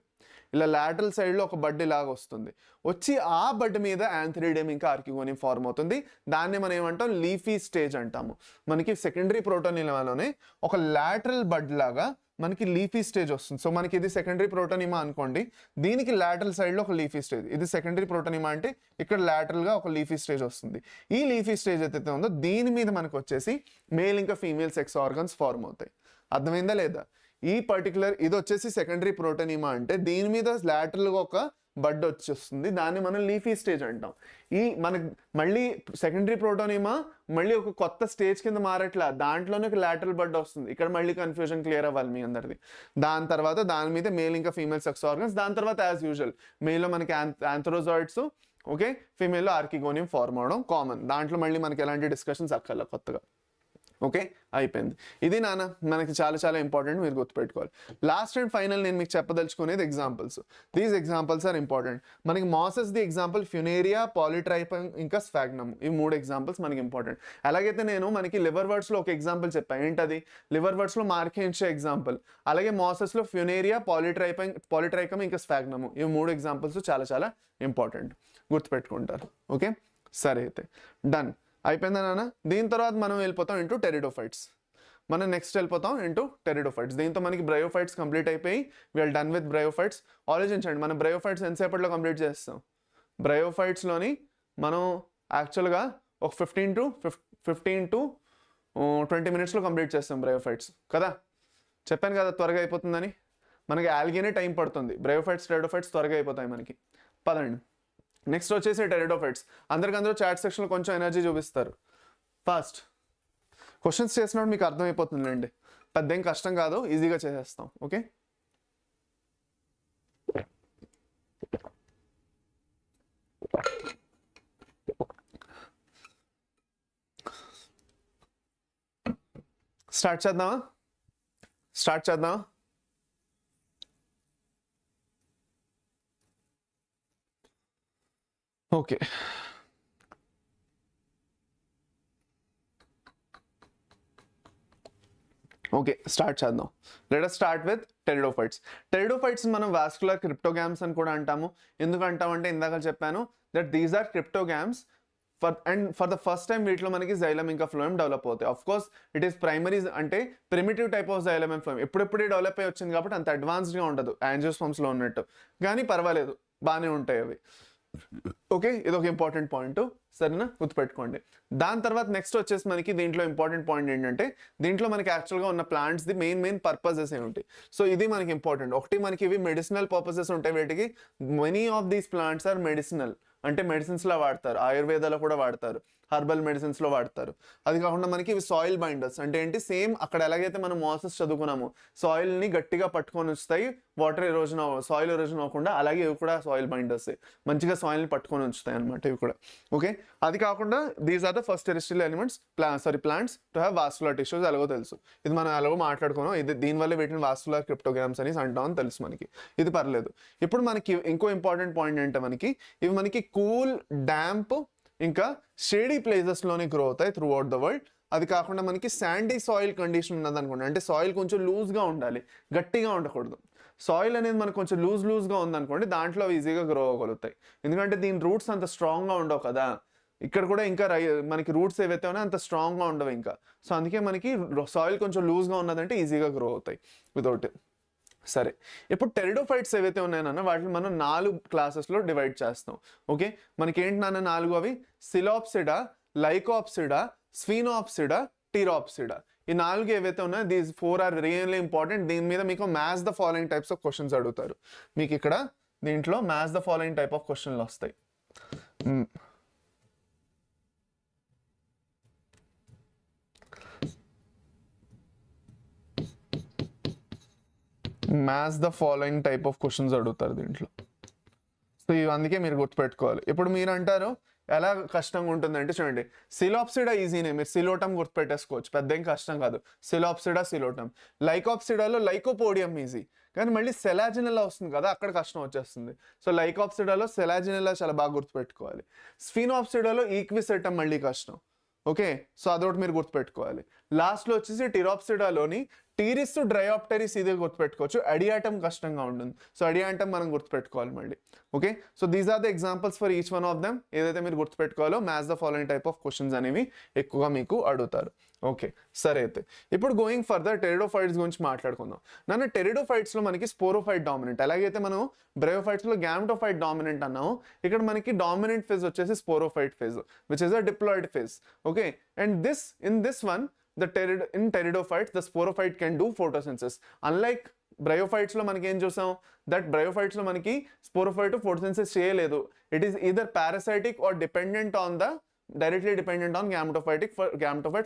ఇలా లాటరల్ సైడ్లో ఒక బడ్ ఇలాగ వస్తుంది, వచ్చి ఆ బడ్ మీద యాంథ్రిడియం ఇంకా ఆర్కిగోనియం ఫార్మ్ అవుతుంది. దాన్ని మనం ఏమంటాం? లీఫీ స్టేజ్ అంటాము. మనకి సెకండరీ ప్రోటోనిమాలోనే ఒక లాటరల్ బడ్ లాగా మనకి లీఫీ స్టేజ్ వస్తుంది. సో మనకి ఇది సెకండరీ ప్రోటోనిమా అనుకోండి, దీనికి లాటరల్ సైడ్లో ఒక లీఫీ స్టేజ్. ఇది సెకండరీ ప్రోటోనిమా అంటే ఇక్కడ లాటరల్గా ఒక లీఫీ స్టేజ్ వస్తుంది. ఈ లీఫీ స్టేజ్ ఏదైతే ఉందో దీని మీద మనకు వచ్చేసి మేల్ ఇంకా ఫీమేల్ సెక్స్ ఆర్గన్స్ ఫార్మ్ అవుతాయి. అర్థమైందా లేదా? ఈ పర్టికులర్ ఇది వచ్చేసి సెకండరీ ప్రోటోనిమా అంటే దీని మీద లాటరల్గా ఒక బడ్ వచ్చేస్తుంది, దాన్ని మనం లీఫీ స్టేజ్ అంటాం. ఈ మనకి మళ్ళీ సెకండరీ ప్రోటోనిమా మళ్ళీ ఒక కొత్త స్టేజ్ కింద మారట్లా, దాంట్లోనే ఒక లాటరల్ బడ్ వస్తుంది. ఇక్కడ మళ్ళీ కన్ఫ్యూజన్ క్లియర్ అవ్వాలి మీ అందరిది. దాని తర్వాత దాని మీద మేల్ ఇంకా ఫీమేల్ సెక్స్ ఆర్గన్స్, దాని తర్వాత యాజ్ యూజువల్ మేల్లో మనకి యాంథ్రోజాయిడ్స్, ఓకే, ఫీమేల్లో ఆర్కిగోనియం ఫార్మ్ అవడం కామన్. దాంట్లో మళ్ళీ మనకి ఎలాంటి డిస్కషన్స్ అక్కర్లే కొత్తగా. ఓకే, అయిపోయింది. ఇది నాన్న మనకి చాలా చాలా ఇంపార్టెంట్, మీరు గుర్తుపెట్టుకోవాలి. లాస్ట్ అండ్ ఫైనల్ నేను మీకు చెప్పదలుచుకునేది examples. These examples are important. మనకి మాసెస్ ది ఎగ్జాంపుల్ ఫ్యునేరియా, పాలిట్రైపమ్ ఇంకా స్ఫాగ్నమ్, ఈ 3 ఎగ్జాంపుల్స్ మనకి ఇంపార్టెంట్. అలాగైతే నేను మనకి లివర్ వర్డ్స్లో ఒక ఎగ్జాంపుల్ చెప్పాను, ఏంటది? లివర్ వర్డ్స్లో మార్కెన్షియా ఎగ్జాంపుల్, అలాగే మాసెస్లో ఫ్యునేరియా, పాలిట్రైకమ్ ఇంకా స్ఫాగ్నమ్, ఈ 3 ఎగ్జాంపుల్స్ చాలా చాలా ఇంపార్టెంట్, గుర్తుపెట్టుకుంటారు. ఓకే, సరే అయితే డన్. అయిపోయిందా నాన్న? దీని తర్వాత మనం వెళ్ళిపోతాం ఇంటూ టెరిడోఫైట్స్. మనం నెక్స్ట్ వెళ్ళిపోతాం ఇంటూ టెరిడోఫైట్స్. దీంతో మనకి బ్రయోఫైట్స్ కంప్లీట్ అయిపోయి వీఆర్ డన్ విత్ బ్రయోఫైట్స్. ఆలోచించండి, మనం బ్రయోఫైట్స్ ఎంతసేపట్లో కంప్లీట్ చేస్తాం? బ్రయోఫైట్స్లోని మనం యాక్చువల్గా ఒక 15 to 20 minutesలో కంప్లీట్ చేస్తాం బ్రయోఫైట్స్ కదా. చెప్పాను కదా త్వరగా అయిపోతుందని. మనకి ఆల్గేనే టైం పడుతుంది, బ్రయోఫైట్స్ టెరిడోఫైట్స్ త్వరగా అయిపోతాయి మనకి. పదండి, నెక్స్ట్ వచ్చేసి టెరిడోఫైట్స్. అందరికందరూ చాట్ సెక్షన్లో కొంచెం ఎనర్జీ చూపిస్తారు. ఫస్ట్ క్వశ్చన్స్ చేసినప్పుడు మీకు అర్థమైపోతుందండి, పెద్ద ఏం కష్టం కాదు, ఈజీగా చేసేస్తాం. ఓకే, స్టార్ట్ చేద్దామా? ఓకే, స్టార్ట్ చేద్దాం. Let us start with pteridophytes. Pteridophytes మనం వాస్కులర్ క్రిప్టోగామ్స్ అని కూడా అంటాము. ఎందుకు అంటామంటే ఇందాక చెప్పాను that these are cryptogams for the first time వీటిలో మనకి జైలం ఇంకా ఫ్లోయం డెవలప్ అవుతాయి. Of course it is primary అంటే primitive type of xylem and phloem, ఎప్పుడెప్పుడే డెవలప్ అయ్యి వచ్చింది కాబట్టి అంత అడ్వాన్స్డ్గా ఉండదు యాంజియోస్పర్మ్స్లో ఉన్నట్టు, కానీ పర్వాలేదు బాగానే ఉంటాయి అవి. ఓకే, ఇది ఒక ఇంపార్టెంట్ పాయింట్, సరేనా, గుర్తుపెట్టుకోండి. దాని తర్వాత నెక్స్ట్ వచ్చేసి మనకి దీంట్లో ఇంపార్టెంట్ పాయింట్ ఏంటంటే దీంట్లో మనకి యాక్చువల్గా ఉన్న ప్లాంట్స్ ది మెయిన్ పర్పసెస్ ఏమిటి. సో ఇది మనకి ఇంపార్టెంట్. ఒకటి మనకి ఇవి మెడిసినల్ పర్పసెస్ ఉంటాయి వీటికి. Many of these plants are medicinal, అంటే మెడిసిన్స్లో వాడతారు, ఆయుర్వేదాలో కూడా వాడతారు, హర్బల్ మెడిసిన్స్లో వాడతారు. అది కాకుండా మనకి ఇవి సాయిల్ బైండర్స్, అంటే ఏంటి, సేమ్ అక్కడ ఎలాగైతే మనం మోసెస్ చదువుకున్నాము సాయిల్ని గట్టిగా పట్టుకొని ఉంచుతాయి, వాటర్ ఎరోజన్ సాయిల్ ఎరోజన్ అవ్వకుండా, అలాగే ఇవి కూడా సాయిల్ బైండర్స్, మంచిగా సాయిల్ని పట్టుకొని ఉంచుతాయి అనమాట ఇవి కూడా. ఓకే, అది కాకుండా these are the first terrestrial elements plants to have vascular tissues, ఎలాగో తెలుసు, ఇది మనం ఎలాగో మాట్లాడుకున్నాం, ఇది దీనివల్ల వీటిని వాస్కులర్ క్రిప్టోగ్రామ్స్ అని అంటాం అని తెలుసు మనకి, ఇది పర్లేదు. ఇప్పుడు మనకి ఇంకో ఇంపార్టెంట్ పాయింట్ ఏంటంటే ఇవి మనకి కూల్, డ్యాంప్ ఇంకా షేడీ ప్లేసెస్లోనే గ్రో అవుతాయి త్రూ అవుట్ ద వరల్డ్. అది కాకుండా మనకి శాండీ సాయిల్ కండిషన్ ఉన్నది అనుకోండి, అంటే సాయిల్ కొంచెం లూజ్గా ఉండాలి, గట్టిగా ఉండకూడదు. సాయిల్ అనేది మనకు కొంచెం లూజ్గా ఉందనుకోండి, దాంట్లో ఈజీగా గ్రో అవ్వగలుగుతాయి, ఎందుకంటే దీని రూట్స్ అంత స్ట్రాంగ్గా ఉండవు కదా. ఇక్కడ కూడా ఇంకా మనకి రూట్స్ ఏవైతే ఉన్నాయో అంత స్ట్రాంగ్గా ఉండవు ఇంకా. సో అందుకే మనకి సాయిల్ కొంచెం లూజ్గా ఉన్నదంటే ఈజీగా గ్రో అవుతాయి వితౌట్. సరే, ఇప్పుడు టెరిడోఫైట్స్ ఏవైతే ఉన్నాయో వాటిని మనం 4 క్లాసెస్లో డివైడ్ చేస్తాం. ఓకే, మనకి ఏంటి నాన్న 4 అవి, సిలాప్సిడా, లైకోప్సిడా, స్ఫీనోప్సిడా, టీరాప్సిడా. ఈ 4 ఏవైతే ఉన్నాయో దీస్ 4 ఆర్ రియల్లీ ఇంపార్టెంట్. దీని మీద మీకు match the following types of questions అడుగుతారు. మీకు ఇక్కడ దీంట్లో match the following type of క్వశ్చన్లు వస్తాయి. Match the following type of questions అడుగుతారు దీంట్లో. సో ఇవి అందుకే మీరు గుర్తుపెట్టుకోవాలి. ఇప్పుడు మీరు అంటారు ఎలా కష్టంగా ఉంటుందంటే చూడండి, సిలాప్సిడా ఈజీనే, మీరు సిలోటమ్ గుర్తుపెట్టేసుకోవచ్చు, పెద్ద ఏం కష్టం కాదు. సిలాప్సిడా, సిలోటమ్. లైకోప్సిడాలో లైకోపోడియం ఈజీ, కానీ మళ్ళీ సెలాజినెల్లా వస్తుంది కదా, అక్కడ కష్టం వచ్చేస్తుంది. సో లైకోప్సిడాలో సెలాజినెల్లా చాలా బాగా గుర్తుపెట్టుకోవాలి. స్ఫీనోప్సిడాలో ఈక్విసెటమ్ మళ్ళీ కష్టం. ఓకే, సో అదొకటి మీరు గుర్తుపెట్టుకోవాలి. లాస్ట్లో వచ్చేసి టిరాప్సిడాలోని టీరిస్ డ్రయాప్టెరిస్ ఇది గుర్తుపెట్టుకోవచ్చు. అడియాటమ్ కష్టంగా ఉంటుంది, సో అడియాటమ్ మనం గుర్తుపెట్టుకోవాలి మళ్ళీ. Okay, so these are the examples for each one of them. ఏదైతే మీరు గుర్తుపెట్టుకోవాలో match the following type of questions అనేవి ఎక్కువగా మీకు అడుగుతారు. ఓకే, సరే అయితే ఇప్పుడు గోయింగ్ ఫర్దర్ టెరిడోఫైట్స్ గురించి మాట్లాడుకుందాం. నన్ను టెరిడోఫైట్స్లో మనకి స్పోరోఫైట్ డామినెంట్, ఎలాగైతే మనం బ్రయోఫైట్స్లో గ్యామెటోఫైట్ డామినెంట్ అన్నాము, ఇక్కడ మనకి డామినెంట్ ఫేజ్ వచ్చేసి sporophyte phase, which is a diploid phase. Okay, and in this one in pteridophytes the sporophyte can do photosynthesis. Unlike bryophytes లో మనకి ఏం చూసాం, దట్ bryophytes లో మనకి స్పోరోఫైట్ ఫోటోసింథసిస్ చేయలేదు. It is either parasitic or dependent on the directly dependent on gametophyte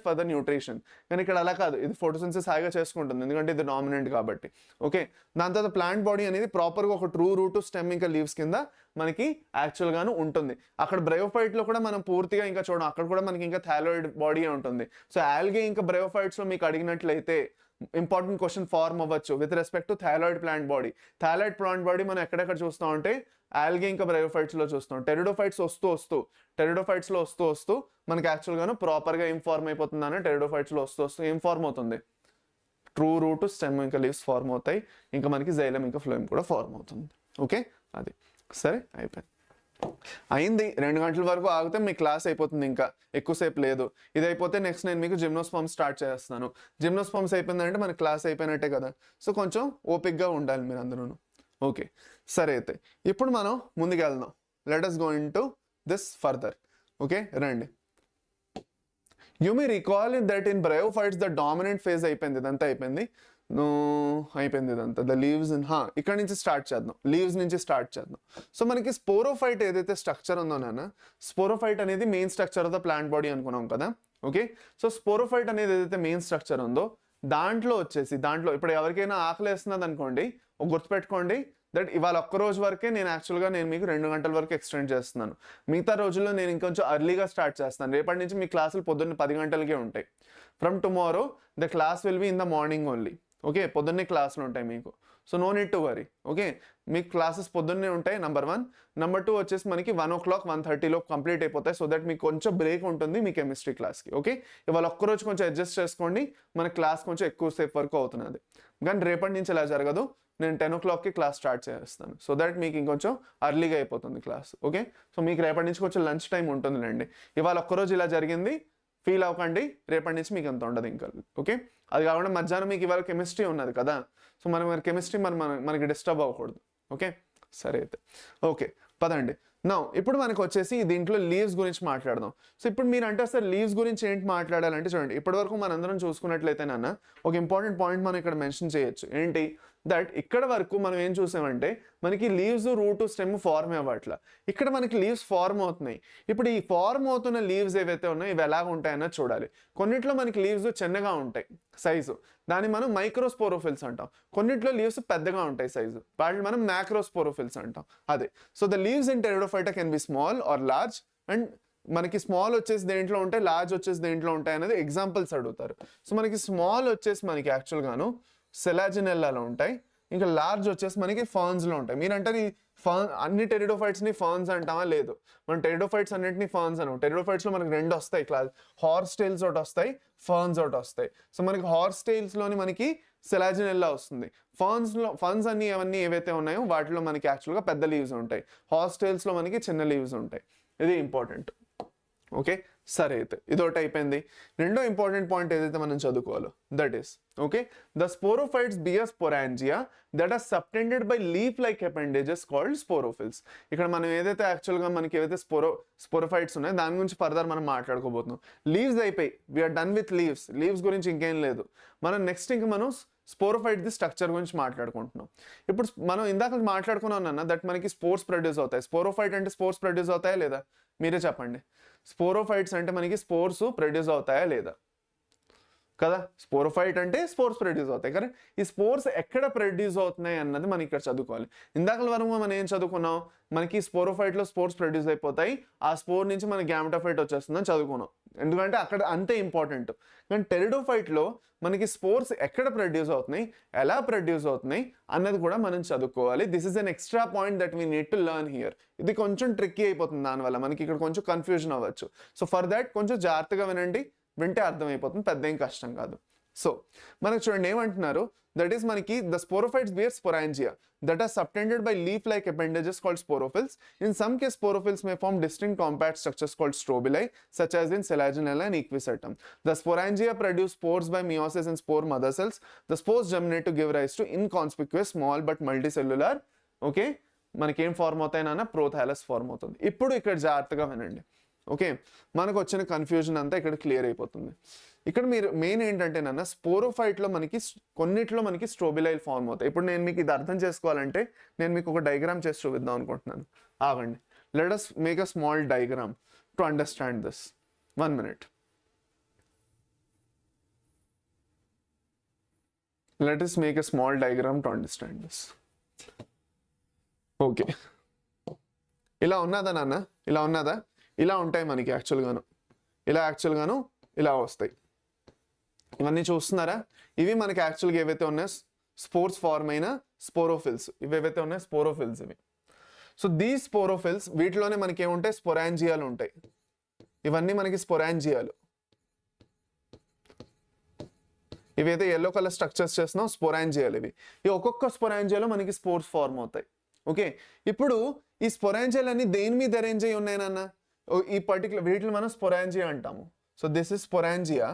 for the nutrition. కానీ ఇక్కడ అలా కాదు, ఇది ఫోటోసింథసిస్ హాయిగా చేసుకుంటుంది ఎందుకంటే ఇది డామినెంట్ కాబట్టి. ఓకే, దాని తర్వాత ప్లాంట్ బాడీ అనేది ప్రాపర్గా ఒక ట్రూ రూట్, స్టెమ్ ఇంకా లీవ్స్ కింద మనకి యాక్చువల్గాను ఉంటుంది. అక్కడ బ్రయోఫైట్లో కూడా మనం పూర్తిగా ఇంకా చూడడం, అక్కడ కూడా మనకి ఇంకా థాలోయిడ్ బాడీ ఉంటుంది. సో ఆల్గే ఇంకా బ్రయోఫైట్స్లో మీకు అడిగినట్లయితే ఇంపార్టెంట్ క్వశ్చన్ ఫార్మ్ అవ్వచ్చు with respect to thalloid plant body. Thalloid plant body మనం ఎక్కడెక్కడ చూస్తాం అంటే ఆల్గే ఇంకా బ్రయోఫైట్స్లో చూస్తాం. టెరిడోఫైట్స్ టెరిడోఫైట్స్లో వస్తూ మనకి యాక్చువల్గాను ప్రాపర్గా ఏం ఫార్మ్ అయిపోతుందని టెరిడోఫైట్స్లో వస్తూ ఏం ఫార్మ్ అవుతుంది, ట్రూ రూట్, స్టెమ్ ఇంకా లీవ్స్ ఫార్మ్ అవుతాయి, ఇంకా మనకి జైలం ఇంకా ఫ్లోయం కూడా ఫార్మ్ అవుతుంది. ఓకే, అది సరే అయింది. 2 గంటల వరకు ఆగితే మీ క్లాస్ అయిపోతుంది, ఇంకా ఎక్కువసేపు లేదు. ఇది అయిపోతే నెక్స్ట్ నేను మీకు జిమ్నోస్పర్మ్స్ స్టార్ట్ చేస్తాను. జిమ్నోస్పర్మ్స్ అయిపోయిందంటే మన క్లాస్ అయిపోయినట్టే కదా. సో కొంచెం ఓపిక్గా ఉండాలి మీరు అందరూ. ఓకే, సరే అయితే ఇప్పుడు మనం ముందుకు వెళ్దాం. Let us go into this further. Okay, రండి. You may recall that in bryophytes the dominant phase అయిపోయింది, ఇదంతా అయిపోయింది ఇదంతా. ద లీవ్స్ ఇక్కడ నుంచి స్టార్ట్ చేద్దాం, లీవ్స్ నుంచి స్టార్ట్ చేద్దాం. సో మనకి స్పోరోఫైట్ ఏదైతే స్ట్రక్చర్ ఉందో నాన్న, స్పోరోఫైట్ అనేది main structure of the plant body అనుకున్నాం కదా. ఓకే, సో స్పోరోఫైట్ అనేది ఏదైతే మెయిన్ స్ట్రక్చర్ ఉందో దాంట్లో ఇప్పుడు ఎవరికైనా ఆకలి వేస్తున్నది అనుకోండి, గుర్తుపెట్టుకోండి దట్ ఇవాళ ఒక్కరోజు వరకే నేను మీకు 2 గంటల వరకు ఎక్స్టెండ్ చేస్తున్నాను. మిగతా రోజుల్లో నేను ఇంకొంచెం అర్లీగా స్టార్ట్ చేస్తాను. రేపటి నుంచి మీ క్లాసులు పొద్దున్న 10 గంటలకే ఉంటాయి. From tomorrow the class will be in the morning only. Okay, పొద్దున్నే క్లాసులు ఉంటాయి మీకు. So no need to worry. Okay, మీకు క్లాసెస్ పొద్దున్నే ఉంటాయి, నెంబర్ 1. నెంబర్ 2 వచ్చేసి మనకి 1 o'clock 1:30 కంప్లీట్ అయిపోతాయి. సో దట్ మీకు కొంచెం బ్రేక్ ఉంటుంది మీ కెమిస్ట్రీ క్లాస్కి. ఓకే, ఇవాళ ఒక్కరోజు కొంచెం అడ్జస్ట్ చేసుకోండి, మన క్లాస్ కొంచెం ఎక్కువసేపు వరకు అవుతున్నది. కానీ రేపటి నుంచి ఇలా జరగదు, నేను 10 o'clockకి క్లాస్ స్టార్ట్ చేస్తాను, సో దట్ మీకు ఇంకొంచెం అర్లీగా అయిపోతుంది క్లాస్. ఓకే, సో మీకు రేపటి నుంచి కొంచెం లంచ్ టైం ఉంటుందిలేండి. ఇవాళ ఒక్కరోజు ఇలా జరిగింది ఫీల్ అవ్వకండి, రేపటి నుంచి మీకు అంత ఉండదు ఇంకా. ఓకే, అది కాకుండా మధ్యాహ్నం మీకు ఇవాళ కెమిస్ట్రీ ఉన్నది కదా, సో మరి కెమిస్ట్రీ మనకి డిస్టర్బ్ అవ్వకూడదు. ఓకే, సరే అయితే ఓకే పదండి. నౌ ఇప్పుడు మనకు వచ్చేసి దీంట్లో లీవ్స్ గురించి మాట్లాడదాం. సో ఇప్పుడు మీరు అంటే సార్ లీవ్స్ గురించి ఏంటి మాట్లాడాలంటే చూడండి, ఇప్పటివరకు మనందరం చూసుకున్నట్లయితే నాన్న ఒక ఇంపార్టెంట్ పాయింట్ మనం ఇక్కడ మెన్షన్ చేయొచ్చు. ఏంటి దట్ ఇక్కడ వరకు మనం ఏం చూసామంటే మనకి లీవ్స్ రూట్ స్టెమ్ ఫార్మ్ అవ్వట్లా, ఇక్కడ మనకి లీవ్స్ ఫార్మ్ అవుతున్నాయి. ఇప్పుడు ఈ ఫార్మ్ అవుతున్న లీవ్స్ ఏవైతే ఉన్నాయో ఇవి ఎలాగ ఉంటాయన్నది చూడాలి. కొన్నిట్లో మనకి లీవ్స్ చిన్నగా ఉంటాయి సైజు, దాన్ని మనం మైక్రోస్పోరోఫిల్స్ అంటాం. కొన్నిట్లో లీవ్స్ పెద్దగా ఉంటాయి సైజు, వాటిని మనం మ్యాక్రోస్పోరోఫిల్స్ అంటాం. అదే so the leaves in Pteridophyta can be small or large, and మనకి స్మాల్ వచ్చేసి దేంట్లో ఉంటాయి, లార్జ్ వచ్చేసి దేంట్లో ఉంటాయి అనేది ఎగ్జాంపుల్స్ అడుగుతారు. సో మనకి స్మాల్ వచ్చేసి మనకి యాక్చువల్గాను సెలాజినెల్లాలో ఉంటాయి, ఇంకా లార్జ్ వచ్చేసి మనకి ఫర్న్స్లో ఉంటాయి. మీరంటే ఈ అన్ని టెరిడోఫైట్స్ని ఫర్న్స్ అంటామా? లేదు, మనం టెరిడోఫైట్స్ అన్నింటినీ ఫర్న్స్ అను. టెరిడోఫైట్స్లో మనకి రెండు వస్తాయి క్లాస్, హార్స్ టైల్స్ ఒకటి వస్తాయి, ఫర్న్స్ ఒకటి వస్తాయి. సో మనకి హార్స్ టైల్స్లోని మనకి సెలాజినెల్లా వస్తుంది. ఫర్న్స్ అన్ని అవన్నీ ఏవైతే ఉన్నాయో వాటిలో మనకి యాక్చువల్గా పెద్ద లీవ్స్ ఉంటాయి, హార్స్ టైల్స్లో మనకి చిన్న లీవ్స్ ఉంటాయి. ఇది ఇంపార్టెంట్. ఓకే, సరే అయితే ఇదొకటి అయిపోయింది. రెండో ఇంపార్టెంట్ పాయింట్ ఏదైతే మనం చదువుకోవాలో that is okay the sporophytes bear sporangia that are subtended by leaf like appendages called sporophylls. ఇక్కడ మనం ఏదైతే యాక్చువల్గా మనకి ఏవైతే స్పోరోఫైట్స్ ఉన్నాయో దాని గురించి ఫర్దర్ మనం మాట్లాడుకోబోతున్నాం. లీవ్స్ అయిపోయి వీఆర్ డన్ విత్ లీవ్స్ గురించి ఇంకేం లేదు. మనం నెక్స్ట్ ఇంకా మనం స్పోరోఫైట్ ది స్ట్రక్చర్ గురించి మాట్లాడుకుంటున్నాం. ఇప్పుడు మనం ఇందాక మాట్లాడుకున్నాం అన్న దట్ మనకి స్పోర్స్ ప్రొడ్యూస్ అవుతాయి. స్పోరోఫైట్ అంటే స్పోర్స్ ప్రొడ్యూస్ అవుతాయా లేదా మీరే చెప్పండి. స్పోరోఫైట్స్ అంటే మనకి స్పోర్స్ ప్రొడ్యూస్ అవుతాయా లేదా కదా, స్పోరోఫైట్ అంటే స్పోర్స్ ప్రొడ్యూస్ అవుతాయి. కానీ ఈ స్పోర్స్ ఎక్కడ ప్రొడ్యూస్ అవుతున్నాయి అన్నది మనం ఇక్కడ చదువుకోవాలి. ఇందాక వరకు మనం ఏం చదువుకున్నాం, మనకి స్పోరోఫైట్లో స్పోర్స్ ప్రొడ్యూస్ అయిపోతాయి, ఆ స్పోర్ నుంచి మనకి గ్యామెటోఫైట్ వచ్చేస్తుందని చదువుకున్నాం, ఎందుకంటే అక్కడ అంతే ఇంపార్టెంట్. కానీ టెరిడోఫైట్లో మనకి స్పోర్స్ ఎక్కడ ప్రొడ్యూస్ అవుతున్నాయి, ఎలా ప్రొడ్యూస్ అవుతున్నాయి అన్నది కూడా మనం చదువుకోవాలి. This is an extra point that we need to learn here. ఇది కొంచెం ట్రిక్కీ అయిపోతుంది, దానివల్ల మనకి ఇక్కడ కొంచెం కన్ఫ్యూజన్ అవ్వచ్చు. సో ఫర్ దాట్ కొంచెం జాగ్రత్తగా వినండి, వింటే అర్థమైపోతుంది, పెద్ద ఏం కష్టం కాదు. సో మనకు చూడండి ఏమంటున్నారు, దట్ ఈస్ మనకి the sporophytes bear sporangia that are subtended by leaf-like appendages called sporophylls. In some case, sporophylls may form distinct compact structures called strobili, such as in Selaginella and Equisetum. The sporangia produce spores by meiosis in spore mother cells. The spores germinate to give rise to inconspicuous, small but multicellular, okay, మనకి ఏం ఫార్మ్ అవుతాయి నాన్న, ప్రోథాలస్ ఫార్మ్ అవుతుంది. ఇప్పుడు ఇక్కడ జాగ్రత్తగా వినండి. ఓకే, మనకు వచ్చిన కన్ఫ్యూజన్ అంతా ఇక్కడ క్లియర్ అయిపోతుంది. ఇక్కడ మీరు మెయిన్ ఏంటంటే నాన్న స్పోరోఫైట్లో మనకి కొన్నిట్లో మనకి స్ట్రోబిలైల్ ఫార్మ్ అవుతాయి. ఇప్పుడు నేను మీకు ఇది అర్థం చేసుకోవాలంటే నేను మీకు ఒక డయాగ్రామ్ చేసి చూపిద్దాం అనుకుంటున్నాను. ఆగండి, let us make a small diagram to understand this. 1 minute. Let us make a small diagram to understand this. Okay, ఇలా ఉన్నదా నాన్న, ఇలా ఉన్నదా, ఇలా ఉంటాయి మనకి యాక్చువల్గాను ఇలా వస్తాయి. ఇవన్నీ చూస్తున్నారా, ఇవి మనకి యాక్చువల్గా ఏవైతే ఉన్నాయో స్పోర్స్ ఫార్మ్ అయిన స్పోరోఫిల్స్, ఇవేవైతే ఉన్నాయో స్పోరోఫిల్స్ ఇవి. సో దీస్ స్పోరోఫిల్స్ వీటిలోనే మనకి ఏముంటాయి, స్పోరాంజియాలు ఉంటాయి. ఇవన్నీ మనకి స్పోరాంజియాలు. ఇవైతే ఎల్లో కలర్ స్ట్రక్చర్స్ చేస్తున్నాం స్పోరాంజియాలు ఇవి. ఈ ఒక్కొక్క స్పోరాంజియాలో మనకి స్పోర్స్ ఫార్మ్ అవుతాయి. ఓకే, ఇప్పుడు ఈ స్పోరాంజియాలు అన్ని దేని మీద అరేంజ్ అయ్యి ఉన్నాయి నాన్న, ఈ పర్టికులర్ వీటిని మనం స్పోరాంజియా అంటాము. So this is sporangia.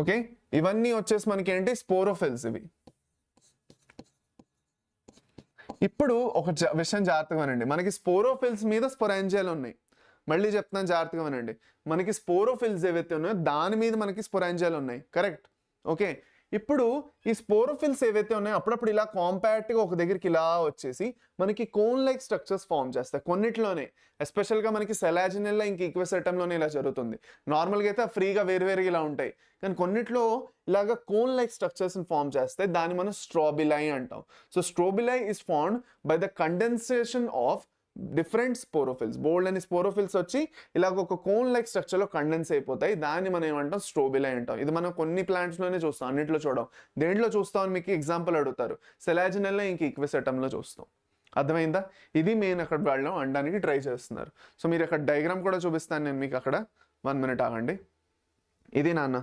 Okay, ఇవన్నీ వచ్చేసి మనకి ఏంటి, స్పోరోఫిల్స్ ఇవి. ఇప్పుడు ఒక విషయం జాగ్రత్తగా వినండి, మనకి స్పోరోఫిల్స్ మీద స్పోరాంజియాలు ఉన్నాయి. మళ్ళీ చెప్తున్నాను జాగ్రత్తగా వినండి, మనకి స్పోరోఫిల్స్ ఏవైతే ఉన్నాయో దాని మీద మనకి స్పోరాంజియాలు ఉన్నాయి, కరెక్ట్. ఓకే, ఇప్పుడు ఈ స్పోరోఫిల్స్ ఏవైతే ఉన్నాయో అప్పుడప్పుడు ఇలా కాంపాక్ట్గా ఒక దగ్గరికి ఇలా వచ్చేసి మనకి కోన్ లైక్ స్ట్రక్చర్స్ ఫామ్ చేస్తాయి కొన్నిట్లోనే. ఎస్పెషల్గా మనకి సెలాజినెల్లా ఇంక ఈక్విసెటంలోనే ఇలా జరుగుతుంది. నార్మల్గా అయితే ఫ్రీగా వేరువేరుగా ఇలా ఉంటాయి, కానీ కొన్నిట్లో ఇలాగా కోన్ లైక్ స్ట్రక్చర్స్ని ఫామ్ చేస్తాయి. దాన్ని మనం స్ట్రోబిలై అంటాం. So strobili is formed by the condensation of different sporophylls. బోల్డ్ అని స్పోరోఫిల్స్ వచ్చి ఇలాగ ఒక కోన్ లైక్ స్ట్రక్చర్లో కండెన్స్ అయిపోతాయి. దాన్ని మనం ఏమంటాం, స్ట్రోబిలై అంటాం. ఇది మనం కొన్ని ప్లాంట్స్లోనే చూస్తాం, అన్నింటిలో చూడం. దేంట్లో చూస్తామని మీకు ఎగ్జాంపుల్ అడుగుతారు, సెలాజినెల్లా ఇంక ఈక్విసెటంలో చూస్తాం. అర్థమైందా? ఇది మెయిన్ అక్కడ వాళ్ళు అనడానికి ట్రై చేస్తున్నారు. సో మీరు అక్కడ డయాగ్రామ్ కూడా చూపిస్తాను నేను మీకు అక్కడ. 1 minute ఆగండి. ఇది నాన్న,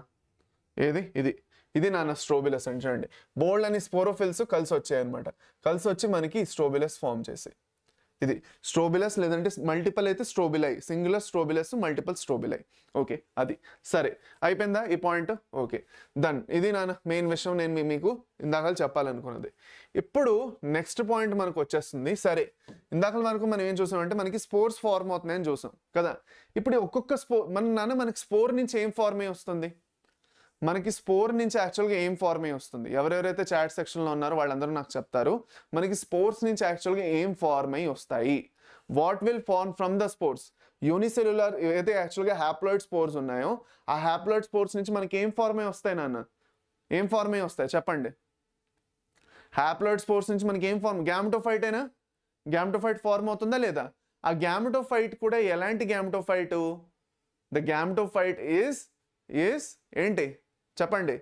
ఇది ఇది నాన్న స్ట్రోబిలస్ అని చూడండి. బోల్డ్ అని స్పోరోఫిల్స్ కలిసి వచ్చాయి అనమాట. కలిసి వచ్చి మనకి స్ట్రోబిలస్ ఫామ్ చేసాయి. ఇది స్ట్రోబిలస్, లేదంటే మల్టిపల్ అయితే స్ట్రోబిలై, సింగులర్ స్ట్రోబిలస్, మల్టిపల్ స్ట్రోబిలై. ఓకే, అది సరే అయిపోయిందా ఈ పాయింట్? Okay done. ఇది నాన్న మెయిన్ విషయం నేను మీకు ఇందాక చెప్పాలనుకున్నది. ఇప్పుడు నెక్స్ట్ పాయింట్ మనకు వచ్చేస్తుంది. సరే, ఇందాక వరకు మనం ఏం చూసామంటే మనకి స్పోర్స్ ఫార్మ్ అవుతున్నాయని చూసాం కదా. ఇప్పుడు ఒక్కొక్క మనకి స్పోర్ నుంచి ఏం ఫార్మ్ అయ్యి వస్తుంది? మనకి స్పోర్ నుంచి యాక్చువల్గా ఏం ఫార్మ్ అయ్యి వస్తుంది? ఎవరెవరైతే చాట్ సెక్షన్లో ఉన్నారో వాళ్ళందరూ నాకు చెప్తారు. మనకి స్పోర్స్ నుంచి యాక్చువల్గా ఏం ఫార్మ్ అయ్యి వస్తాయి? What will form from the spores? Unicellular ఏదైతే యాక్చువల్గా హ్యాప్లాయిడ్ స్పోర్స్ ఉన్నాయో ఆ హ్యాప్లాయిడ్ స్పోర్స్ నుంచి మనకి ఏం ఫార్మ్ అయ్యి వస్తాయి నాన్న? ఏం ఫార్మ్ అయ్యి వస్తాయి చెప్పండి? హ్యాప్లాయిడ్ స్పోర్స్ నుంచి మనకి ఏం ఫార్మ్? గ్యామెటోఫైట్ అయినా గ్యామెటోఫైట్ ఫార్మ్ అవుతుందా లేదా? ఆ గ్యామెటోఫైట్ కూడా ఎలాంటి గ్యామెటోఫైట్? ద గ్యామెటోఫైట్ ఈజ్ ఏంటి చెప్పండి?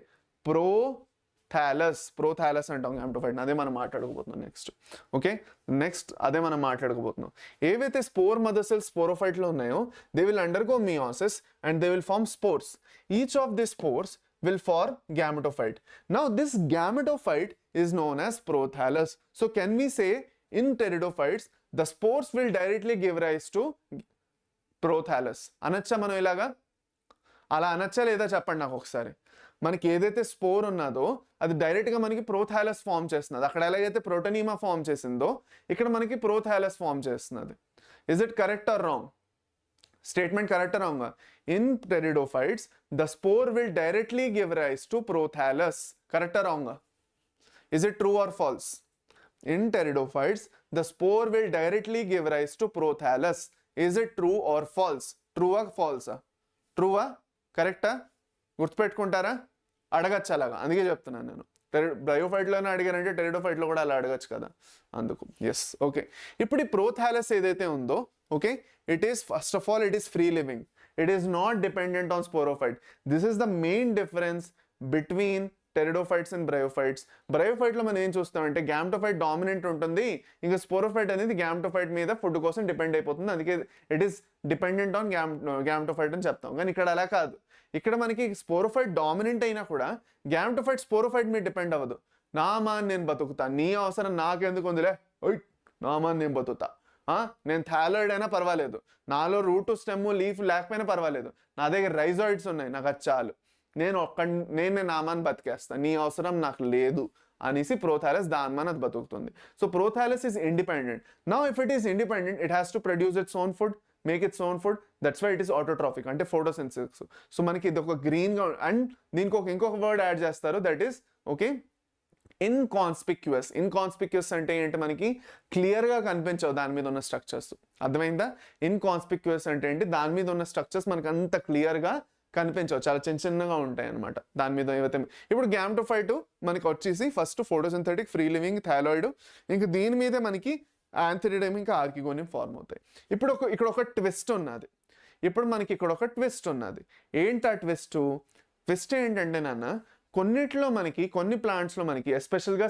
ప్రోథాలస్ అంటాం గ్యామెటోఫైట్. అదే మనం మాట్లాడుకోబోతున్నాం నెక్స్ట్. ఓకే, నెక్స్ట్ అదే మనం మాట్లాడుకోబోతున్నాం. ఏవైతే స్పోర్ మదర్ సెల్స్ స్పోరోఫైట్లో ఉన్నాయో they will undergo meiosis and they will form spores. Each of the spores will form gametophyte. Now this gametophyte is known as prothallus. So can we say in pteridophytes the spores will directly give rise to prothallus? అనొచ్చా మనం ఇలాగా? అలా అనొచ్చా లేదా చెప్పండి నాకు ఒకసారి. మనకి ఏదైతే స్పోర్ ఉన్నదో అది డైరెక్ట్గా మనకి ప్రోథాలస్ ఫామ్ చేస్తున్నది. అక్కడ ఎలాగైతే ప్రోటోనీమా ఫామ్ చేసిందో ఇక్కడ మనకి ప్రోథాలస్ ఫామ్ చేస్తున్నది. Is it correct or wrong? Statement correct or wrong? In pteridophytes, the spore will directly give rise to prothallus. Correct or wrong? Is it true or false? In pteridophytes, the spore will directly give rise to prothallus. Is it true or false? True or false? True? Correct? గుర్తుపెట్టుకుంటారా? అడగచ్చు అలాగా, అందుకే చెప్తున్నాను నేను. బ్రయోఫైట్లోనే అడిగారంటే టెరిడోఫైట్లో కూడా అలా అడగచ్చు కదా, అందుకు. Yes, okay. ఇప్పుడు ఈ ప్రోథాలస్ ఏదైతే ఉందో, okay, it is first of all it is free living. It is not dependent on sporophyte. This is the main difference between pteridophytes and bryophytes. Bryophyte లో మనం ఏం చూస్తామంటే గ్యామెటోఫైట్ డామినెంట్ ఉంటుంది, ఇంకా స్పోరోఫైట్ అనేది గ్యామెటోఫైట్ మీద ఫుడ్ కోసం డిపెండ్ అయిపోతుంది, అందుకే it is dependent on gametophyte అని చెప్తాం. కానీ ఇక్కడ అలా కాదు. ఇక్కడ మనకి స్పోరోఫైట్ డామినెంట్ అయినా కూడా గ్యామెటోఫైట్ స్పోరోఫైట్ మీద డిపెండ్ అవ్వదు. నా మాన్ నేను బతుకుతా, నీ అవసరం నాకెందుకు ఉందిలే, నా మాన్ నేను బతుకుతా, నేను థాలాయిడ్ అయినా పర్వాలేదు, నాలో రూట్ స్టెమ్ లీఫ్ లేకపోయినా పర్వాలేదు, నా దగ్గర రైజాయిడ్స్ ఉన్నాయి, నాకు అది చాలు, నేను నామాన్ని బతికేస్తాను, నీ అవసరం నాకు లేదు అనేసి ప్రోథాలస్ దాని మన బతుకుతుంది. So prothallus is independent. Now if it is independent it has to produce its own food, make its own food. That's why it is autotrophic, అంటే ఫోటోసింథసిస్. సో మనకి ఇది ఒక గ్రీన్గా, అండ్ దీనికి ఇంకొక వర్డ్ యాడ్ చేస్తారు, that is okay inconspicuous. Inconspicuous అంటే ఏంటి? మనకి క్లియర్గా కనిపించవు దాని మీద ఉన్న స్ట్రక్చర్స్. అర్థమైందా? ఇన్కాన్స్పిక్యువస్ అంటే ఏంటి? దాని మీద ఉన్న స్ట్రక్చర్స్ మనకు అంత క్లియర్గా కనిపించవు, చాలా చిన్నగా ఉంటాయి అనమాట దాని మీద ఏవైతే. ఇప్పుడు గ్యామెటోఫైట్ మనకి వచ్చేసి ఫస్ట్ ఫోటోసింథెటిక్, ఫ్రీ లివింగ్, థాలాయిడ్, ఇంకా దీని మీదే మనకి యాంథిరిడియం ఇంకా ఆర్కిగోనియం ఫార్మ్ అవుతాయి. ఇప్పుడు ఇక్కడ ఒక ట్విస్ట్ ఉన్నది. ఇప్పుడు మనకి ఇక్కడ ఒక ట్విస్ట్ ఉన్నది. ఏంటి ఆ ట్విస్ట్? ట్విస్ట్ ఏంటంటే నాన్న, కొన్నిట్లో మనకి కొన్ని ప్లాంట్స్లో మనకి ఎస్పెషల్గా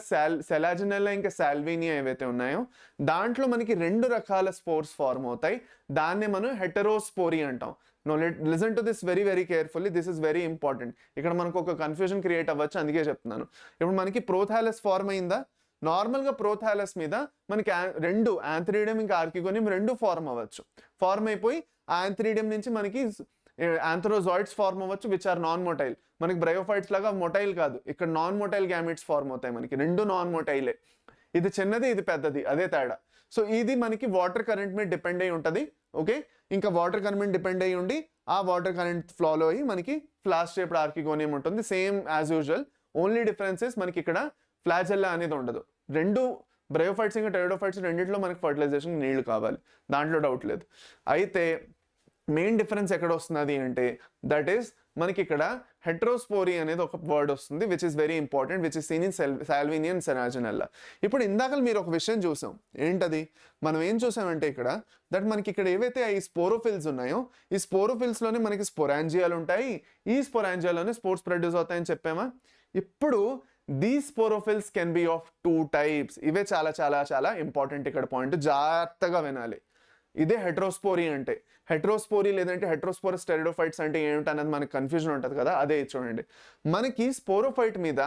సెలాజినెల్లా ఇంకా సాల్వినియా ఏవైతే ఉన్నాయో దాంట్లో మనకి 2 రకాల స్పోర్స్ ఫార్మ్ అవుతాయి. దాన్ని మనం హెటరోస్పోరీ అంటాం. No listen to this very very carefully, this is very important. ఇక్కడ మనకు ఒక కన్ఫ్యూజన్ క్రియేట్ అవ్వచ్చు, అందుకే చెప్తున్నాను. ఇప్పుడు మనకి ప్రోథాలస్ ఫార్మ్ అయిందా? నార్మల్గా ప్రోథాలస్ మీద మనకి 2 యాంథ్రిడియం ఇంకా ఆర్కిగోనియం 2 ఫార్మ్ అవ్వచ్చు. ఫార్మ్ అయిపోయి ఆ యాంథ్రిడియం నుంచి మనకి యాంథ్రోజాయిడ్స్ ఫార్మ్ అవ్వచ్చు, విచ్ ఆర్ నాన్ మొటైల్. మనకి బ్రయోఫైట్స్ లాగా మొటైల్ కాదు, ఇక్కడ నాన్ మొటైల్ గ్యామెట్స్ ఫార్మ్ అవుతాయి. మనకి 2 నాన్ మొటైలే, ఇది చిన్నది ఇది పెద్దది, అదే తేడా. సో ఇది మనకి వాటర్ కరెంట్ మీద డిపెండ్ అయి ఉంటుంది. ఓకే, ఇంకా వాటర్ కరెంట్ డిపెండ్ అయ్యి ఉండి ఆ వాటర్ కరెంట్ ఫ్లోలో అయ్యి మనకి ఫ్లాష్ షేప్డ్ ఆర్కిగోనియం ఉంటుంది, same as usual. Only differences మనకి ఇక్కడ ఫ్లాజెల్లా అనేది ఉండదు. 2 బ్రయోఫైట్స్ ఇంకా టెరిడోఫైట్స్ రెండింటిలో మనకి ఫర్టిలైజేషన్ నీళ్లు కావాలి, దాంట్లో డౌట్ లేదు. అయితే మెయిన్ డిఫరెన్స్ ఎక్కడ వస్తున్నది అంటే దట్ ఈస్ మనకి ఇక్కడ హెట్రోస్పోరీ అనేది ఒక వర్డ్ వస్తుంది, which is very important, which is seen in Salvinia and Selaginella. ఇప్పుడు ఇందాక మీరు ఒక విషయం చూసాం, ఏంటది? మనం ఏం చూసామంటే ఇక్కడ దట్ మనకి ఇక్కడ ఏవైతే ఈ స్పోరోఫిల్స్ ఉన్నాయో ఈ స్పోరోఫిల్స్లోనే మనకి స్పోరాంజియాలు ఉంటాయి, ఈ స్పోరాంజియాలోనే స్పోర్స్ ప్రొడ్యూస్ అవుతాయని చెప్పామా? ఇప్పుడు these sporophylls can be of 2 types. ఇవే చాలా చాలా చాలా ఇంపార్టెంట్ ఇక్కడ పాయింట్, జాగ్రత్తగా వినాలి. ఇదే హెట్రోస్పోరీ అంటే. హెట్రోస్పోరీ లేదంటే హెట్రోస్పోరస్ టెరిడోఫైట్స్ అంటే ఏమిటన్నది మనకి కన్ఫ్యూజన్ ఉంటుంది కదా, అదే చూడండి. మనకి స్పోరోఫైట్ మీద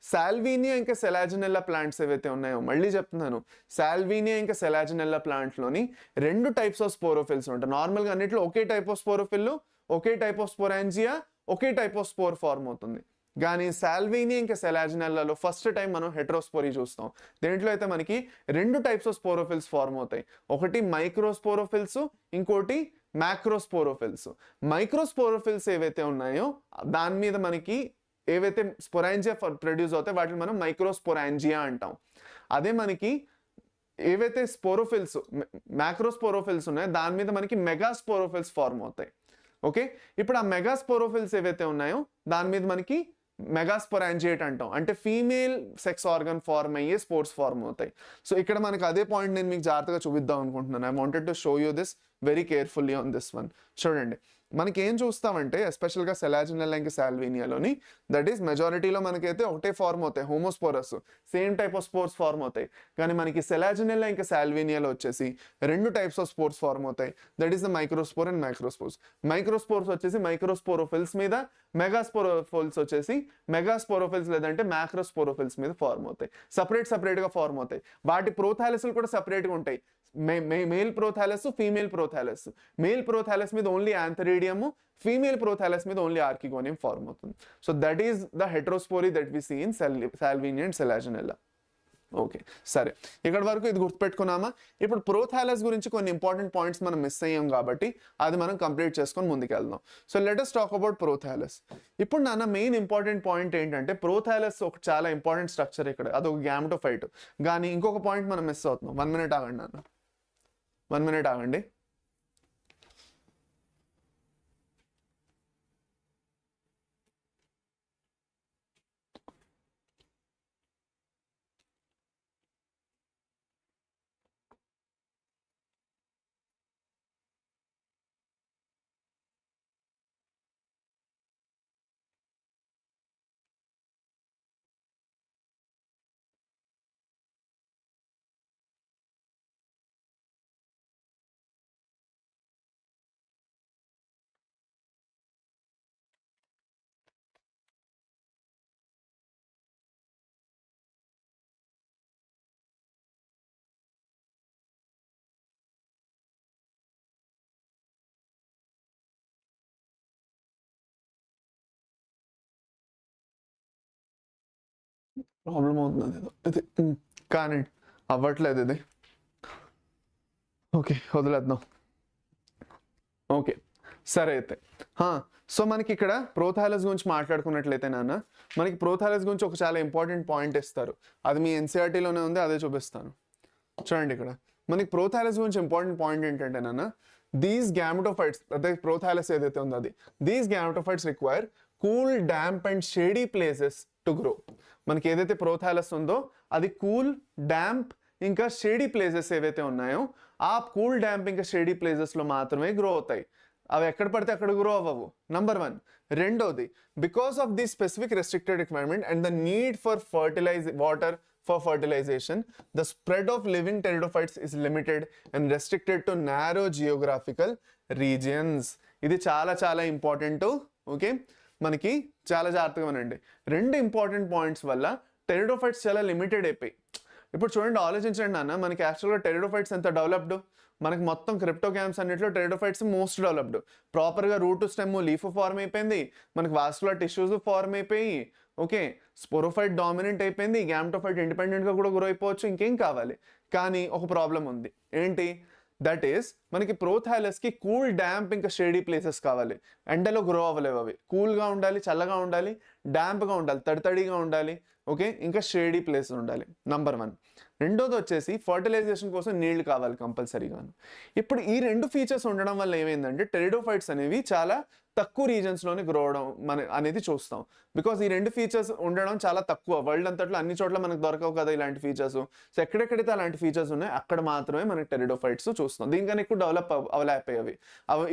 సాల్వీనియా ఇంకా సెలాజినెల్లా ప్లాంట్స్ ఏవైతే ఉన్నాయో, మళ్ళీ చెప్తున్నాను, సాల్వీనియా ఇంకా సెలాజినెల్లా ప్లాంట్లోని 2 టైప్స్ ఆఫ్ స్పోరోఫిల్స్ ఉంటాయి. నార్మల్గా అన్నిట్లో ఒకే టైప్ ఆఫ్ స్పోరోఫిల్, ఒకే టైప్ ఆఫ్ స్పోరాంజియా, ఒకే టైప్ ఆఫ్ స్పోర్ ఫార్మ్ అవుతుంది. కానీ సాల్వీనియా ఇంకా సెలాజినెల్లాలో ఫస్ట్ టైం మనం హెట్రోస్పోరీ చూస్తాం. దేంట్లో అయితే మనకి 2 టైప్స్ ఆఫ్ స్పోరోఫిల్స్ ఫార్మ్ అవుతాయి. ఒకటి మైక్రోస్పోరోఫిల్స్, ఇంకోటి మ్యాక్రోస్పోరోఫిల్స్. మైక్రోస్పోరోఫిల్స్ ఏవైతే ఉన్నాయో దాని మీద మనకి ఏవైతే స్పోరాంజియా ప్రొడ్యూస్ అవుతాయి వాటిని మనం మైక్రోస్పోరాంజియా అంటాం. అదే మనకి ఏవైతే స్పోరోఫిల్స్ మ్యాక్రోస్పోరోఫిల్స్ ఉన్నాయో దాని మీద మనకి మెగాస్పోరోఫిల్స్ ఫార్మ్ అవుతాయి. ఓకే, ఇప్పుడు ఆ మెగాస్పోరోఫిల్స్ ఏవైతే ఉన్నాయో దాని మీద మనకి మెగాస్పోరాంజియేట్ అంటాం. అంటే ఫీమేల్ సెక్స్ ఆర్గన్ ఫార్మ్ అయ్యే స్పోర్స్ ఫార్మ్ అవుతాయి. సో ఇక్కడ మనకి అదే పాయింట్ నేను మీకు జాగ్రత్తగా చూపిద్దాం అనుకుంటున్నాను. I wanted to show you this very carefully on this one. చూడండి, మనకి ఏం చూస్తామంటే ఎస్పెషల్గా సెలాజినెల్లా ఇంకా సాల్వీనియాలోని, దట్ ఈస్ మెజారిటీలో మనకైతే ఒకటే ఫార్మ్ అవుతాయి, homosporous, same type of spores form అవుతాయి. కానీ మనకి సెలాజినెల్లా ఇంకా సాల్వీనియాలో వచ్చేసి 2 టైప్స్ ఆఫ్ స్పోర్స్ ఫార్మ్ అవుతాయి. That is the microspore and microspores. Microspores వచ్చేసి మైక్రోస్పోరోఫిల్స్ మీద, మెగాస్పోరోఫిల్స్ వచ్చేసి మెగాస్పోరోఫిల్స్ లేదంటే మ్యాక్రోస్పోరోఫిల్స్ మీద ఫార్మ్ అవుతాయి. సపరేట్గా ఫార్మ్ అవుతాయి. వాటి ప్రోథాలస్లు కూడా సపరేట్గా ఉంటాయి. Male prothallus, female prothallus. Male prothallus మీద ఓన్లీ యాంథరీడియం, ఫీమేల్ ప్రోథాలస్ మీద ఓన్లీ ఆర్కిగోనియం ఫార్మ్ అవుతుంది. So that is the heterospory that we see in Salvinia and Selaginella. Okay, సరే, ఇక్కడ వరకు ఇది గుర్తుపెట్టుకున్నామా? ఇప్పుడు ప్రోథాలస్ గురించి కొన్ని ఇంపార్టెంట్ పాయింట్స్ మనం మిస్ అయ్యాం కాబట్టి అది మనం కంప్లీట్ చేసుకొని ముందుకెళ్దాం. So let us talk about prothallus. ఇప్పుడు నాన్న మెయిన్ ఇంపార్టెంట్ పాయింట్ ఏంటంటే ప్రోథాలస్ ఒక చాలా ఇంపార్టెంట్ స్ట్రక్చర్ ఇక్కడ, అదొక గ్యామెటోఫైట్. కానీ ఇంకొక పాయింట్ మనం మిస్ అవుతున్నాం. 1 minute ఆగండి నాన్న, 1 minute ఆగండి. ప్రాబ్లం అవుతుంది ఇది, కానీ అవ్వట్లేదు ఇది. ఓకే, వదిలేద్దాం. ఓకే, సరే అయితే. సో మనకి ఇక్కడ ప్రోథాలస్ గురించి మాట్లాడుకున్నట్లయితే నాన్న, మనకి ప్రోథాలస్ గురించి ఒక చాలా ఇంపార్టెంట్ పాయింట్ ఇస్తారు. అది మీ ఎన్సీఆర్టీలోనే ఉంది, అదే చూపిస్తాను. చూడండి, ఇక్కడ మనకి ప్రోథాలస్ గురించి ఇంపార్టెంట్ పాయింట్ ఏంటంటే నాన్న, దీస్ గ్యామెటోఫైట్స్, అదే ప్రోథాలస్ ఏదైతే ఉందో అది, these gametophytes require cool, damp and shady places to grow. మనకి ఏదైతే ప్రోథాలస్ ఉందో అది కూల్, డాంప్ ఇంకా షేడీ ప్లేసెస్ ఏవైతే ఉన్నాయో ఆ కూల్, డాంప్ ఇంకా షేడీ ప్లేసెస్లో మాత్రమే గ్రో అవుతాయి. అవి ఎక్కడ పడితే అక్కడ గ్రో అవ్వవు, నంబర్ 1. రెండోది, because of the specific restricted requirement and the need for water for fertilization, the spread of living pteridophytes is limited and restricted to narrow geographical regions. ఇది చాలా చాలా ఇంపార్టెంట్. ఓకే, మనకి చాలా జాగ్రత్తగా వినండి. 2 ఇంపార్టెంట్ పాయింట్స్ వల్ల టెరిడోఫైట్స్ చాలా లిమిటెడ్ అయిపోయి. ఇప్పుడు చూడండి, ఆలోచించండి నాన్న, మనకి యాక్చువల్గా టెరిడోఫైట్స్ ఎంత డెవలప్డ్. మనకి మొత్తం క్రిప్టోగ్యామ్స్ అన్నిట్లో టెరిడోఫైట్స్ మోస్ట్ డెవలప్డ్. ప్రాపర్గా రూట్, స్టెమ్, లీఫ్ ఫార్మ్ అయిపోయింది, మనకి వాస్కులర్ టిష్యూస్ ఫార్మ్ అయిపోయి, ఓకే, స్పోరోఫైట్ డామినెంట్ అయిపోయింది, గ్యామెటోఫైట్ ఇండిపెండెంట్గా కూడా గ్రో అయిపోవచ్చు. ఇంకేం కావాలి? కానీ ఒక ప్రాబ్లం ఉంది. ఏంటి? దట్ ఈస్ మనకి ప్రోథాలస్కి కూల్, డాంప్ ఇంకా షేడీ ప్లేసెస్ కావాలి. ఎండలో గ్రో అవ్వలేవు అవి. కూల్గా ఉండాలి, చల్లగా ఉండాలి, డాంప్గా ఉండాలి, తడితడిగా ఉండాలి, ఓకే, ఇంకా షేడీ ప్లేస్ ఉండాలి, నంబర్ 1. రెండోది వచ్చేసి ఫర్టిలైజేషన్ కోసం నీళ్లు కావాలి కంపల్సరీగాను. ఇప్పుడు ఈ 2 ఫీచర్స్ ఉండడం వల్ల ఏమైందంటే టెరిడోఫైట్స్ అనేవి చాలా తక్కువ రీజన్స్లోనే గ్రో అవడం అనేది చూస్తాం. బికాస్ ఈ 2 ఫీచర్స్ ఉండడం చాలా తక్కువ. వరల్డ్ అంతట్లో అన్ని చోట్ల మనకు దొరకవు కదా ఇలాంటి ఫీచర్స్. సో ఎక్కడెక్కడైతే అలాంటి ఫీచర్స్ ఉన్నాయో అక్కడ మాత్రమే మనకి టెరిడోఫైట్స్ చూస్తాం. దీనికన్నా ఎక్కువ డెవలప్ అవ్వలేకపోయేవి.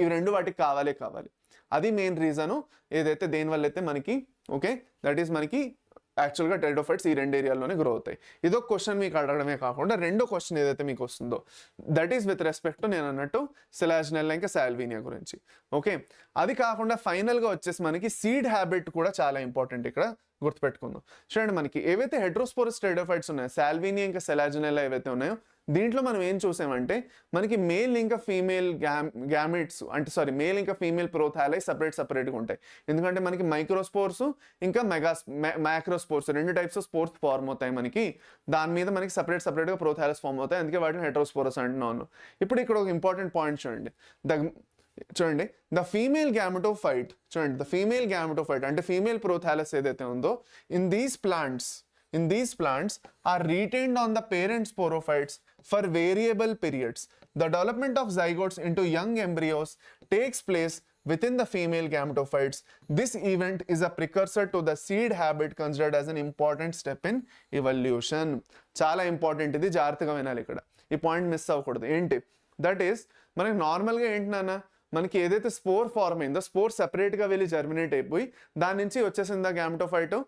ఇవి 2 వాటికి కావాలి. అది మెయిన్ రీజను ఏదైతే దేనివల్ల అయితే మనకి, ఓకే, దట్ ఈస్ మనకి యాక్చువల్గా టెరిడోఫైట్స్ ఈ రెండు ఏరియాలోనే గ్రో అవుతాయి. ఇదొక క్వశ్చన్ మీకు అడగడమే కాకుండా రెండో క్వశ్చన్ ఏదైతే మీకు వస్తుందో that is with respect to నేను అన్నట్టు సెలాజినెల్లా ఇంకా సాల్వినియా గురించి. ఓకే, అది కాకుండా ఫైనల్గా వచ్చేసి మనకి సీడ్ హ్యాబిట్ కూడా చాలా ఇంపార్టెంట్ ఇక్కడ గుర్తుపెట్టుకుందాం. చూడండి, మనకి ఏవైతే హెట్రోస్పోరస్ టెరిడోఫైట్స్ ఉన్నాయో సాల్వినియా ఇంకా సెలాజినెల్లా ఏవైతే ఉన్నాయో దీంట్లో మనం ఏం చూసామంటే మనకి మేల్ ఇంకా ఫీమేల్ గ్యామిట్స్ అంటే మేల్ ఇంకా ఫీమేల్ ప్రోథాలై సపరేట్గా ఉంటాయి. ఎందుకంటే మనకి మైక్రోస్పోర్స్ ఇంకా మ్యాక్రోస్పోర్స్ రెండు టైప్స్ ఆఫ్ స్పోర్స్ ఫార్మ్ అవుతాయి మనకి. దాని మీద మనకి సపరేట్గా ప్రోథాలస్ ఫార్మ్ అవుతాయి, అందుకే వాటిని హెట్రోస్పోరస్ అంటున్నాను. ఇప్పుడు ఇక్కడ ఒక ఇంపార్టెంట్ పాయింట్ చూడండి, ద ఫీమేల్ గ్యామెటోఫైట్ అంటే ఫీమేల్ ప్రోథాలస్ ఏదైతే ఉందో in these plants are retained on the parent sporophytes for variable periods. The development of zygotes into young embryos takes place within the female gametophytes. This event is a precursor to the seed habit considered as an important step in evolution. చాలా ఇంపార్టెంట్, ఇది జాగ్రత్తగా వినాలి. ఇక్కడ ఈ పాయింట్ మిస్ అవ్వకూడదు. ఏంటి దట్ ఈస్ మనకి నార్మల్గా ఏంటి నాన్న, మనకి ఏదైతే స్పోర్ ఫార్మ్ అయిందో స్పోర్ సెపరేట్గా వెళ్ళి జర్మినేట్ అయిపోయి దాని నుంచి వచ్చేసిందా గ్యామెటోఫైట్,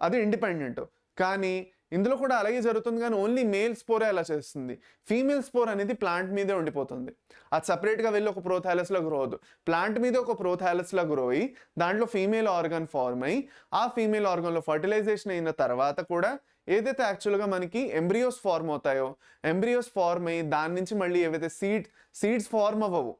అది ఇండిపెండెంట్. కానీ ఇందులో కూడా అలాగే జరుగుతుంది, కానీ ఓన్లీ మేల్ స్పోరే అలా చేస్తుంది. ఫీమేల్ స్పోర్ అనేది ప్లాంట్ మీదే ఉండిపోతుంది, అది సపరేట్గా వెళ్ళి ఒక ప్రోథాలస్లో గ్రో అవుతుంది. ప్లాంట్ మీద ఒక ప్రోథాలస్లో గ్రో అయ్యి దాంట్లో ఫీమేల్ ఆర్గన్ ఫార్మ్ అయ్యి ఆ ఫీమేల్ ఆర్గన్లో ఫర్టిలైజేషన్ అయిన తర్వాత కూడా ఏదైతే యాక్చువల్గా మనకి ఎంబ్రియోస్ ఫార్మ్ అవుతాయో ఎంబ్రియోస్ ఫార్మ్ అయ్యి దాని నుంచి మళ్ళీ ఏవైతే సీడ్స్ ఫార్మ్ అవ్వవు,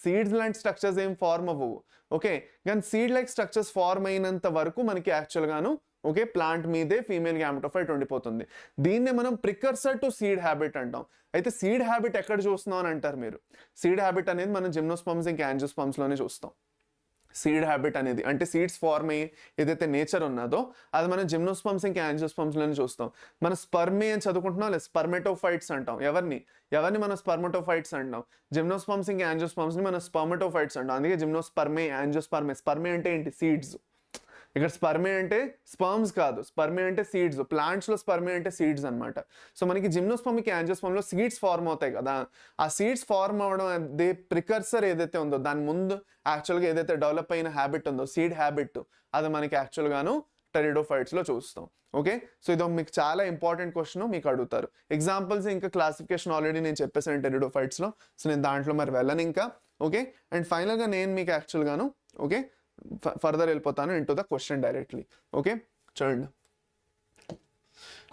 సీడ్స్ లాంటి స్ట్రక్చర్స్ ఏం ఫార్మ్ అవ్వవు. ఓకే, కానీ సీడ్ లైక్ స్ట్రక్చర్స్ ఫార్మ్ అయినంత వరకు మనకి యాక్చువల్గాను ఓకే ప్లాంట్ మీదే ఫీమేల్ గ్యామెటోఫైట్ ఉండిపోతుంది. దీన్నే మనం ప్రికర్సర్ టు సీడ్ హ్యాబిట్ అంటాం. అయితే సీడ్ హ్యాబిట్ ఎక్కడ చూస్తున్నాం అని అంటారు మీరు. సీడ్ హ్యాబిట్ అనేది మనం జిమ్నోస్పర్మ్స్ ఇంకా యాంజియోస్పర్మ్స్లోనే చూస్తాం. సీడ్ హ్యాబిట్ అనేది అంటే సీడ్స్ ఫార్మ్ అయ్యి ఏదైతే నేచర్ ఉన్నదో అది మనం జిమ్నోస్పర్మ్స్ ఇంకా యాంజియోస్పర్మ్స్లోనే చూస్తాం. మన స్పర్మే అని చదువుకుంటున్నాం, లేదా స్పర్మెటోఫైట్స్ అంటాం. ఎవరిని మనం స్పర్మటోఫైట్స్ అంటాం. జిమ్నోస్పర్మ్స్ ఇంకా యాంజియోస్పర్మ్స్ని మనం స్పర్మటోఫైట్స్ అంటాం. అందుకే జిమ్నోస్పర్మే యాంజియోస్పర్మే. స్పర్మే అంటే ఏంటి, సీడ్స్. ఇక్కడ స్పర్మే అంటే స్పర్మ్స్ కాదు, స్పర్మే అంటే సీడ్స్. ప్లాంట్స్లో స్పర్మే అంటే సీడ్స్ అనమాట. సో మనకి జిమ్నోస్పర్మిక్ యాంజియోస్పర్మ్లో సీడ్స్ ఫార్మ్ అవుతాయి కదా, ఆ సీడ్స్ ఫార్మ్ అవ్వడం అదే ప్రికర్సర్ ఏదైతే ఉందో దాని ముందు యాక్చువల్గా ఏదైతే డెవలప్ అయిన హ్యాబిట్ ఉందో సీడ్ హ్యాబిట్, అది మనకి యాక్చువల్గాను టెరిడోఫైట్స్లో చూస్తాం. ఓకే, సో ఇది మీకు చాలా ఇంపార్టెంట్ క్వశ్చన్, మీకు అడుగుతారు. ఎగ్జాంపుల్స్ ఇంకా క్లాసిఫికేషన్ ఆల్రెడీ నేను చెప్పేసాను టెరిడోఫైట్స్లో, సో నేను దాంట్లో మరి వెళ్ళను ఇంకా. ఓకే, అండ్ ఫైనల్గా నేను మీకు యాక్చువల్గాను ఓకే ఫర్దర్ వెళ్ళిపోతాను into the question directly. Okay, చూడండి,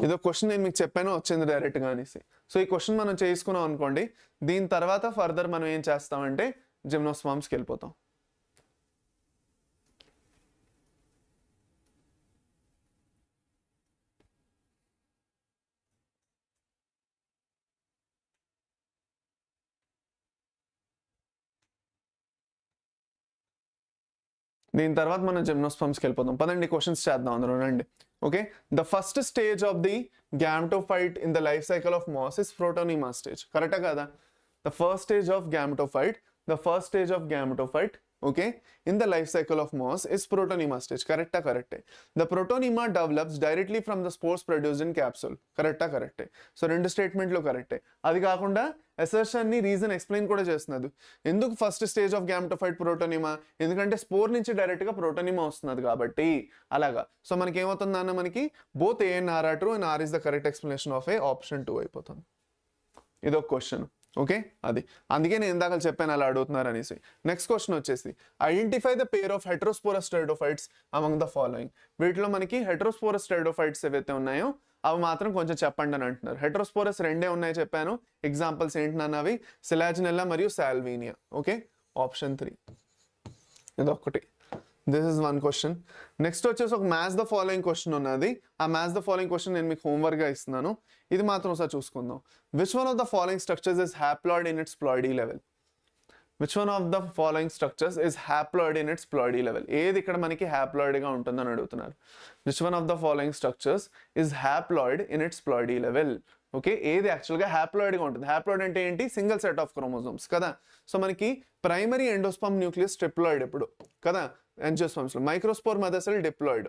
ఇదో క్వశ్చన్ నేను మీకు చెప్పాను వచ్చింది డైరెక్ట్గా అనేసి. సో ఈ క్వశ్చన్ మనం చేసుకున్నాం అనుకోండి, దీని తర్వాత ఫర్దర్ మనం ఏం చేస్తామంటే జిమ్నోస్పర్మ్స్కి వెళ్ళిపోతాం. దీని తర్వాత మనం జిమ్నోస్పర్మ్స్కి వెళ్ళిపోతాం. పదండి క్వశ్చన్స్ చేద్దాం అందరూ రండి. Okay, the first stage of the gametophyte in the life cycle of mass is protonema stage. కరెక్టా కదా? The first stage of gametophyte okay in the life cycle of moss is protonema stage. correct. The protonema develops directly from the spores produced in capsule. correct. So రెండు స్టేట్మెంట్ లో కరెక్ట్. అది కాకుండా అసర్షన్ ని రీజన్ ఎక్స్ప్లెయిన్ కూడా చేస్తున్నది. ఎందుకు first stage of gametophyte protonema, ఎందుకంటే స్పోర్ నుంచి డైరెక్ట్ గా ప్రోటోనిమా వస్తున్నది కాబట్టి అలాగా. సో మనకి ఏమవుతుంది అన్న, మనకి both A and R R true and R is the correct explanation of A option 2 అయిపోతుంది. ఇదొక క్వశ్చన్. ఓకే, అది అందుకే నేను ఇందాక చెప్పాను అలా అడుగుతున్నారు అనేసి. నెక్స్ట్ క్వశ్చన్ వచ్చేసి identify the pair of heterosporous pteridophytes among the following. వీటిలో మనకి హెట్రోస్పోరస్ టెరిడోఫైట్స్ ఏవైతే ఉన్నాయో అవి మాత్రం కొంచెం చెప్పండి అని అంటున్నారు. హెట్రోస్పోరస్ రెండే ఉన్నాయి చెప్పాను. ఎగ్జాంపుల్స్ ఏంటన్నా అవి సెలాజినెల్లా మరియు సాల్వినియా. ఓకే, ఆప్షన్ 3 ఇదొకటి. This is one question. Next వచ్చేసి ఒక మ్యాచ్ ద ఫాలోయింగ్ క్వశ్చన్ ఉన్నది. ఆ మ్యాచ్ ద ఫాలోయింగ్ క్వశ్చన్ నేను మీకు హోంవర్క్గా ఇస్తున్నాను. ఇది మాత్రం ఒకసారి చూసుకుందాం. Which one of the following structures is haploid in its ploidy level? Which one of the following structures is haploid in its ploidy level? ఏది ఇక్కడ మనకి హ్యాప్లాయిడ్గా ఉంటుందని అడుగుతున్నారు. Which one of the following structures is haploid in its ploidy level? Okay, ఏది యాక్చువల్గా హ్యాప్లాయిడ్గా ఉంటుంది? హ్యాప్లాయిడ్ అంటే ఏంటి? సింగిల్ సెట్ ఆఫ్ క్రోమోజోమ్స్ కదా. సో మనకి ప్రైమరీ ఎండోస్పర్మ్ న్యూక్లియస్ ట్రిప్లాయిడ్ ఇప్పుడు కదా యాంజియోస్పర్మ్స్లో. Microspore mother cell diploid.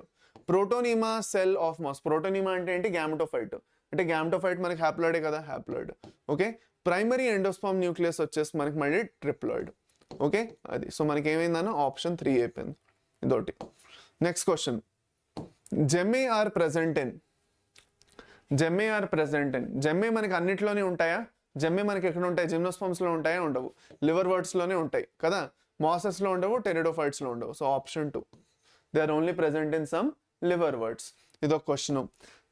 Protonema cell of mass. Protonema అంటే ఏంటి? గ్యామెటోఫైట్. అంటే గ్యామెటోఫైట్ మనకి హ్యాప్లాయిడే కదా, haploid. Okay, primary endosperm nucleus వచ్చేసి మనకి మళ్ళీ ట్రిప్లాయిడ్. ఓకే, అది. సో మనకి ఏమైందన్న ఆప్షన్ 3 అయిపోయింది. ఇదొకటి. Next question. Gemmae are present in gemmae మనకి అన్నిట్లోనే ఉంటాయా? జెమ్మే మనకి ఎక్కడ ఉంటాయి? జిమ్నోస్పర్మ్స్లో ఉంటాయా? ఉండవు. లివర్ వర్డ్స్లోనే ఉంటాయి కదా, మాసెస్లో ఉండవు, టెరిడోఫైట్స్లో ఉండవు. So option 2, they are only present in some liverworts. ఇదొక క్వశ్చన్.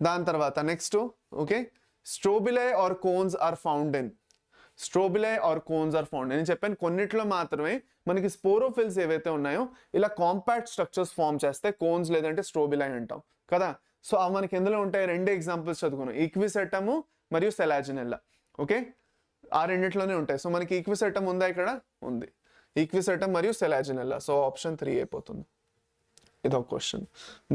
దాని తర్వాత next, okay, strobili or cones are found in. నేను చెప్పాను కొన్నిట్లో మాత్రమే మనకి స్పోరోఫిల్స్ ఏవైతే ఉన్నాయో ఇలా కాంపాక్ట్ స్ట్రక్చర్స్ ఫామ్ చేస్తే కోన్స్ లేదంటే స్ట్రోబిలై అంటాం కదా. సో అవి మనకి ఎందులో ఉంటాయి? 2 ఎగ్జాంపుల్స్ చదువుకున్నాం, ఈక్విసెటమ్ మరియు సెలాజినెల్లా. ఓకే, ఆ రెండిట్లోనే ఉంటాయి. సో మనకి ఈక్విసెటమ్ ఉందా? ఇక్కడ ఉంది, ఈక్విసెటమ్ మరియు సెలాజినెల్లా. సో ఆప్షన్ 3 అయిపోతుంది. ఇదొక క్వశ్చన్.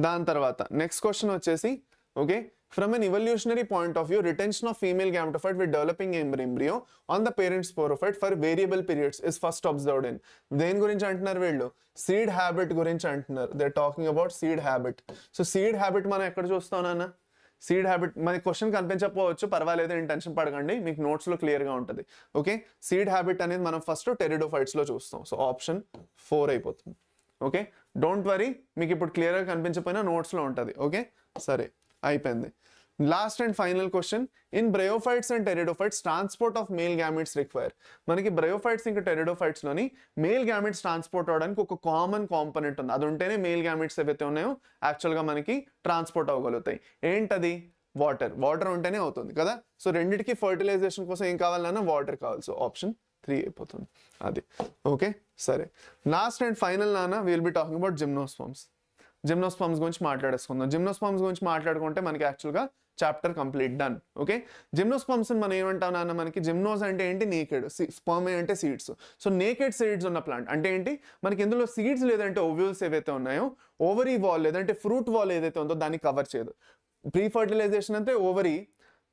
దాని తర్వాత నెక్స్ట్ క్వశ్చన్ వచ్చేసి, okay, from an evolutionary point of view retention of female gametophyte with developing embryo on the parent sporophyte for variable periods is first observed in. దేని గురించి అంటున్నారు వీళ్ళు? సీడ్ హ్యాబిట్ గురించి అంటున్నారు. They are talking about seed habit. So seed habit మనం ఎక్కడ చూస్తాం నాన్న? సీడ్ హ్యాబిట్ మనకి క్వశ్చన్ కనిపించకపోవచ్చు, పర్వాలేదు, నేను టెన్షన్ పడకండి, మీకు నోట్స్లో క్లియర్గా ఉంటుంది. ఓకే, సీడ్ హ్యాబిట్ అనేది మనం ఫస్ట్ టెరిడోఫైట్స్లో చూస్తాం. సో ఆప్షన్ 4 అయిపోతుంది. ఓకే, డోంట్ వరీ, మీకు ఇప్పుడు క్లియర్గా కనిపించకపోయినా నోట్స్లో ఉంటుంది. ఓకే, సరే, అయిపోయింది. Last and final question, in bryophytes and pteridophytes transport of male gametes require. మనకి బ్రయోఫైట్స్ ఇంకా టెరిడోఫైట్స్లోని మేల్ గ్యామెట్స్ ట్రాన్స్పోర్ట్ అవడానికి ఒక కామన్ కాంపోనెంట్ ఉంది. అది ఉంటేనే మేల్ గ్యామెట్స్ ఏవైతే ఉన్నాయో యాక్చువల్గా మనకి ట్రాన్స్పోర్ట్ అవ్వగలుగుతాయి. ఏంటది? వాటర్ ఉంటేనే అవుతుంది కదా. సో రెండింటికి ఫర్టిలైజేషన్ కోసం ఏం కావాలన్నా వాటర్ కావాలి. సో ఆప్షన్ 3 అయిపోతుంది అది. ఓకే, సరే, లాస్ట్ అండ్ ఫైనల్ నాన్న will be talking about gymnosperms గురించి మాట్లాడేసుకుందాం. జిమ్నోస్పర్మ్స్ గురించి మాట్లాడుకుంటే మనకి యాక్చువల్గా chapter complete, done. Okay, gymnosperms మనం ఏమంటాం నాన్న? మనకి జిమ్నోస్ అంటే ఏంటి? నేకెడ్, స్పర్మే అంటే సీడ్స్. సో నేకెడ్ సీడ్స్ ఉన్న ప్లాంట్ అంటే ఏంటి? మనకి ఇందులో సీడ్స్ లేదంటే ఓవ్యూల్స్ ఏవైతే ఉన్నాయో, ఓవరీ వాల్ లేదంటే ఫ్రూట్ వాల్ ఏదైతే ఉందో దాన్ని కవర్ చేయదు. ప్రీ ఫర్టిలైజేషన్ అంటే ఓవరీ,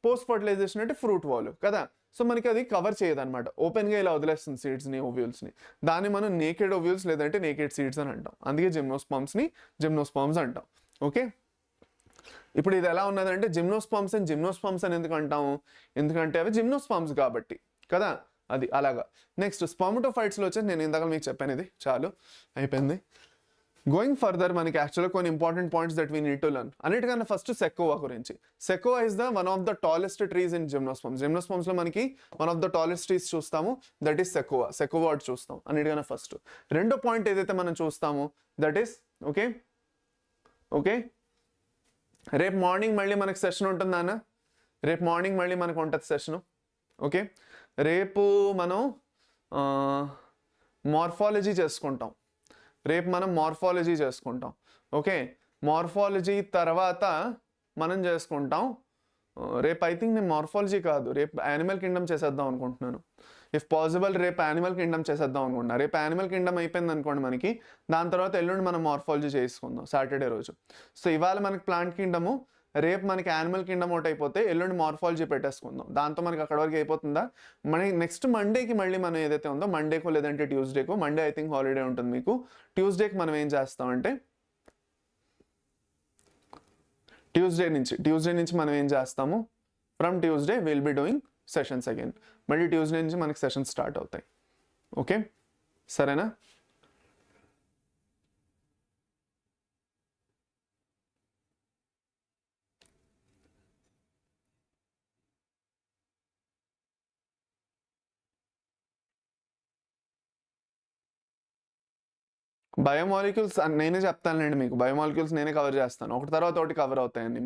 పోస్ట్ ఫర్టిలైజేషన్ అంటే ఫ్రూట్ వాల్ కదా. సో మనకి అది కవర్ చేయదు అనమాట, ఓపెన్గా ఇలా వదిలేస్తుంది సీడ్స్ని, ఓవ్యూల్స్ని. దాన్ని మనం నేకెడ్ ఓవ్యూల్స్ లేదంటే నేకెడ్ సీడ్స్ అని అంటాం. అందుకే జిమ్నోస్పర్మ్స్ని జిమ్నోస్పర్మ్స్ అంటాం. ఓకే, ఇప్పుడు ఇది ఎలా ఉన్నదంటే జిమ్నోస్పర్మ్స్ అని ఎందుకు అంటాము? ఎందుకంటే అవి జిమ్నోస్పర్మ్స్ కాబట్టి కదా, అది అలాగా. నెక్స్ట్ స్పర్మటోఫైట్స్లో వచ్చేసి నేను ఇందాక మీకు చెప్పాను, ఇది చాలు, అయిపోయింది. గోయింగ్ ఫర్దర్ మనకి యాక్చువల్గా కొన్ని important points that we need to learn. అన్నిటికన్నా ఫస్ట్ సెకోవా గురించి. Sequoia is the one of the tallest trees in జిమ్నోస్పర్మ్స్లో మనకి one of the tallest trees చూస్తాము, దట్ ఈస్ సెకోవా చూస్తాం అన్నిటికన్నా ఫస్ట్. రెండో పాయింట్ ఏదైతే మనం చూస్తామో దట్ ఈస్, ఓకే, రేపు మార్నింగ్ మళ్ళీ మనకి సెషన్ ఉంటుంది నాన్న. రేపు మార్నింగ్ మళ్ళీ మనకు ఉంటుంది సెషను. ఓకే, రేపు మనం మార్ఫాలజీ చేసుకుంటాం. ఓకే, మార్ఫాలజీ తర్వాత మనం చేసుకుంటాం. రేపు ఐ థింక్ నేను మార్ఫాలజీ కాదు, రేపు యానిమల్ కింగ్డమ్ చేసేద్దాం అనుకుంటున్నాను. ఇఫ్ పాసిబుల్ రేపు యానిమల్ కింగ్డమ్ చేసేద్దాం అనుకుంటున్నాను. రేపు యానిమల్ కింగ్డమ్ అయిపోయింది అనుకోండి మనకి, దాని తర్వాత ఎల్లుండి మనం మార్ఫాలజీ చేసుకుందాం సాటర్డే రోజు. సో ఇవాళ మనకి ప్లాంట్ కింగ్డము, రేపు మనకి యానిమల్ కింగ్డమ్ ఒకటి అయిపోతే ఎల్లుండి మార్ఫాలజీ పెట్టేసుకుందాం. దాంతో మనకి అక్కడ వరకు అయిపోతుందా? మనకి నెక్స్ట్ మండేకి మళ్ళీ మనం ఏదైతే ఉందో, మండేకో లేదంటే ట్యూస్డేకో, మండే ఐ థింక్ హాలిడే ఉంటుంది మీకు, ట్యూస్డేకి మనం ఏం చేస్తామంటే ట్యూస్డే నుంచి మనం ఏం చేస్తాము, from Tuesday will be doing sessions again. మళ్ళీ ట్యూస్డే నుంచి మనకి సెషన్స్ స్టార్ట్ అవుతాయి. ఓకే, సరేనా? బయోమాలిక్యూల్స్ నేనే చెప్తానులేండి మీకు, బయోమాలిక్యూల్స్ నేనే కవర్ చేస్తాను, ఒకటి తర్వాత ఒకటి కవర్ అవుతాయండి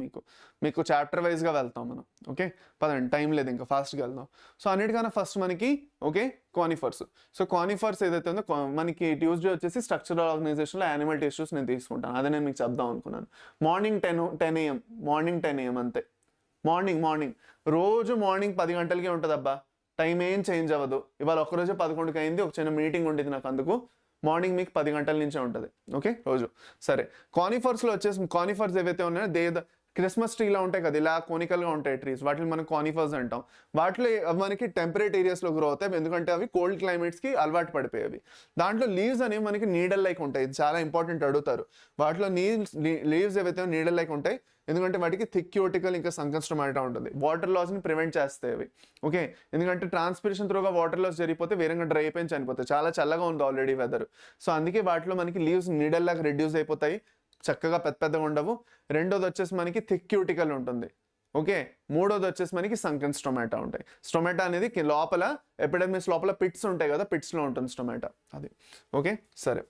మీకు చాప్టర్ వైజ్గా వెళ్తాం మనం. ఓకే, పదండి, టైం లేదు ఇంకా, ఫాస్ట్గా వెళ్దాం. సో అన్నిటికన్నా ఫస్ట్ మనకి ఓకే కానిఫర్స్. సో కానిఫర్స్ ఏదైతే ఉందో మనకి ట్యూస్డే వచ్చేసి స్ట్రక్చరల్ ఆర్గనైజేషన్లో యానిమల్ టిష్యూస్ నేను తీసుకుంటాను, అదే నేను మీకు చెప్దాం అనుకున్నాను. మార్నింగ్ 10 AM అంతే. మార్నింగ్ రోజు మార్నింగ్ 10 గంటలకే ఉంటుంది అబ్బా, టైం ఏం చేంజ్ అవ్వదు. ఇవాళ ఒక్కరోజే 11కి అయింది, ఒక చిన్న మీటింగ్ ఉంటుంది నాకు, అందుకు మార్నింగ్ మీకు 10 గంటల నుంచే ఉంటుంది. ఓకే, రోజు. సరే, కానిఫర్స్లో వచ్చేసి కానిఫర్స్ ఏవైతే ఉన్నాయో క్రిస్మస్ ట్రీలా ఉంటాయి కదా, ఇలా కోనికల్గా ఉంటాయి ట్రీస్, వాటిని మనం కానిఫర్స్ అంటాం. వాటిలో మనకి టెంపరేట్ ఏరియాస్లో గ్రో అవుతాయి, ఎందుకంటే అవి కోల్డ్ క్లైమేట్స్కి అలవాటు పడిపోయేవి. దాంట్లో లీవ్స్ అనేవి మనకి నీడల్ లైక్ ఉంటాయి, ఇది చాలా ఇంపార్టెంట్, అడుగుతారు. వాటిలో లీవ్స్ ఏవైతే నీడల్ లైక్ ఉంటాయి, ఎందుకంటే వాటికి థిక్ క్యూటికల్ ఇంకా సంకస్టమైటా ఉంటుంది, వాటర్ లాస్ని ప్రివెంట్ చేస్తాయి అవి. ఓకే, ఎందుకంటే ట్రాన్స్పిరేషన్ త్రూగా వాటర్ లాస్ జరిగిపోతే వేరంగా డ్రై అయిపోయి చనిపోతాయి, చాలా చల్లగా ఉంది ఆల్రెడీ వెదర్. సో అందుకే వాటిలో మనకి లీవ్స్ నీడల్ లాగా రెడ్యూస్ అయిపోతాయి, చక్కగా పెద్దగా ఉండవు. రెండోది వచ్చేసి మనకి థిక్ క్యూటికల్ ఉంటుంది. ఓకే, మూడోది వచ్చేసి మనకి సంకన్ స్టొమాటా ఉంటాయి. స్టొమాటా అనేది లోపల ఎపిడెర్మిస్ లోపల పిట్స్ ఉంటాయి కదా, పిట్స్లో ఉంటుంది స్టొమాటా అది. ఓకే సరే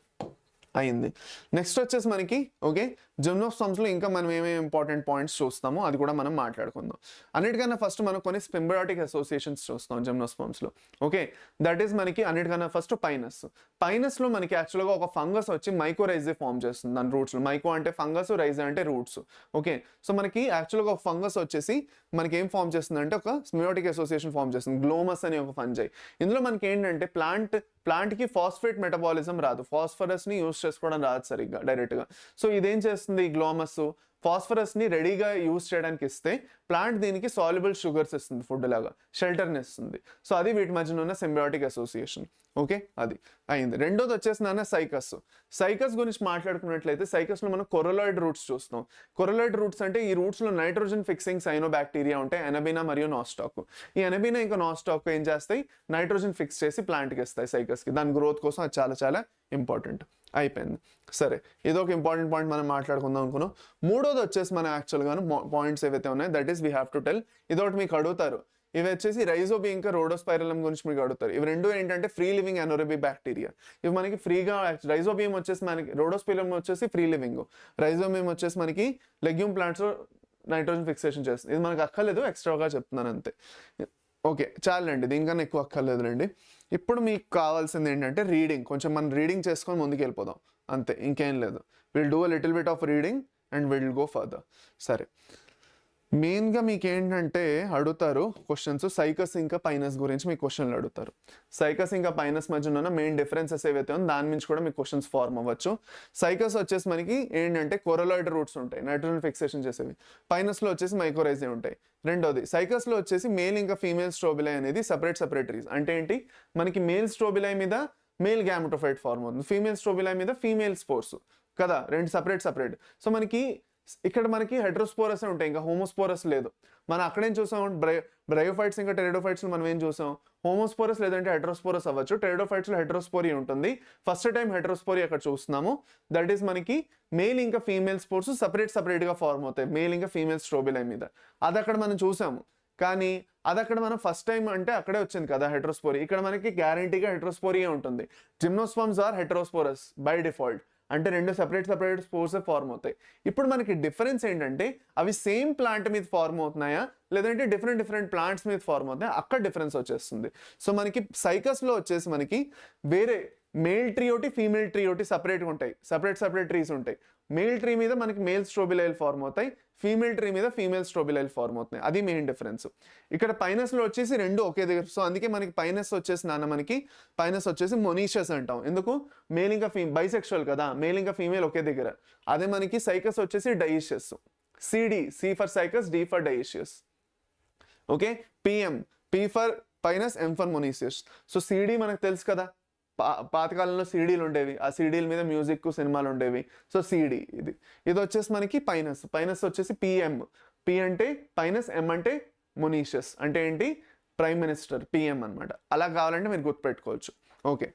అయింది. నెక్స్ట్ వచ్చేసి మనకి ఓకే జిమ్నోస్పర్మ్స్లో ఇంకా మనం ఏమేమి ఇంపార్టెంట్ పాయింట్స్ చూస్తామో అది కూడా మనం మాట్లాడుకుందాం. అన్నిటికన్నా ఫస్ట్ మనం కొన్ని సింబయోటిక్ అసోసియేషన్స్ చూస్తాం జిమ్నోస్పర్మ్స్లో. ఓకే, దట్ ఈస్ మనకి అన్నిటికన్నా ఫస్ట్ పైనస్. పైనస్లో మనకి యాక్చువల్గా ఒక ఫంగస్ వచ్చి మైకోరైజే ఫామ్ చేస్తుంది దాని రూట్స్లో. మైకో అంటే ఫంగస్, రైజే అంటే రూట్స్. ఓకే, సో మనకి యాక్చువల్గా ఒక ఫంగస్ వచ్చేసి మనకి ఏం ఫామ్ చేస్తుంది అంటే ఒక సింబయోటిక్ అసోసియేషన్ ఫామ్ చేస్తుంది, గ్లోమస్ అనే ఒక ఫంజై. ఇందులో మనకి ఏంటంటే ప్లాంట్కి ఫాస్ఫేట్ మెటబాలిజం రాదు, ఫాస్ఫరస్ని యూస్ చేసుకోవడం రాదు సరిగ్గా డైరెక్ట్గా. సో ఇదేం చేస్తుంది ఈ గ్లోమస్, ఫాస్ఫరస్ని రెడీగా యూస్ చేయడానికి ఇస్తే ప్లాంట్ దీనికి సాల్యుబుల్ షుగర్స్ ఇస్తుంది, ఫుడ్ లాగా షెల్టర్ని ఇస్తుంది. సో అది వీటి మధ్యన ఉన్న సింబయోటిక్ అసోసియేషన్. ఓకే అది అయింది. రెండోది వచ్చేసి నాన్న సైకస్. సైకస్ గురించి మాట్లాడుకున్నట్లయితే సైకస్లో మనం కొరలాయిడ్ రూట్స్ చూస్తాం. కొరలాయిడ్ రూట్స్ అంటే ఈ రూట్స్లో నైట్రోజన్ ఫిక్సింగ్ సైనోబాక్టీరియా ఉంటాయి, ఎనబీనా మరియు నాస్టాక్. ఈ ఎనబీనా ఇంకా నాస్టాక్ ఏం చేస్తాయి, నైట్రోజన్ ఫిక్స్ చేసి ప్లాంట్కి ఇస్తాయి సైకస్కి, దాని గ్రోత్ కోసం అది చాలా చాలా ఇంపార్టెంట్. అయిపోయింది. సరే ఇదొక ఇంపార్టెంట్ పాయింట్ మనం మాట్లాడుకుందాం అనుకున్నాం. మూడోది వచ్చేసి మనం యాక్చువల్గా పాయింట్స్ ఏవైతే ఉన్నాయో that is we have to tell. ఇదొకటి మీకు అడుగుతారు, ఇవి వచ్చేసి రైజోబీ ఇంకా రోడోస్పైరలం గురించి మీకు అడుగుతారు. ఇవి రెండు ఏంటంటే ఫ్రీ లివింగ్ అనోరబీ బ్యాక్టీరియా. ఇవి మనకి ఫ్రీగా, రైజోబియం వచ్చేసి మనకి, రోడోస్పైరలం వచ్చేసి ఫ్రీ లివింగ్, రైజోబియం వచ్చేసి మనకి లెగ్యూమ్ ప్లాంట్స్లో నైట్రోజన్ ఫిక్సేషన్ చేస్తుంది. ఇది మనకు అక్కర్లేదు, ఎక్స్ట్రాగా చెప్తున్నాను అంతే. ఓకే చాలండి, దీనికన్నా ఎక్కువ అక్కర్లేదులేండి. ఇప్పుడు మీకు కావాల్సింది ఏంటంటే రీడింగ్, కొంచెం మనం రీడింగ్ చేసుకొని ముందుకు వెళ్ళిపోదాం అంతే, ఇంకేం లేదు. Will do a little bit of reading and will go further. సరే మెయిన్గా మీకు ఏంటంటే అడుగుతారు క్వశ్చన్స్, సైకస్ ఇంకా పైనస్ గురించి మీకు క్వశ్చన్లు అడుగుతారు. సైకస్ ఇంకా పైనస్ మధ్యన ఉన్న మెయిన్ డిఫరెన్సెస్ ఏవైతే ఉందో దాని నుంచి కూడా మీకు క్వశ్చన్స్ ఫార్మ్ అవ్వచ్చు. సైకస్ వచ్చేసి మనకి ఏంటంటే కొరలాయిడ్ రూట్స్ ఉంటాయి, నైట్రోజన్ ఫిక్సేషన్ చేసేవి. పైనస్లో వచ్చేసి మైకోరైజే ఉంటాయి. రెండోది సైకస్లో వచ్చేసి మేల్ ఇంకా ఫీమేల్ స్ట్రోబిలై అనేది సెపరేటరీస్. అంటే ఏంటి, మనకి మేల్ స్ట్రోబిలై మీద మేల్ గ్యామెటోఫైట్ ఫార్మ్ అవుతుంది, ఫీమేల్ స్ట్రోబిలై మీద ఫీమేల్ స్పోర్స్ కదా, రెండు సపరేట్. సో మనకి ఇక్కడ మనకి హెట్రోస్పోరస్ ఉంటాయి, ఇంకా హోమోస్పోరస్ లేదు. మనం అక్కడేం చూసాం, బ్రయోఫైట్స్ ఇంకా టెరిడోఫైట్స్ మనం ఏం చూసాం, హోమోస్పోరస్ లేదంటే హెట్రోస్పోరస్ అవ్వచ్చు. టెరిడోఫైట్స్లో హెట్రోస్పోరీ ఉంటుంది, ఫస్ట్ టైం హెట్రోస్పోరీ అక్కడ చూస్తున్నాము. దట్ ఈస్ మనకి మేల్ ఇంకా ఫీమేల్ స్పోర్స్ సపరేట్గా ఫార్మ్ అవుతాయి మేల్ ఇంకా ఫీమేల్ స్ట్రోబిలై మీద. అది అక్కడ మనం చూసాము, కానీ అది అక్కడ మనం ఫస్ట్ టైం అంటే అక్కడే వచ్చింది కదా హెట్రోస్పోరీ. ఇక్కడ మనకి గ్యారంటీగా హెట్రోస్పోరీ ఉంటుంది. జిమ్నోస్పర్మ్స్ ఆర్ హెట్రోస్పోరస్ బై డిఫాల్ట్, అంటే రెండు సపరేట్ స్పోర్స్ ఫార్మ్ అవుతాయి. ఇప్పుడు మనకి డిఫరెన్స్ ఏంటంటే అవి సేమ్ ప్లాంట్ మీద ఫార్మ్ అవుతున్నాయా లేదంటే డిఫరెంట్ ప్లాంట్స్ మీద ఫార్మ్ అవుతున్నాయా, అక్కడ డిఫరెన్స్ వచ్చేస్తుంది. సో మనకి సైకస్లో వచ్చేసి మనకి వేరే మేల్ ట్రీ ఒకటి ఫీమేల్ ట్రీ ఒకటి సపరేట్గా ఉంటాయి, సపరేట్ ట్రీస్ ఉంటాయి. మేల్ ట్రీ మీద మనకి మేల్ స్ట్రోబిలైల్ ఫార్మ్ అవుతాయి, ఫీమేల్ ట్రీ మీద ఫీమేల్ స్ట్రోబిలైల్ ఫార్మ్ అవుతున్నాయి. అది మెయిన్ డిఫరెన్స్. ఇక్కడ పైనస్లో వచ్చేసి రెండు ఒకే దగ్గర. సో అందుకే మనకి పైనస్ వచ్చేసి మొనీషియస్ అంటాం. ఎందుకు, మేల్ ఇంకా బైసెక్షువల్ కదా, మేల్ ఇంకా ఫీమేల్ ఒకే దగ్గర. అదే మనకి సైకస్ వచ్చేసి dioecious. C for Cycas, D for dioecious. Okay, P for Pinus, M for monoecious. So CD మనకు తెలుసు కదా, పాతకాలంలో సీడీలు ఉండేవి, ఆ సీడీల మీద మ్యూజిక్ సినిమాలు ఉండేవి. సో సీడీ ఇది వచ్చేసి మనకి పైనస్ వచ్చేసి పి అంటే పైనస్, ఎం అంటే మొనీషియస్, అంటే ఏంటి ప్రైమ్ మినిస్టర్, పిఎం అనమాట. అలా కావాలంటే మీరు గుర్తుపెట్టుకోవచ్చు. ఓకే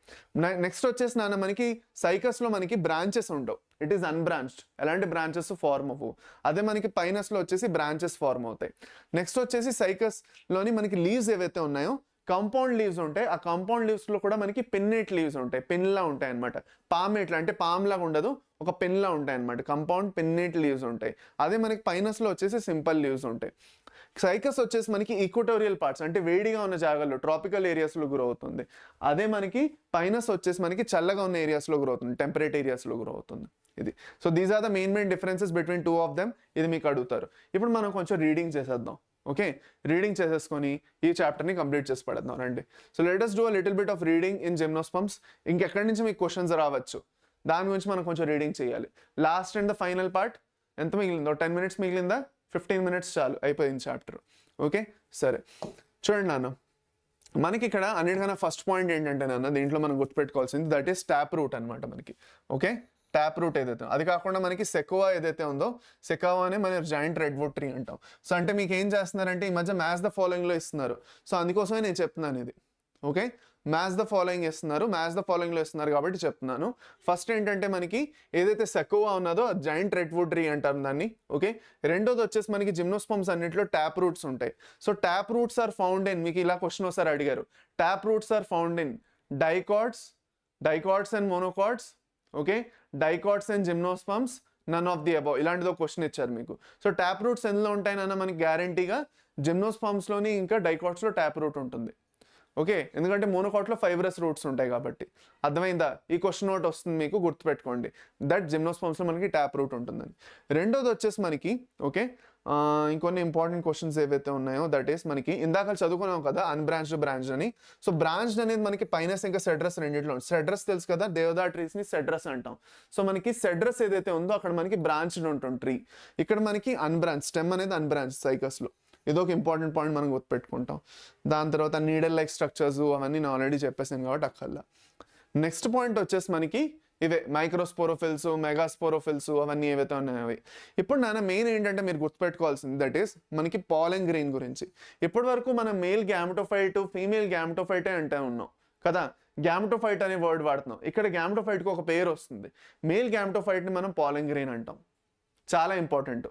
నెక్స్ట్ వచ్చేసి మనకి సైకస్లో మనకి బ్రాంచెస్ ఉండవు, ఇట్ ఈస్ అన్బ్రాంచ్డ్, ఎలాంటి బ్రాంచెస్ ఫార్మ్ అవ్వవు. అదే మనకి పైనస్లో వచ్చేసి బ్రాంచెస్ ఫార్మ్ అవుతాయి. నెక్స్ట్ వచ్చేసి సైకస్లోని మనకి లీవ్స్ ఏవైతే ఉన్నాయో కాంపౌండ్ లీవ్స్ ఉంటాయి. ఆ కాంపౌండ్ లీవ్స్లో కూడా మనకి పిన్నేట్ లీవ్స్ ఉంటాయి, పెన్లా ఉంటాయి అనమాట. పామేట్లా అంటే పామ్లాగా ఉండదు, ఒక పెన్లా ఉంటాయి అనమాట. కాంపౌండ్ పిన్నేట్ లీవ్స్ ఉంటాయి. అదే మనకి పైనస్లో వచ్చేసి సింపుల్ లీవ్స్ ఉంటాయి. సైకస్ వచ్చేసి మనకి ఈక్వటోరియల్ పార్ట్స్ అంటే వేడిగా ఉన్న జాగాల్లో ట్రాపికల్ ఏరియాస్లో గ్రో అవుతుంది. అదే మనకి పైనస్ వచ్చేసి మనకి చల్లగా ఉన్న ఏరియాస్లో గ్రో అవుతుంది, టెంపరేట్ ఏరియాస్లో గ్రో అవుతుంది. ఇది so these are the main differences between two of them. ఇది మీకు అడుగుతారు. ఇప్పుడు మనం కొంచెం రీడింగ్ చేసేద్దాం. ఓకే, రీడింగ్ చేసేసుకొని ఈ చాప్టర్ని కంప్లీట్ చేసి పడేద్దాం రండి. So let us do a little bit of reading in gymnosperms. ఇంకెక్కడి నుంచి మీకు క్వశ్చన్స్ రావచ్చు, దాని గురించి మనం కొంచెం రీడింగ్ చేయాలి. Last and the final part ఎంత మిగిలిందో, 10 minutes మిగిలిందా, 15 minutes చాలు, అయిపోయింది చాప్టర్. ఓకే సరే చూడండి నాన్న, మనకి ఇక్కడ అన్నిటికన్నా ఫస్ట్ పాయింట్ ఏంటంటే నాన్న, దీంట్లో మనం గుర్తుపెట్టుకోవాల్సింది దట్ ఈస్ ట్యాప్ రూట్ అనమాట మనకి. ఓకే, ట్యాప్ రూట్ ఏదైతే, అది కాకుండా మనకి సెకోవా ఏదైతే ఉందో, సెకోవా అనే మన జాయింట్ రెడ్వుడ్ ట్రీ అంటాం. సో అంటే మీకు ఏం చేస్తున్నారంటే ఈ మధ్య మ్యాథ్స్ ద ఫాలోయింగ్లో ఇస్తున్నారు. సో అందుకోసమే నేను చెప్తున్నాను ఇది. ఓకే, మ్యాచ్ ద ఫాలోయింగ్ ఇస్తున్నారు, మ్యాచ్ ద ఫాలోయింగ్లో ఇస్తున్నారు కాబట్టి చెప్తున్నాను. ఫస్ట్ ఏంటంటే మనకి ఏదైతే సెకోవా ఉన్నదో జైంట్ రెడ్వుడ్ ట్రీ అంటారు దాన్ని. ఓకే, రెండోది వచ్చేసి మనకి జిమ్నోస్పర్మ్స్ అన్నింటిలో ట్యాప్ రూట్స్ ఉంటాయి. So tap roots are found in, మీకు ఇలా క్వశ్చన్ ఒకసారి అడిగారు, tap roots are found in dicots and monocots. Okay, dicots and gymnosperms, none of the above, ఇలాంటిది ఒక క్వశ్చన్ ఇచ్చారు మీకు. సో ట్యాప్ రూట్స్ ఎందులో ఉంటాయన్న మనకి గ్యారంటీగా జిమ్నోస్పర్మ్స్లోని ఇంకా డైకాట్స్లో ట్యాప్ రూట్ ఉంటుంది. ఓకే, ఎందుకంటే మోనోకాట్లో ఫైబ్రస్ రూట్స్ ఉంటాయి కాబట్టి. అర్థమైందా? ఈ క్వశ్చన్ ఒకటి వస్తుంది మీకు, గుర్తుపెట్టుకోండి, దట్ జిమ్నోస్పర్మ్స్లో మనకి ట్యాప్ రూట్ ఉంటుందని. రెండోది వచ్చేసి మనకి ఓకే ఇంకొన్ని ఇంపార్టెంట్ క్వశ్చన్స్ ఏవైతే ఉన్నాయో, దట్ ఈస్ మనకి ఇందాక చదువుకున్నాం కదా అన్బ్రాంచ్డ్ బ్రాంచ్ అని. సో బ్రాంచ్డ్ అనేది మనకి పైనస్ ఇంకా సెడ్రస్ రెండింటిలో. సెడ్రస్ తెలుసు కదా, దేవదార్ ట్రీస్ని సెడ్రస్ అంటాం. సో మనకి సెడ్రస్ ఏదైతే ఉందో అక్కడ మనకి బ్రాంచ్డ్ ఉంటుంది ట్రీ. ఇక్కడ మనకి అన్బ్రాంచ్, స్టెమ్ అనేది అన్బ్రాంచ్ సైకస్లో. ఇదొక ఇంపార్టెంట్ పాయింట్ మనం గుర్తుపెట్టుకుంటాం. దాని తర్వాత నీడల్ లైక్ స్ట్రక్చర్స్ అవన్నీ నేను ఆల్రెడీ చెప్పేసాను కాబట్టి అక్కర్లా. నెక్స్ట్ పాయింట్ వచ్చేసి మనకి ఇవే మైక్రోస్పోరోఫిల్స్, మెగాస్పోరోఫిల్స్ అవన్నీ ఏవైతే ఉన్నాయో అవి. ఇప్పుడు నాన్న మెయిన్ ఏంటంటే మీరు గుర్తుపెట్టుకోవాల్సింది దట్ ఈస్ మనకి పాలెన్ గ్రెయిన్ గురించి. ఇప్పటి వరకు మనం మేల్ గ్యామెటోఫైట్, ఫీమేల్ గ్యామెటోఫైటే అంటే ఉన్నాం కదా, గ్యామెటోఫైట్ అనే వర్డ్ వాడుతున్నాం. ఇక్కడ గ్యామెటోఫైట్కి ఒక పేరు వస్తుంది. మేల్ గ్యామెటోఫైట్ని మనం పాలెన్ గ్రెయిన్ అంటాం. చాలా ఇంపార్టెంట్.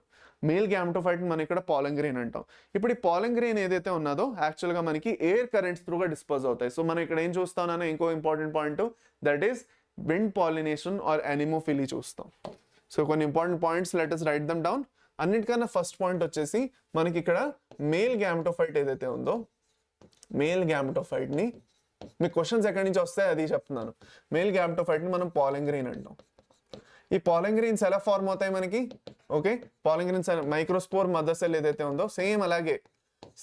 మేల్ గ్యామెటోఫైట్ని మనం ఇక్కడ పాలెన్ గ్రెయిన్ అంటాం. ఇప్పుడు ఈ పాలెన్ గ్రెయిన్ ఏదైతే ఉన్నదో యాక్చువల్గా మనకి ఎయిర్ కరెంట్స్ త్రూగా డిస్పోజ్ అవుతాయి. సో మనం ఇక్కడ ఏం చూస్తామన్నా ఇంకో important point, that is wind pollination or anemophily చూస్తాం. సో కొన్ని important points, let us write them down. అన్నిటికన్నా ఫస్ట్ పాయింట్ వచ్చేసి మనకి ఇక్కడ మేల్ గ్యామెటోఫైట్ ఏదైతే ఉందో, మేల్ గ్యామెటోఫైట్ని మీకు క్వశ్చన్స్ ఎక్కడి నుంచి వస్తాయి అది చెప్తున్నాను. మేల్ గ్యామెటోఫైట్ని మనం పాలెన్ గ్రెయిన్ అంటాం. ఈ పాలెన్ గ్రెయిన్స్ ఎలా ఫార్మ్ అవుతాయి మనకి? Okay, pollen grains microspore mother cell ఏదైతే ఉందో సేమ్ అలాగే,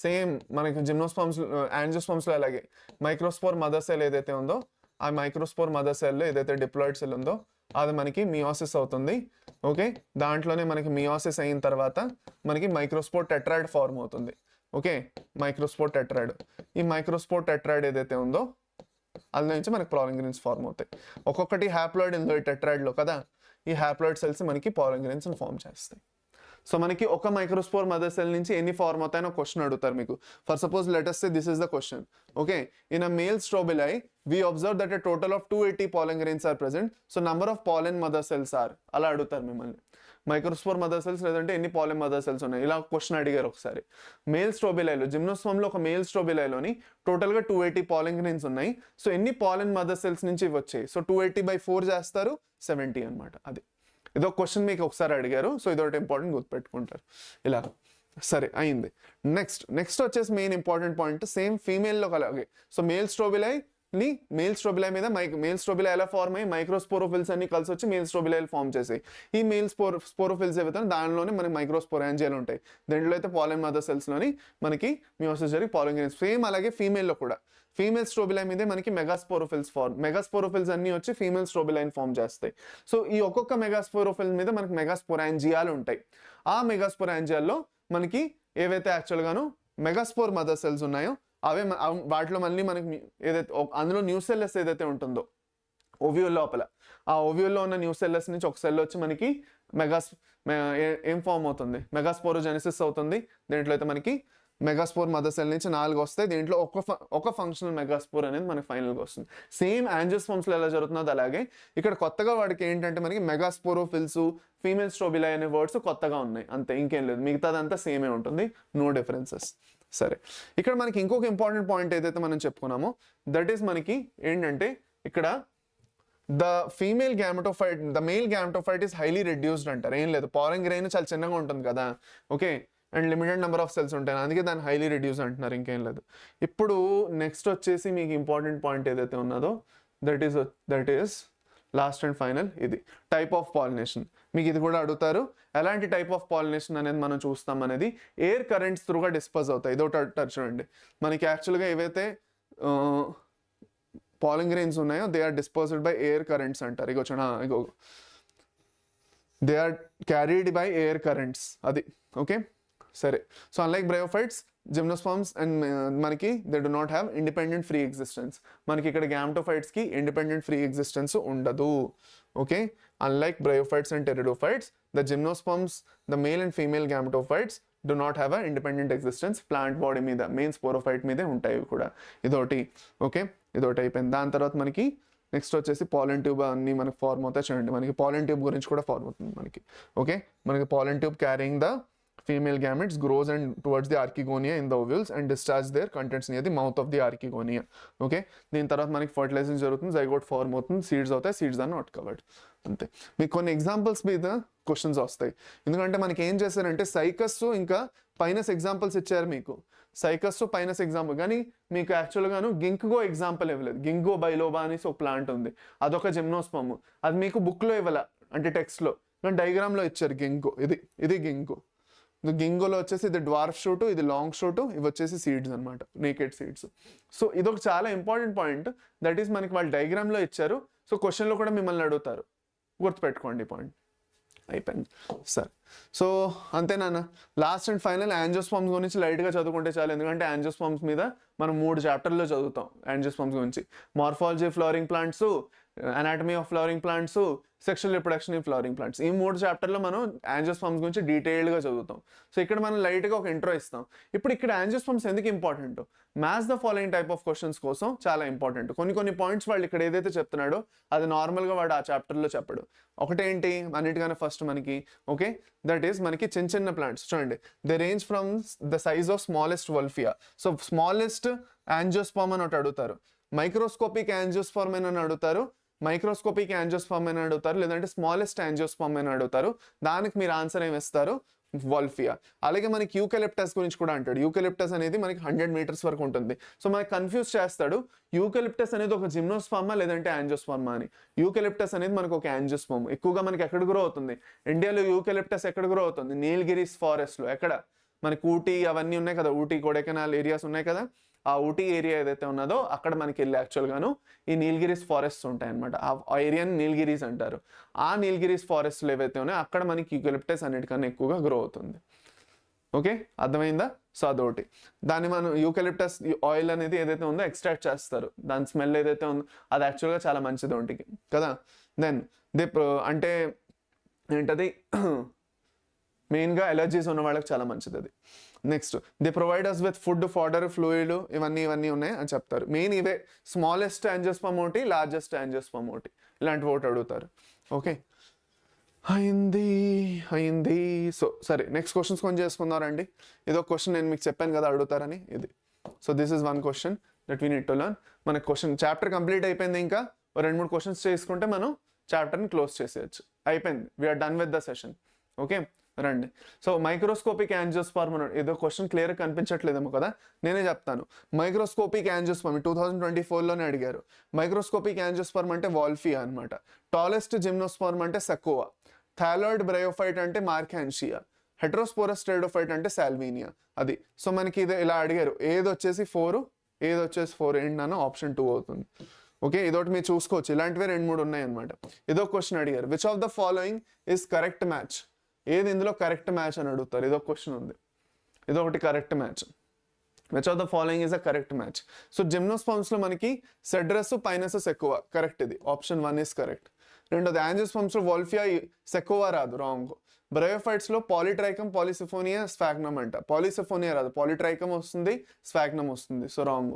సేమ్ మనకి జిమ్నోస్పర్మ్స్ యాంజియోస్పర్మ్స్లో అలాగే మైక్రోస్పోర్ మదర్ సెల్ ఏదైతే ఉందో ఆ మైక్రోస్పోర్ మదర్ సెల్ ఏదైతే డిప్లాయిడ్ సెల్ ఉందో అది మనకి మియోసిస్ అవుతుంది. ఓకే, దాంట్లోనే మనకి మియోసిస్ అయిన తర్వాత మనకి మైక్రోస్పోర్ టెట్రాయిడ్ ఫార్మ్ అవుతుంది. Okay, microspore tetrad. ఈ మైక్రోస్పోర్ టెట్రాయిడ్ ఏదైతే ఉందో అందులో నుంచి మనకి పాలెన్ గ్రెయిన్స్ ఫార్మ్ అవుతాయి. ఒక్కొక్కటి హ్యాప్లాయిడ్ ఇందులో టెట్రాయిడ్లో కదా, ఈ హ్యాప్లాయిడ్ సెల్స్ మనకి పాలెన్ గ్రెయిన్స్ ఫార్మ్ చేస్తాయి. సో మనకి ఒక మైక్రోస్పోర్ మదర్ సెల్ నుంచి ఎన్ని ఫార్మ్ అవుతాయని ఒక క్వశ్చన్ అడుగుతారు మీకు. For suppose let us say this is the question. Okay, in a male strobili we observe that a total of 280 pollen grains are present. So number of pollen mother cells are, అలా అడుగుతారు మిమ్మల్ని. మైక్రోస్పోర్ మదర్ సెల్స్ లేదంటే ఎన్ని పాలెన్ మదర్ సెల్స్ ఉన్నాయి ఇలా క్వశ్చన్ అడిగారు ఒకసారి. మేల్ స్ట్రోబిలైలో, జిమ్నోస్పర్మ్లో ఒక మేల్ స్ట్రోబిలైలోని టోటల్గా 280 పాలెన్ గ్రెయిన్స్ ఉన్నాయి. సో ఎన్ని పాలెన్ మదర్ సెల్స్ నుంచి వచ్చాయి? సో 280/4 చేస్తారు, 70 అనమాట. అది ఇదో క్వశ్చన్ మీకు ఒకసారి అడిగారు. సో ఇదొకటి ఇంపార్టెంట్ గుర్తుపెట్టుకుంటారు ఇలా. సరే అయింది. నెక్స్ట్ వచ్చేసి మెయిన్ ఇంపార్టెంట్ పాయింట్ సేమ్ ఫీమేల్లో అలాగే. సో మేల్ స్ట్రోబిలై మీద మేల్ స్ట్రోబిలై ఎలా ఫార్మ్ అయ్యి మైక్రోస్పోరోఫిల్స్ అన్ని కలిసి వచ్చి మేల్ స్ట్రోబిలైలు ఫార్మ్ చేసాయి. ఈ మేల్ స్పోరోఫిల్స్ ఏవైతే దానిలోనే మనకి మైక్రోస్పోరాంజియాలు ఉంటాయి. దీంట్లో అయితే పాలెన్ మదర్ సెల్స్లోని మనకి మియోసిస్ జరిగి పాలెన్ గ్రెయిన్స్. సేమ్ అలాగే ఫీమేల్లో కూడా ఫీమేల్ స్ట్రోబిలై మీదే మనకి మెగాస్పోరోఫిల్స్ అన్ని వచ్చి ఫీమేల్ స్ట్రోబిలైని ఫార్మ్ చేస్తాయి. సో ఈ ఒక్కొక్క మెగాస్పోరోఫిల్ మీద మనకి మెగాస్పోరాంజియాలు ఉంటాయి. ఆ మెగాస్పోరాంజియాల్లో మనకి ఏవైతే యాక్చువల్గాను మెగాస్పోర్ మదర్ సెల్స్ ఉన్నాయో అవే వాటిలో మళ్ళీ మనకి ఏదైతే అందులో న్యూసెల్లస్ ఏదైతే ఉంటుందో ఓవ్యూల్ లోపల, ఆ ఓవ్యూల్లో ఉన్న న్యూసెల్లస్ నుంచి ఒక సెల్ వచ్చి మనకి ఏం ఫామ్ అవుతుంది? మెగాస్పోరోజెనిసిస్ అవుతుంది. దీంట్లో అయితే మనకి మెగాస్పోర్ మదర్ సెల్ నుంచి 4 వస్తాయి. దీంట్లో ఒక ఫంక్షనల్ మెగాస్పోర్ అనేది మనకి ఫైనల్గా వస్తుంది. సేమ్ యాంజియోస్పర్మ్స్లో ఎలా జరుగుతున్నది అలాగే ఇక్కడ కొత్తగా వాడికి ఏంటంటే మనకి మెగాస్పోరోఫిల్స్, ఫీమేల్ స్ట్రోబిలై అనే వర్డ్స్ కొత్తగా ఉన్నాయి అంతే, ఇంకేం లేదు. మిగతాదంతా సేమే ఉంటుంది, నో డిఫరెన్సెస్. సరే, ఇక్కడ మనకి ఇంకొక ఇంపార్టెంట్ పాయింట్ ఏదైతే మనం చెప్పుకున్నామో దట్ ఈస్ మనకి ఏంటంటే ఇక్కడ the male gametophyte is highly reduced అంటారు. ఏం లేదు, పాలెన్ గ్రెయిన్ చాలా చిన్నగా ఉంటుంది కదా. Okay, and limited number of cells ఉంటాయి, అందుకే దాన్ని హైలీ రెడ్యూస్ అంటున్నారు, ఇంకేం లేదు. ఇప్పుడు నెక్స్ట్ వచ్చేసి మీకు ఇంపార్టెంట్ పాయింట్ ఏదైతే ఉన్నదో that is lost and final, ఇది టైప్ ఆఫ్ పాలినేషన్. మీకు ఇది కూడా అడుగుతారు, ఎలాంటి టైప్ ఆఫ్ పాలినేషన్ అనేది మనం చూస్తాం అనేది. ఎయిర్ కరెంట్స్ త్రూగా డిస్పోజ్ అవుతాయి. ఇదొకటి అంటారు చూడండి, మనకి యాక్చువల్గా ఏవైతే పాలెన్ గ్రెయిన్స్ ఉన్నాయో they are disposed by air currents అంటారు. ఇగో they are carried by air currents, అది. ఓకే, సరే. So unlike bryophytes, gymnosperms and మనకి they do not have independent free existence. మనకి ఇక్కడ గ్యామెటోఫైట్స్కి ఇండిపెండెంట్ ఫ్రీ ఎగ్జిస్టెన్స్ ఉండదు. Okay, unlike bryophytes and pteridophytes, the gymnosperms, the male and female gametophytes do not have a independent existence plant body మీద, మెయిన్ స్పోరోఫైట్ మీదే ఉంటాయి కూడా. ఇదొకటి. ఓకే, ఇదొకటి అయిపోయింది. దాని తర్వాత మనకి నెక్స్ట్ వచ్చేసి పాలన్ ట్యూబ్ అన్ని మనకి ఫార్మ్ అవుతాయి. చూడండి, మనకి పాలన్ ట్యూబ్ గురించి కూడా ఫార్మ్ అవుతుంది మనకి. ఓకే, మనకి పాలన్ tube carrying the female gametes grows and towards the archegonia in the ovules and discharge their contents near the mouth of the archegonia. Okay, దీని తర్వాత మనకి ఫర్టిలైజేషన్ జరుగుతుంది, జైగోట్ ఫార్మ్ అవుతుంది, సీడ్స్ అవుతాయి, సీడ్స్ ఆర్ నాట్ కవర్డ్. అంతే. మీకు కొన్ని ఎగ్జాంపుల్స్ మీద క్వశ్చన్స్ వస్తాయి, ఎందుకంటే మనకి ఏం చేశారంటే సైకస్ ఇంకా పైనస్ ఎగ్జాంపుల్స్ ఇచ్చారు మీకు. సైకస్ పైనస్ ఎగ్జాంపుల్, కానీ మీకు యాక్చువల్గాను గింక్గో ఎగ్జాంపుల్ ఇవ్వలేదు. గింగో బైలోబా అనేసి ఒక ప్లాంట్ ఉంది, అదొక జిమ్నోస్పర్మ్. అది మీకు బుక్లో ఇవ్వాల, అంటే టెక్స్ట్లో, కానీ డయాగ్రామ్లో ఇచ్చారు గింగో. ఇది గింగో. గింగోలో వచ్చేసి ఇది డ్వార్ఫ్ షూట్, ఇది లాంగ్ షూట్, ఇవి వచ్చేసి సీడ్స్ అనమాట, నేకెడ్ సీడ్స్. సో ఇదొక చాలా ఇంపార్టెంట్ పాయింట్, దట్ ఈస్ మనకి వాళ్ళు డయాగ్రామ్లో ఇచ్చారు. సో క్వశ్చన్లో కూడా మిమ్మల్ని అడుగుతారు, గుర్తుపెట్టుకోండి పాయింట్. అయిపోయింది సరే. సో అంతేనా, లాస్ట్ అండ్ ఫైనల్ యాంజియోస్పర్మ్స్ గురించి లైట్గా చదువుకుంటే చాలు, ఎందుకంటే యాంజియోస్పర్మ్స్ మీద మనం 3 చాప్టర్లో చదువుతాం యాంజియోస్పర్మ్స్ గురించి. Morphology flowering plants, anatomy of flowering plants, sexual reproduction in flowering plants, ఈ 3 చాప్టర్లో మనం యాంజియోస్పర్మ్స్ గురించి డీటెయిల్డ్గా చదువుతాం. సో ఇక్కడ మనం లైట్గా ఒక ఇంట్రో ఇస్తాం. ఇప్పుడు ఇక్కడ యాంజియోస్పర్మ్స్ ఎందుకు important, match the following type of questions కోసం చాలా ఇంపార్టెంట్. కొన్ని పాయింట్స్ వాళ్ళు ఇక్కడ ఏదైతే చెప్తున్నాడో అది నార్మల్గా వాడు ఆ చాప్టర్లో చెప్పడు. ఒకటేంటి అన్నిటికన్నా ఫస్ట్ మనకి, ఓకే, దట్ ఈస్ మనకి చిన్న ప్లాంట్స్. చూడండి, they range from the size of smallest Wolffia. So smallest angiosperm అని ఒకటి అడుగుతారు, మైక్రోస్కోపిక్ యాంజియోస్పర్మ్ అని అడుగుతారు, మైక్రోస్కోపిక్ యాంజియోస్పర్మ్ అని అడుగుతారు, లేదంటే స్మాలెస్ట్ యాంజియోస్పర్మ్ అని అడుగుతారు. దానికి మీరు ఆన్సర్ ఏమి ఇస్తారు, వల్ఫియా. అలాగే మనకి యూకలిప్టస్ గురించి కూడా అంటాడు. యూకలిప్టస్ అనేది మనకి 100 మీటర్స్ వరకు ఉంటుంది. సో మనకి కన్ఫ్యూజ్ చేస్తాడు, యూకలిప్టస్ అనేది ఒక జిమ్నోస్పర్మా లేదంటే యాంజియోస్పర్మా అని. యూకలిప్టస్ అనేది మనకు ఒక యాంజియోస్పర్మ్. ఎక్కువగా మనకి ఎక్కడ గ్రో అవుతుంది, ఇండియాలో యూకలిప్టస్ ఎక్కడ గ్రో అవుతుంది, నీలగిరీస్ ఫారెస్ట్లో. ఎక్కడ మనకి ఊటీ అవన్నీ ఉన్నాయి కదా, ఊటీ కొడైకెనాల్ ఏరియాస్ ఉన్నాయి కదా, ఆ ఊటీ ఏరియా ఏదైతే ఉన్నదో అక్కడ మనకి వెళ్ళి యాక్చువల్గాను ఈ నీలగిరీస్ ఫారెస్ట్స్ ఉంటాయి అనమాట. ఆ ఏరియాని నీలగిరీస్ అంటారు. ఆ నీలగిరీస్ ఫారెస్ట్లు ఏవైతే ఉన్నాయో అక్కడ మనకి యూకలిప్టస్ అన్నిటికన్నా ఎక్కువగా గ్రో అవుతుంది. ఓకే, అర్థమైందా? సో అదొకటి. దాన్ని మనం యూకలిప్టస్ ఆయిల్ అనేది ఏదైతే ఉందో ఎక్స్ట్రాక్ట్ చేస్తారు, దాని స్మెల్ ఏదైతే ఉందో అది యాక్చువల్గా చాలా మంచిది ఒంటికి కదా. దెన్ అంటే ఏంటది, మెయిన్గా ఎలర్జీస్ ఉన్న వాళ్ళకి చాలా మంచిది అది. Next, they provide us with food, fodder, fluid, ఇవన్నీ ఉన్నాయి అని చెప్తారు. మెయిన్ ఇవే, స్మాలెస్ట్ యాంజియోస్పర్మ్ ఒకటి, లార్జెస్ట్ యాంజియోస్పర్మ్ ఒకటి, ఇలాంటి ఒకటి అడుగుతారు. ఓకే, అయింది. సో సరే, నెక్స్ట్ క్వశ్చన్స్ కొంచెం చేసుకుందారండి. ఇదో క్వశ్చన్ నేను మీకు చెప్పాను కదా అడుగుతారని, ఇది. So this is one question that we need to learn. మన క్వశ్చన్ చాప్టర్ కంప్లీట్ అయిపోయింది, ఇంకా 2-3 క్వశ్చన్స్ చేసుకుంటే మనం చాప్టర్ని క్లోజ్ చేసేయచ్చు. అయిపోయింది, we are done with the session. Okay, రండి. సో మైక్రోస్కోపిక్ యాంజియోస్పర్మ్, ఏదో క్వశ్చన్ క్లియర్గా కనిపించట్లేదేమో కదా, నేనే చెప్తాను. మైక్రోస్కోపిక్ యాంజియోస్పర్మ్ 2024లోనే అడిగారు. మైక్రోస్కోపిక్ యాంజియోస్పర్మ్ అంటే వాల్ఫియా అనమాట. టాలెస్ట్ జిమ్నోస్పర్మ్ అంటే సెకోవా. థాలాయిడ్ బ్రయోఫైట్ అంటే మార్కాన్షియా. హెట్రోస్పోరస్ స్టెరిడోఫైట్ అంటే సాల్వీనియా. అది. సో మనకి ఇది ఇలా అడిగారు, ఏది వచ్చేసి 4, ఏది వచ్చేసి 4 ఏంటన్నా ఆప్షన్ 2 అవుతుంది. ఓకే, ఇదొకటి మీరు చూసుకోవచ్చు, ఇలాంటివే 2-3 ఉన్నాయి అనమాట. ఇదో క్వశ్చన్ అడిగారు, which of the following is correct match, ఏది ఇందులో కరెక్ట్ మ్యాచ్ అని అడుగుతారు. ఇదో క్వశ్చన్ ఉంది, ఇదొకటి correct match. Which of the following is a correct match. So జిమ్నోస్పర్మ్స్లో మనకి సెడ్రస్, పైనసస్ ఎక్కువ, కరెక్ట్. ఇది ఆప్షన్ 1 ఇస్ కరెక్ట్. రెండోది, యాంజియోస్పర్మ్స్లో వాల్ఫియా, సెకోవా రాదు, రాంగ్. బ్రయోఫైట్స్లో పాలిట్రైకమ్, పాలిసిఫోనియా, స్ఫాగ్నమ్ అంట. పాలిసిఫోనియా రాదు, పాలిట్రైకమ్ వస్తుంది, స్ఫాగ్నమ్ వస్తుంది, సో రాంగ్.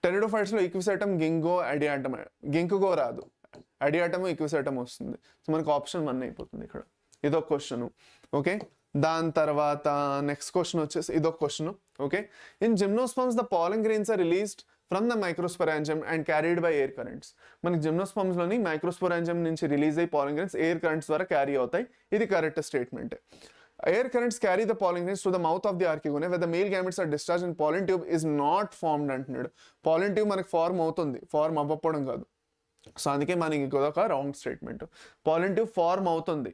టెరిడోఫైట్స్లో ఈక్విసెటమ్, గింగో, అడియాటమ్. గింకుగో రాదు, అడియాటమ్, ఈక్విసెటమ్ వస్తుంది. సో మనకు ఆప్షన్ 1 అయిపోతుంది ఇక్కడ. ఇదొక క్వశ్చన్. ఓకే, దాని తర్వాత నెక్స్ట్ క్వశ్చన్ వచ్చేసి ఇదొక question. Okay, in gymnosperms the pollen grains are released from the microsporangium and carried by air currents. మనకి జిమ్నోస్పర్మ్స్లోని మైక్రోస్పోరాంజియం నుంచి రిలీజ్ అయ్యి పాలన్ గ్రెయిన్స్ ఎయిర్ కరెంట్స్ ద్వారా క్యారీ అవుతాయి. ఇది correct statement. Air currents carry the pollen grains to the mouth of the archegonia where the male gametes are discharged and pollen tube is not formed అంటున్నాడు. Pollen tube మనకి ఫార్మ్ అవుతుంది, ఫార్మ్ అవ్వకపోవడం కాదు. సో అందుకే మనకి ఒక wrong statement. Pollen tube form అవుతుంది,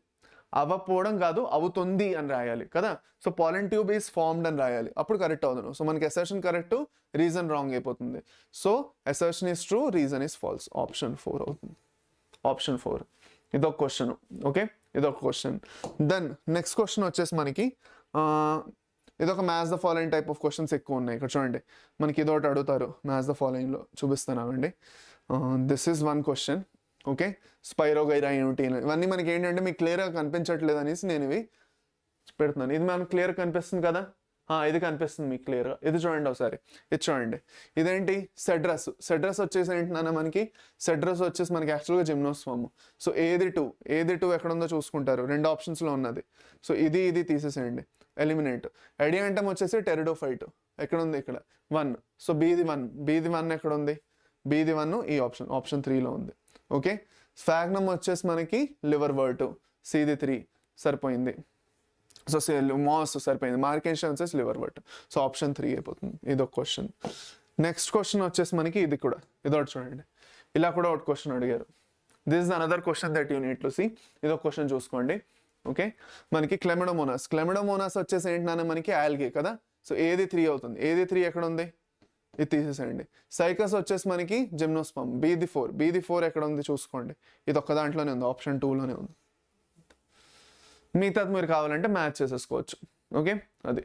అవ్వకపోవడం కాదు, అవుతుంది అని రాయాలి కదా. So pollen tube is formed అని రాయాలి, అప్పుడు కరెక్ట్ అవుతుంది. సో మనకి అసర్షన్ కరెక్ట్, రీజన్ రాంగ్ అయిపోతుంది. So assertion is true, reason is false. Option 4 అవుతుంది, ఆప్షన్ 4. ఇదొక క్వశ్చన్. ఓకే, ఇదొక క్వశ్చన్. దెన్ నెక్స్ట్ క్వశ్చన్ వచ్చేసి మనకి ఇదొక match the following type of questions ఎక్కువ ఉన్నాయి. ఇక్కడ చూడండి, మనకి ఇదొకటి అడుగుతారు మ్యాచ్ ద ఫాలోయింగ్లో, చూపిస్తున్నామండి. This is one question. Okay, Spirogyra ఏమిటి, ఇవన్నీ మనకి ఏంటంటే మీకు క్లియర్గా కనిపించట్లేదు అనేసి నేను ఇవి పెడుతున్నాను. ఇది మనకు క్లియర్ కనిపిస్తుంది కదా, ఇది కనిపిస్తుంది మీకు క్లియర్గా. ఇది చూడండి ఒకసారి, ఇది చూడండి. ఇదేంటి సెడ్రస్. సెడ్రస్ వచ్చేసి ఏంటన్నా మనకి, సెడ్రస్ వచ్చేసి మనకి యాక్చువల్గా జిమ్నోస్పర్మ్. సో ఏది టూ ఎక్కడ ఉందో చూసుకుంటారు, 2 ఆప్షన్స్లో ఉన్నది. సో ఇది తీసేసేయండి, ఎలిమినేట్. ఎడియాంటమ్ వచ్చేసి టెరిడోఫైట్, ఎక్కడ ఉంది, ఇక్కడ 1. సో బీది 1 ఎక్కడ ఉంది, బీది 1 ఈ ఆప్షన్ 3లో ఉంది. ఓకే, స్ఫాగ్నమ్ వచ్చేసి మనకి లివర్ వర్ట్, సిది 3 సరిపోయింది. సో మాస్ సరిపోయింది, మార్కేషన్ వచ్చేసి లివర్ వర్ట్. సో ఆప్షన్ 3 అయిపోతుంది. ఇది ఒక క్వశ్చన్. నెక్స్ట్ క్వశ్చన్ వచ్చేసి మనకి ఇది కూడా, ఇదొకటి చూడండి. ఇలా కూడా ఒక క్వశ్చన్ అడిగారు. This is another question that you need to see. ఇది ఒక క్వశ్చన్ చూసుకోండి. ఓకే, మనకి క్లెమిడోమోనాస్ వచ్చేసి ఏంటన్నా మనకి ఆల్గే కదా. సో ఏది 3 అవుతుంది, ఏది 3 ఎక్కడ ఉంది, ఇది తీసేసేయండి. సైకస్ వచ్చేసి మనకి జిమ్నోస్పర్మ్, బీది 4 ఎక్కడ ఉంది చూసుకోండి. ఇది ఒక్క దాంట్లోనే ఉంది, ఆప్షన్ 2లోనే ఉంది. మిగతాది మీరు కావాలంటే మ్యాచ్ చేసేసుకోవచ్చు. ఓకే, అది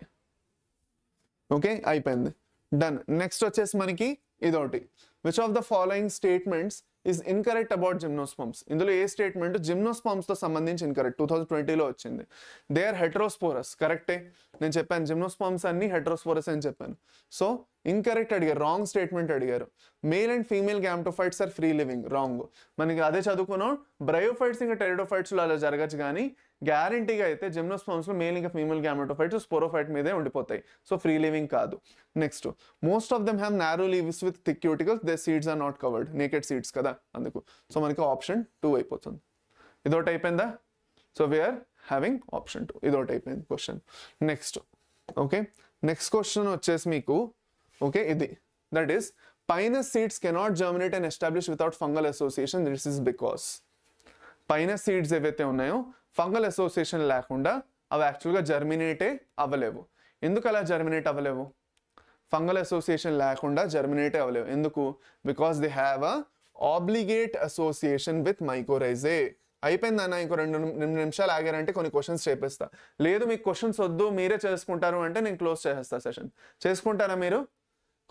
ఓకే అయిపోయింది, డన్. నెక్స్ట్ వచ్చేసి మనకి ఇదొకటి, which of the following statements is incorrect about gymnosperms. ఇందులో ఏ స్టేట్మెంట్ జిమ్నోస్పర్మ్స్తో సంబంధించి ఇన్కరెక్ట్, 2020లో వచ్చింది. దే ఆర్ హెట్రోస్పోరస్, కరెక్టే. నేను చెప్పాను జిమ్నోస్పర్మ్స్ అన్ని హెట్రోస్పోరస్ అని చెప్పాను. సో ఇన్కరెక్ట్ అడిగారు, రాంగ్ స్టేట్మెంట్ అడిగారు. Male and female gametophytes are free living, wrong. మనకి అదే చదువుకున్నాం, బ్రయోఫైట్స్ ఇంకా టెరిడోఫైట్స్లో అలా జరగచ్చు, కానీ గ్యారంటీగా అయితే జిమ్నోస్పర్మ్స్లో మేల్ ఇంకా ఫీమేల్ గ్యామెటోఫైట్స్ స్పోరోఫైట్ మీదే ఉండిపోతాయి. సో ఫ్రీ లివింగ్ కాదు. Next, most of them have narrow leaves with thick cuticles, they seeds are not covered, naked seeds కదా అందుకు. సో మనకి ఆప్షన్ 2 అయిపోతుంది. ఇదొకటి అయిపోయిందా. So we're having option 2. ఇదొకటి అయిపోయింది క్వశ్చన్. నెక్స్ట్ ఓకే, నెక్స్ట్ క్వశ్చన్ వచ్చేసి మీకు ఓకే ఇది, that is Pinus seeds cannot germinate and establish without fungal association. This is because pinus seeds ఏవైతే ఉన్నాయో ఫంగల్ అసోసియేషన్ లేకుండా అవి యాక్చువల్గా జర్మినేటే అవ్వలేవు. ఎందుకు అలా జర్మినేట్ అవ్వలేవు, ఫంగల్ అసోసియేషన్ లేకుండా జర్మినేటే అవ్వలేవు. ఎందుకు, because they have a obligate association with mycorrhizae. అయిపోయిందన్న, ఇంకో 2 నిమిషాలు ఆగారంటే కొన్ని క్వశ్చన్స్ చేపిస్తా. లేదు మీకు క్వశ్చన్స్ వద్దు మీరే చేసుకుంటారు అంటే నేను క్లోజ్ చేసేస్తా సెషన్. చేసుకుంటారా మీరు?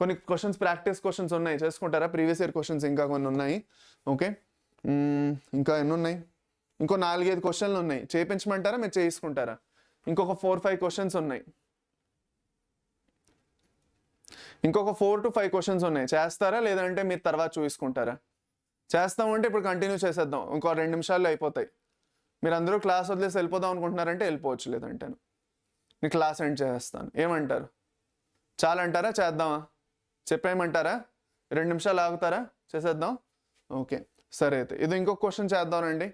కొన్ని క్వశ్చన్స్ ప్రాక్టీస్ క్వశ్చన్స్ ఉన్నాయి, చేసుకుంటారా? ప్రీవియస్ ఇయర్ క్వశ్చన్స్ ఇంకా కొన్ని ఉన్నాయి. ఓకే, ఇంకా ఎన్ని ఉన్నాయి, ఇంకో 4-5 క్వశ్చన్లు ఉన్నాయి. చేయించమంటారా, మీరు చేసుకుంటారా? ఇంకొక 4-5 క్వశ్చన్స్ ఉన్నాయి, ఇంకొక 4 to 5 క్వశ్చన్స్ ఉన్నాయి. చేస్తారా లేదంటే మీరు తర్వాత చూసుకుంటారా? చేస్తామంటే ఇప్పుడు కంటిన్యూ చేసేద్దాం, ఇంకో 2 నిమిషాల్లో అయిపోతాయి. మీరు అందరూ క్లాస్ వదిలేసి వెళ్ళిపోదాం అనుకుంటున్నారంటే వెళ్ళిపోవచ్చు, లేదంటే నేను క్లాస్ ఎండ్ చేస్తాను. ఏమంటారు, చాలా అంటారా, చేద్దామా, చెప్పేయమంటారా, 2 నిమిషాలు ఆగుతారా, చేసేద్దాం? ఓకే సరే అయితే ఇది ఇంకొక క్వశ్చన్ చేద్దామండి.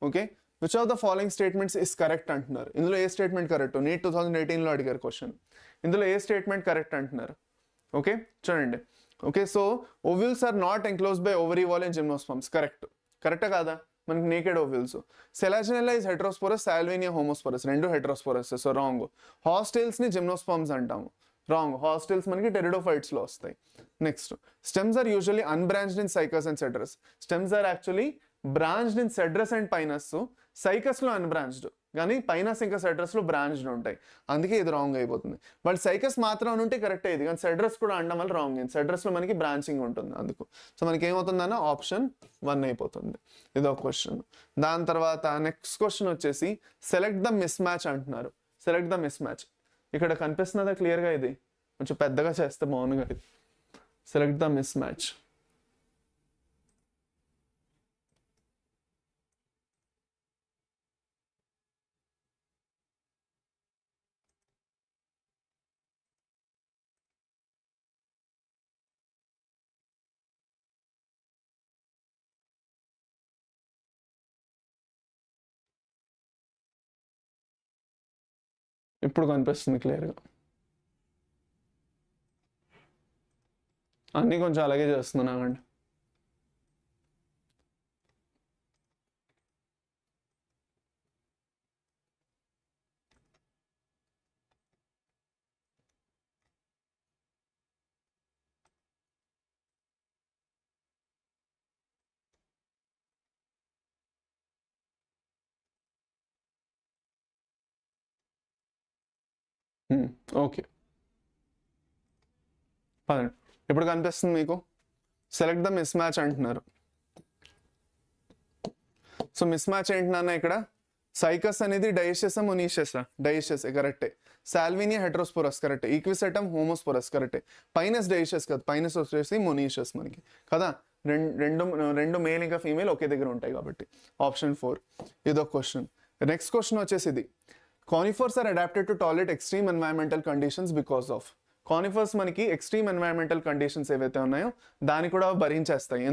Okay, which of the following statements is correct అంటున్నారు. ఇందులో ఏ స్టేట్మెంట్ కరెక్ట్? నీట్ 2018లో అడిగారు క్వశ్చన్. ఇందులో ఏ స్టేట్మెంట్ కరెక్ట్ అంటున్నారు? ఓకే చూడండి. Okay, so ovules are not enclosed by ovary wall in gymnosperms. కరెక్టా కాదా? మనకి naked ovules. Selaginella is heterosporous, Salvinia homosporous, 2 heterosporous. So wrong. హాస్టైల్స్ని జిమ్నోస్పర్మ్స్ అంటాము, రాంగ్. హాస్టైల్స్ మనకి టెరిడోఫైట్స్లో వస్తాయి. Next, stems are usually unbranched in Cycas and సెడ్రస్. Stems are actually branched in Cedrus and Pinus. సైకస్లో అన్బ్రాంచ్డ్, కానీ పైనస్ ఇంకా సెడ్రస్లో బ్రాంచ్డ్ ఉంటాయి, అందుకే ఇది రాంగ్ అయిపోతుంది. వాళ్ళు సైకస్ మాత్రం ఉంటే కరెక్టే ఇది, కానీ సెడ్రస్ కూడా అనడం వల్ల రాంగ్ అయింది. సెడ్రస్లో మనకి బ్రాంచింగ్ ఉంటుంది అందుకు. సో మనకి ఏమవుతుందన్న ఆప్షన్ 1 అయిపోతుంది. ఇది ఒక క్వశ్చన్. దాని తర్వాత నెక్స్ట్ క్వశ్చన్ వచ్చేసి సెలెక్ట్ ద మిస్ మ్యాచ్ అంటున్నారు. సెలెక్ట్ ద మిస్ మ్యాచ్ ఇక్కడ కనిపిస్తున్నదా క్లియర్గా? ఇది కొంచెం పెద్దగా చేస్తే బాగుంది. ఇది సెలెక్ట్ ద మిస్ మ్యాచ్. ఇప్పుడు కనిపిస్తుంది క్లియర్గా. అన్నీ కొంచెం అలాగే చేస్తున్నానండి. ఓకే పదండి, ఇప్పుడు కనిపిస్తుంది మీకు. సెలెక్ట్ ద మిస్ మ్యాచ్ అంటున్నారు. సో మిస్ మ్యాచ్ ఏంటన్నా ఇక్కడ సైకస్ అనేది డైషియసా మొనీషియసా? డైషియస్ కరెక్టే. సాల్వినియా హెట్రోస్పోరస్ కరెక్టే. ఈక్విసెటమ్ హోమోస్పోరస్ కరెక్టే. పైనస్ డైషియస్ కదా, పైనస్ వచ్చేసి మొనీషియస్ మనకి కదా. రెండు మేల్ ఇంకా ఫీమేల్ ఒకే దగ్గర ఉంటాయి కాబట్టి ఆప్షన్ 4 ఇదొక క్వశ్చన్. నెక్స్ట్ క్వశ్చన్ వచ్చేసి ఇది, conifers are adapted to tolerate extreme environmental conditions because of. Conifers మనకి ఎక్స్ట్రీమ్ ఎన్వైరన్మెంటల్ కండిషన్స్ ఏవైతే ఉన్నాయో దాన్ని కూడా భరించేస్తాయి.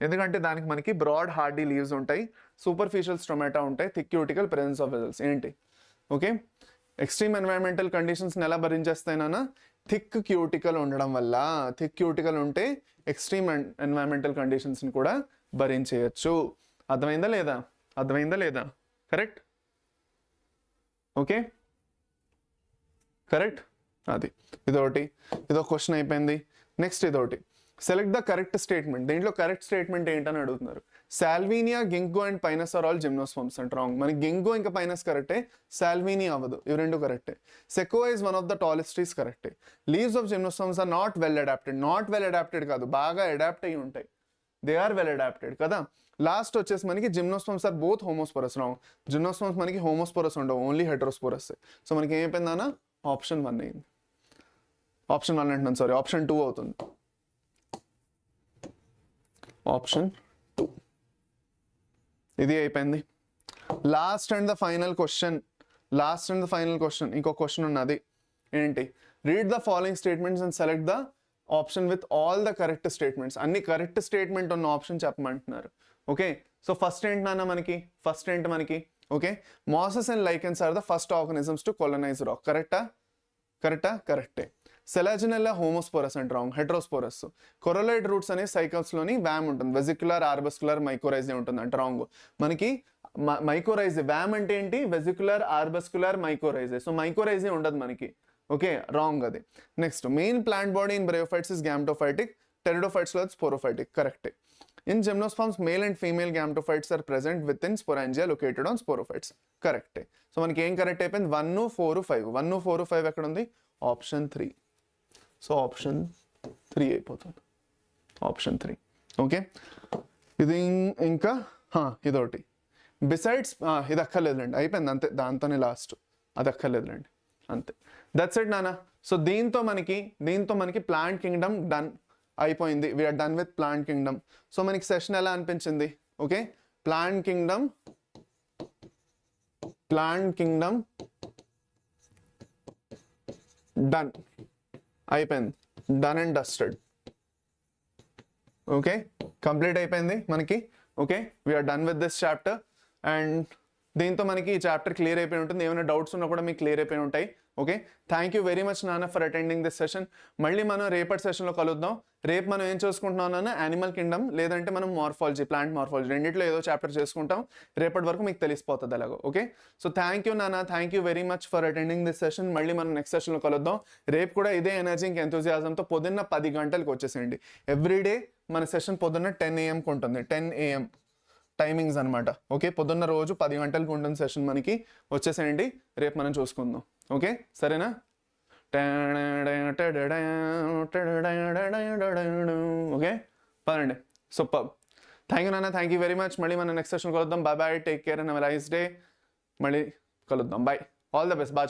ఎందుకంటే దానికి మనకి బ్రాడ్ హార్డీ లీవ్స్ ఉంటాయి, సూపర్ఫిషియల్ స్టొమాటా ఉంటాయి, thick cuticle, presence of vessels. ఏంటి ఓకే, ఎక్స్ట్రీమ్ ఎన్వైరన్మెంటల్ కండిషన్స్ని ఎలా భరించేస్తాయి నాన్న? థిక్ క్యూటికల్ ఉండడం వల్ల. థిక్ క్యూటికల్ ఉంటే ఎక్స్ట్రీమ్ ఎన్వైరన్మెంటల్ కండిషన్స్ని కూడా భరించేయచ్చు. అర్థమైందా లేదా? Correct okay, correct. అది ఇదో క్వశ్చన్ అయిపోయింది. నెక్స్ట్ ఇదొకటి, సెలెక్ట్ ద కరెక్ట్ స్టేట్మెంట్. దీంట్లో కరెక్ట్ స్టేట్మెంట్ ఏంటని అడుగుతున్నారు. Salvinia, Ginkgo and Pinus are all gymnosperms అంటే రాంగ్. మనకి గింగో ఇంకా పైనస్ కరెక్టే, సాల్వీనియా అవ్వదు. ఇవి రెండు కరెక్టే. Sequoia is one of the tallest trees కరెక్టే. Leaves of gymnosperms are not well adapted కాదు, బాగా అడాప్ట్ అయ్యి ఉంటాయి. దే ఆర్ వెల్ అడాప్టెడ్ కదా. లాస్ట్ వచ్చేసి మనకి gymnosperms are both homosporous. Wrong. Gymnosperms మనకి హోమోస్పోరస్ ఉండవు, ఓన్లీ హెట్రోస్పోరస్. సో మనకి ఏమైపోయిందన్నా ఆప్షన్ 1 అయింది. ఆప్షన్ 1 అంటున్నాను, సారీ ఆప్షన్ 2 అవుతుంది. ఆప్షన్ 2 ఇది అయిపోయింది. Last and the final question. ఇంకో క్వశ్చన్ ఉన్నది. ఏంటి? Read the following statements and select the option with all the correct statements. అన్ని కరెక్ట్ స్టేట్మెంట్ ఉన్న ఆప్షన్ చెప్పమంటున్నారు. ఓకే, సో ఫస్ట్ ఏంటి నాన్న మనకి? Okay, mosses and lichens are the first organisms to colonise rock. కరెక్టే. సెలాజినెల్లా హోమోస్పోరస్ అంటే రాంగ్, హెట్రోస్పోరస్. కొరలైడ్ రూట్స్ అనే సైకల్స్లోని వ్యామ్ ఉంటుంది, వెజిక్యులర్, ఆర్బస్కులర్, మైకోరైజే ఉంటుంది అంటే రాంగ్. మనకి మైకోరైజే, వ్యామ్ అంటే ఏంటి? వెజిక్యులర్, ఆర్బస్కులర్, మైకోరైజే. సో మైకోరైజే ఉండదు మనకి. ఓకే, రాంగ్ అది. Next, main plant body in bryophytes is gametophytic, టెరిడోఫైట్స్లో స్పోరోఫైటిక్. కరెక్టే. In gymnosperms male and female gametophytes are present with in sporangia located on sporophytes. కరెక్టే. సో మనకి ఏం కరెక్ట్ అయిపోయింది? 1, 4, 5. 1, 4, 5 ఎక్కడ ఉంది? ఆప్షన్ 3. సో ఆప్షన్ 3 అయిపోతుంది. Option 3 okay. ఇది ఇంకా ఇదొకటి, బిసైడ్స్ ఇది అక్కర్లేదులేండి, అయిపోయింది అంతే, దాంతోనే లాస్ట్. అది అక్కర్లేదులేండి, అంతే. దట్స్ ఇట్ నాన్న. సో దీంతో మనకి ప్లాంట్ కింగ్డమ్ డన్ అయిపోయింది. We are done with plant kingdom. So మనకి సెషన్ ఎలా అనిపించింది? ఓకే, ప్లాంట్ కింగ్డమ్ డన్ అయిపోయింది. Done and dusted. Okay, complete అయిపోయింది మనకి. Okay, we're done with this chapter. And దీంతో మనకి ఈ చాప్టర్ క్లియర్ అయిపోయి ఉంటుంది. ఏమైనా డౌట్స్ ఉన్నా కూడా మీకు క్లియర్ అయిపోయి ఉంటాయి. Okay, thank you very much నాన్న ఫర్ అటెండింగ్ దిస్ సెషన్. మళ్ళీ మనం రేపటి సెషన్లో కలుద్దాం. రేపు మనం ఏం చేసుకుంటున్నాం నాన్న? యానిమల్ కింగ్డమ్ లేదంటే మనం మార్ఫాలజీ, ప్లాంట్ మార్ఫాలజీ రెండిట్లో ఏదో చాప్టర్ చేసుకుంటాం. రేపటి వరకు మీకు తెలిసిపోతుంది అలాగో. ఓకే, సో థ్యాంక్ యూ నాన్న, thank you very much for attending this session. మళ్ళీ మనం నెక్స్ట్ సెషన్లో కలుద్దాం. రేపు కూడా ఇదే ఎనర్జీ ఇంకా ఎంతూజియాజంతో పొద్దున్న 10 గంటలకు వచ్చేసేయండి. ఎవ్రీడే మన సెషన్ పొద్దున్న 10 AM ఉంటుంది. 10 AM టైమింగ్స్ అనమాట. ఓకే, పొద్దున్న రోజు 10 గంటలకు ఉంటుంది సెషన్. మనకి వచ్చేసేయండి, రేపు మనం చూసుకుందాం. ఓకే, సరేనా? ఓకే, పదండి. సూపర్. థ్యాంక్ యూ నాన్న, థ్యాంక్ యూ వెరీ మచ్. మళ్ళీ మనం నెక్స్ట్ సెషన్ కలుద్దాం. Bye, take care and have a nice day. మళ్ళీ కలుద్దాం. Bye, all the best. Bye.